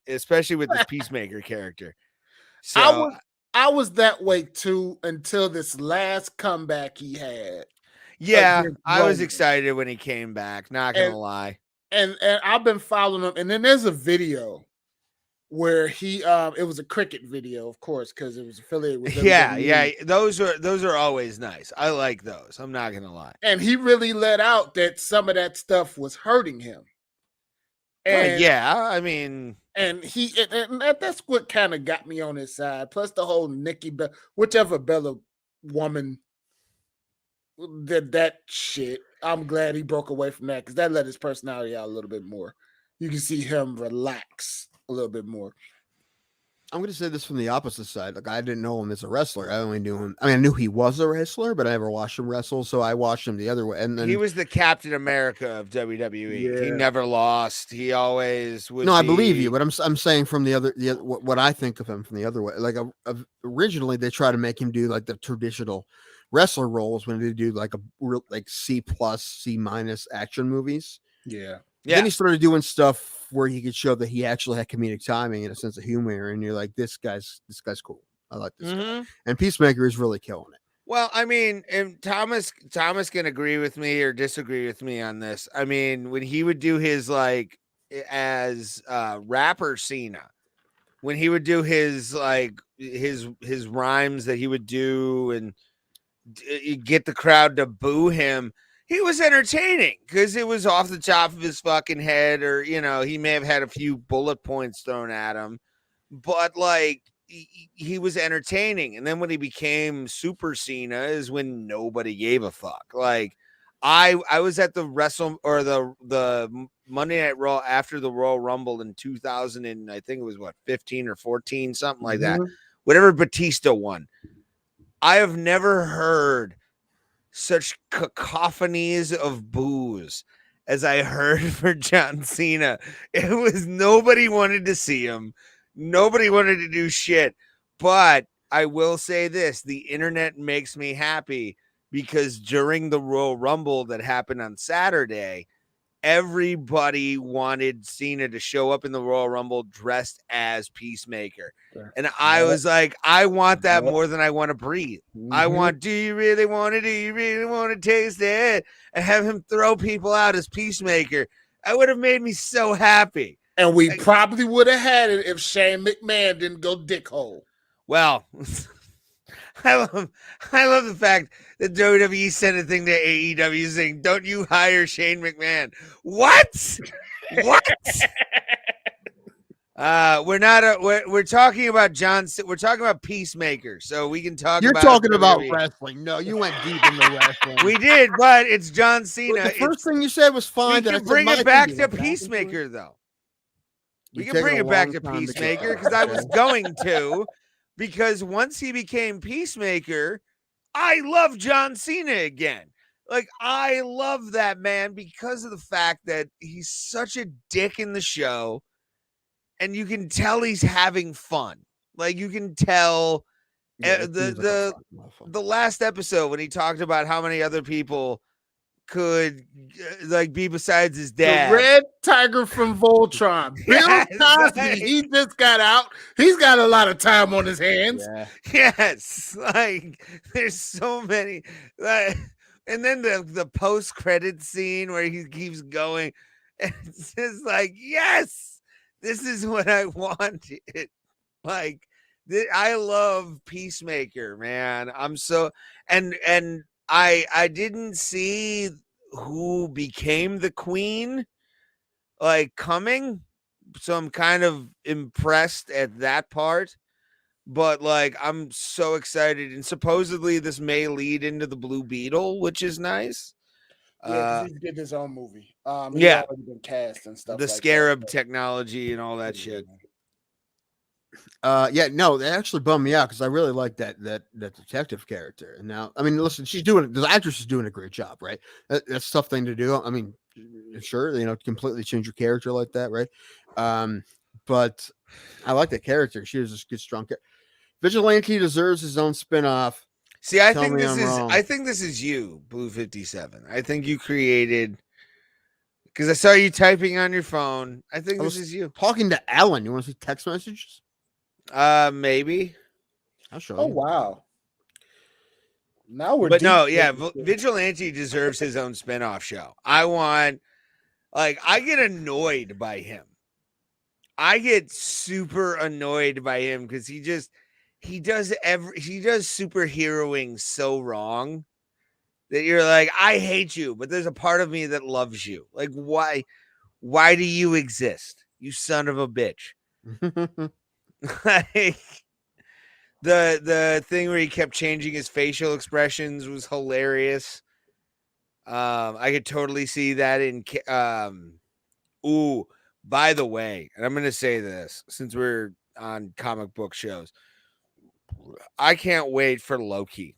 Especially with this Peacemaker character. So I was that way too until this last comeback he had. Yeah, I was excited when he came back, not gonna lie. And I've been following him, and then there's a video where he it was a cricket video, of course, because it was affiliated with those are always nice. I like those. I'm not gonna lie. And he really let out that some of that stuff was hurting him. And yeah, I mean, and that's what kind of got me on his side. Plus the whole Nikki Bella, whichever Bella woman did that shit. I'm glad he broke away from that because that let his personality out a little bit more. You can see him relax a little bit more. I'm going to say this from the opposite side. Like, I didn't know him as a wrestler. I only knew him. I mean, I knew he was a wrestler, but I never watched him wrestle. So I watched him the other way. And then he was the Captain America of WWE. He Yeah. never lost. He always would. no, I believe you, but I'm saying from the other what I think of him from the other way. Like, originally they try to make him do like the traditional wrestler roles when they do like a real like C+, C- action movies. Yeah. Yeah. Then he started doing stuff where he could show that he actually had comedic timing and a sense of humor, and you're like, this guy's cool. I like this guy. And Peacemaker is really killing it. Well, I mean, and Thomas can agree with me or disagree with me on this. I mean, when he would do his like as rapper Cena, when he would do his like his rhymes that he would do and get the crowd to boo him, he was entertaining because it was off the top of his fucking head, or he may have had a few bullet points thrown at him, but like he was entertaining. And then when he became Super Cena is when nobody gave a fuck. Like I was at the the Monday Night Raw after the Royal Rumble in 2000 and I think it was 15 or 14, something like that. Whatever Batista won. I have never heard such cacophonies of boos as I heard for John Cena. It was nobody wanted to see him. Nobody wanted to do shit. But I will say this, the internet makes me happy because during the Royal Rumble that happened on Saturday, everybody wanted Cena to show up in the Royal Rumble dressed as Peacemaker. And I was like, I want that more than I want to breathe. I want, do you really want to taste it? And have him throw people out as Peacemaker. That would have made me so happy. And we probably would have had it if Shane McMahon didn't go dickhole. Well, I love the fact that WWE sent a thing to AEW saying, "Don't you hire Shane McMahon?" What? What? We're talking about we're talking about Peacemaker, so we can talk. You're talking about wrestling. No, you went deep into wrestling. We did, but it's John Cena. Well, the first thing you said was fine. We can bring it back to Peacemaker, though. We can bring it back to Peacemaker because I was going to. Because once he became Peacemaker, I love John Cena again. Like, I love that man because of the fact that he's such a dick in the show. And you can tell he's having fun. Like, you can tell the last episode when he talked about how many other people could like be besides his dad. The Red Tiger from Voltron. Bill Cosby, he just got out. He's got a lot of time on his hands. Yeah. Yes. Like there's so many. Like, and then the post-credit scene where he keeps going. It's just like, yes, this is what I wanted. Like I love Peacemaker, man. I'm so and I didn't see who became the queen like coming, so I'm kind of impressed at that part. But like I'm so excited, and supposedly this may lead into the Blue Beetle, which is nice. Yeah, he did his own movie. He's already been cast and stuff. The Scarab technology and all that shit. Yeah, no, that actually bummed me out because I really like that detective character. And now, I mean, listen, the actress is doing a great job, right? That's a tough thing to do. I mean, sure, completely change your character like that, right? But I like that character. She was just good, strong. Vigilante deserves his own spin-off. See, I think this is you, Blue 57. I think you created because I saw you typing on your phone. I think this is you talking to Alan. You want to see text messages? Maybe. I'll show you. Oh wow. Now we're. But no, yeah, Vigilante deserves his own spinoff show. I get annoyed by him. I get super annoyed by him because he does superheroing so wrong that you're like, I hate you, but there's a part of me that loves you. Like, why Why do you exist? You son of a bitch. Like, the thing where he kept changing his facial expressions was hilarious. I could totally see that in ooh, by the way, and I'm gonna say this since we're on comic book shows, I can't wait for Loki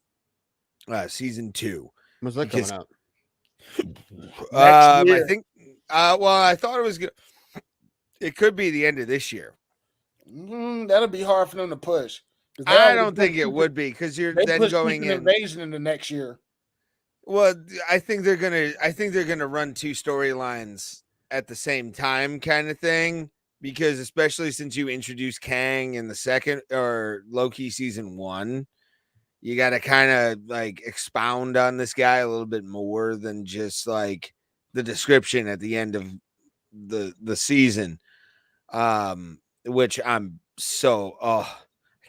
season 2. When's that coming out? Next year. I think well, I thought it was gonna, it could be the end of this year. That'll be hard for them to push. I don't think it would be because you're they then push going Secret in Invasion into next year. Well, I think they're gonna run 2 storylines at the same time, kind of thing. Because especially since you introduced Kang in the second or Loki season 1, you got to kind of like expound on this guy a little bit more than just like the description at the end of the season. Which I'm so I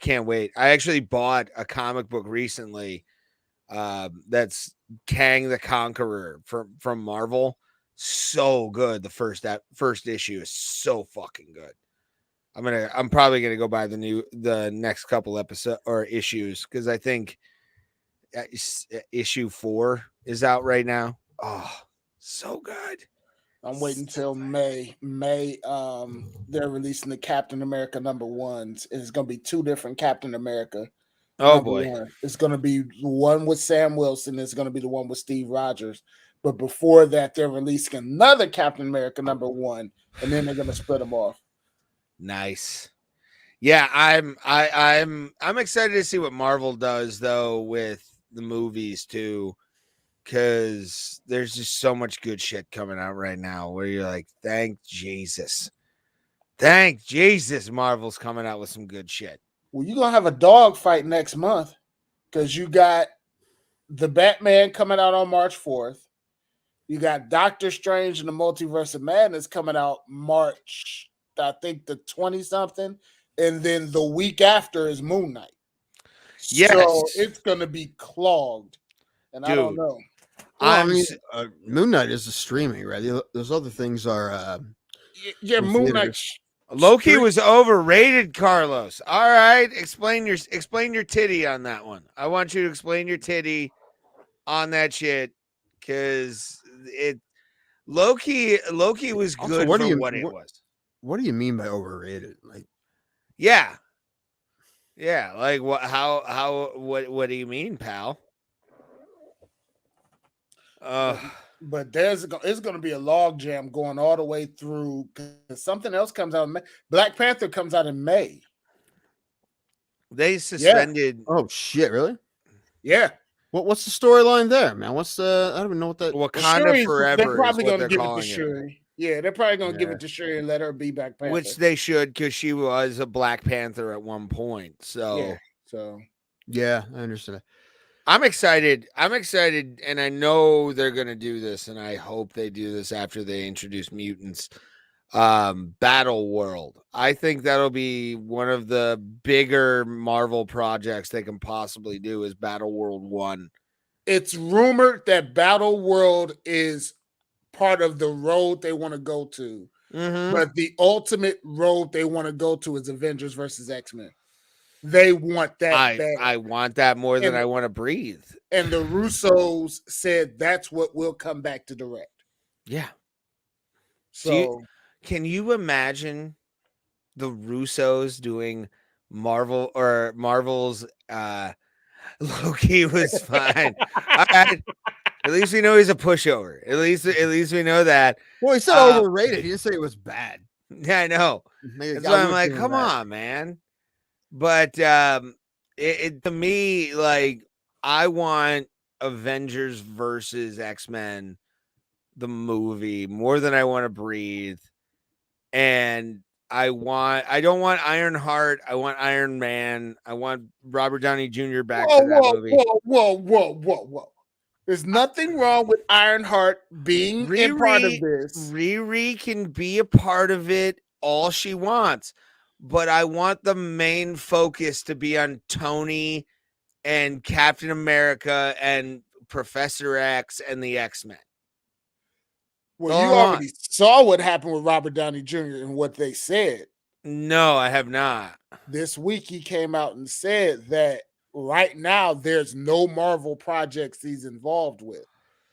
can't wait. I actually bought a comic book recently. That's Kang the Conqueror from Marvel. So good. The first issue is so fucking good. I'm probably gonna go buy the next couple episodes or issues because I think issue 4 is out right now. Oh, so good. I'm waiting until May. They're releasing the Captain America #1s. It's gonna be 2 different Captain America. Oh boy. One. It's gonna be one with Sam Wilson. It's gonna be the one with Steve Rogers. But before that, they're releasing another Captain America #1, and then they're gonna split them off. Nice. Yeah, I'm excited to see what Marvel does though with the movies too, because there's just so much good shit coming out right now where you're like, thank Jesus, Marvel's coming out with some good shit. Well, you're gonna have a dog fight next month because you got the Batman coming out on March 4th. You got Doctor Strange and the Multiverse of Madness coming out March, I think the 20-something, and then the week after is Moon Knight. Yes. So it's gonna be clogged, and dude, I don't know. Well, Moon Knight is the streaming, right? Those other things are Moon Knight. Loki was overrated, Carlos. All right, explain your titty on that one. I want you to explain your titty on that shit because Loki was good also, for what it was. What do you mean by overrated? Like, yeah, like what? How? What do you mean, pal? But it's going to be a log jam going all the way through because something else comes out in May. Black Panther comes out in May. They suspended. Yeah. Oh shit! Really? Yeah. What's the storyline there, man? What's I don't even know what that. Wakanda Forever. They're probably going to give it to Shuri. Yeah, they're probably going to give it to Shuri and let her be Black Panther. Which they should because she was a Black Panther at one point. So yeah, I understand. I'm excited, and I know they're going to do this, and I hope they do this after they introduce mutants. Battle World. I think that'll be one of the bigger Marvel projects they can possibly do is Battle World 1. It's rumored that Battle World is part of the road they want to go to, but the ultimate road they want to go to is Avengers versus X-Men. They want that bad. I want that more than I want to breathe. And the Russos said that's what will come back to direct. Yeah. So can you imagine the Russos doing Marvel's Loki was fine. All right. At least we know he's a pushover. At least we know that. Well, he said overrated. He didn't say it was bad. Yeah, I know. That's why I'm like, come on, man. But it to me, like, I want Avengers versus X-Men, the movie, more than I want to breathe. And I don't want Ironheart. I want Iron Man. I want Robert Downey Jr. back to that movie. Whoa. There's nothing wrong with Ironheart being a part of this. Riri can be a part of it all she wants. But I want the main focus to be on Tony and Captain America and Professor X and the X-Men. Well, you already saw what happened with Robert Downey Jr. and what they said. No, I have not. This week he came out and said that right now there's no Marvel projects he's involved with,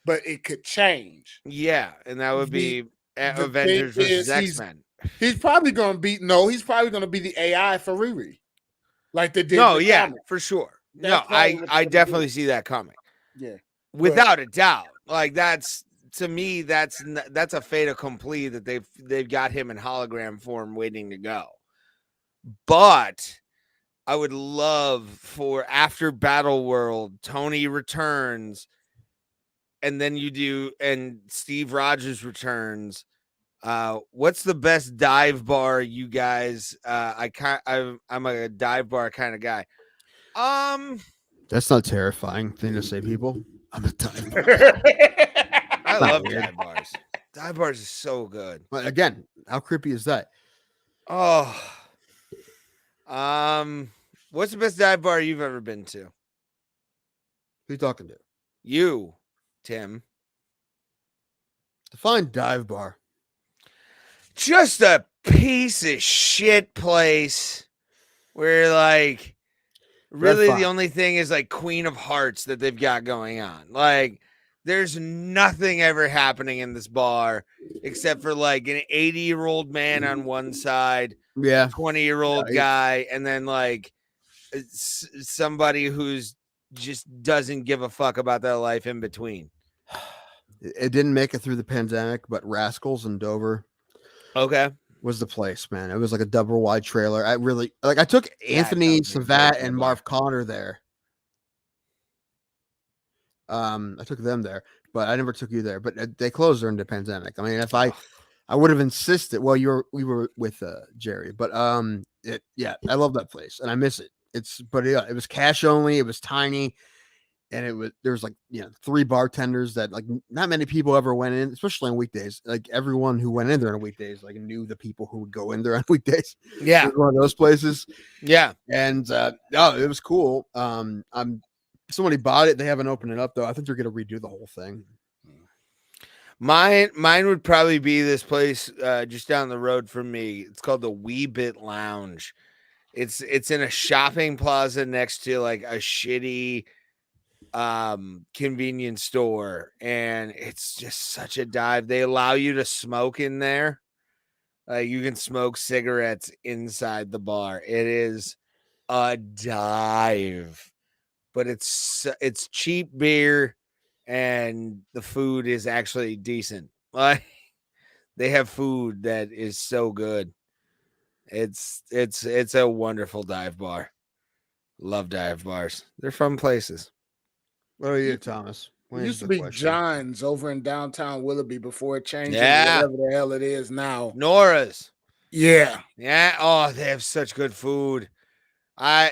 but it could change. Yeah, and that would be the Avengers thing versus is, X-Men. He's probably going to be he's probably going to be the AI for Riri, like they did. No, in the yeah, comic. for sure. That's No, probably what I they're definitely doing. see that coming. Yeah, Without a doubt. Like that's to me, that's a fait accompli that they've got him in hologram form waiting to go. But I would love for after Battle World, Tony returns, and then and Steve Rogers returns. What's the best dive bar you guys? I'm a dive bar kind of guy. That's not a terrifying thing to say, people. I'm a dive bar. I Not love weird. dive bars. Dive bars is so good. But again, how creepy is that? Oh, what's the best dive bar you've ever been to? Who you talking to? You, Tim. Define dive bar. Just a piece of shit place where like really the only thing is like Queen of Hearts that they've got going on. Like there's nothing ever happening in this bar except for like an 80-year-old man on one side, Yeah, 20-year-old guy, and then like somebody who's just doesn't give a fuck about their life in between. It didn't make it through the pandemic, but Rascals in Dover was the place, man. It was like a double wide trailer. I took Anthony Savat and Marv Connor there. I took them there, but I never took you there. But they closed during the pandemic. I mean, if I would have insisted. Well, we were with Jerry, but I love that place and I miss it. It was cash only. It was tiny, and there was like 3 bartenders that like not many people ever went in, especially on weekdays. Like everyone who went in there on weekdays like knew the people who would go in there on weekdays. Yeah, it was one of those places. Yeah, and it was cool. Somebody bought it. They haven't opened it up though. I think they're gonna redo the whole thing. Mine would probably be this place just down the road from me. It's called the Wee Bit Lounge. It's in a shopping plaza next to like a shitty convenience store, and it's just such a dive. They allow you to smoke in there. You can smoke cigarettes inside the bar. It is a dive, but it's cheap beer and the food is actually decent. Like they have food that is so good. It's a wonderful dive bar. Love dive bars. They're fun places. What are you, Thomas? It used to be John's over in downtown Willoughby before it changed to whatever the hell it is now. Nora's. Yeah. Yeah. Oh, they have such good food.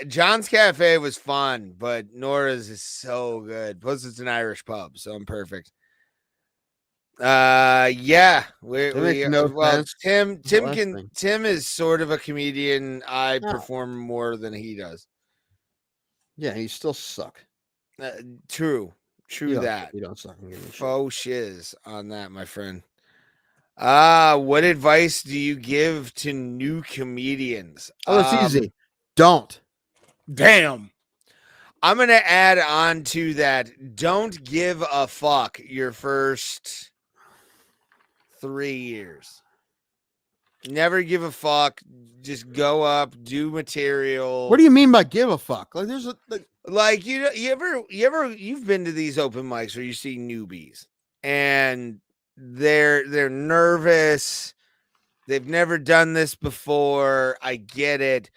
John's Cafe was fun, but Nora's is so good. Plus, it's an Irish pub, so I'm perfect. Yeah. Tim is sort of a comedian. I perform more than he does. Yeah, you still suck. True that. You don't suck. Faux shiz on that, my friend. What advice do you give to new comedians? Oh, it's easy. Don't. Damn. I'm going to add on to that. Don't give a fuck your first 3 years. Never give a fuck. Just go up, do material. What do you mean by give a fuck? Like there's you've been to these open mics where you see newbies and they're nervous. They've never done this before. I get it.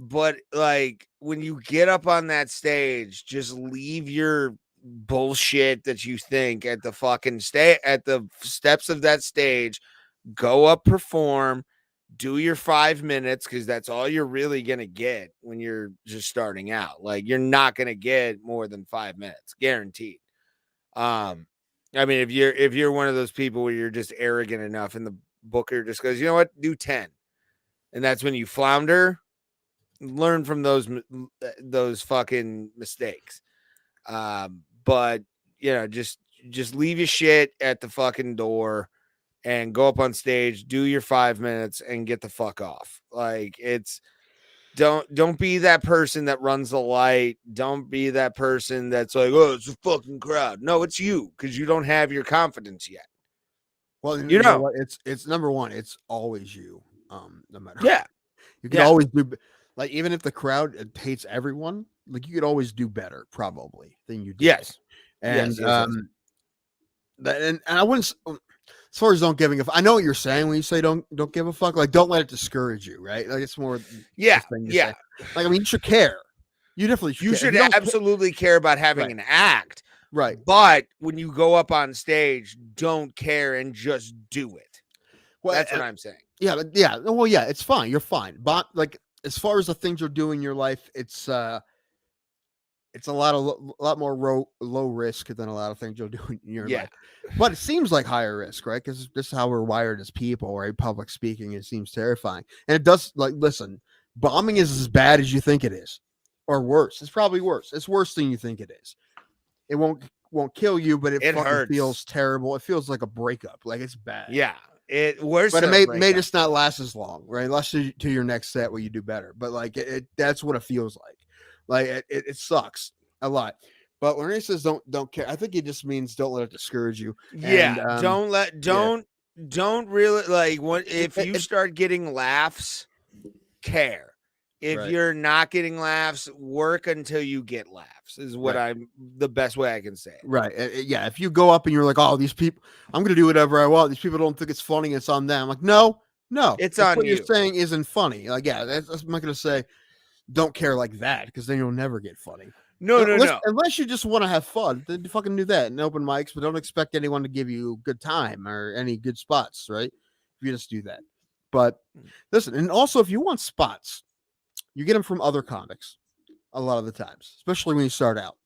But like when you get up on that stage, just leave your bullshit that you think at the fucking at the steps of that stage. Go up, perform, do your 5 minutes, because that's all you're really gonna get when you're just starting out. Like you're not gonna get more than 5 minutes, guaranteed. I mean, if you're one of those people where you're just arrogant enough, and the booker just goes, you know what, do 10, and that's when you flounder. Learn from those fucking mistakes. But just leave your shit at the fucking door and go up on stage, do your 5 minutes, and get the fuck off. Like it's don't be that person that runs the light. Don't be that person that's like, oh, it's a fucking crowd. No, it's you because you don't have your confidence yet. Well, you know what? It's number one. It's always you. No matter. Yeah, you can always do. Like even if the crowd hates everyone, like you could always do better probably than you did. Yes, and yes. And I wouldn't. As far as don't giving a fuck, I know what you're saying when you say don't give a fuck. Like don't let it discourage you, right? Like it's more. Yeah. Say. Like I mean, you should care. You definitely should. You should absolutely care about having an act. Right. But when you go up on stage, don't care and just do it. Well, that's what I'm saying. Yeah. Well, yeah, it's fine. You're fine. But like, as far as the things you're doing in your life, it's a lot more low risk than a lot of things you'll do in your life. But it seems like higher risk, right? Because this is how we're wired as people, right? Public speaking, it seems terrifying. And it does, like, listen, bombing is as bad as you think it is. Or worse. It's probably worse. It's worse than you think it is. It won't kill you, but it fucking hurts. Feels terrible. It feels like a breakup. Like it's bad. Yeah. It worse. But it may just not last as long, right? Unless to your next set where you do better. But like that's what it feels like. Like it sucks a lot. But when he says don't care, I think he just means don't let it discourage you. Yeah. And, don't really like if you start getting laughs, care. If you're not getting laughs, work until you get laughs is what the best way I can say it. Right. Yeah. If you go up and you're like, oh, these people, I'm going to do whatever I want. These people don't think it's funny. It's on them. Like, no, it's on what you. You're saying isn't funny. Like, yeah, I'm not going to say don't care like that because then you'll never get funny. No. Unless you just want to have fun, then fucking do that in open mics, but don't expect anyone to give you a good time or any good spots, right? If you just do that. But listen, and also if you want spots, you get them from other comics a lot of the times, especially when you start out.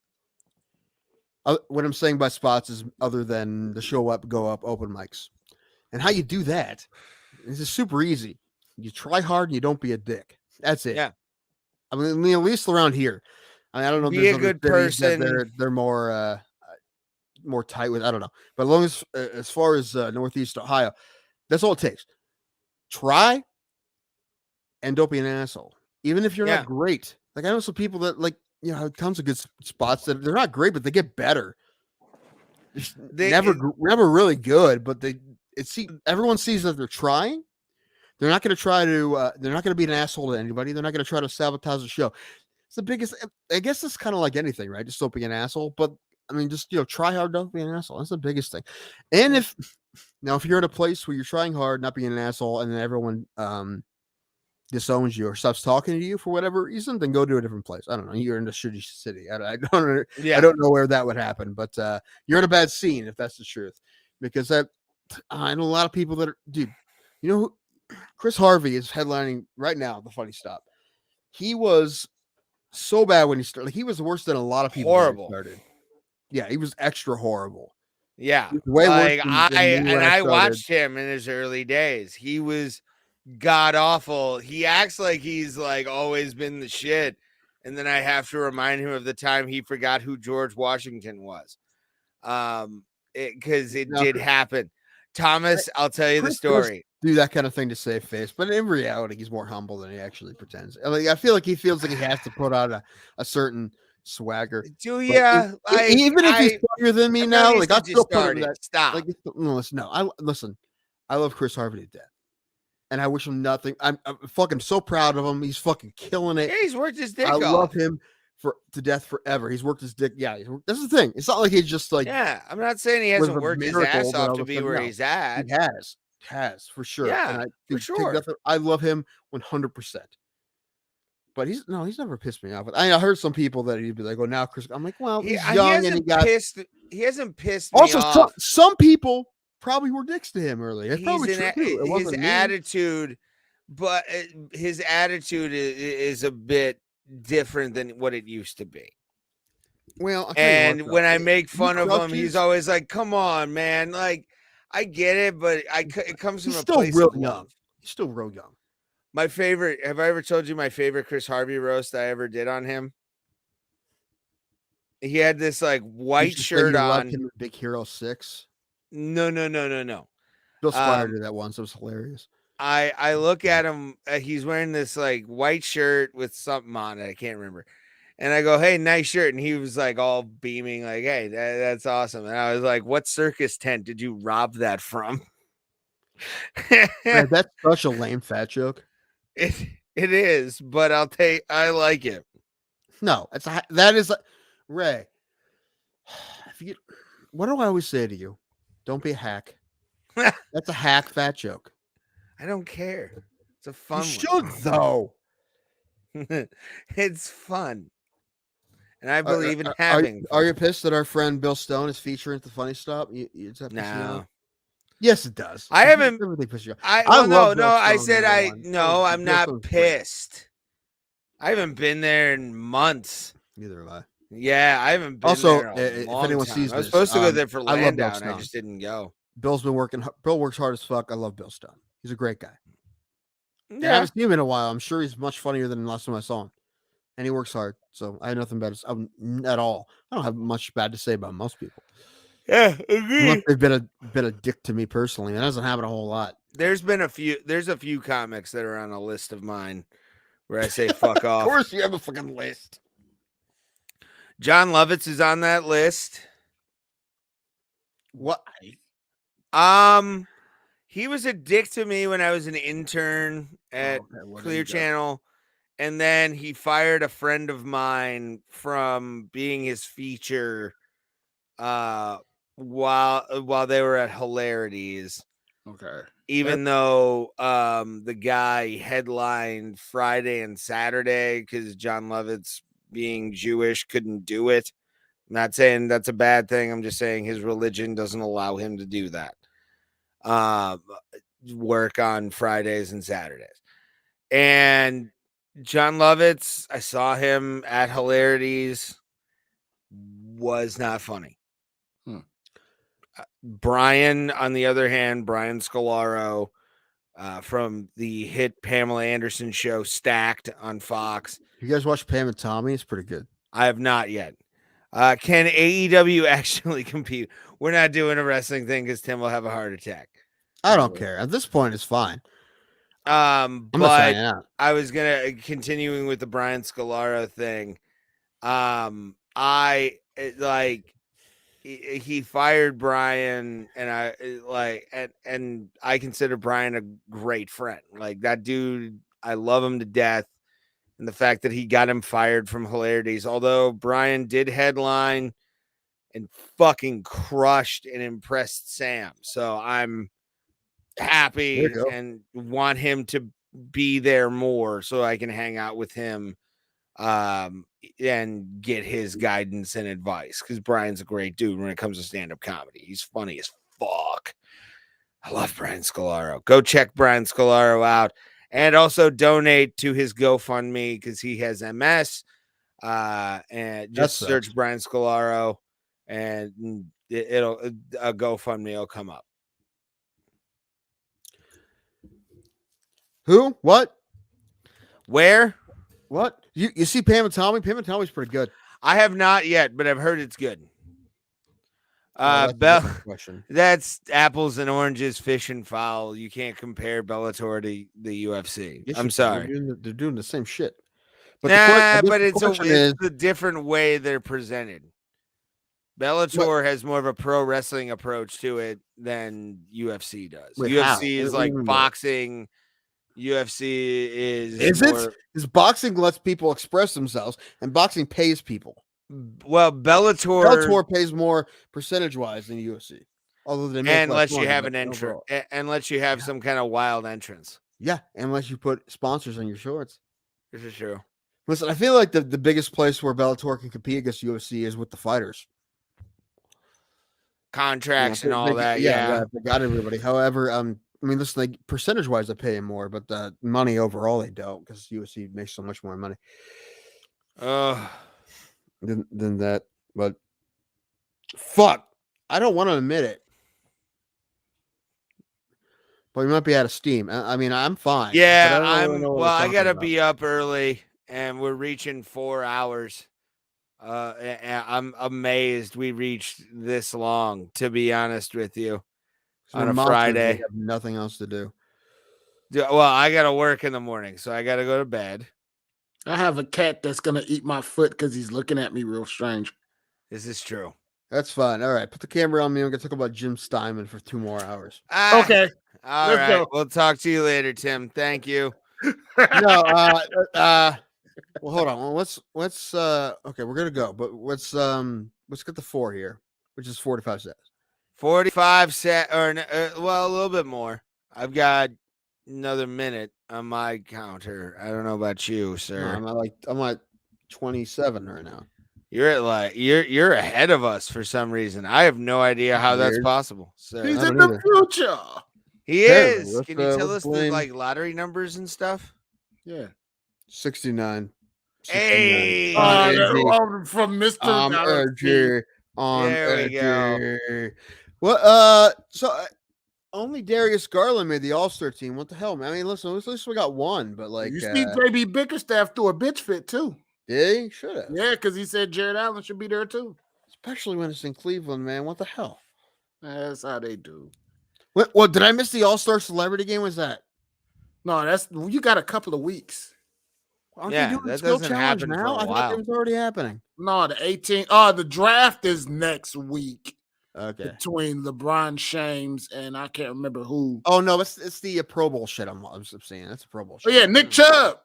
What I'm saying by spots is other than the show up, go up, open mics. And how you do that is just super easy. You try hard and you don't be a dick. That's it. Yeah. I mean, at least around here. I don't know. Be a good person. They're more tight with. I don't know. But as far as Northeast Ohio, that's all it takes. Try and don't be an asshole. Even if you're not great. Like I know some people that have tons of good spots that they're not great, but they get better. Never really good, but everyone sees that they're trying. They're not going to try to. They're not going to be an asshole to anybody. They're not going to try to sabotage the show. It's the biggest. I guess it's kind of like anything, right? Just don't be an asshole. But I mean, just try hard, don't be an asshole. That's the biggest thing. And if you're in a place where you're trying hard, not being an asshole, and then everyone disowns you or stops talking to you for whatever reason, then go to a different place. I don't know. You're in a shitty city. I don't know where that would happen, but you're in a bad scene if that's the truth. Because I know a lot of people that are, dude. You know who? Chris Harvey is headlining right now. The Funny Stop. He was so bad when he started. Like, he was worse than a lot of people. Horrible. Started. Yeah, he was extra horrible. Yeah, way worse I watched him in his early days. He was god awful. He acts like he's like always been the shit, and then I have to remind him of the time he forgot who George Washington was, because it did happen. Thomas, I'll tell you the story. Do that kind of thing to save face, but in reality, he's more humble than he actually pretends. Like, I feel like he feels like he has to put out a certain swagger. Even if he's funnier than me now, like I'll still put him that. Stop. Like, listen. I love Chris Harvey to death, and I wish him nothing. I'm fucking so proud of him. He's fucking killing it. Yeah, he's worked his dick off. I love him to death forever. He's worked his dick. Yeah, this is the thing. It's not like he's just like. Yeah, I'm not saying he hasn't worked his ass off to be where he's at. He has for sure. Yeah, for sure. I love him 100%. But he's never pissed me off. I heard some people that he'd be like, "Oh, now Chris." I'm like, well, he's young and he hasn't pissed me off. Also, some people probably were dicks to him early. It's probably true too. It wasn't his attitude, but his attitude is a bit different than what it used to be. Well, and when I make fun of him, he's always like, "Come on, man!" Like, I get it, but it comes from a place of love. He's still real young. My favorite. Have I ever told you my favorite Chris Harvey roast I ever did on him? He had this like white shirt on. Him Big Hero 6. No. Bill Squire did that once. It was hilarious. I look at him. He's wearing this like white shirt with something on it. I can't remember. And I go, "Hey, nice shirt." And he was like all beaming, like, "Hey, that's awesome." And I was like, "What circus tent did you rob that from?" Man, that's such a lame fat joke. It is, but I like it. No, Ray. What do I always say to you? Don't be a hack. That's a hack fat joke. I don't care. It's a fun You should though. It's fun. And I believe in having fun. Are you pissed that our friend Bill Stone is featuring at the Funny Stop? Does that piss you off? No. Yes, it does. I haven't. Everything pisses you off. I'm not pissed. I haven't been there in months. Neither have I. Yeah, I haven't been there. If anyone sees this, I was supposed to go there for I love Bill Landau, and I Stone. just didn't go. Bill works hard as fuck. I love Bill Stone. He's a great guy. Yeah. And I haven't seen him in a while. I'm sure he's much funnier than the last time I saw him. And he works hard. So I have nothing bad at all. I don't have much bad to say about most people. Yeah, agree. Unless they've been a dick to me personally. That doesn't happen a whole lot. There's a few comics that are on a list of mine where I say fuck off. Of course you have a fucking list. John Lovitz is on that list. What? He was a dick to me when I was an intern at Clear Channel, and then he fired a friend of mine from being his feature while they were at Hilarities. Okay. Even though the guy headlined Friday and Saturday because John Lovitz, being Jewish, couldn't do it. I'm not saying that's a bad thing. I'm just saying his religion doesn't allow him to do that. Work on Fridays and Saturdays. And John Lovitz, I saw him at Hilarities, was not funny. Brian, on the other hand, Brian Scalaro from the hit Pamela Anderson show Stacked on Fox. You guys watch Pam and Tommy? It's pretty good. I have not yet. Can AEW actually compete? We're not doing a wrestling thing because Tim will have a heart attack. I don't care. At this point, it's fine. But I was continuing with the Brian Scalaro thing. He fired Brian, and I consider Brian a great friend. Like, that dude, I love him to death. And the fact that he got him fired from Hilarities, although Brian did headline and fucking crushed and impressed Sam. So I'm happy and want him to be there more so I can hang out with him and get his guidance and advice, because Brian's a great dude when it comes to stand-up comedy. He's funny as fuck. I love Brian Scalaro. Go check Brian Scalaro out. And also donate to his GoFundMe because he has MS. And just search Brian Scalaro, and a GoFundMe will come up. Who? What? Where? What? You see Pam and Tommy? Pam and Tommy's pretty good. I have not yet, but I've heard it's good. That's apples and oranges, fish and fowl. You can't compare Bellator to the UFC. Yes, I'm sorry. They're doing the same shit. But it's a different way they're presented. Bellator has more of a pro wrestling approach to it than UFC does. UFC is like boxing. UFC is it? Because boxing lets people express themselves, and boxing pays people. Well, Bellator pays more percentage-wise than UFC. Although they and lets you have an entrance, and lets you have some kind of wild entrance. Yeah, unless you put sponsors on your shorts. This is true. Listen, I feel like the biggest place where Bellator can compete against UFC is with the fighters. Contracts and all that. Yeah, they got everybody. However, I mean, listen, like percentage-wise, they pay more, but the money overall they don't, because UFC makes so much more money. Than that. But fuck, I don't want to admit it, but we might be out of steam. I mean, I'm fine. Yeah, I gotta be up early, and we're reaching 4 hours. I'm amazed we reached this long, to be honest with you. on a Friday. Have nothing else to do. Well, I got to work in the morning, so I got to go to bed. I have a cat that's going to eat my foot because he's looking at me real strange. This is true. That's fine. All right. Put the camera on me. I'm going to talk about Jim Steinman for 2 more hours. Okay. All let's right. go. We'll talk to you later, Tim. Thank you. No, well, hold on. Let's okay, we're going to go, but let's get the 4 here, which is 45 seconds. 45 set or well, a little bit more. I've got another minute on my counter. I don't know about you, sir. No, I'm like 27 right now. You're at like you're ahead of us for some reason. I have no idea how that's possible. Sir. He's in the future. He is. Can you tell us the like lottery numbers and stuff? Yeah. 69. Hey, from Mr. There we go. Well, so only Darius Garland made the All-Star team. What the hell, man? I mean, listen, at least we got one, but like you see, JB Bickerstaff threw a bitch fit too. Did he? Should have. Yeah, because he said Jared Allen should be there too. Especially when it's in Cleveland, man. What the hell? That's how they do. What did I miss the All-Star Celebrity Game? Was that? No, you got a couple of weeks. Aren't they doing that skill doesn't challenge happen now? for a I while. thought it was already happening. No, the 18th. The draft is next week. Okay. Between LeBron James and I can't remember who. Oh no, it's the Pro Bowl shit. I'm saying that's a Pro Bowl shit. Oh yeah, Nick Chubb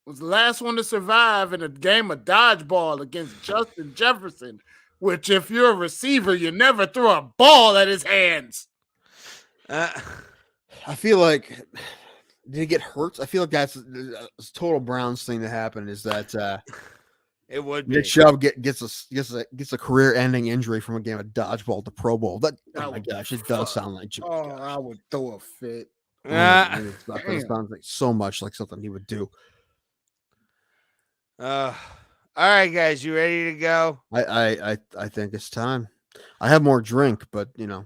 was the last one to survive in a game of dodgeball against Justin Jefferson. Which, if you're a receiver, you never throw a ball at his hands. I feel like did he get hurt? I feel like that's a total Browns thing to happen. Is that it would be Nick Chubb gets a career-ending injury from a game of dodgeball to Pro Bowl? Oh my gosh, it does sound like Jimmy. Oh, I would throw a fit. It sounds like so much like something he would do. All right, guys, you ready to go? I think it's time. I have more drink, but you know,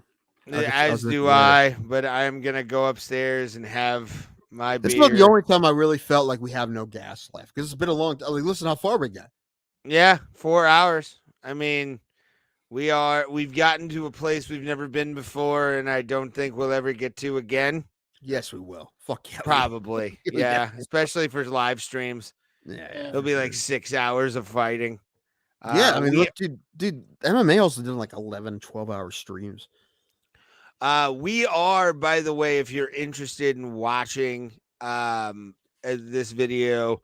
as do I. But I'm gonna go upstairs and have my beer. This is the only time I really felt like we have no gas left because it's been a long time. Like, listen how far we got. Yeah, 4 hours. I mean, we've gotten to a place we've never been before, and I don't think we'll ever get to again. Yes, we will. Fuck yeah. Probably. Yeah, especially for live streams. Yeah. It'll be like 6 hours of fighting. Yeah, I mean, look, dude, MMA also did like 11, 12-hour streams. We are, by the way, if you're interested in watching this video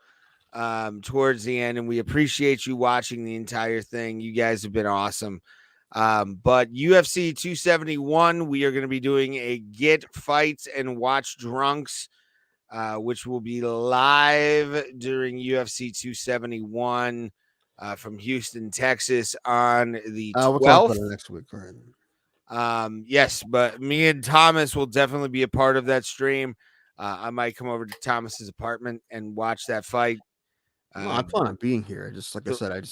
towards the end, and we appreciate you watching the entire thing. You guys have been awesome. But UFC 271, we are going to be doing a Get Fights and Watch Drunks, which will be live during UFC 271 from Houston, Texas on the 12th. We'll talk about it next week, right? Yes, but me and Thomas will definitely be a part of that stream. I might come over to Thomas's apartment and watch that fight. I plan on being here. Just like I said,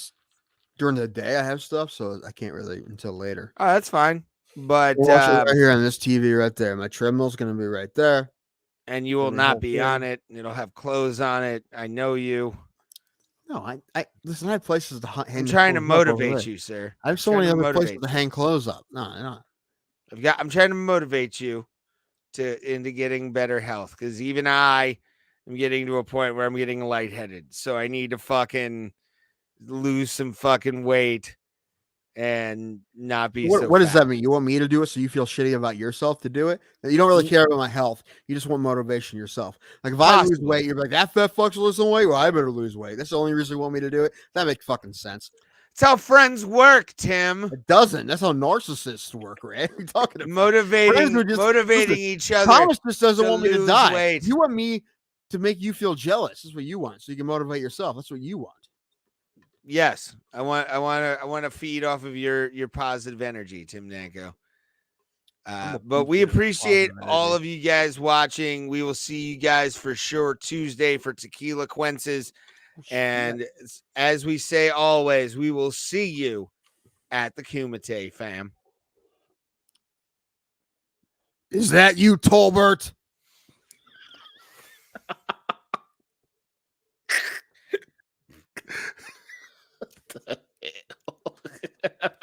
during the day I have stuff, so I can't really until later. Oh, that's fine. But we'll watch it right here on this TV right there. My treadmill's going to be right there, and you will not be on it. It'll have clothes on it. I know you. No, I listen. I have places to hang. I'm trying to motivate you, sir. I have so many other places to hang clothes up. No. I'm trying to motivate you into getting better health, because even I am getting to a point where I'm getting lightheaded. So I need to fucking lose some fucking weight and not be what does that mean? You want me to do it so you feel shitty about yourself to do it? You don't really care about my health. You just want motivation yourself. Like if I lose weight, you're like, that fat fuck's losing weight. Well, I better lose weight. That's the only reason you want me to do it. That makes fucking sense. It's how friends work, Tim. It doesn't. That's how narcissists work, right? You're talking about motivating each other. Thomas just doesn't want me to die. Weight. You want me to make you feel jealous. That's what you want, so you can motivate yourself. That's what you want. Yes, I want to feed off of your positive energy, Tim Danko. But we appreciate all of you guys watching. We will see you guys for sure Tuesday for Tequila Quences. And as we say always, we will see you at the Kumite, fam. Is that you, Tolbert?